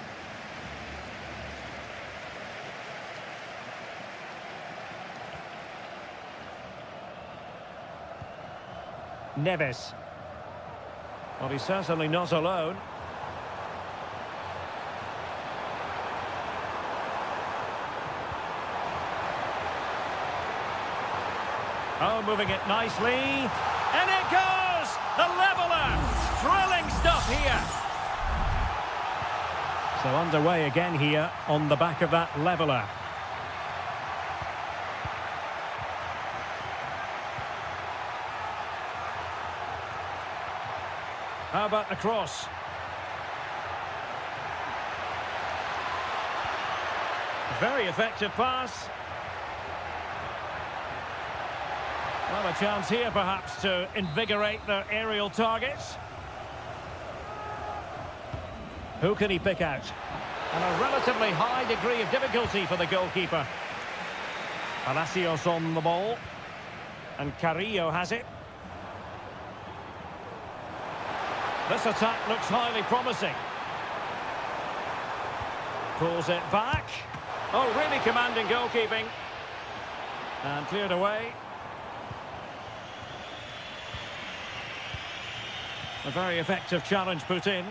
Neves. Well, he's certainly not alone. Oh, moving it nicely. And it goes! The leveller! Thrilling stuff here. So underway again here on the back of that leveller. How about the cross? Very effective pass. Well, a chance here perhaps to invigorate their aerial targets. Who can he pick out? And a relatively high degree of difficulty for the goalkeeper. Palacios on the ball. And Carrillo has it. This attack looks highly promising. Pulls it back. Oh, really commanding goalkeeping. And cleared away. A very effective challenge put in.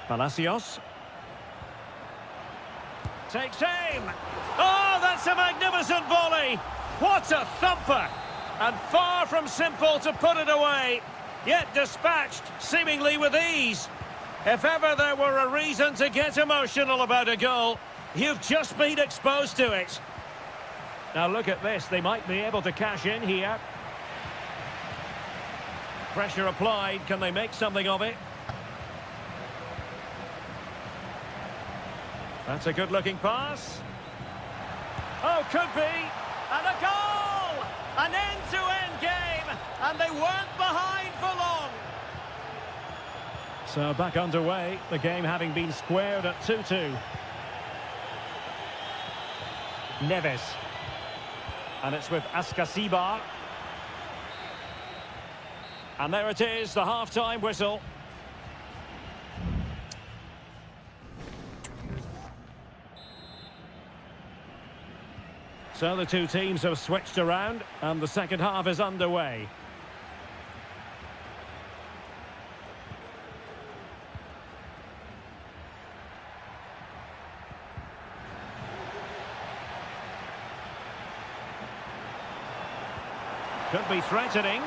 Palacios. Takes aim. Oh, that's a magnificent volley. What a thumper. And far from simple to put it away, yet dispatched seemingly with ease. If ever there were a reason to get emotional about a goal, you've just been exposed to it. Now look at this, they might be able to cash in here. Pressure applied, can they make something of it? That's a good-looking pass. Oh, could be. And a goal! An end-to-end game, and they weren't behind for long. So back underway, the game having been squared at 2-2. Neves. And it's with Ascasibar. And there it is, the half-time whistle. So the two teams have switched around, and the second half is underway. Could be threatening.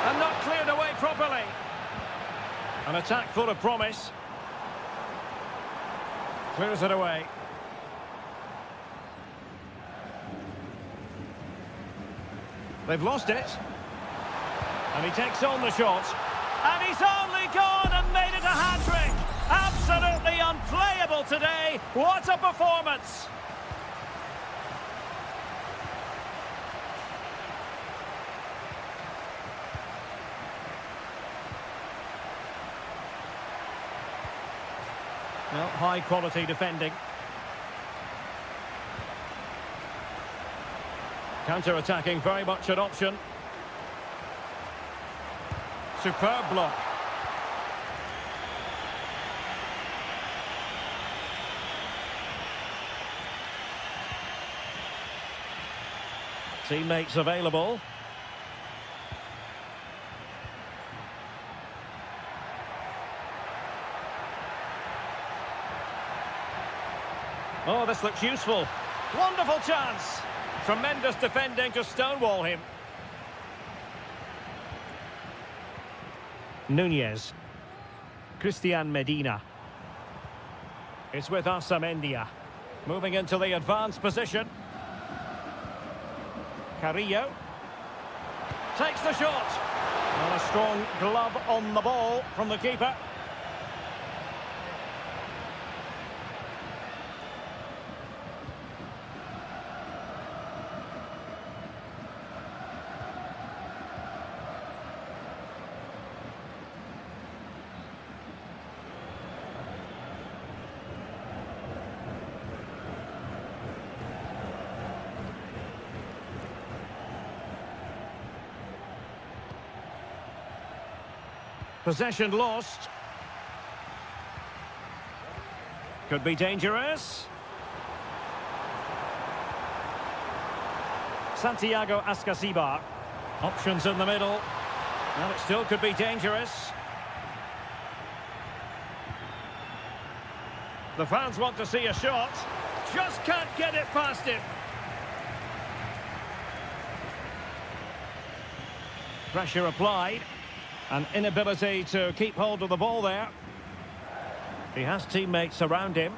And not cleared away properly. An attack full of promise. Clears it away. They've lost it. And he takes on the shot. And he's only gone and made it a hat-trick. Absolutely unplayable today. What a performance. Well, high-quality defending. Counter-attacking, very much an option. Superb block. Teammates available. Oh, this looks useful. Wonderful chance. Tremendous defending to stonewall him. Nunez. Christian Medina. It's with Asamendia. Moving into the advanced position. Carrillo. Takes the shot. And a strong glove on the ball from the keeper. Possession lost. Could be dangerous. Santiago Ascasibar. Options in the middle. And it still could be dangerous. The fans want to see a shot. Just can't get it past him. Pressure applied. An inability to keep hold of the ball there. He has teammates around him.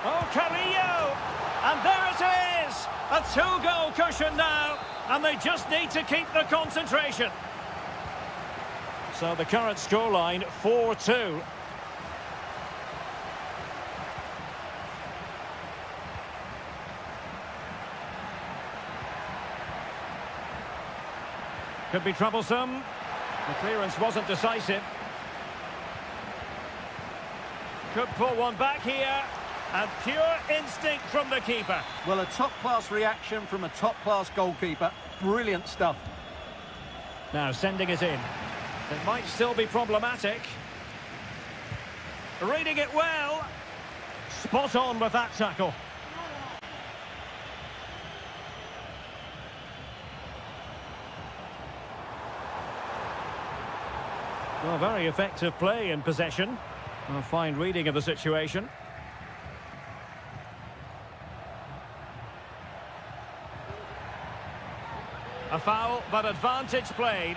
Oh, Carrillo! And there it is! A two-goal cushion now, and they just need to keep the concentration. So the current scoreline, 4-2. Could be troublesome. The clearance wasn't decisive. Could pull one back here. And pure instinct from the keeper. Well, a top-class reaction from a top-class goalkeeper. Brilliant stuff. Now sending it in. It might still be problematic. Reading it well. Spot on with that tackle. Well, very effective play in possession. A fine reading of the situation. A foul, but advantage played.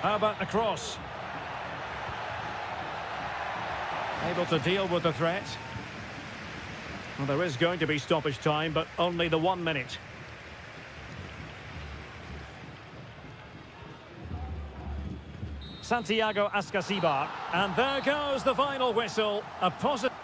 How about the cross? Able to deal with the threat. Well, there is going to be stoppage time, but only the 1 minute. Santiago Ascasibar. And there goes the final whistle. A positive...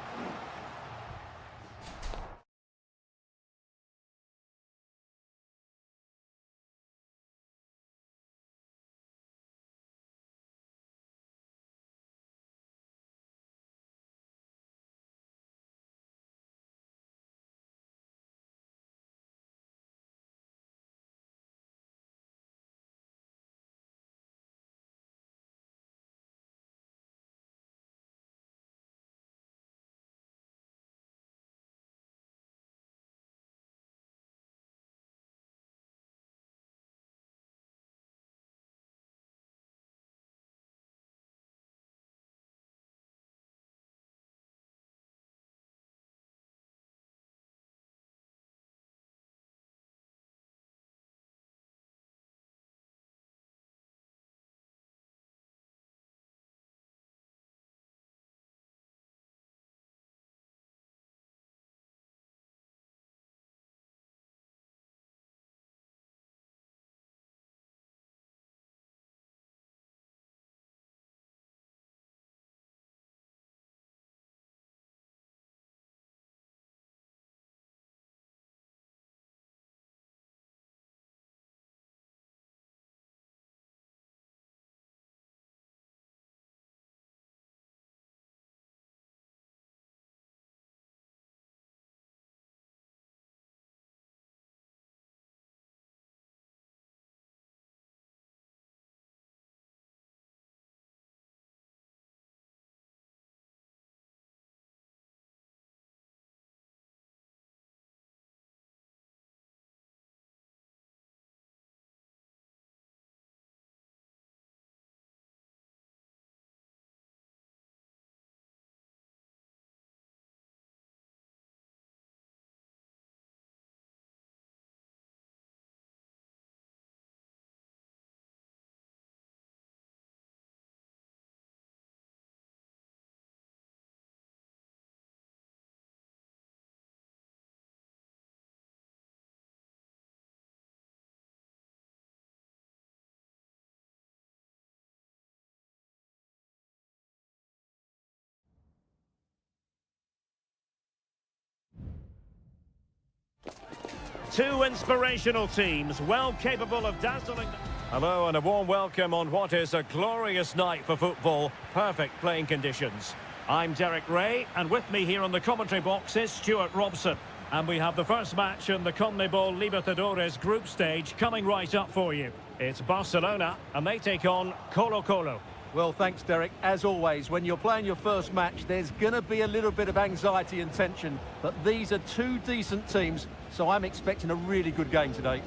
Two inspirational teams, well capable of dazzling. Hello and a warm welcome on what is a glorious night for football. Perfect playing conditions. I'm Derek Ray, and with me here on the commentary box is Stuart Robson. And we have the first match in the CONMEBOL Libertadores group stage coming right up for you. It's Barcelona, and they take on Colo-Colo. Well, thanks, Derek. As always, when you're playing your first match, there's going to be a little bit of anxiety and tension. But these are two decent teams, so I'm expecting a really good game today.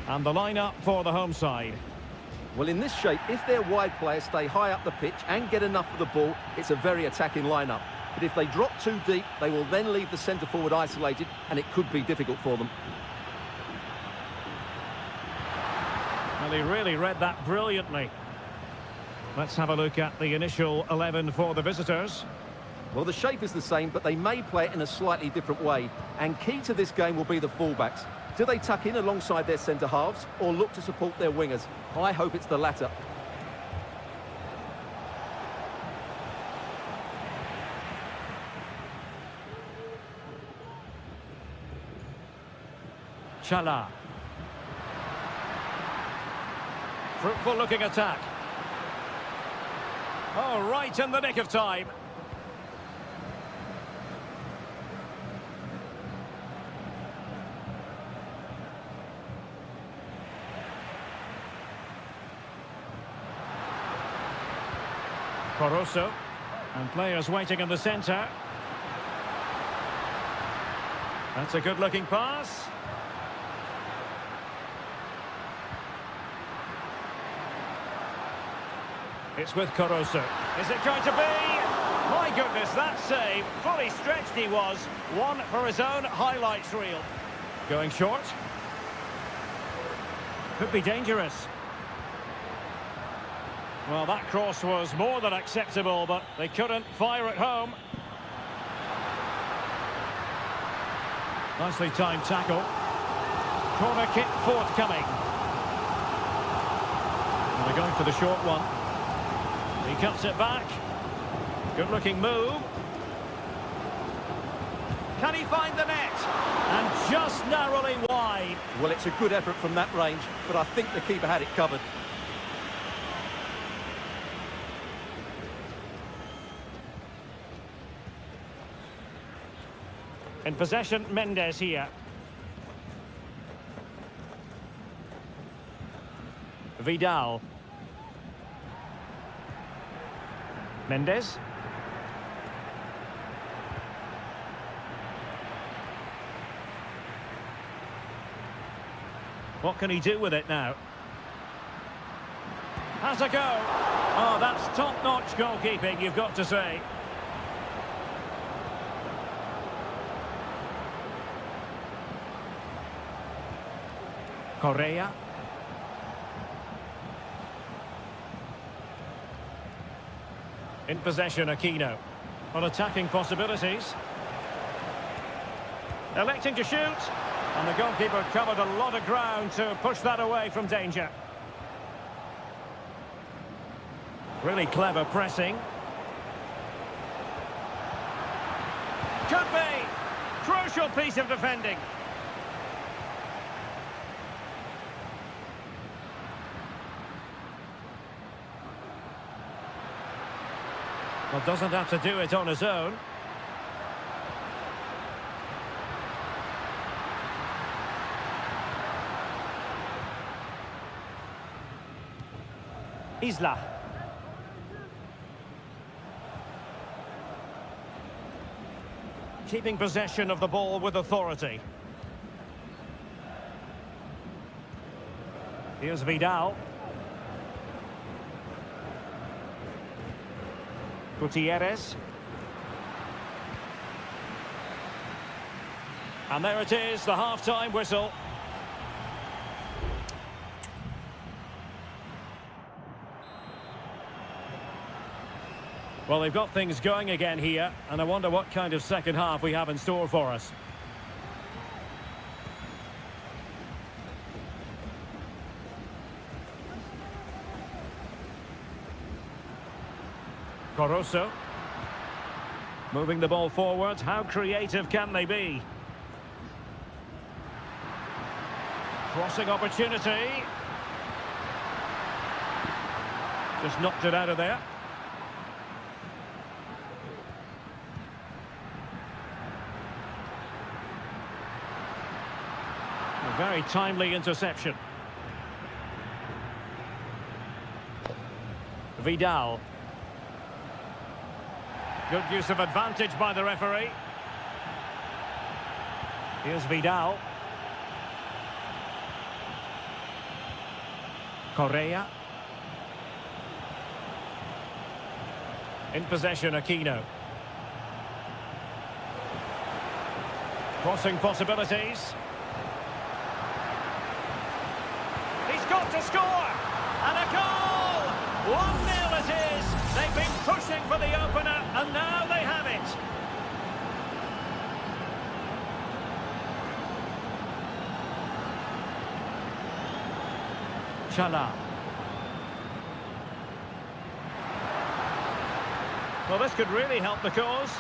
And the lineup for the home side. Well, in this shape, if their wide players stay high up the pitch and get enough of the ball, it's a very attacking lineup. But if they drop too deep, they will then leave the centre-forward isolated, and it could be difficult for them. Well, he really read that brilliantly. Let's have a look at the initial 11 for the visitors. Well, the shape is the same, but they may play it in a slightly different way. And key to this game will be the fullbacks. Do they tuck in alongside their centre-halves or look to support their wingers? I hope it's the latter. Chala. Fruitful looking attack. Oh, right in the nick of time. Corozo, and players waiting in the centre. That's a good-looking pass. It's with Corozo. Is it going to be? My goodness, that save. Fully stretched he was. One for his own highlights reel. Going short. Could be dangerous. Well, that cross was more than acceptable, but they couldn't fire it home. Nicely timed tackle. Corner kick forthcoming. And they're going for the short one. He cuts it back. Good-looking move. Can he find the net? And just narrowly wide. Well, it's a good effort from that range, but I think the keeper had it covered. In possession, Mendes here. Vidal. Mendes. What can he do with it now? Has a go. Oh, that's top-notch goalkeeping, you've got to say. Correa. In possession, Aquino. On attacking possibilities. Electing to shoot. And the goalkeeper covered a lot of ground to push that away from danger. Really clever pressing. Could be. Crucial piece of defending. Well, doesn't have to do it on his own. Isla. Keeping possession of the ball with authority. Here's Vidal. Gutierrez. And there it is, the half-time whistle. Well, they've got things going again here, and I wonder what kind of second half we have in store for us. Corozo. Moving the ball forward, how creative can they be? Crossing opportunity. Just knocked it out of there. A very timely interception. Vidal. Good use of advantage by the referee. Here's Vidal. Correa. In possession, Aquino. Crossing possibilities. He's got to score! And a goal! 1-0 it is! They've been pushing for the opener, and now they have it! Chala. Well, this could really help the cause.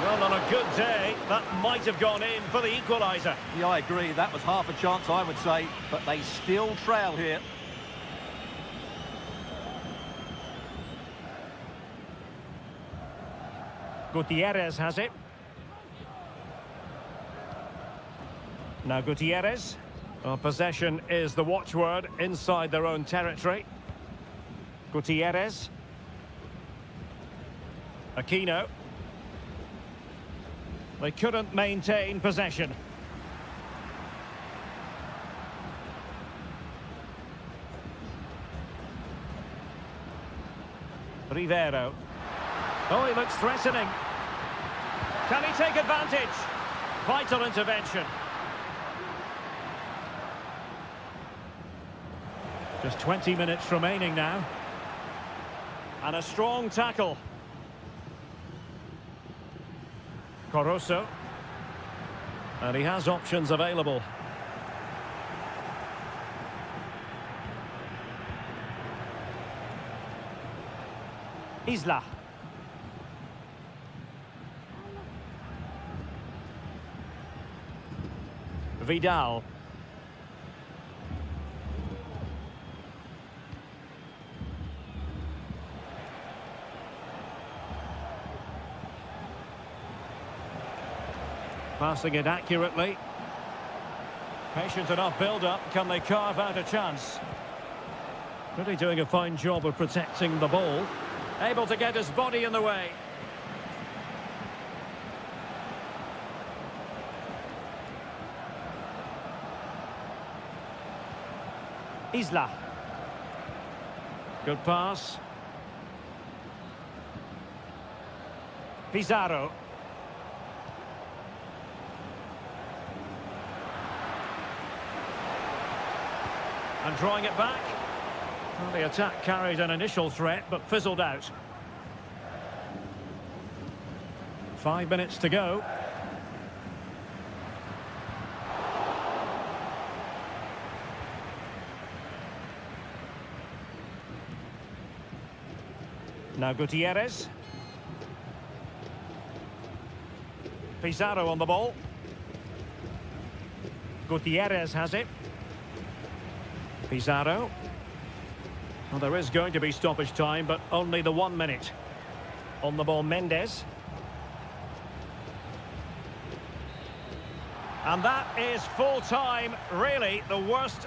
Well, on a good day, that might have gone in for the equaliser. Yeah, I agree. That was half a chance, I would say. But they still trail here. Gutierrez has it. Now Gutierrez. Well, possession is the watchword inside their own territory. Gutierrez. Aquino. They couldn't maintain possession. Rivero. Oh, he looks threatening. Can he take advantage? Vital intervention. Just 20 minutes remaining now. And a strong tackle. Caruso. And he has options available. Isla. Vidal. Passing it accurately. Patient enough build-up. Can they carve out a chance? Really doing a fine job of protecting the ball. Able to get his body in the way. Isla. Good pass. Pizarro. And drawing it back. Well, the attack carried an initial threat, but fizzled out. 5 minutes to go. Now Gutierrez. Pizarro on the ball. Gutierrez has it. Pizarro. Well, there is going to be stoppage time, but only the 1 minute. On the ball, Mendes. And that is full time. Really, the worst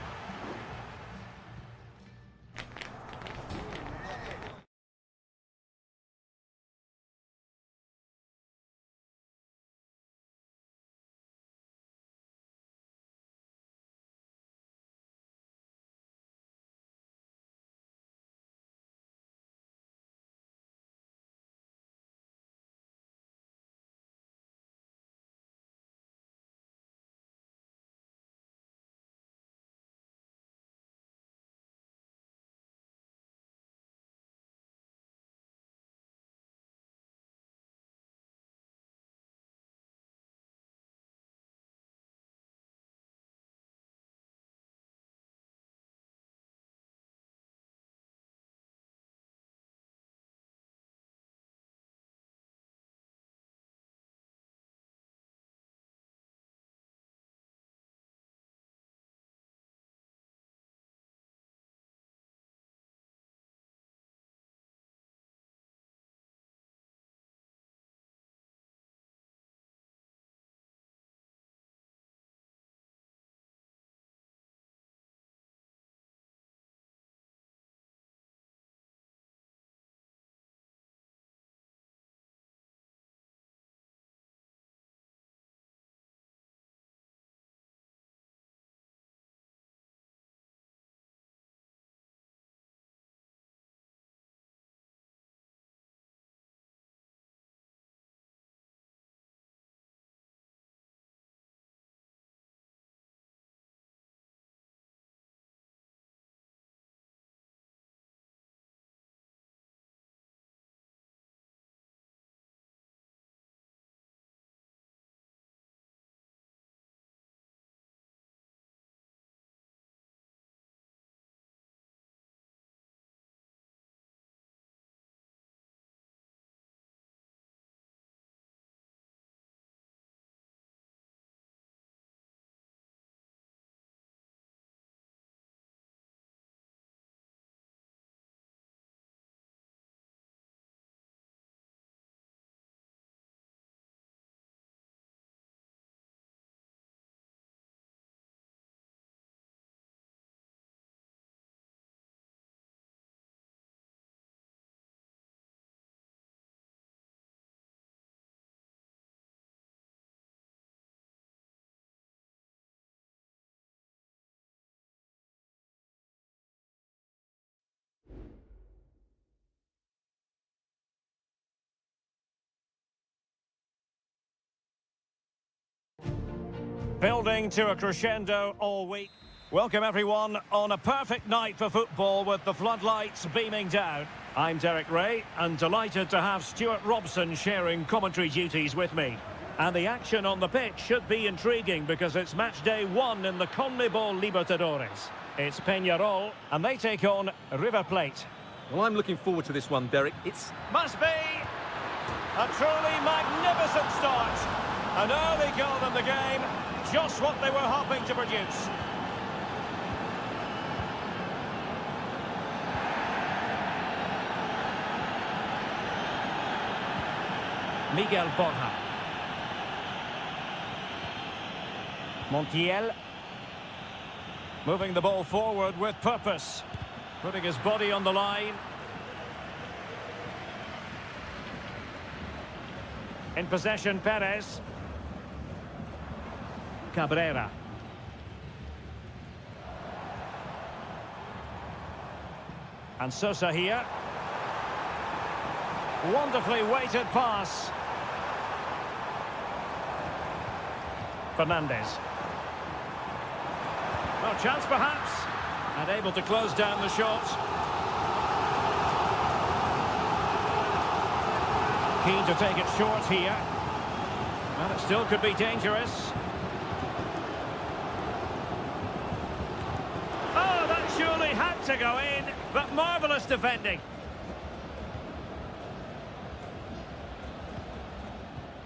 Building to a crescendo all week. Welcome everyone on a perfect night for football with the floodlights beaming down. I'm Derek Ray and delighted to have Stuart Robson sharing commentary duties with me. And the action on the pitch should be intriguing because it's match day 1 in the CONMEBOL Libertadores. It's Peñarol and they take on River Plate. Well, I'm looking forward to this one, Derek. Must be a truly magnificent start. An early goal in the game, just what they were hoping to produce. Miguel Borja. Montiel. Moving the ball forward with purpose. Putting his body on the line. In possession, Perez. Cabrera. And Sosa here. Wonderfully weighted pass. Fernandez. No chance perhaps. And able to close down the shot. Keen to take it short here. And it still could be dangerous. Oh, that surely had to go in. But marvellous defending.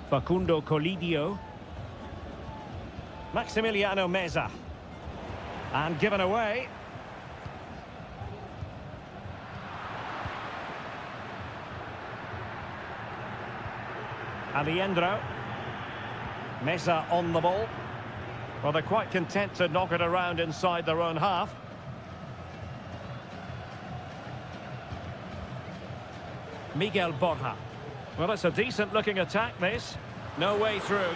Facundo Colidio. Maximiliano Meza. And given away. Aliendro. Meza on the ball. Well, they're quite content to knock it around inside their own half. Miguel Borja. Well, it's a decent-looking attack, this. No way through.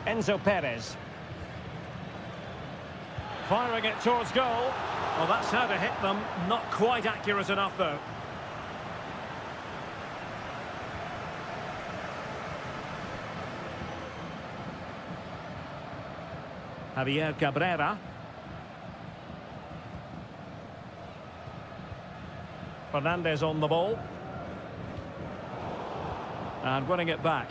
Enzo Perez. Firing it towards goal. Well, that's how to hit them. Not quite accurate enough, though. Javier Cabrera. Fernandez on the ball. And winning it back.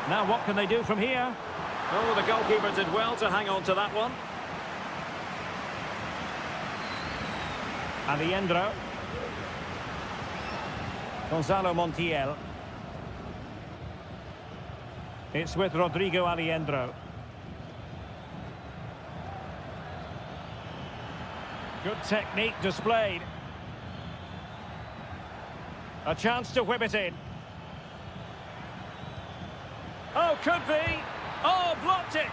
Now what can they do from here? Oh, the goalkeeper did well to hang on to that one. Aliendro. Gonzalo Montiel. It's with Rodrigo Aliendro. Good technique displayed. A chance to whip it in. Oh, could be. Oh, blocked it.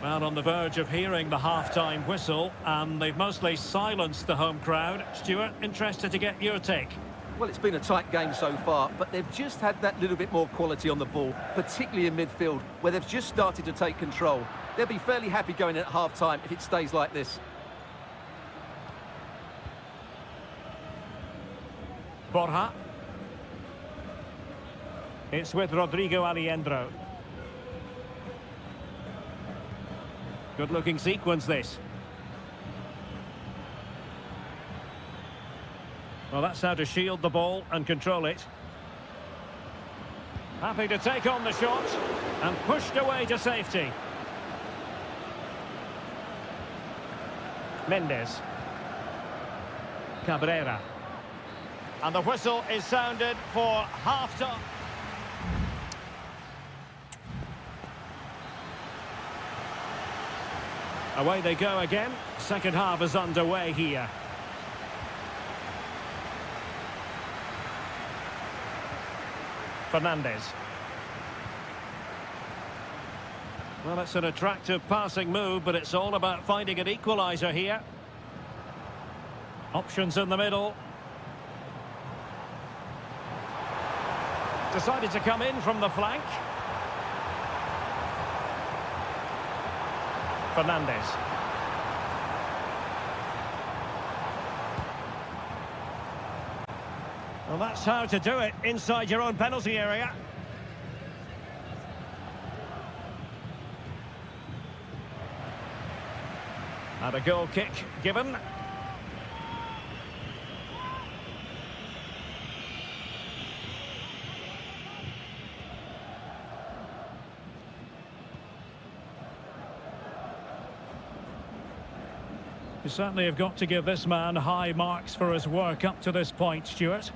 Well, on the verge of hearing the half-time whistle, and they've mostly silenced the home crowd. Stuart, interested to get your take. Well, it's been a tight game so far, but they've just had that little bit more quality on the ball, particularly in midfield, where they've just started to take control. They'll be fairly happy going in at half-time if it stays like this. Borja. It's with Rodrigo Aliendro. Good-looking sequence, this. Well, that's how to shield the ball and control it. Happy to take on the shot and pushed away to safety. Mendes. Cabrera. And the whistle is sounded for half-time. Away they go again. Second half is underway here. Fernandez. Well, it's an attractive passing move, but it's all about finding an equaliser here. Options in the middle. Decided to come in from the flank. Fernandez. Well, that's how to do it inside your own penalty area. And a goal kick given. You certainly have got to give this man high marks for his work up to this point, Stuart.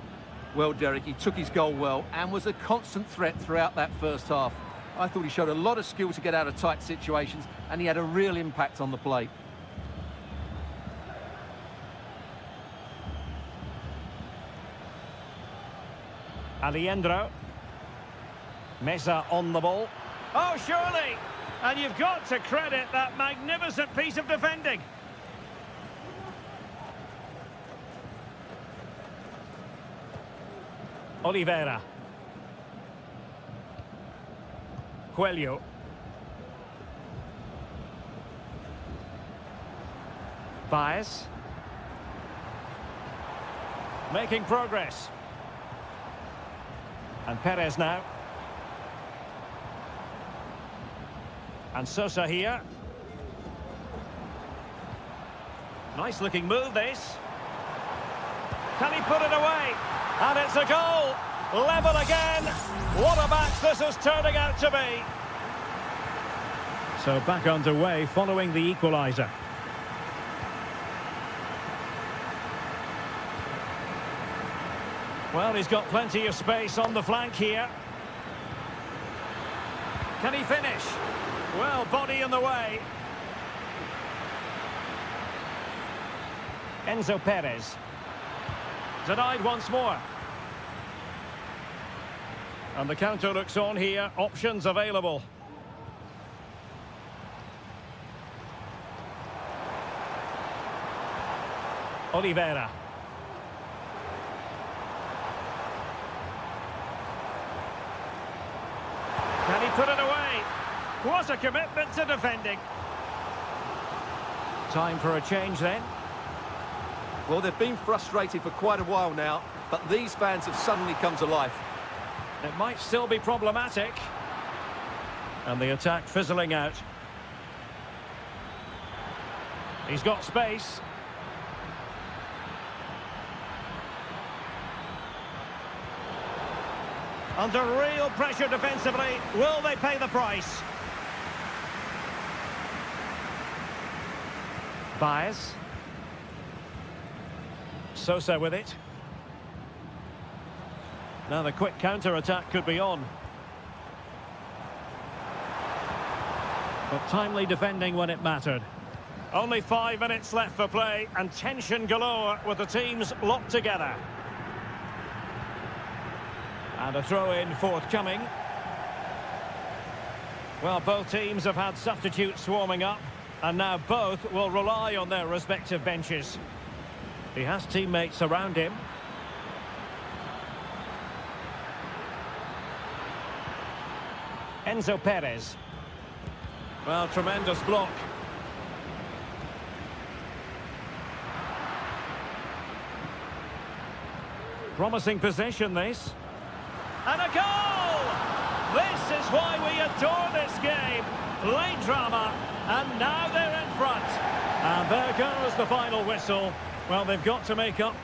Well, Derek, he took his goal well and was a constant threat throughout that first half. I thought he showed a lot of skill to get out of tight situations, and he had a real impact on the plate. Alejandro. Mesa on the ball. Oh, surely! And you've got to credit that magnificent piece of defending. Oliveira. Coelho. Baez. Making progress. And Perez now. And Sosa here. Nice looking move, this. Can he put it away? And it's a goal. Level again. What a match this is turning out to be. So back underway following the equaliser. Well, he's got plenty of space on the flank here. Can he finish? Well, body in the way. Enzo Perez. Denied once more. And the counter looks on here. Options available. Oliveira. Can he put it away? What a commitment to defending. Time for a change then. Well, they've been frustrated for quite a while now, but these fans have suddenly come to life. It might still be problematic. And the attack fizzling out. He's got space. Under real pressure defensively. Will they pay the price? Baez. Sosa with it. Now the quick counter-attack could be on. But timely defending when it mattered. Only 5 minutes left for play and tension galore with the teams locked together. And a throw-in forthcoming. Well, both teams have had substitutes warming up, and now both will rely on their respective benches. He has teammates around him. Enzo Perez. Well, tremendous block. Promising possession, this. And a goal! This is why we adore this game. Late drama, and now they're in front. And there goes the final whistle. Well, they've got to make up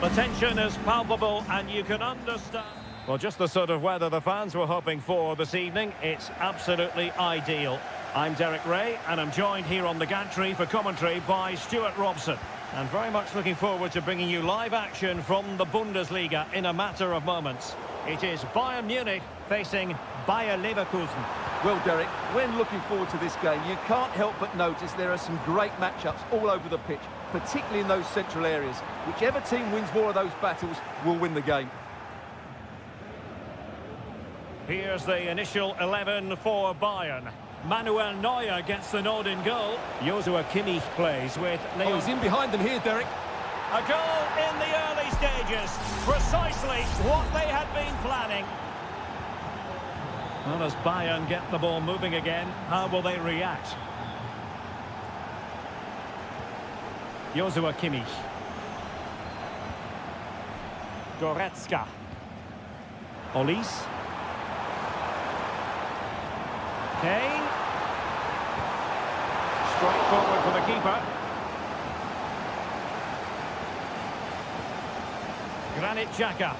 The tension is palpable and you can understand. Well, just the sort of weather the fans were hoping for this evening. It's absolutely ideal. I'm Derek Ray and I'm joined here on the gantry for commentary by Stuart Robson. And very much looking forward to bringing you live action from the Bundesliga in a matter of moments. It is Bayern Munich facing Bayer Leverkusen. Well, Derek, when looking forward to this game, you can't help but notice there are some great matchups all over the pitch, particularly in those central areas. Whichever team wins more of those battles will win the game. Here's the initial 11 for Bayern. Manuel Neuer gets the nod in goal. Joshua Kimmich plays with Leo. Oh, he's in behind them here, Derek. A goal in the early stages. Precisely what they had been planning. Well, as Bayern get the ball moving again, how will they react? Joshua Kimmich. Goretzka. Olise. Kane. Straight forward for the keeper. Granit Xhaka.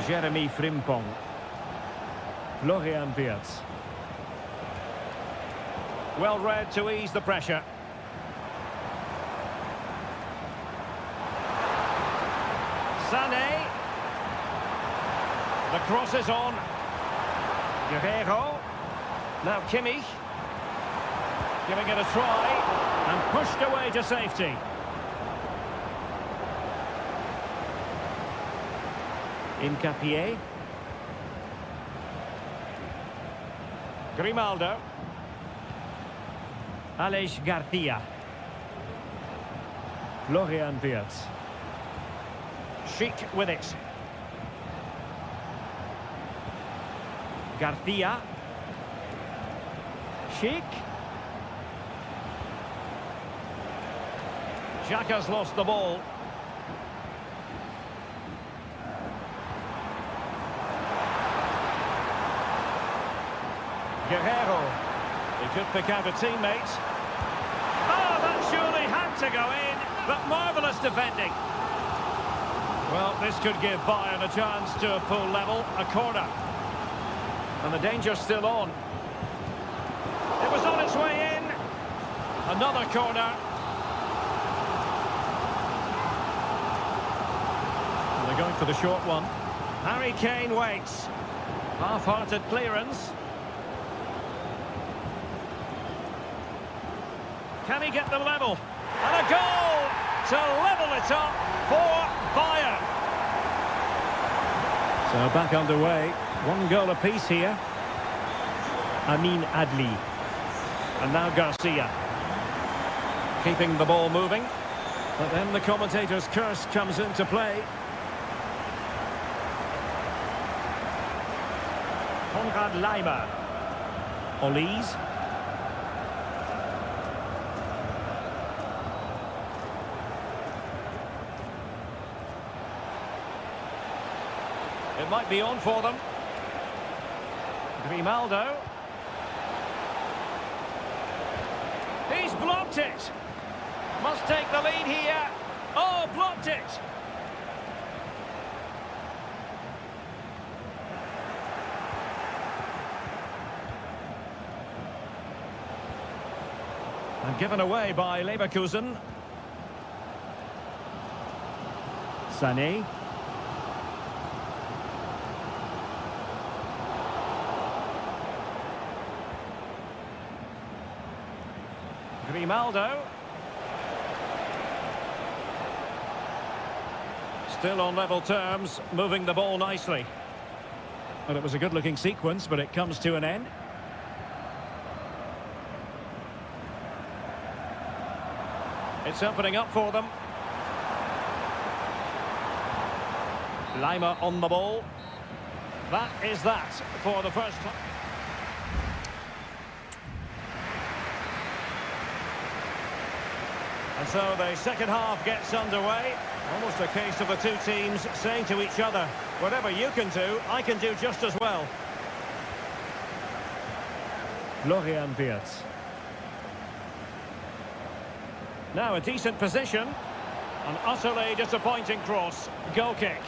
Jeremy Frimpong. Florian Wirtz. Well read to ease the pressure. Sané. The cross is on. Guerrero. Now Kimmich. Giving it a try. And pushed away to safety. Incapié. Grimaldo. Aleix Garcia. Florian Wirtz. Schick with it. Garcia. Schick. Xhaka's lost the ball. Guerrero. He could pick out a teammate. Oh, that surely had to go in, but marvellous defending. Well, this could give Bayern a chance to pull level, a corner. And the danger's still on. It was on its way in. Another corner. And they're going for the short one. Harry Kane waits. Half-hearted clearance. Can he get them level? And a goal to level it up for Bayern. So back underway. One goal apiece here. Amin Adli. And now Garcia. Keeping the ball moving. But then the commentator's curse comes into play. Konrad Laimer. Olise. It might be on for them. Grimaldo. He's blocked it. Must take the lead here. Oh, blocked it. And given away by Leverkusen. Sané. Grimaldo. Still on level terms, moving the ball nicely. Well, it was a good-looking sequence, but it comes to an end. It's opening up for them. Laimer on the ball. That is that for the first time. And so the second half gets underway. Almost a case of the two teams saying to each other, whatever you can do, I can do just as well. Florian Wirtz. Now a decent position. An utterly disappointing cross. Goal kick.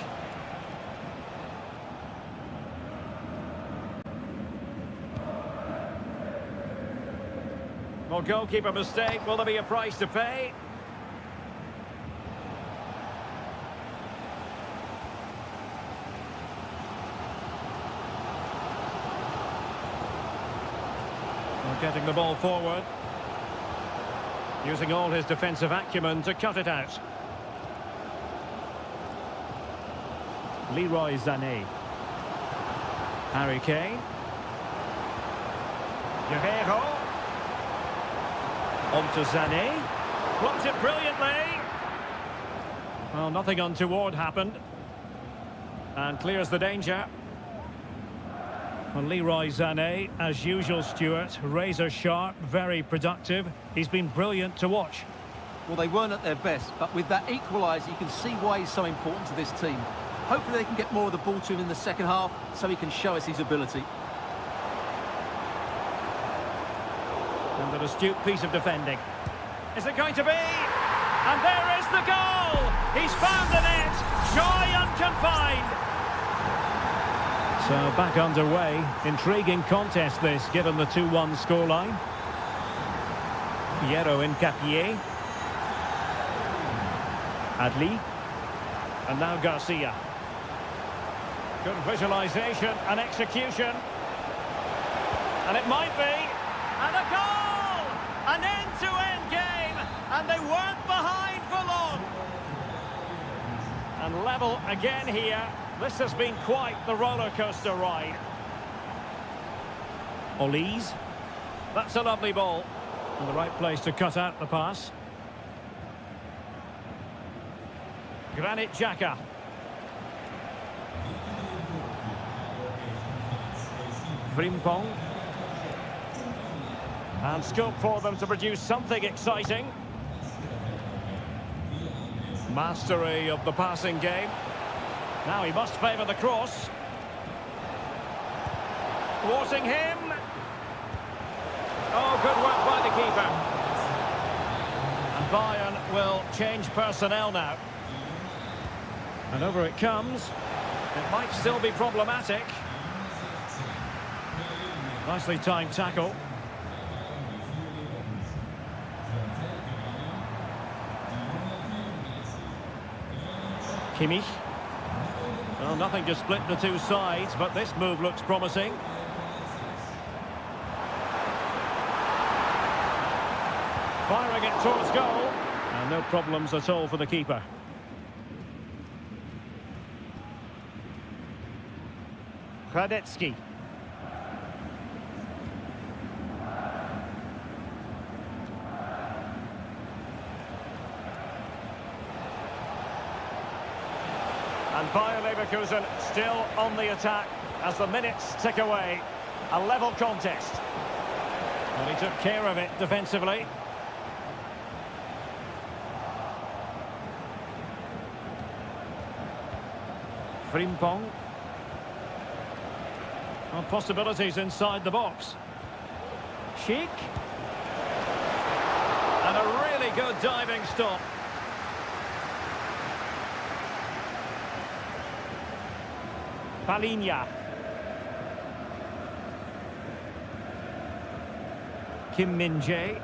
Well, goalkeeper mistake. Will there be a price to pay? Well, getting the ball forward. Using all his defensive acumen to cut it out. Leroy Sané. Harry Kane. Guerrero. On to Sané. Blocked it brilliantly. Well, nothing untoward happened. And clears the danger. Well, Leroy Sané, as usual, Stuart, razor sharp, very productive. He's been brilliant to watch. Well, they weren't at their best, but with that equaliser, you can see why he's so important to this team. Hopefully they can get more of the ball to him in the second half so he can show us his ability. And an astute piece of defending. Is it going to be? And there is the goal! He's found the net! Joy unconfined! So back underway. Intriguing contest this, given the 2-1 scoreline. Piero Incapié. Adli. And now Garcia. Good visualisation and execution. And it might be. And a goal! An end-to-end game. And they weren't behind for long. And level again here. This has been quite the roller coaster ride. Olise. That's a lovely ball. And the right place to cut out the pass. Granit Xhaka. Frimpong. And scope for them to produce something exciting. Mastery of the passing game. Now he must favour the cross. Thwarting him. Oh, good work by the keeper. And Bayern will change personnel now. And over it comes. It might still be problematic. Nicely timed tackle. Kimmich. Well, nothing to split the two sides, but this move looks promising. Firing it towards goal. And no problems at all for the keeper. Hradecki. And Bayer Leverkusen still on the attack as the minutes tick away. A level contest. And he took care of it defensively. Frimpong. Well, possibilities inside the box. Schick. And a really good diving stop. Palinha. Kim Min-jae.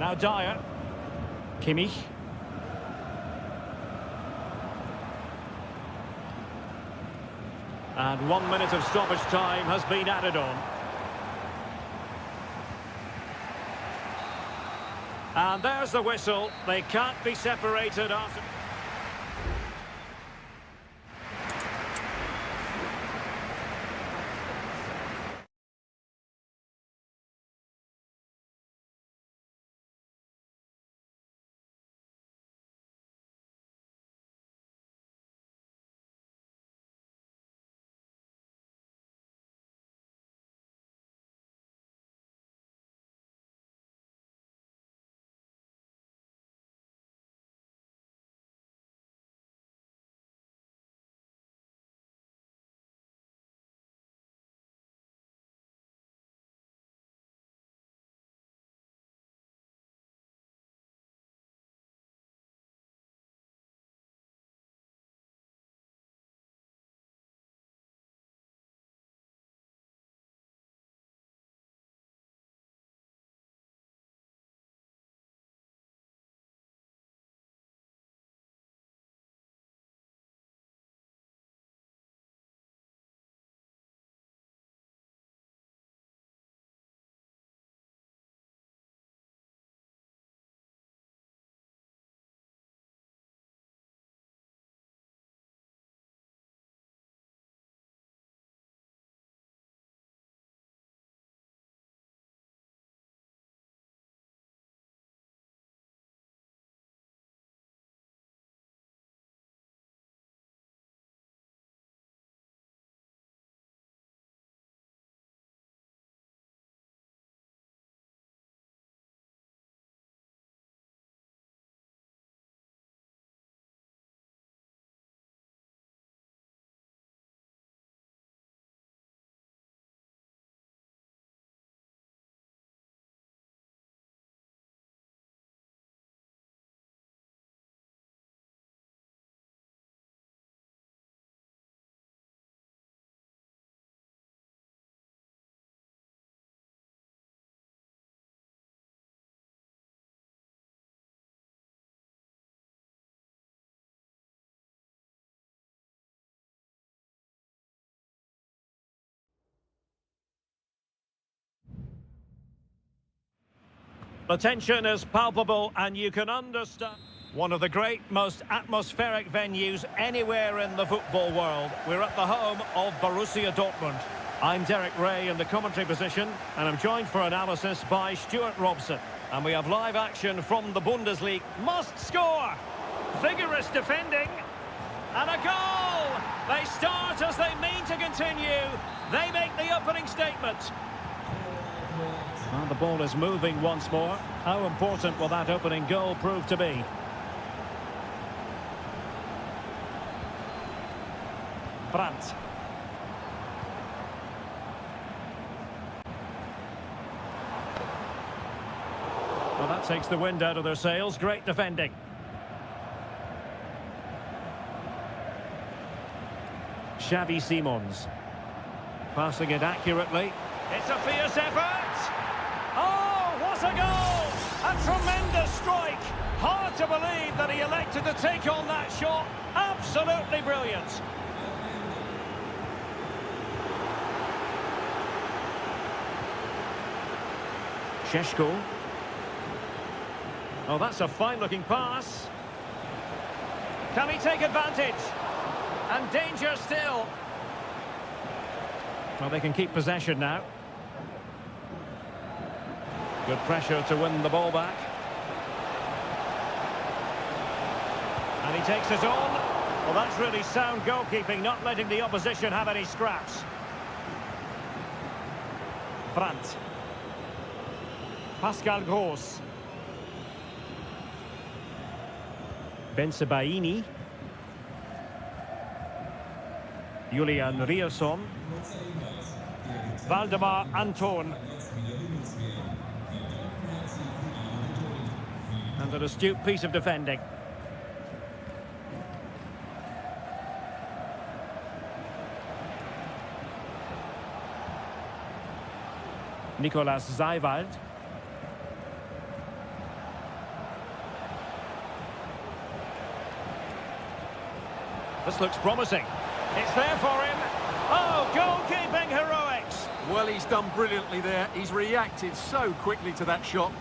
Now Dyer. Kimmich. And 1 minute of stoppage time has been added on. And there's the whistle. They can't be separated after... The tension is palpable and you can understand. One of the great, most atmospheric venues anywhere in the football world. We're at the home of Borussia Dortmund. I'm Derek Ray in the commentary position, and I'm joined for analysis by Stuart Robson. And we have live action from the Bundesliga. Must score! Vigorous defending. And a goal! They start as they mean to continue. They make the opening statement. And the ball is moving once more. How important will that opening goal prove to be? Brandt. Well, that takes the wind out of their sails. Great defending. Xavi Simons. Passing it accurately. It's a fierce effort. Oh, what a goal! A tremendous strike. Hard to believe that he elected to take on that shot. Absolutely brilliant. Šeško. Oh, that's a fine-looking pass. Can he take advantage? And danger still. Well, they can keep possession now. Good pressure to win the ball back. And he takes it on. Well, that's really sound goalkeeping, not letting the opposition have any scraps. Brandt. Pascal Gross. Bensebaini. Julian Rierson. Valdemar Anton. And an astute piece of defending. Nicolas Seiwald. This looks promising. It's there for him. Oh, goalkeeping heroics. Well, he's done brilliantly there. He's reacted so quickly to that shot.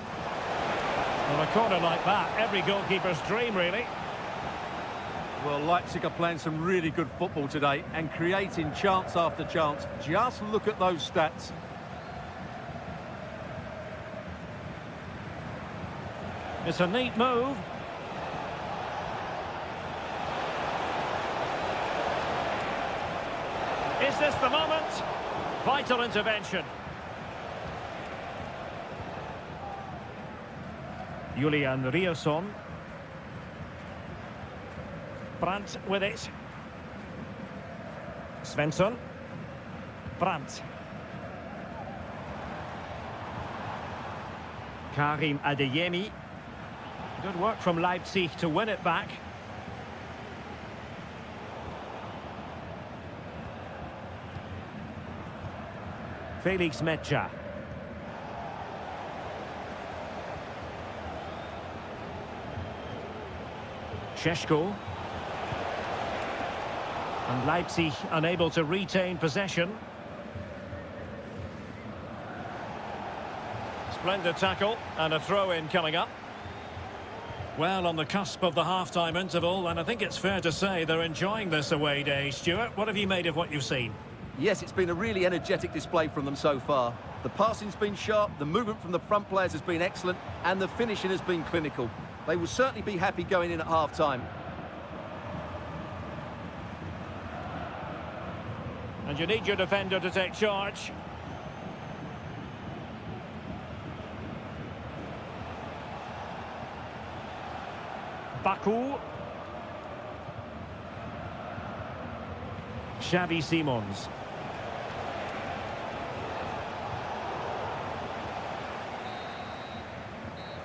Well, a corner like that, every goalkeeper's dream, really. Well, Leipzig are playing some really good football today and creating chance after chance. Just look at those stats. It's a neat move. Is this the moment? Vital intervention. Julian Rierson. Brandt with it. Svensson. Brandt. Karim Adeyemi. Good work from Leipzig to win it back. Felix Mecha. Šeško. And Leipzig unable to retain possession. Splendid tackle and a throw-in coming up. Well, on the cusp of the half-time interval, and I think it's fair to say they're enjoying this away day. Stuart, what have you made of what you've seen? Yes, it's been a really energetic display from them so far. The passing's been sharp, the movement from the front players has been excellent, and the finishing has been clinical. They will certainly be happy going in at half-time. And you need your defender to take charge. Baku. Xavi Simons.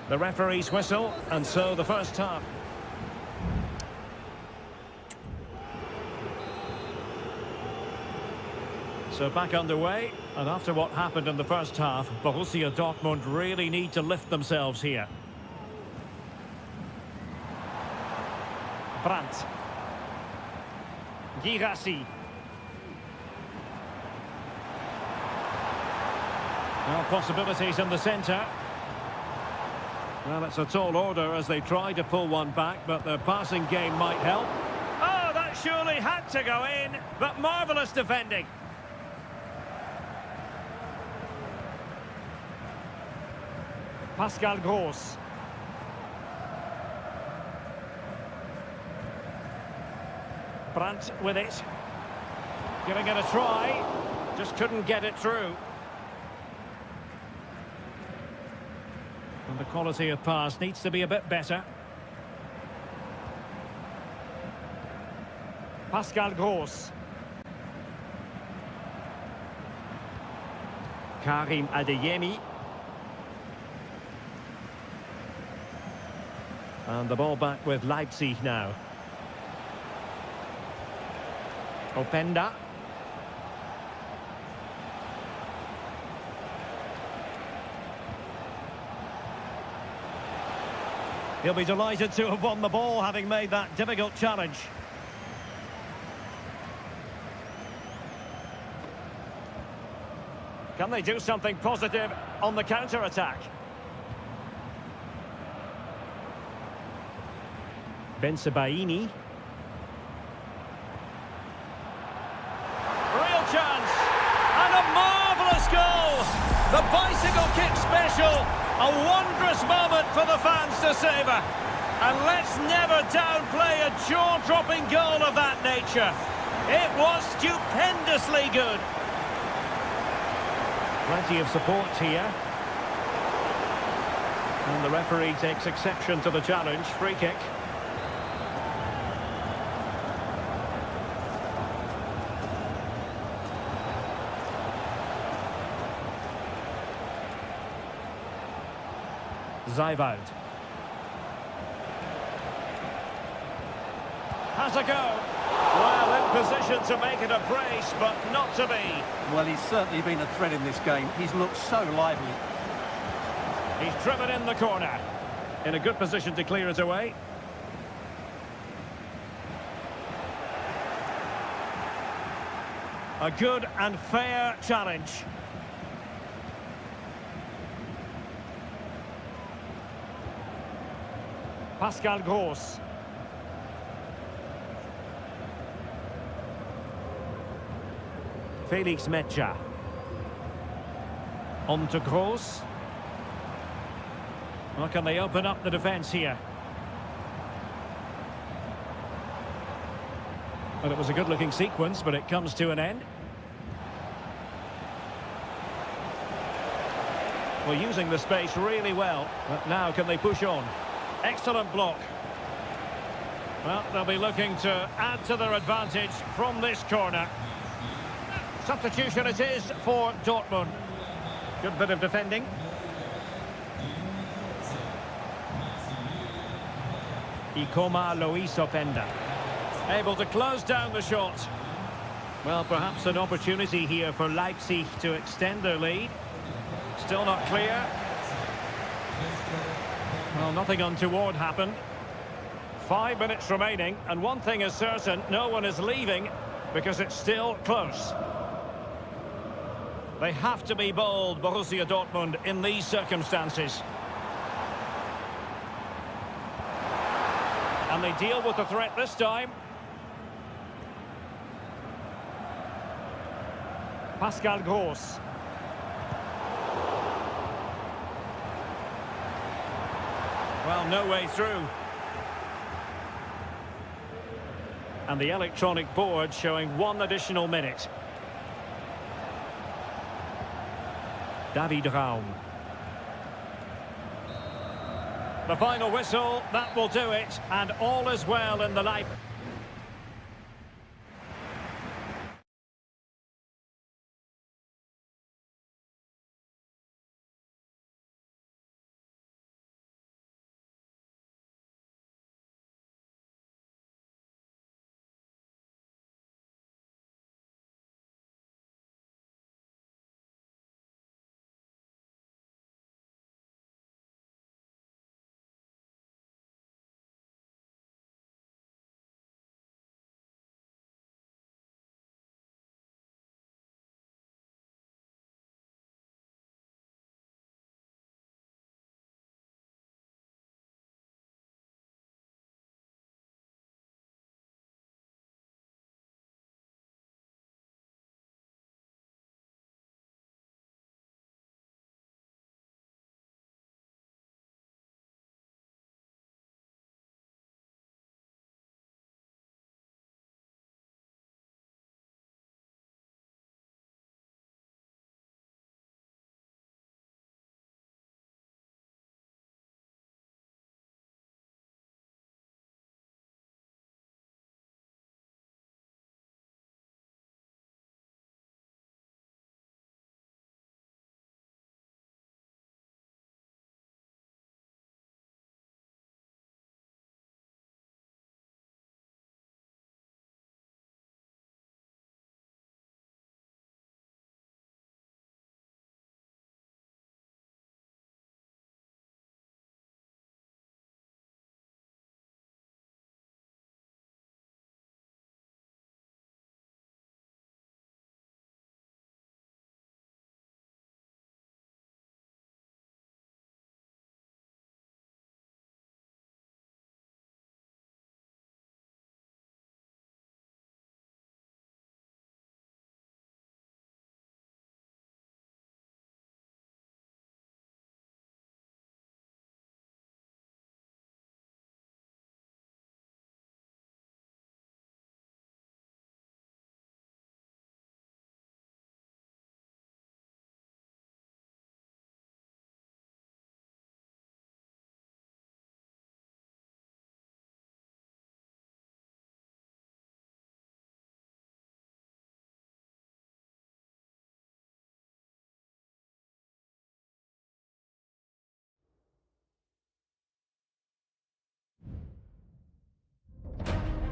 The referee's whistle, and so the first half. So back underway, and after what happened in the first half, Borussia Dortmund really need to lift themselves here. Brandt. Girassi. Well, possibilities in the centre. Well, it's a tall order as they try to pull one back, but the passing game might help. Oh, that surely had to go in, but marvellous defending. Pascal Gross. Brandt with it. Giving it a try. Just couldn't get it through. And the quality of pass needs to be a bit better. Pascal Gross. Karim Adeyemi. And the ball back with Leipzig now. Openda. He'll be delighted to have won the ball, having made that difficult challenge. Can they do something positive on the counter-attack? Bensebaini. Real chance. And a marvellous goal. The bicycle kick special. A wondrous moment for the fans to savour. And let's never downplay a jaw-dropping goal of that nature. It was stupendously good. Plenty of support here. And the referee takes exception to the challenge. Free kick. Zijwald. Has a go. Well, in position to make it a brace, but not to be. Well, he's certainly been a threat in this game. He's looked so lively. He's driven in the corner. In a good position to clear it away. A good and fair challenge. Pascal Gross. Felix Metscher. On to Gross. Well, can they open up the defence here? Well, it was a good-looking sequence, but it comes to an end. Well, using the space really well. But now can they push on? Excellent block. Well, they'll be looking to add to their advantage from this corner. Substitution it is for Dortmund. Good bit of defending. Luis Openda. Able to close down the shot. Well, perhaps an opportunity here for Leipzig to extend their lead. Still not clear. Well, nothing untoward happened. 5 minutes remaining, and one thing is certain, no one is leaving because it's still close. They have to be bold, Borussia Dortmund, in these circumstances. And they deal with the threat this time. Pascal Gross. Well, no way through. And the electronic board showing 1 additional minute. David Raum. The final whistle, that will do it, and all is well in the life.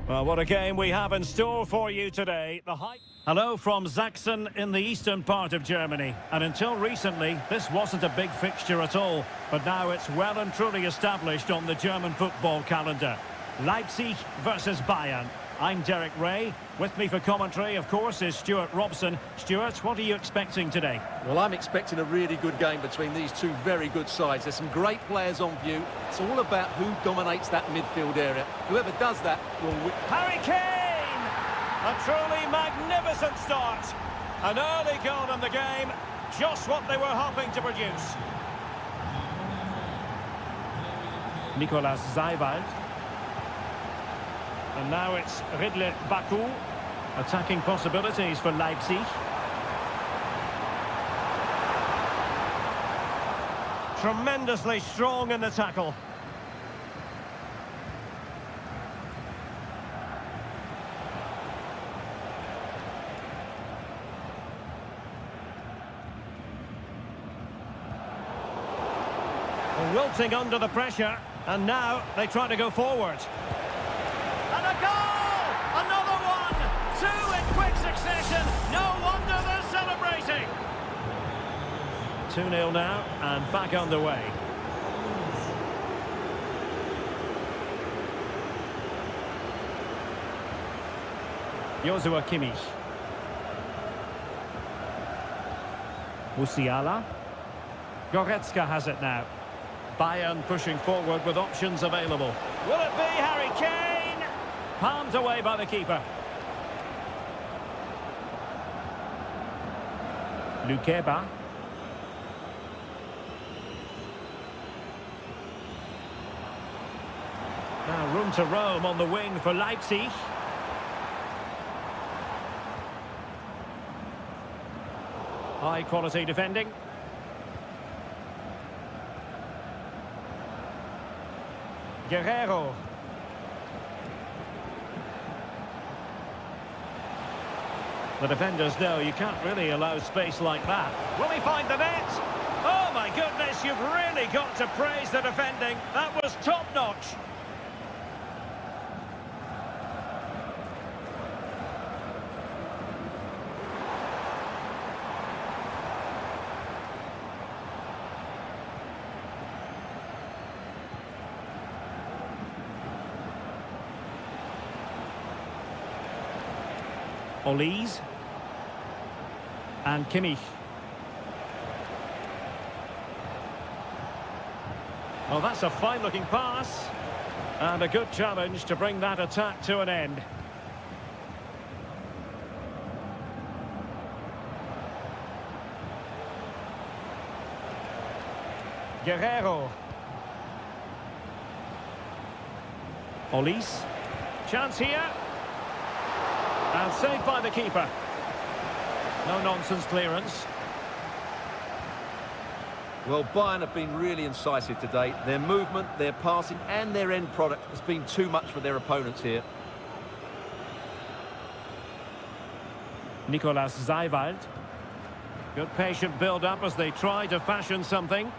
Well, what a game we have in store for you today. Hello from Sachsen in the eastern part of Germany. And until recently, this wasn't a big fixture at all. But now it's well and truly established on the German football calendar. Leipzig versus Bayern. I'm Derek Ray. With me for commentary, of course, is Stuart Robson. Stuart, what are you expecting today? Well, I'm expecting a really good game between these two very good sides. There's some great players on view. It's all about who dominates that midfield area. Whoever does that will win. Harry Kane! A truly magnificent start. An early goal in the game. Just what they were hoping to produce. Nicolas Seiwald. And now it's Ridley Baku. Attacking possibilities for Leipzig. Tremendously strong in the tackle. Wilting under the pressure. And now they try to go forward. And a goal! Another one! Two in quick succession. No wonder they're celebrating. 2-0 now, and back underway. Joshua Kimmich. Musiala. Goretzka has it now. Bayern pushing forward with options available. Will it be Harry Kane? Palmed away by the keeper. Lukeba. Now room to roam on the wing for Leipzig. High quality defending. Guerrero. The defenders know you can't really allow space like that. Will he find the net? Oh my goodness, you've really got to praise the defending. That was top-notch. Olise. And Kimmich. Oh, that's a fine-looking pass. And a good challenge to bring that attack to an end. Guerrero. Olise. Chance here. And saved by the keeper. No-nonsense clearance. Well, Bayern have been really incisive today. Their movement, their passing and their end product has been too much for their opponents here. Nicolas Seiwald. Good patient build-up as they try to fashion something.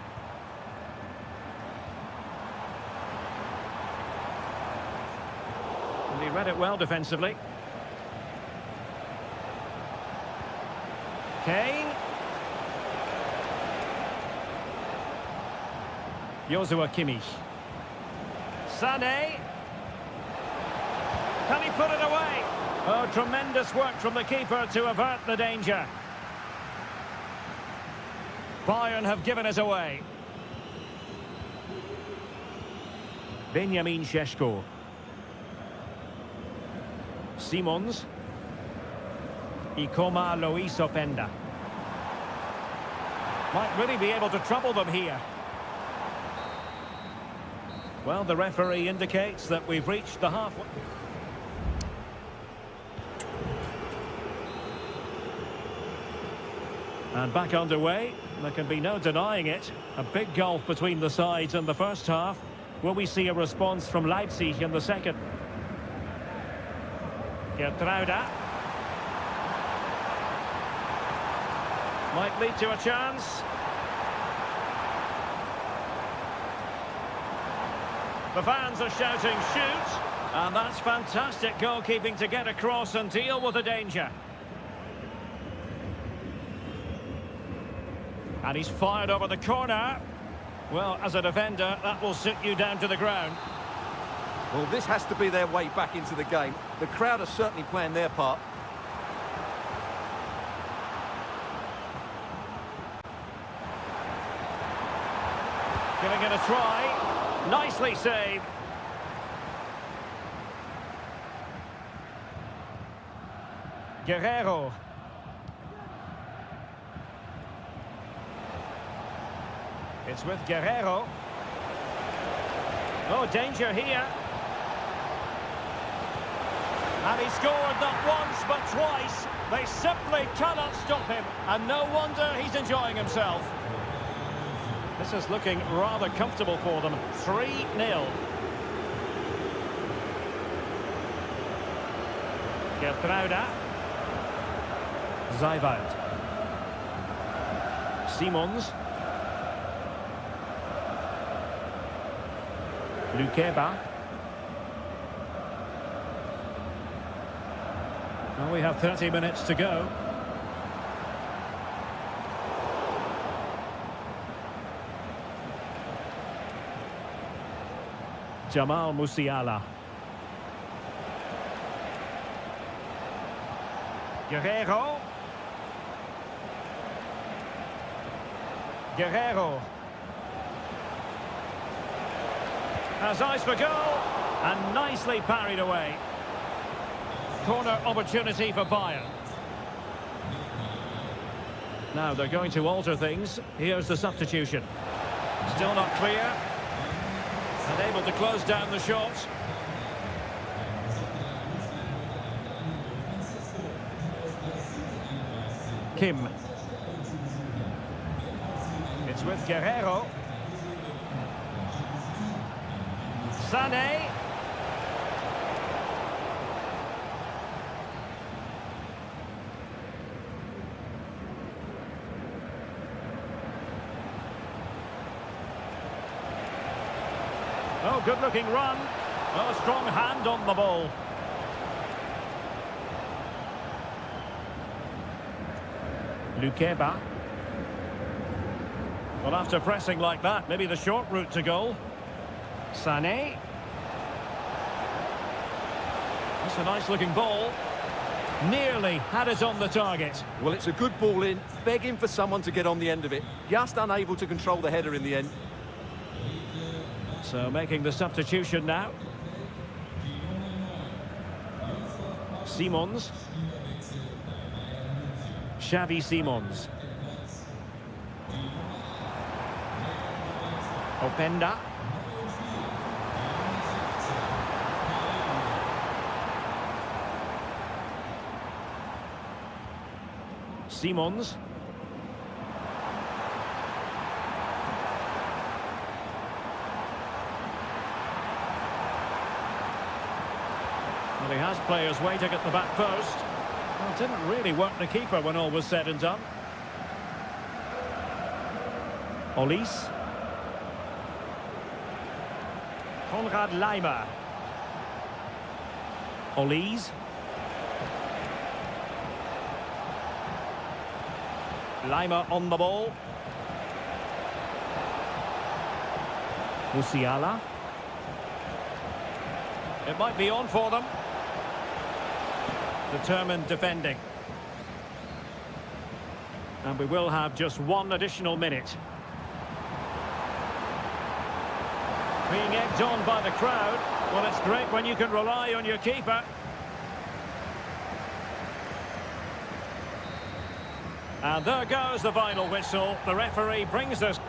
And he read it well defensively. Kane. Joshua Kimmich. Sané. Can he put it away? Oh, tremendous work from the keeper to avert the danger. Bayern have given it away. Benjamin Šeško. Simons. eComp Luis Openda. Might really be able to trouble them here. Well, the referee indicates that we've reached the halfway. And back underway. There can be no denying it. A big gulf between the sides in the first half. Will we see a response from Leipzig in the second? Gertruida. Might lead to a chance. The fans are shouting, shoot! And that's fantastic goalkeeping to get across and deal with the danger. And he's fired over the corner. Well, as a defender, that will sit you down to the ground. Well, this has to be their way back into the game. The crowd are certainly playing their part. Giving it a try. Nicely saved. Guerrero. It's with Guerrero. Oh, danger here. And he scored not once but twice. They simply cannot stop him. And no wonder he's enjoying himself. This is looking rather comfortable for them. 3-0. Gertruida. Zijvaart. Simons. Lukeba. Well, we have 30 minutes to go. Jamal Musiala. Guerrero. Guerrero. Has eyes for goal. And nicely parried away. Corner opportunity for Bayern. Now they're going to alter things. Here's the substitution. Still not clear. Unable to close down the shot. Kim. It's with Guerrero. Sané. Oh, good-looking run. Oh, a strong hand on the ball. Lukeba. Well, after pressing like that, maybe the short route to goal. Sané. That's a nice-looking ball. Nearly had it on the target. Well, it's a good ball in, begging for someone to get on the end of it. Just unable to control the header in the end. So making the substitution now. Simons. Xavi Simons. Openda. Simons. Well, he has players waiting at the back post. Well, it didn't really work the keeper when all was said and done. Olise. Konrad Laimer. Olise. Laimer on the ball. Musiala. It might be on for them. Determined defending. And we will have just one additional minute. Being egged on by the crowd. Well, it's great when you can rely on your keeper. And there goes the final whistle. The referee brings us...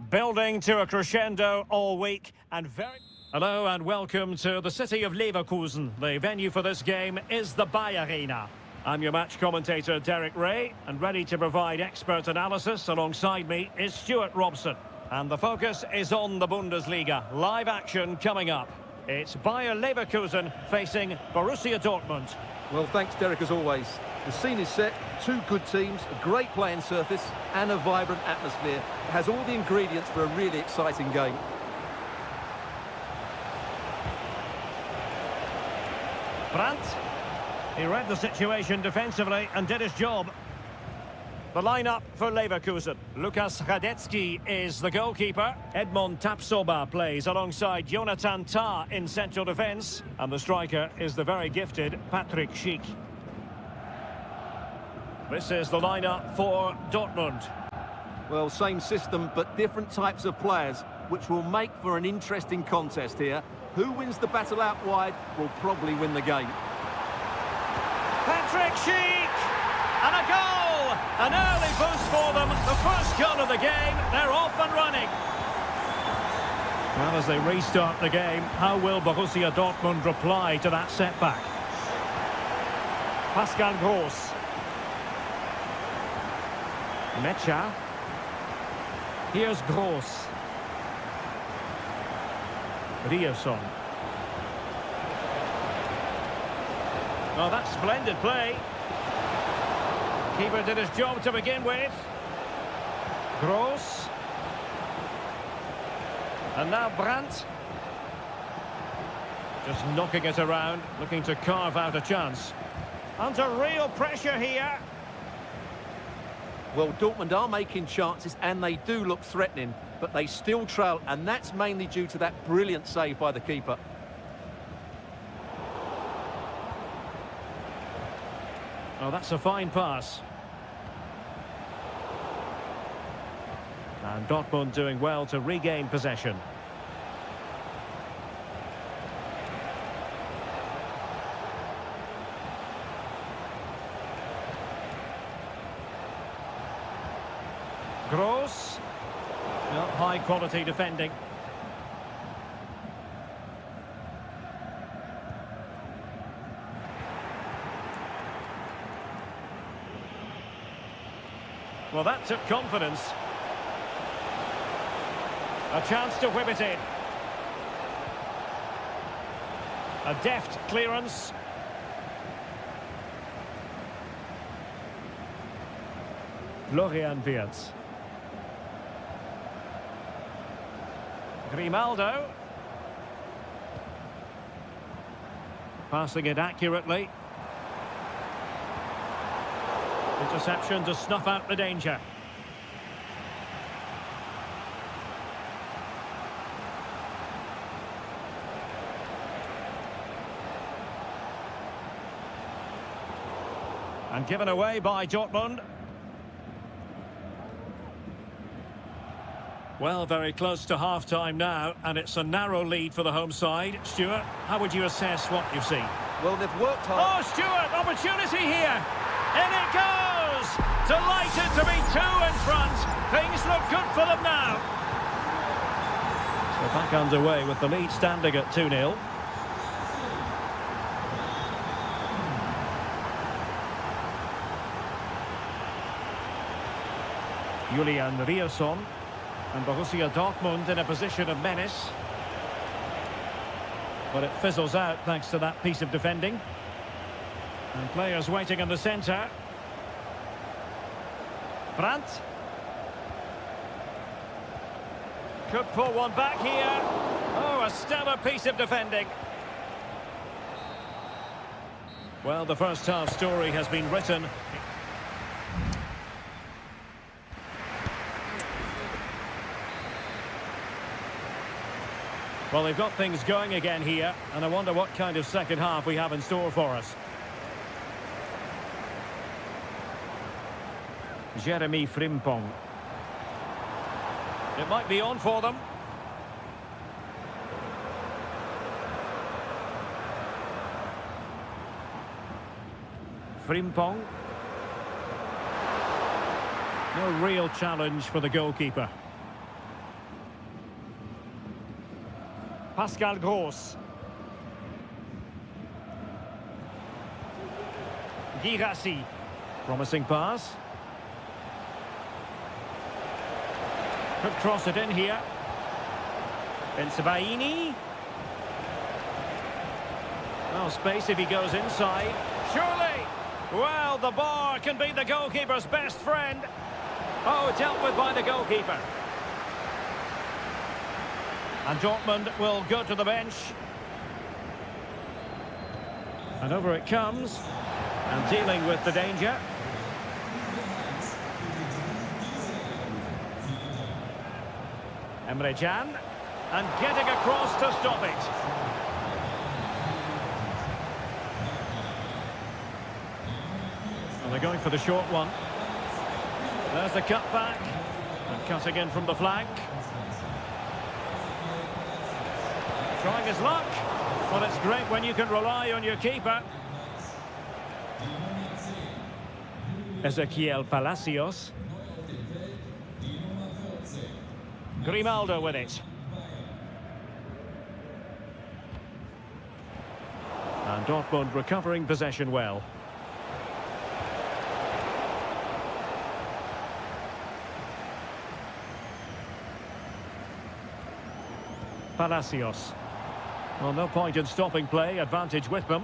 Building to a crescendo all week and very... Hello and welcome to the city of Leverkusen. The venue for this game is the Bayer Arena. I'm your match commentator Derek Ray, and ready to provide expert analysis alongside me is Stuart Robson. And the focus is on the Bundesliga. Live action coming up. It's Bayer Leverkusen facing Borussia Dortmund. Well, thanks, Derek, as always. The scene is set, two good teams, a great playing surface and a vibrant atmosphere. It has all the ingredients for a really exciting game. Brandt. He read the situation defensively and did his job. The lineup for Leverkusen. Lukas Radetzky is the goalkeeper. Edmond Tapsoba plays alongside Jonathan Tah in central defence. And the striker is the very gifted Patrick Schick. This is the lineup for Dortmund. Well, same system, but different types of players, which will make for an interesting contest here. Who wins the battle out wide will probably win the game. Patrick Schick! And a goal! An early boost for them. The first goal of the game. They're off and running. Well, as they restart the game, how will Borussia Dortmund reply to that setback? Pascal Gross. Mecha. Here's Gross. Rierson. Well, that's splendid play. Keeper did his job to begin with. Gross. And now Brandt. Just knocking it around, looking to carve out a chance. Under real pressure here. Well, Dortmund are making chances and they do look threatening, but they still trail, and that's mainly due to that brilliant save by the keeper. Oh, that's a fine pass. And Dortmund doing well to regain possession. Gross. Well, high quality defending. Well, that took confidence. A chance to whip it in. A deft clearance. Florian Wirtz. Grimaldo. Passing it accurately. Interception to snuff out the danger. And given away by Dortmund. Well, very close to half-time now, and it's a narrow lead for the home side. Stuart, how would you assess what you've seen? Well, they've worked hard. Oh, Stuart, opportunity here! In it goes! Delighted to be two in front. Things look good for them now. So back underway with the lead standing at 2-0. Julian Rierson. And Borussia Dortmund in a position of menace. But it fizzles out thanks to that piece of defending. And players waiting in the centre. Brandt. Could pull one back here. Oh, a stellar piece of defending. Well, the first half story has been written. Well, they've got things going again here, and I wonder what kind of second half we have in store for us. Jeremy Frimpong. It might be on for them. Frimpong. No real challenge for the goalkeeper. Pascal Gross. Girassi. Promising pass. Could cross it in here. Bensebaini. Well, space if he goes inside. Surely! Well, the bar can be the goalkeeper's best friend. Oh, dealt with by the goalkeeper. And Dortmund will go to the bench. And over it comes. And dealing with the danger. Emre Can. And getting across to stop it. Well, they're going for the short one. There's the cut back. And cutting in from the flank. Trying his luck. Well, it's great when you can rely on your keeper. Ezequiel Palacios. Grimaldo with it. And Dortmund recovering possession well. Palacios. Well, no point in stopping play. Advantage with them.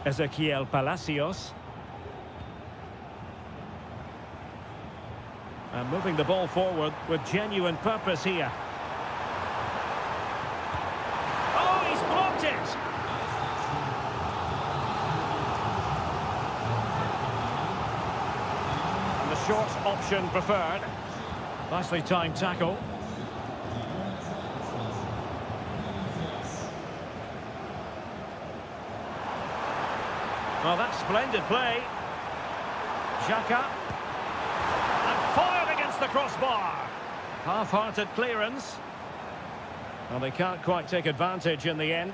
Ezequiel Palacios. And moving the ball forward with genuine purpose here. Oh, he's blocked it! And the short option preferred. Nicely timed tackle. Well, that's splendid play. Xhaka. And fired against the crossbar. Half-hearted clearance. Well, they can't quite take advantage in the end.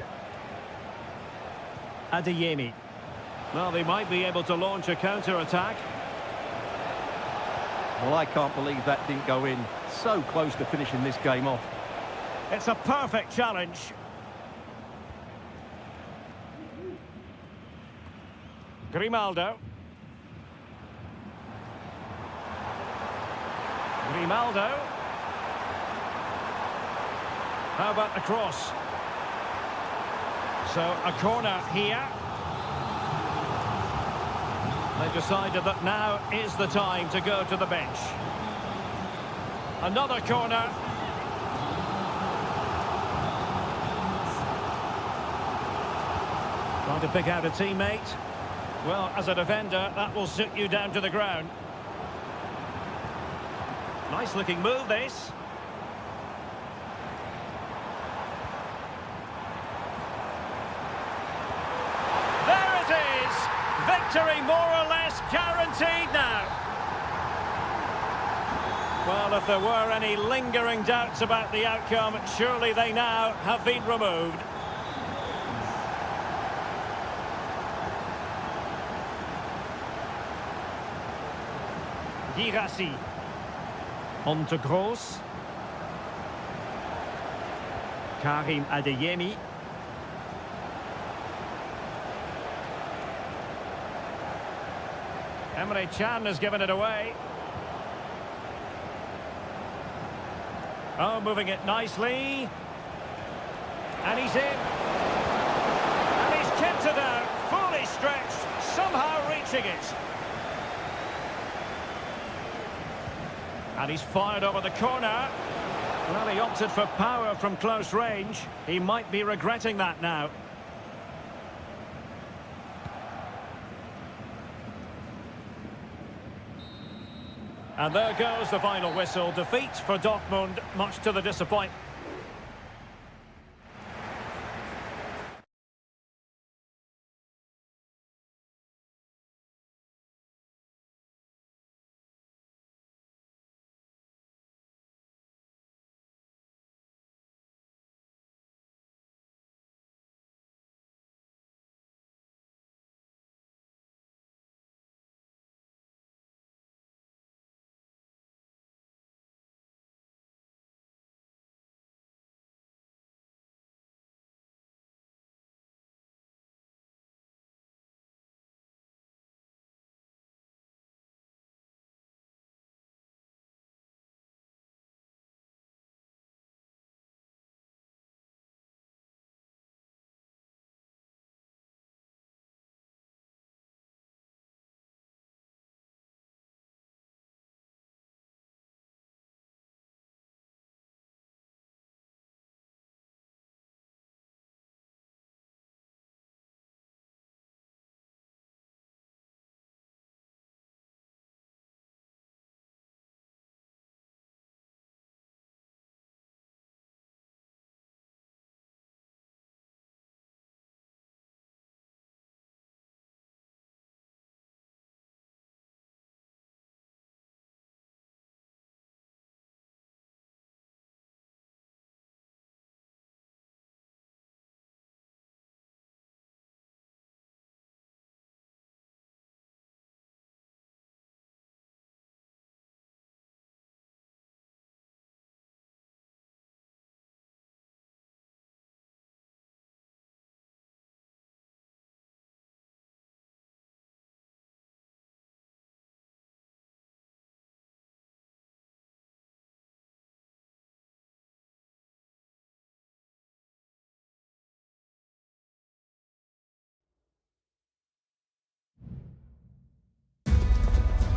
Adeyemi. Well, they might be able to launch a counter-attack. Well, I can't believe that didn't go in. So close to finishing this game off. It's a perfect challenge. Grimaldo. Grimaldo. How about the cross? So a corner here. They've decided that now is the time to go to the bench. Another corner. Trying to pick out a teammate. Well, as a defender, that will sit you down to the ground. Nice looking move, this. There it is! Victory more or less guaranteed now. Well, if there were any lingering doubts about the outcome, surely they now have been removed. Girassi. On to Gross. Karim Adeyemi. Emre Can has given it away. Oh, moving it nicely. And he's in. And he's kept it out. Fully stretched. Somehow reaching it. And he's fired over the corner. Well, he opted for power from close range. He might be regretting that now. And there goes the final whistle. Defeat for Dortmund, much to the disappointment.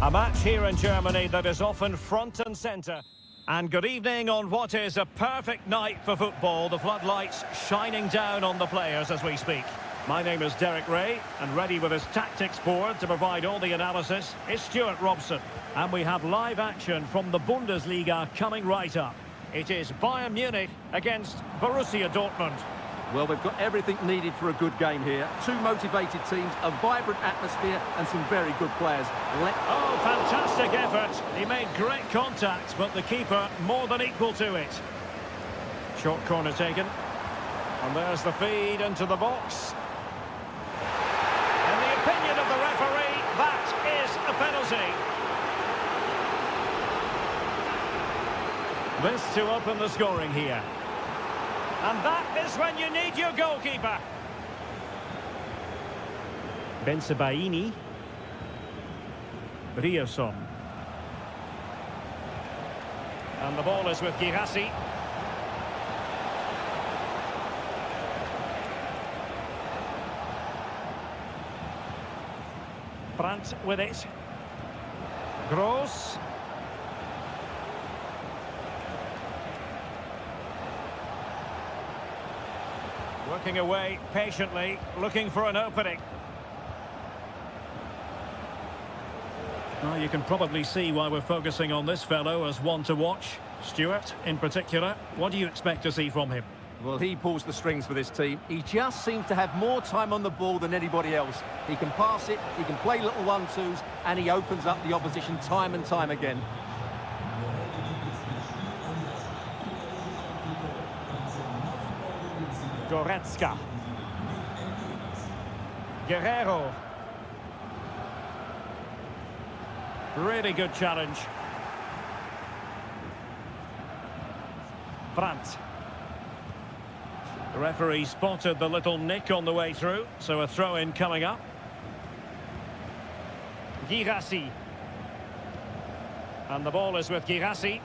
A match here in Germany that is often front and centre. And good evening on what is a perfect night for football. The floodlights shining down on the players as we speak. My name is Derek Ray, and ready with his tactics board to provide all the analysis is Stuart Robson. And we have live action from the Bundesliga coming right up. It is Bayern Munich against Borussia Dortmund. Well, we've got everything needed for a good game here. Two motivated teams, a vibrant atmosphere and some very good players. Oh, fantastic effort. He made great contact, but the keeper more than equal to it. Short corner taken. And there's the feed into the box. In the opinion of the referee, that is a penalty. This to open the scoring here. And that is when you need your goalkeeper. Bensebaini. Rioson. And the ball is with Girassi. Brandt with it. Gross. Working away patiently, looking for an opening. Well, you can probably see why we're focusing on this fellow as one to watch. Stuart, in particular, what do you expect to see from him? Well, he pulls the strings for this team. He just seems to have more time on the ball than anybody else. He can pass it, he can play little one-twos, and he opens up the opposition time and time again. Goretzka. Guerrero. Really good challenge. Brandt. The referee spotted the little nick on the way through, so a throw-in coming up. Girassi. And the ball is with Girassi.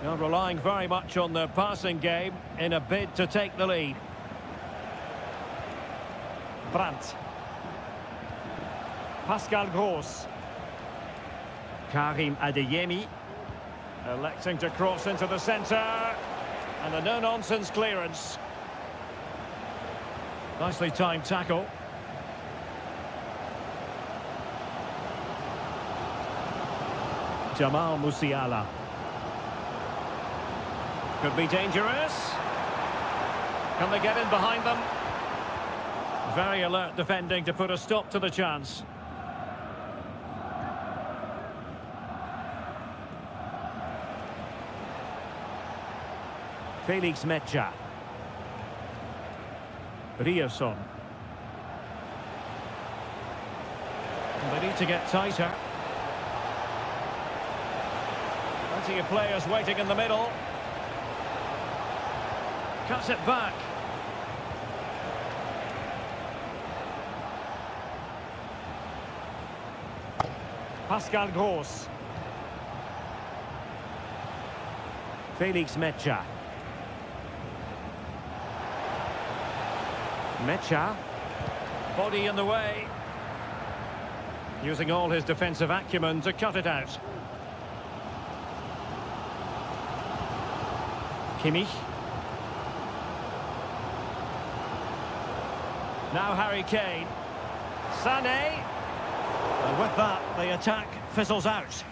They're relying very much on their passing game in a bid to take the lead. Brandt. Pascal Gross. Karim Adeyemi. Electing to cross into the centre. And a no-nonsense clearance. Nicely timed tackle. Jamal Musiala. Could be dangerous. Can they get in behind them? Very alert defending to put a stop to the chance. Felix Mecha. Rioson. They need to get tighter. Plenty of players waiting in the middle. Cuts it back. Pascal Gross. Felix Mecha. Mecha. Body in the way. Using all his defensive acumen to cut it out. Kimmich. Now Harry Kane. Sané. And with that, the attack fizzles out.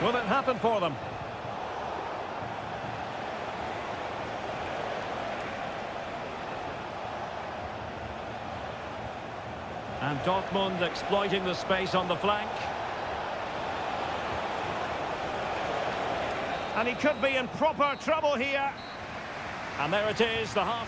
Will it happen for them? And Dortmund exploiting the space on the flank. And he could be in proper trouble here. And there it is, the half.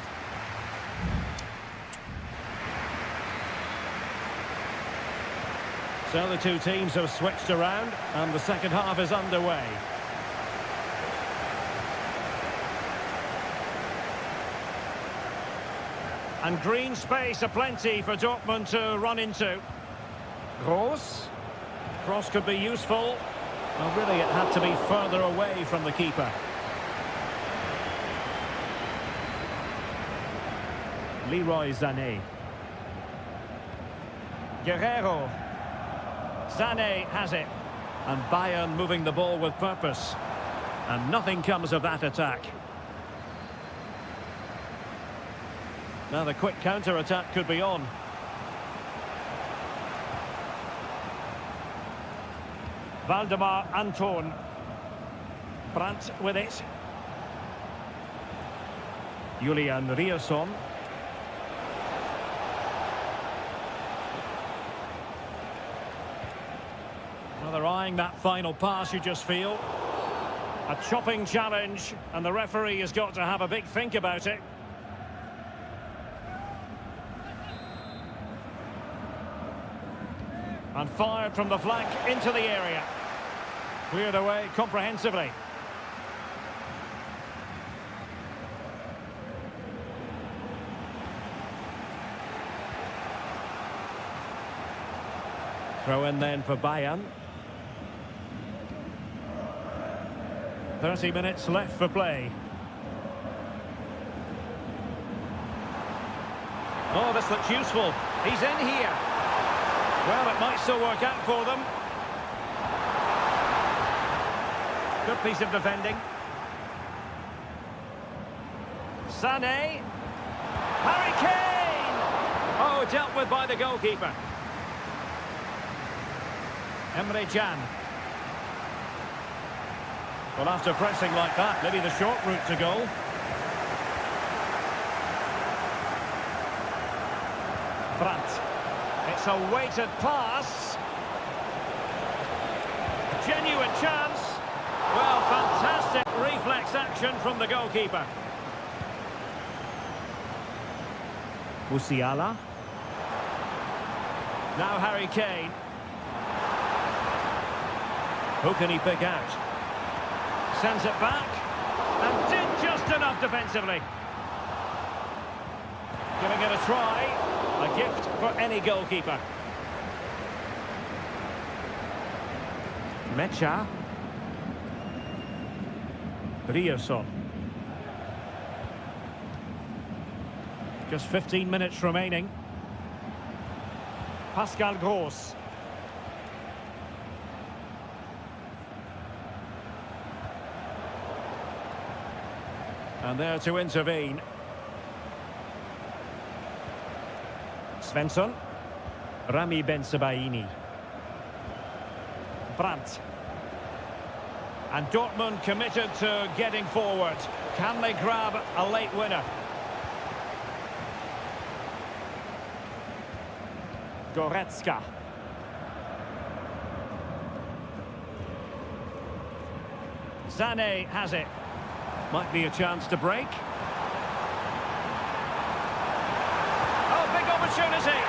So the two teams have switched around, and the second half is underway. And green space aplenty for Dortmund to run into. Gross. Cross could be useful. Well, really, it had to be further away from the keeper. Leroy Sané. Guerrero. Sané has it. And Bayern moving the ball with purpose. And nothing comes of that attack. Now the quick counter-attack could be on. Valdemar Anton. Brandt with it. Julian Rierson. Well, they're eyeing that final pass, you just feel. A chopping challenge, and the referee has got to have a big think about it. And fired from the flank into the area. Cleared away comprehensively. Throw in then for Bayern. 30 minutes left for play. Oh, this looks useful. He's in here. Well, it might still work out for them. Good piece of defending. Sané. Harry Kane! Oh, dealt with by the goalkeeper. Emre Can. Well, after pressing like that, maybe the short route to goal. Brandt. It's a weighted pass. Genuine chance. Well, fantastic reflex action from the goalkeeper. Musiala. Now Harry Kane. Who can he pick out? Sends it back. And did just enough defensively. Giving it a try. A gift for any goalkeeper. Mecha. Rierson. Just 15 minutes remaining. Pascal Gross. And there to intervene. Svensson. Rami Bensebaini. Brandt. And Dortmund committed to getting forward. Can they grab a late winner? Goretzka. Sané has it. Might be a chance to break. Oh, big opportunity.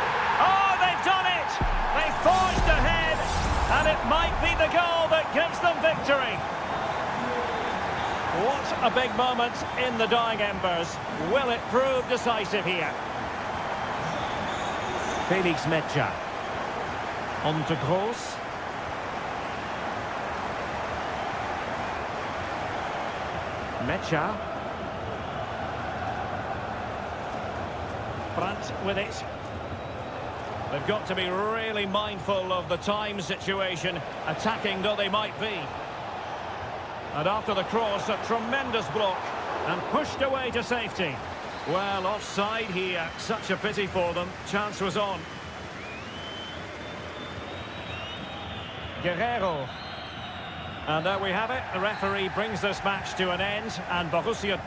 Oh, they've done it. They forged ahead, and it might be the goal that gives them victory. What a big moment in the dying embers. Will it prove decisive here? Felix Mecha. On to Gross. Mecha. Brandt with it. They've got to be really mindful of the time situation, attacking though they might be. And after the cross, a tremendous block, and pushed away to safety. Well, offside here, such a pity for them. Chance was on. Guerrero. And there we have it. The referee brings this match to an end, and Borussia